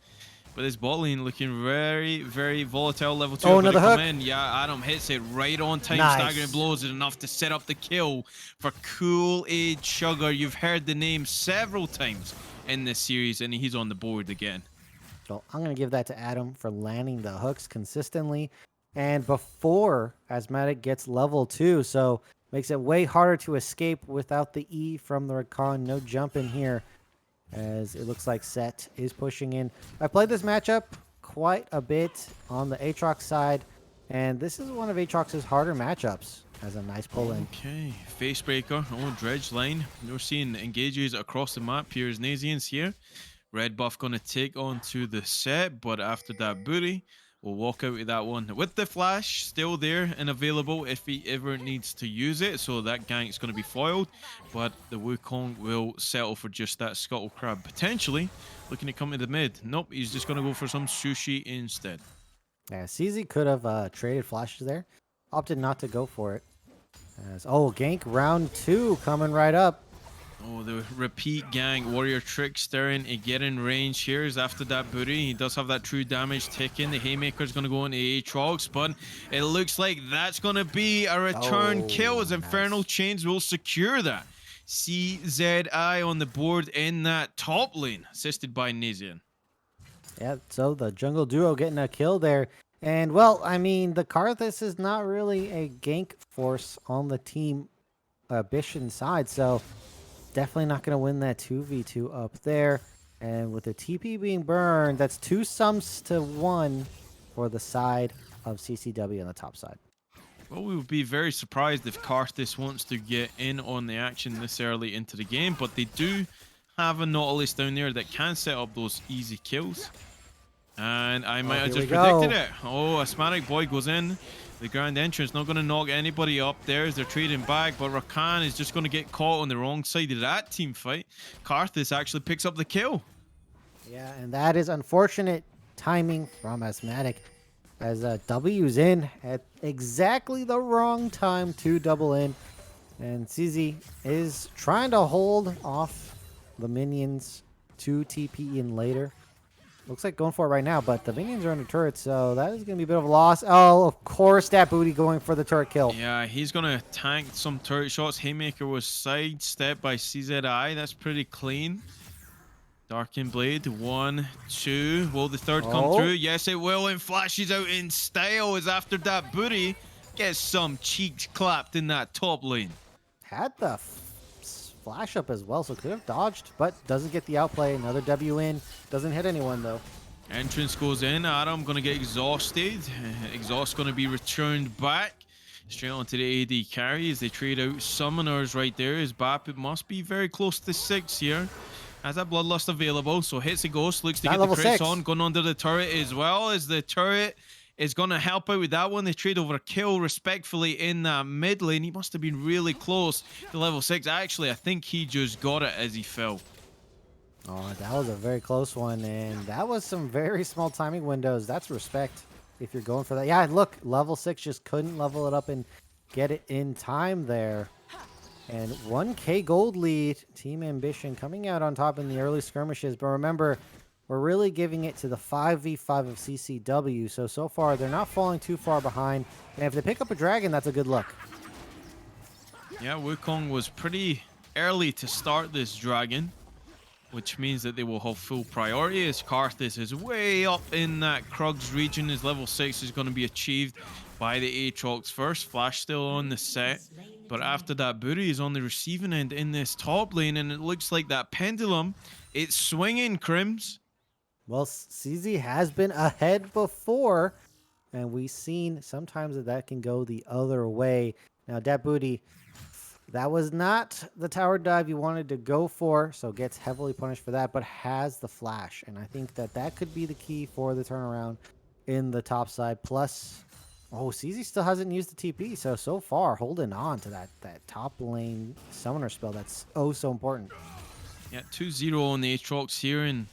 But this bot lane looking very, very volatile. Level 2 Oh, ability another come hook. in. Yeah, Adam hits it right on time. Nice. Staggering blows is enough to set up the kill for Cool Aid Sugar. You've heard the name several times in this series, and he's on the board again. So I'm going to give that to Adam for landing the hooks consistently. And before Asthmatic gets level 2, so makes it way harder to escape without the E from the Rakan. No jump in here, as it looks like Set is pushing in. I played this matchup quite a bit on the Aatrox side, and this is one of Aatrox's harder matchups. Has a nice pull in. Okay, Facebreaker on Dredge line. We're seeing engages across the map. Here's Nazians here. Red buff going to take on to the Set, but after that booty, will walk out of that one with the flash still there and available if he ever needs to use it. So that gank's going to be foiled, but the Wukong will settle for just that Scuttle Crab. Potentially looking to come to the mid. Nope, he's just going to go for some sushi instead. Yeah, CZ could have traded flashes there. Opted not to go for it. Oh, gank round 2 coming right up. Oh, the repeat gang. Warrior Trickster in to get in range here is after that booty. He does have that true damage ticking. The Haymaker's going to go into Aatrox, but it looks like that's going to be a return kill as Infernal Chains will secure that. CZI on the board in that top lane, assisted by Nazian. Yeah, so the jungle duo getting a kill there. And, well, I mean, the Karthus is not really a gank force on the team Ambition side, so definitely not going to win that 2v2 up there. And with the TP being burned, that's 2 sums to 1 for the side of CCW on the top side. Well, we would be very surprised if Karthus wants to get in on the action this early into the game, but they do have a Nautilus down there that can set up those easy kills. And I might have just predicted it. Oh, Asthmatic Boy goes in. The Grand Entrance not going to knock anybody up there as they're trading back, but Rakan is just going to get caught on the wrong side of that team fight. Karthus actually picks up the kill. Yeah, and that is unfortunate timing from Asthmatic, as W's in at exactly the wrong time to double in. And CZ is trying to hold off the minions to TP in later. Looks like going for it right now, but the minions are under turret, so that is going to be a bit of a loss. Oh, of course, that booty going for the turret kill. Yeah, he's going to tank some turret shots. Haymaker was sidestepped by CZI. That's pretty clean. Darkened Blade, 1, 2. Will the third come through? Yes, it will, and flashes out in style as after that booty gets some cheeks clapped in that top lane. Had the flash up as well, so could have dodged, but doesn't get the outplay. Another W in. Doesn't hit anyone, though. Entrance goes in. Adam going to get exhausted. Exhaust going to be returned back. Straight onto the AD carry as they trade out summoners right there. His BAP, it must be very close to 6 here. Has that Bloodlust available, so hits a ghost, looks to get the crits on, going under the turret as well, as the turret is going to help out with that one. They trade over a kill respectfully in that mid lane. He must have been really close to level 6. Actually, I think he just got it as he fell. Oh, that was a very close one, and that was some very small timing windows. That's respect if you're going for that. Yeah, look, level 6 just couldn't level it up and get it in time there. And 1k gold lead, Team Ambition coming out on top in the early skirmishes. But remember, we're really giving it to the 5v5 of CCW. So far, they're not falling too far behind. And if they pick up a dragon, that's a good look. Yeah, Wukong was pretty early to start this dragon, which means that they will have full priority as Karthus is way up in that Krugs region. His level 6 is going to be achieved by the Aatrox first. Flash still on the set. But after that, Buri is on the receiving end in this top lane, and it looks like that pendulum, it's swinging, Crims. Well, CZ has been ahead before, and we've seen sometimes that can go the other way. Now, that booty, that was not the tower dive you wanted to go for, so gets heavily punished for that, but has the flash. And I think that that could be the key for the turnaround in the top side. Plus, oh, CZ still hasn't used the TP, so far holding on to that top lane summoner spell. That's so important. Yeah, 2-0 on the Aatrox here, and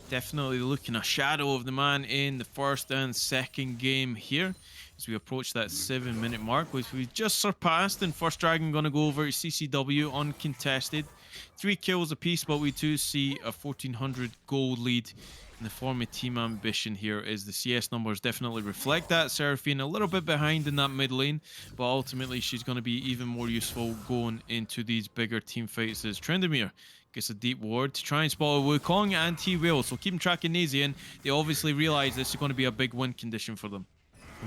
definitely looking a shadow of the man in the first and second game here as we approach that 7-minute mark, which we just surpassed. And first dragon going to go over to CCW uncontested. 3 kills apiece, but we do see a 1400 gold lead in the form of Team Ambition here, as the CS numbers definitely reflect that. Seraphine a little bit behind in that mid lane, but ultimately she's going to be even more useful going into these bigger team fights, as Trendemir gets a deep ward to try and spot a Wukong, and he will. So keep tracking Nazian. They obviously realize this is going to be a big win condition for them.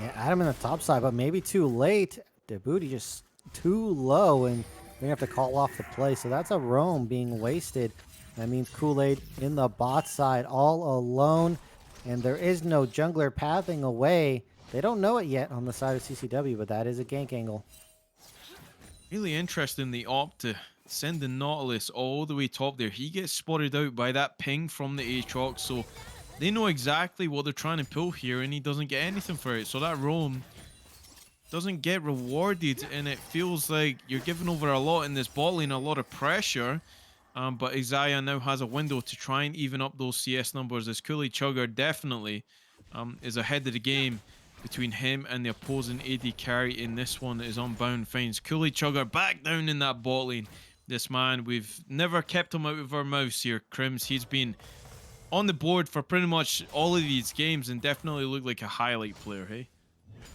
Yeah, Adam in the top side, but maybe too late. The booty just too low, and they have to call off the play. So that's a roam being wasted. That means Kool-Aid in the bot side all alone, and there is no jungler pathing away. They don't know it yet on the side of CCW, but that is a gank angle. Really interesting, the opt to send the Nautilus all the way top there. He gets spotted out by that ping from the Aatrox, so they know exactly what they're trying to pull here, and he doesn't get anything for it. So that roam doesn't get rewarded, and it feels like you're giving over a lot in this bot lane, a lot of pressure. But Isaiah now has a window to try and even up those CS numbers, as Coolie Chugger definitely is ahead of the game between him and the opposing AD carry in this one. Is Unbound finds Coolie Chugger back down in that bot lane. This man, we've never kept him out of our mouths here, Crims. He's been on the board for pretty much all of these games and definitely looked like a highlight player, hey?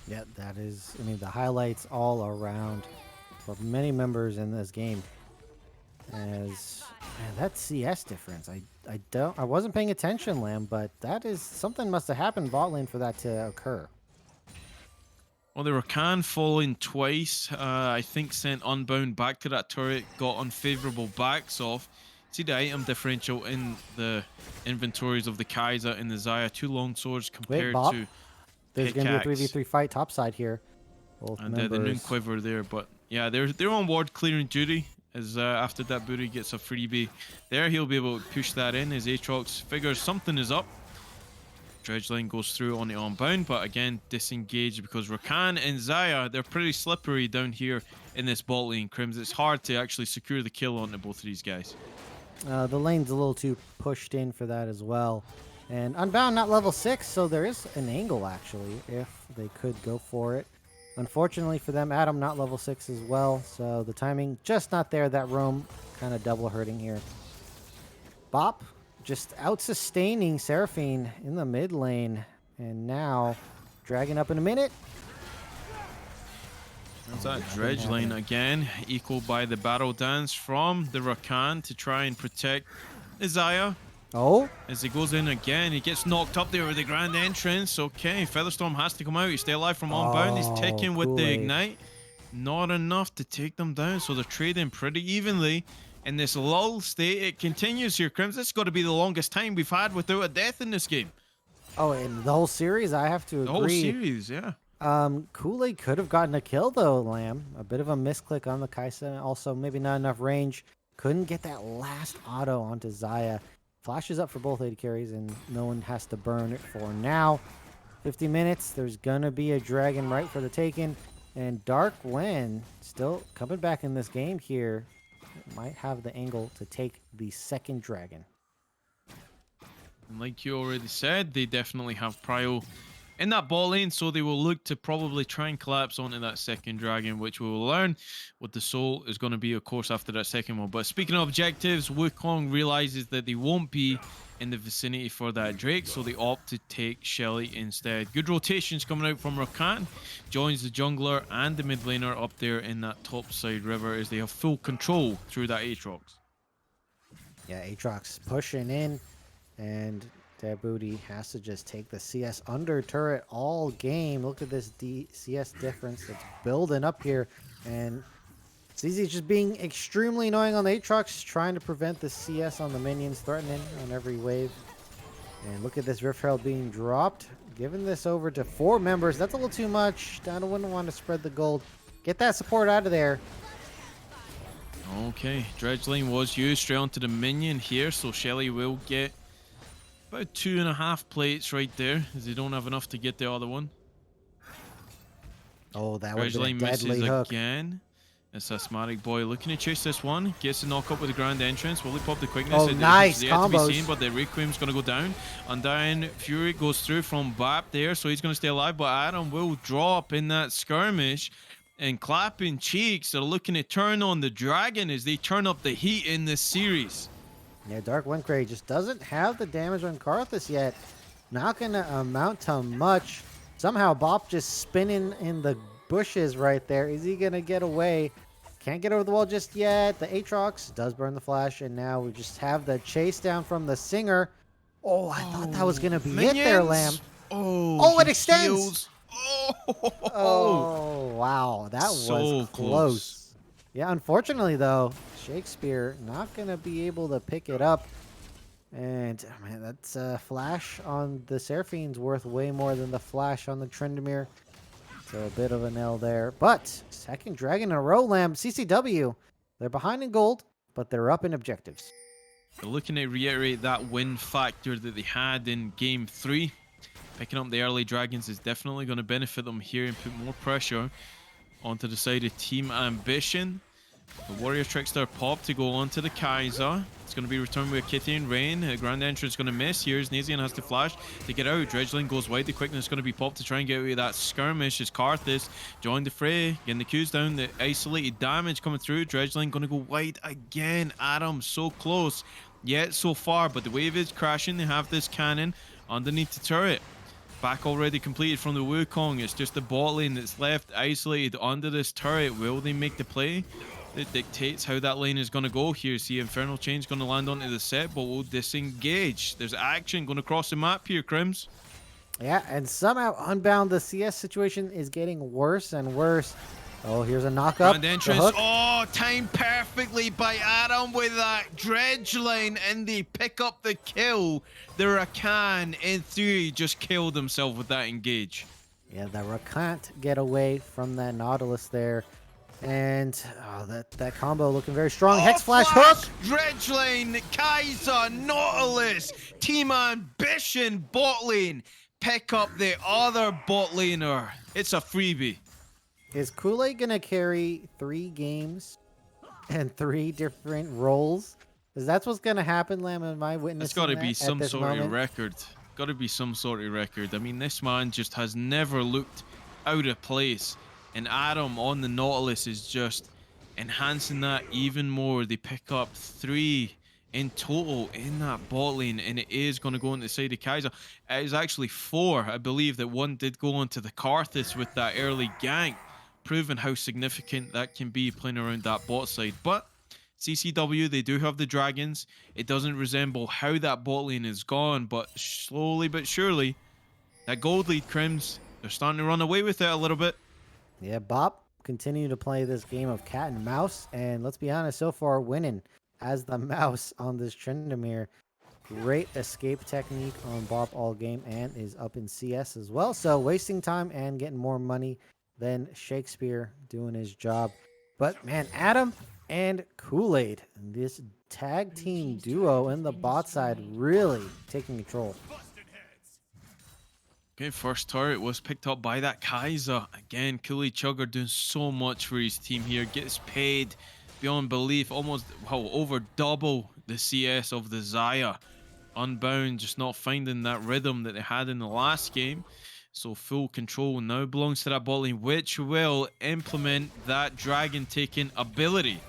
Yeah, that is, I mean, the highlights all around for many members in this game. As, man, that CS difference, I wasn't paying attention, Lamb, but that is, something must have happened bot lane for that to occur. Well, they were can falling twice. I think sent Unbound back to that turret, got unfavorable backs off. See the item differential in the inventories of the Kaiser and the Xayah. 2 long swords compared Bob, to there's going to be a pickaxe. 3v3 fight topside here. Both And members. the noon quiver there, but yeah, they're on ward clearing duty. As after that booty gets a freebie there, he'll be able to push that in as Aatrox figures something is up. Dredgeline goes through on the Unbound, but again disengaged because Rakan and Xayah, they're pretty slippery down here in this bot lane, Crims. It's hard to actually secure the kill onto both of these guys. The lane's a little too pushed in for that as well. And Unbound not level 6, so there is an angle actually if they could go for it. Unfortunately for them, Adam not level 6 as well, so the timing just not there. That roam kind of double hurting here. Bop just out-sustaining Seraphine in the mid lane, and now dragging up in a minute. There's that Dredgeline again, equaled by the battle dance from the Rakan to try and protect Isaiah. Oh, As he goes in again, he gets knocked up there with the grand entrance. Okay, Featherstorm has to come out. He's still alive from Unbound. He's ticking with the Kool-Aid. ignite. Not enough to take them down, so they're trading pretty evenly. In this lull state, it continues here, Crims. This has got to be the longest time we've had without a death in this game. Oh, and the whole series, I have to agree. The whole series, yeah. Kool-Aid could have gotten a kill though, Lamb. A bit of a misclick on the Kaisa, and also maybe not enough range. Couldn't get that last auto onto Xayah. Flashes up for both AD carries, and no one has to burn it for now. 50 minutes. There's gonna be a dragon right for the taking, and Dark Wen still coming back in this game here. Might have the angle to take the second dragon. And like you already said, they definitely have prio in that bot lane, so they will look to probably try and collapse onto that second dragon, which we will learn what the soul is going to be, of course, after that second one. But speaking of objectives, Wukong realizes that they won't be in the vicinity for that Drake, so they opt to take Shelly instead. Good rotations coming out from Rakan. Joins the jungler and the mid laner up there in that top side river as they have full control through that Aatrox. Yeah, Aatrox pushing in, and that booty has to just take the CS under turret all game. Look at this CS difference that's building up here, and CZ just being extremely annoying on the Aatrox, trying to prevent the CS on the minions, threatening on every wave. And look at this Rift Herald being dropped, giving this over to 4 members. That's a little too much. I wouldn't want to spread the gold. Get that support out of there. Okay, Dredgeline was used straight onto the minion here, so Shelly will get about 2.5 plates right there, as they don't have enough to get the other one. Oh, that would be a Dredgeline deadly misses hook. again. It's Asthmatic Boy looking to chase this one. Gets the knock up with the grand entrance. Will he pop the quickness? Oh, nice yet to be combos. seen, but the Requiem's going to go down. Undying Fury goes through from Bap there, so he's going to stay alive, but Adam will drop in that skirmish. And Clappin Cheeks are looking to turn on the dragon as they turn up the heat in this series. Yeah, Dark Windcray just doesn't have the damage on Karthus yet. Not going to amount to much. Somehow Bop just spinning in the bushes right there. Is he going to get away? Can't get over the wall just yet. The Aatrox does burn the flash, and now we just have the chase down from the Singer. Oh, I thought that was going to be it there, Lamb. Oh, it he extends. heals. Oh, wow. That So was close. Yeah, unfortunately, though, Shakespeare not going to be able to pick it up. And, man, that's a flash on the Seraphine's worth way more than the flash on the Tryndamere. So a bit of an L there. But, second dragon in a row, Lamb. CCW, they're behind in gold, but they're up in objectives. They're looking to reiterate that win factor that they had in Game 3. Picking up the early Dragons is definitely going to benefit them here and put more pressure onto the side of Team Ambition. The Warrior Trickster pop to go onto the Kaiser. It's going to be returned with Kitty and Rain. The Grand Entrance going to miss here as Nazian has to flash to get out. Dredgeling goes wide. The quickness is going to be popped to try and get away with that skirmish as Karthus joined the fray. Getting the Qs down. The isolated damage coming through. Dredgeling going to go wide again. Adam so close yet so far, but the wave is crashing. They have this cannon underneath the turret. Back already completed from the Wukong. It's just the bot lane that's left isolated under this turret. Will they make the play? It dictates how that lane is going to go here. See, Infernal Chain's going to land onto the set, but will disengage. There's action going across the map here, Crims. Yeah, and somehow Unbound, the CS situation is getting worse and worse. Oh, here's a knock-up. Grand entrance. Oh, timed perfectly by Adam with that dredge line, and they pick up the kill. The Rakan, in theory, just killed himself with that engage. Yeah, the Rakan get away from that Nautilus there. And that combo looking very strong. Hex Flash hook. Dredge lane, Kaiser, Nautilus, Team Ambition, bot lane. Pick up the other bot laner. It's a freebie. Is Kool-Aid going to carry 3 games and 3 different roles? Because that's what's going to happen, Lamb. Am I witnessing It's got to be some sort moment? of record. Got to be some sort of record. I mean, this man just has never looked out of place. And Adam on the Nautilus is just enhancing that even more. They pick up 3 in total in that bot lane, and it is going to go on the side of Kaiser. It is actually 4. I believe that one did go onto the Karthus with that early gank, proving how significant that can be playing around that bot side. But CCW, they do have the Dragons. It doesn't resemble how that bot lane is gone, but slowly but surely, that gold lead, Crims, they're starting to run away with it a little bit. Yeah, Bop continue to play this game of cat and mouse, and let's be honest, so far winning as the mouse on this Tryndamere. Great escape technique on Bop all game and is up in CS as well. So wasting time and getting more money than Shakespeare doing his job. But man, Adam and Kool-Aid, this tag team duo in the bot side really taking control. Okay, first turret was picked up by that Kaiser. Again, Kool-Aid Chugger doing so much for his team here. Gets paid beyond belief. Almost, well, over double the CS of the Xayah. Unbound, just not finding that rhythm that they had in the last game. So full control now belongs to that bot lane, which will implement that dragon taking ability.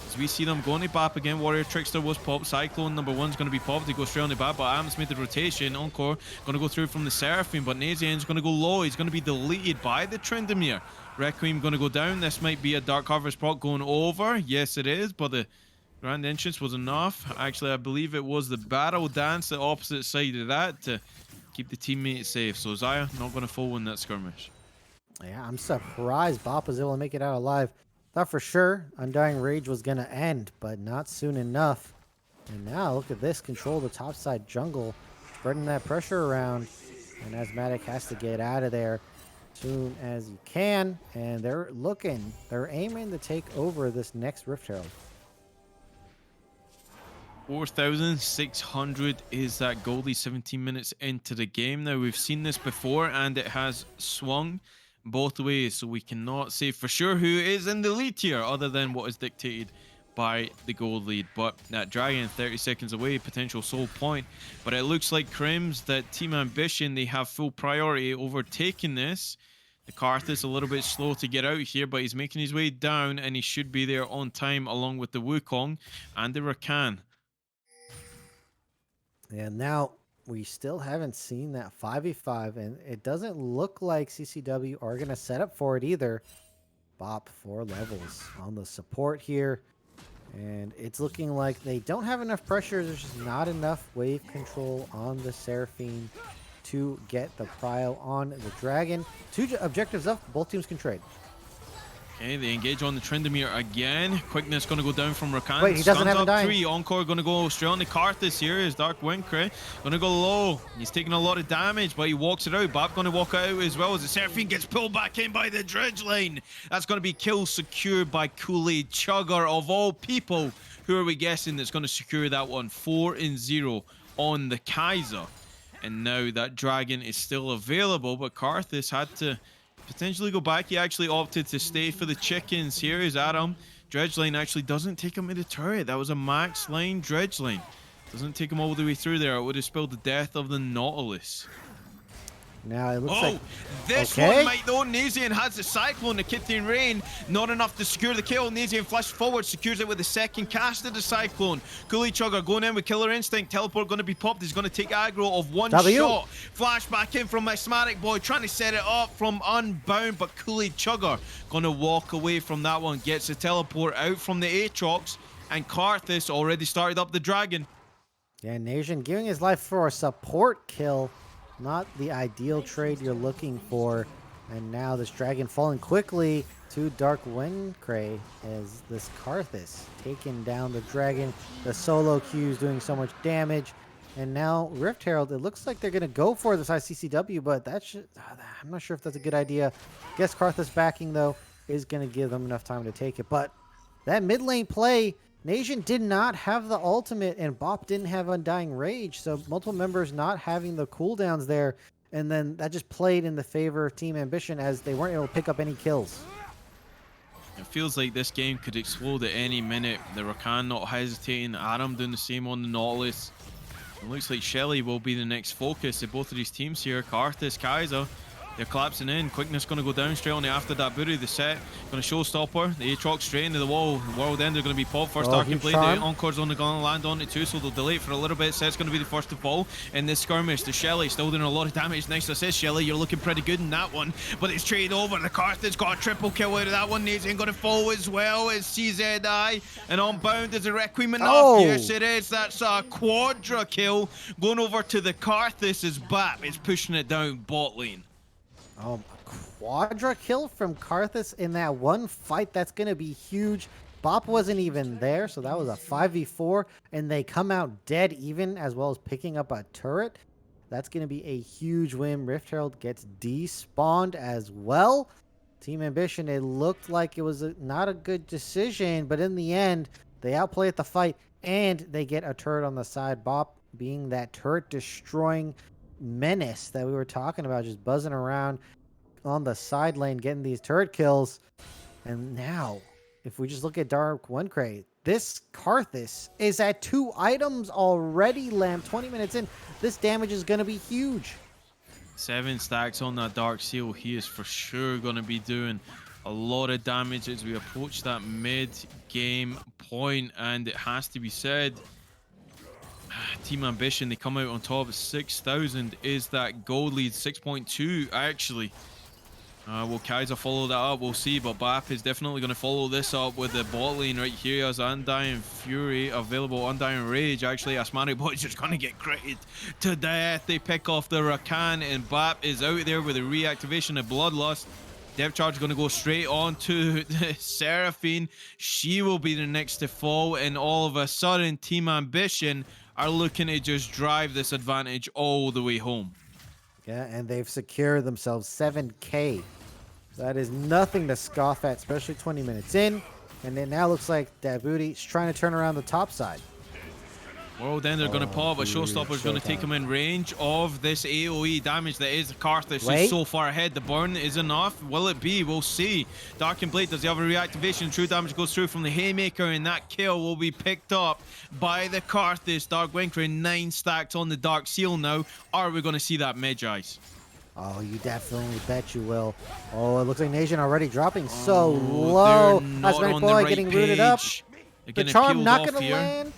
As we see them going to BAP again, Warrior Trickster was popped. Cyclone number 1 is going to be popped. They go straight on the BAP, but Adam's made the rotation. Encore going to go through from the Seraphine, but Nazian's going to go low. He's going to be deleted by the Tryndamere. Requiem going to go down. This might be a Dark Harvest proc going over. Yes, it is, but the Grand Entrance was enough. Actually, I believe it was the Battle Dance, the opposite side of that, to keep the teammates safe. So Xayah not going to fall in that skirmish. Yeah, I'm surprised Bop was able to make it out alive. Thought for sure Undying Rage was going to end, but not soon enough. And now look at this, control the topside jungle, spreading that pressure around. And Asthmatic has to get out of there soon as you can. And they're aiming to take over this next Rift Herald. 4,600 is that goalie 17 minutes into the game. Now, we've seen this before, and it has swung both ways, so we cannot say for sure who is in the lead here other than what is dictated by the gold lead. But that Dragon 30 seconds away, potential soul point. But it looks like Crims, that Team Ambition, they have full priority over taking this. The Karthus a little bit slow to get out here, but he's making his way down, and he should be there on time along with the Wukong and the Rakan. And now we still haven't seen that 5v5, and it doesn't look like CCW are going to set up for it either. Bop 4 levels on the support here, and it's looking like they don't have enough pressure. There's just not enough wave control on the Seraphine to get the prio on the Dragon. 2 objectives up, both teams can trade. Okay, they engage on the Tryndamere again. Quickness going to go down from Rakan. Wait, he doesn't Stuns have a up dying. 3. Encore going to go straight on the Karthus here. Is Dark Windcray going to go low. He's taking a lot of damage, but he walks it out. Bap going to walk out as well as the Seraphine gets pulled back in by the Dredge Line. That's going to be kill secured by Kool-Aid Chugger of all people. Who are we guessing that's going to secure that one? 4-0 on the Kaiser. And now that Dragon is still available, but Karthus had to potentially go back. He actually opted to stay for the chickens. Here is Adam. Dredge Line actually doesn't take him into turret. That was a max line Dredge Line. Doesn't take him all the way through there. It would have spelled the death of the Nautilus. Now it looks like... This Okay. one might though. Nazian has the Cyclone, the Kithian Rain. Not enough to secure the kill. Nazian flashes forward, secures it with the second cast of the Cyclone. Kool-Aid Chugger going in with Killer Instinct. Teleport going to be popped. He's going to take aggro of one shot. Flash back in from Mesmeric Boy, trying to set it up from Unbound, but Kool-Aid Chugger going to walk away from that one. Gets the teleport out from the Aatrox, and Karthus already started up the Dragon. Yeah, Nation giving his life for a support kill. Not the ideal trade you're looking for. And now this Dragon falling quickly to Dark Windcray as this Karthus taking down the Dragon. The solo Q's doing so much damage. And now Rift Herald, it looks like they're going to go for this ICCW, but I'm not sure if that's a good idea. Guess Karthus backing, though, is going to give them enough time to take it. But that mid lane play, Nation did not have the ultimate, and Bop didn't have Undying Rage, so multiple members not having the cooldowns there, and then that just played in the favor of Team Ambition as they weren't able to pick up any kills. It feels like this game could explode at any minute. The Rakan not hesitating, Aram doing the same on the Nautilus. It looks like Shelly will be the next focus of both of these teams here. Karthus, Kaiser, they're collapsing in. Quickness going to go down straight on the after that booty. The set going to showstopper. The Aatrox straight into the wall. The World Ender going to be popped first. Dark and play. The Encore's only going to land on it too, so they'll delay it for a little bit. Set's going to be the first to fall in this skirmish. The Shelly still doing a lot of damage. Nice assist, Shelly. You're looking pretty good in that one, but it's traded over. The Karthus got a triple kill out of that one. Nazian going to fall as well as CZI, and Unbound is a Requiem enough. Oh. Yes, it is. That's a quadra kill going over to the Karthus as Bap is pushing it down bot lane. Oh, a quadra kill from Karthus in that one fight. That's going to be huge. Bop wasn't even there, so that was a 5v4, and they come out dead even, as well as picking up a turret. That's going to be a huge win. Rift Herald gets despawned as well. Team Ambition, it looked like it was not a good decision, but in the end, they outplay at the fight, and they get a turret on the side. Bop being that turret-destroying menace that we were talking about, just buzzing around on the side lane, getting these turret kills. And now, if we just look at Dark Windcray, this Karthus is at 2 items already, Lamb. 20 minutes in, this damage is going to be huge. 7 stacks on that Dark Seal. He is for sure going to be doing a lot of damage as we approach that mid-game point, and it has to be said, Team Ambition, they come out on top. 6,000 is that gold lead. 6.2 actually. Will Kaiser follow that up? We'll see, but Bap is definitely going to follow this up with the bot lane right here as Undying Fury available. Undying Rage, actually, Asmanic Boy's just going to get critted to death. They pick off the Rakan, and Bap is out there with a reactivation of Bloodlust. Depth Charge is going to go straight on to the Seraphine. She will be the next to fall, and all of a sudden, Team Ambition are looking to just drive this advantage all the way home. Yeah, and they've secured themselves 7K. That is nothing to scoff at, especially 20 minutes in. And it now looks like that Booty's trying to turn around the top side. Well, then they're going to pop, but Showstopper's going to take him in range of this AoE damage that is Karthus. Who's so far ahead. The burn is enough. Will it be? We'll see. Darkened Blade, does he have a reactivation? True damage goes through from the Haymaker, and that kill will be picked up by the Karthus. Dark Windcray, 9 stacks on the Dark Seal now. Are we going to see that Magi's? Oh, you definitely bet you will. Oh, it looks like Nation already dropping so low. Asmanic Boy getting rooted up. The charm not going to land.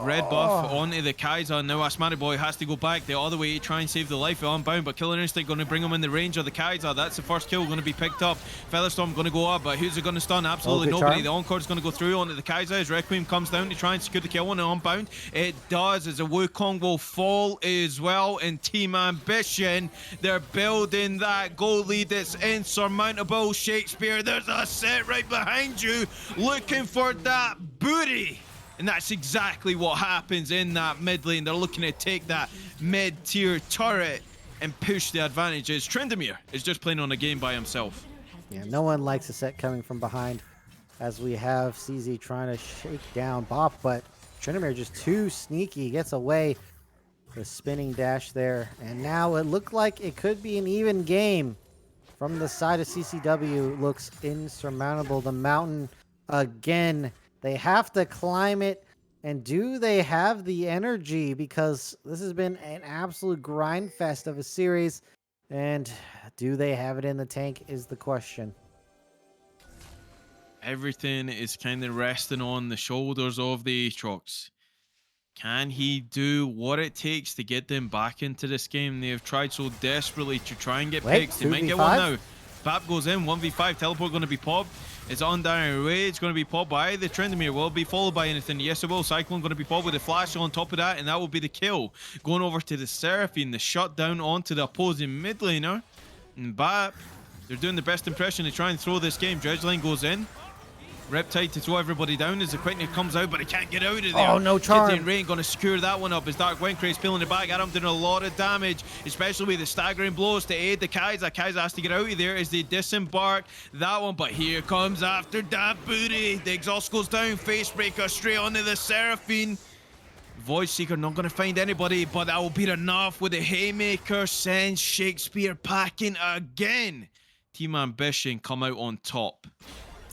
Red buff onto the Kaiser. Now Asthmatic Boy has to go back the other way to try and save the life of Unbound, but Killer Instinct going to bring him in the range of the Kaiser. That's the first kill going to be picked up. Featherstorm going to go up, but who's it going to stun? Absolutely nobody. The Encore's going to go through onto the Kaiser as Requiem comes down to try and secure the kill on the Unbound. It does, as a Wukong will fall as well, and Team Ambition, they're building that goal lead that's insurmountable. Shakespeare, there's a set right behind you, looking for that booty. And that's exactly what happens in that mid lane. They're looking to take that mid-tier turret and push the advantages. Trendemir is just playing on a game by himself. Yeah, no one likes a set coming from behind, as we have CZ trying to shake down Bop, but Trendemir just too sneaky, gets away. The spinning dash there, and now it looked like it could be an even game. From the side of CCW, looks insurmountable. The mountain again. They have to climb it, and do they have the energy? Because this has been an absolute grind fest of a series, and do they have it in the tank is the question. Everything is kind of resting on the shoulders of the Aatrox. Can he do what it takes to get them back into this game? They have tried so desperately to try and get picks. They might get one now. Bap goes in, 1v5, teleport going to be popped. It's Undying Rage going to be popped by the Trendemir. Will it be followed by anything? Yes, it will. Cyclone going to be popped with a flash on top of that, and that will be the kill. Going over to the Seraphine, the shutdown onto the opposing mid laner. And Bap, they're doing the best impression to try and throw this game. Dredgeline goes in. Riptide to throw everybody down as the quickness comes out, but he can't get out of there. Oh, no charm. Kitty and Rain going to secure that one up as Dark Windcraze peeling it back at him, doing a lot of damage, especially with the staggering blows to aid the Kaiser. Kaiser has to get out of there as they disembark that one, but here comes after that booty. The exhaust goes down, Facebreaker straight onto the Seraphine. Void Seeker not going to find anybody, but that will be enough with the Haymaker. Sends Shakespeare packing again. Team Ambition come out on top.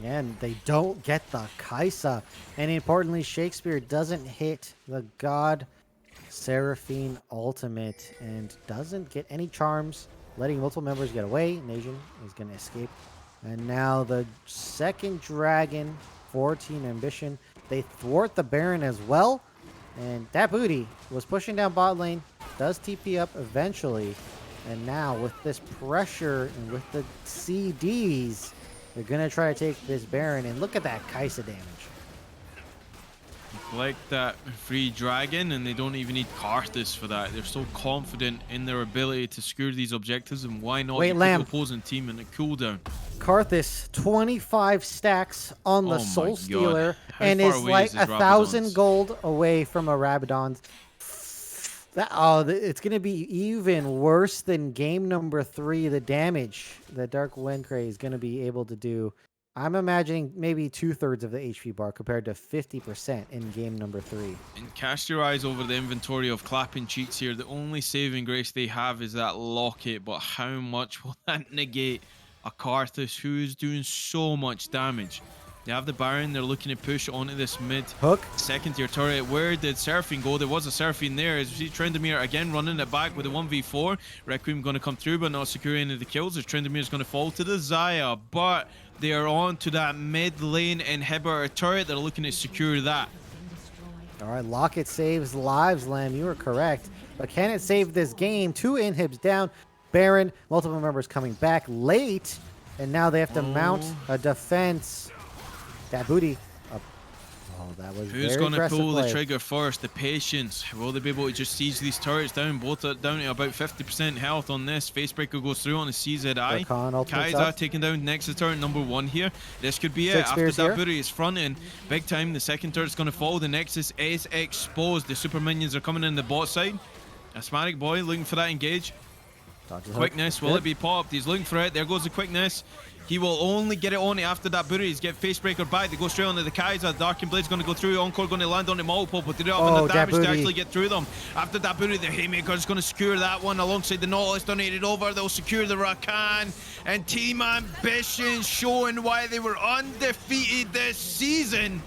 And they don't get the Kaisa. And importantly, Shakespeare doesn't hit the God Seraphine ultimate and doesn't get any charms, letting multiple members get away. Nation is going to escape. And now the second dragon for Team Ambition. They thwart the Baron as well. And that booty was pushing down bot lane. Does TP up eventually. And now with this pressure and with the CDs, they're going to try to take this Baron, and look at that Kaisa damage. Like that free dragon, and they don't even need Karthus for that. They're so confident in their ability to secure these objectives, and why not put the opposing team in a cooldown? Karthus, 25 stacks on the Soul Stealer, and is like 1,000 gold away from a Rabadon's. It's going to be even worse than game number 3, the damage that Dark Windcraze is going to be able to do. I'm imagining maybe 2/3 of the HP bar compared to 50% in game number 3. And cast your eyes over the inventory of Clappin cheats here. The only saving grace they have is that locket, but how much will that negate a Karthus who is doing so much damage? They have the Baron, they're looking to push onto this mid hook second tier turret. Where did Seraphine go? There was a Seraphine there. As we see Trendemir again running it back with a 1v4. Requiem going to come through but not securing any of the kills as Trendemir is going to fall to the Xayah. But they are on to that mid lane inhibitor turret. They're looking to secure that. All right, Locket saves lives, Lamb. You were correct. But can it save this game? 2 inhibs down. Baron, multiple members coming back late. And now they have to mount a defense. That booty. That was Who's going to pull the trigger first? The patience. Will they be able to just siege these turrets down? Both are down to about 50% health on this. Facebreaker goes through on the CZI. Kaiser taking down Nexus turret number 1 here. This could be it. After that booty is fronting big time. The second turret's going to fall. The Nexus is exposed. The super minions are coming in the bot side. Asthmatic Boy looking for that engage. Quickness. Will it be popped? He's looking for it. There goes the quickness. He will only get it on after that booty. He's get Facebreaker back. They go straight onto the Kaiser. Dark and Blade's going to go through. Encore going to land on the multiple, but they don't have enough damage to actually get through them. After that booty, the Haymaker is going to secure that one alongside the Nautilus. Donated over. They'll secure the Rakan. And Team Ambition showing why they were undefeated this season,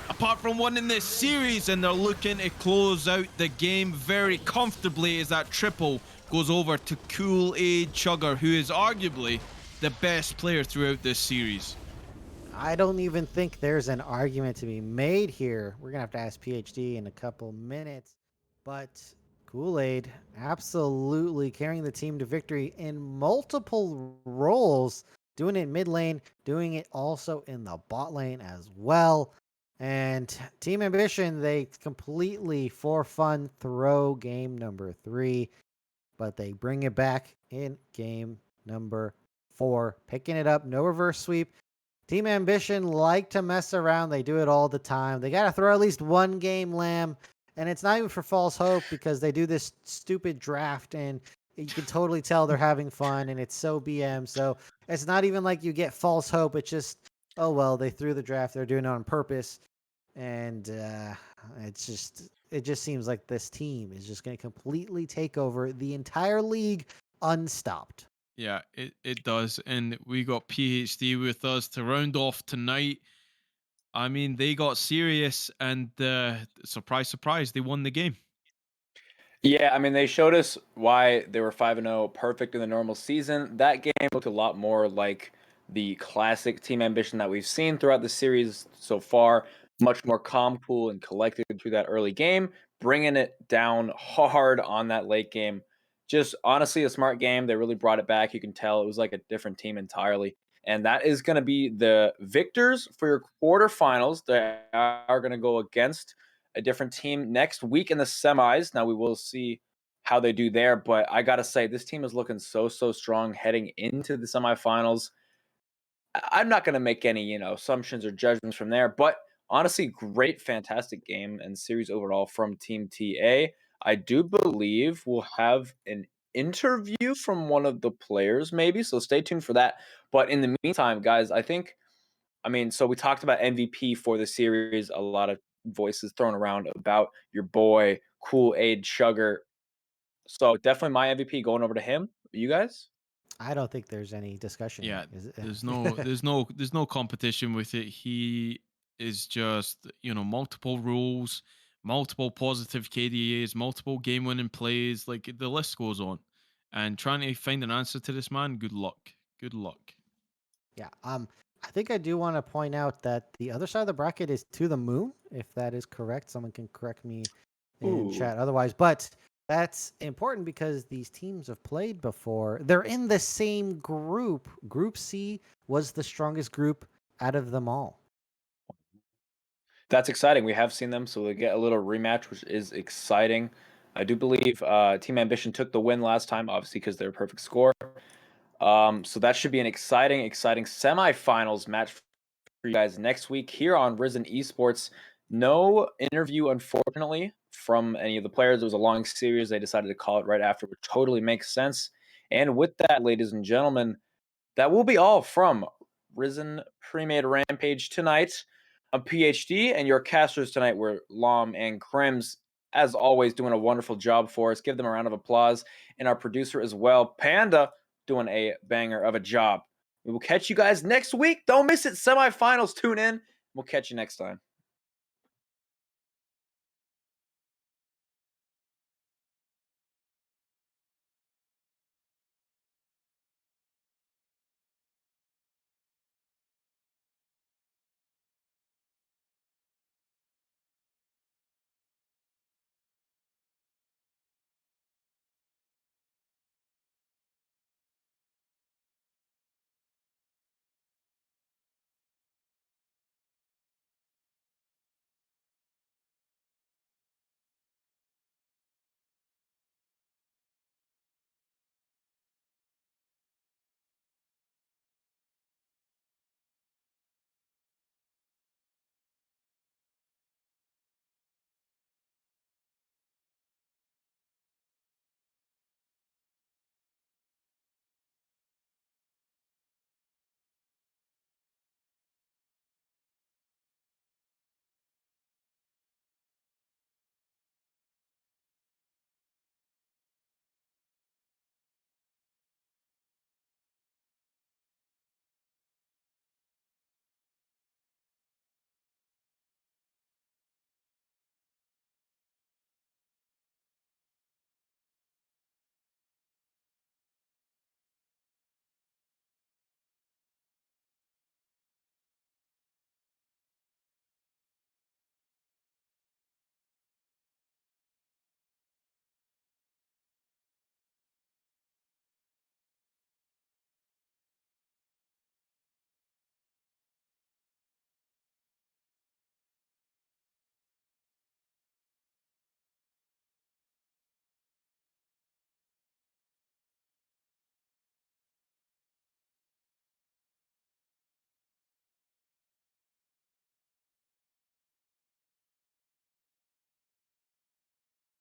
apart from winning this series. And they're looking to close out the game very comfortably as that triple goes over to Kool-Aid Chugger, who is arguably the best player throughout this series. I don't even think there's an argument to be made here. We're gonna have to ask PhD in a couple minutes, but Kool-Aid absolutely carrying the team to victory in multiple roles, doing it mid lane, doing it also in the bot lane as well. And Team Ambition, they completely for fun throw game number 3, but they bring it back in game number 4, picking it up, no reverse sweep. Team Ambition like to mess around. They do it all the time. They got to throw at least one game lamb. And it's not even for false hope because they do this stupid draft and you can totally tell they're having fun and it's so BM. So it's not even like you get false hope. It's just, oh, well, they threw the draft. They're doing it on purpose. And it just seems like this team is just going to completely take over the entire league unstopped. Yeah, it does. And we got PhD with us to round off tonight. I mean, they got serious and surprise, surprise, they won the game. Yeah, I mean, they showed us why they were 5-0 perfect in the normal season. That game looked a lot more like the classic Team Ambition that we've seen throughout the series so far. Much more calm, cool, and collected through that early game, bringing it down hard on that late game. Just honestly, a smart game. They really brought it back. You can tell it was like a different team entirely. And that is going to be the victors for your quarterfinals. They are going to go against a different team next week in the semis. Now we will see how they do there, but I gotta say this team is looking so strong heading into the semifinals. I'm not gonna make any assumptions or judgments from there, but honestly, great, fantastic game and series overall from Team TA. I do believe we'll have an interview from one of the players, maybe. So stay tuned for that. But in the meantime, guys, I mean, so we talked about MVP for the series. A lot of voices thrown around about your boy Kool-Aid Sugar. So definitely my MVP going over to him. You guys? I don't think there's any discussion Yeah, here. Is it? there's no competition with it. He is just, multiple rules, multiple positive KDAs, multiple game winning plays, like the list goes on. And trying to find an answer to this man, good luck. Good luck. Yeah. I think I do want to point out that the other side of the bracket is to the moon, if that is correct. Someone can correct me in Ooh. chat otherwise. But that's important because these teams have played before. They're in the same group. Group C was the strongest group out of them all. That's exciting. We have seen them, so we get a little rematch, which is exciting. I do believe Team Ambition took the win last time, obviously because they're a perfect score. So that should be an exciting semifinals match for you guys next week here on Risen Esports. No interview, unfortunately, from any of the players. It was a long series. They decided to call it right after, which totally makes sense. And with that, ladies and gentlemen, that will be all from Risen Premade Rampage tonight. I'm PhD, and your casters tonight were Lom and Krems, as always, doing a wonderful job for us. Give them a round of applause. And our producer as well, Panda, doing a banger of a job. We will catch you guys next week. Don't miss it. Semifinals. Tune in. We'll catch you next time.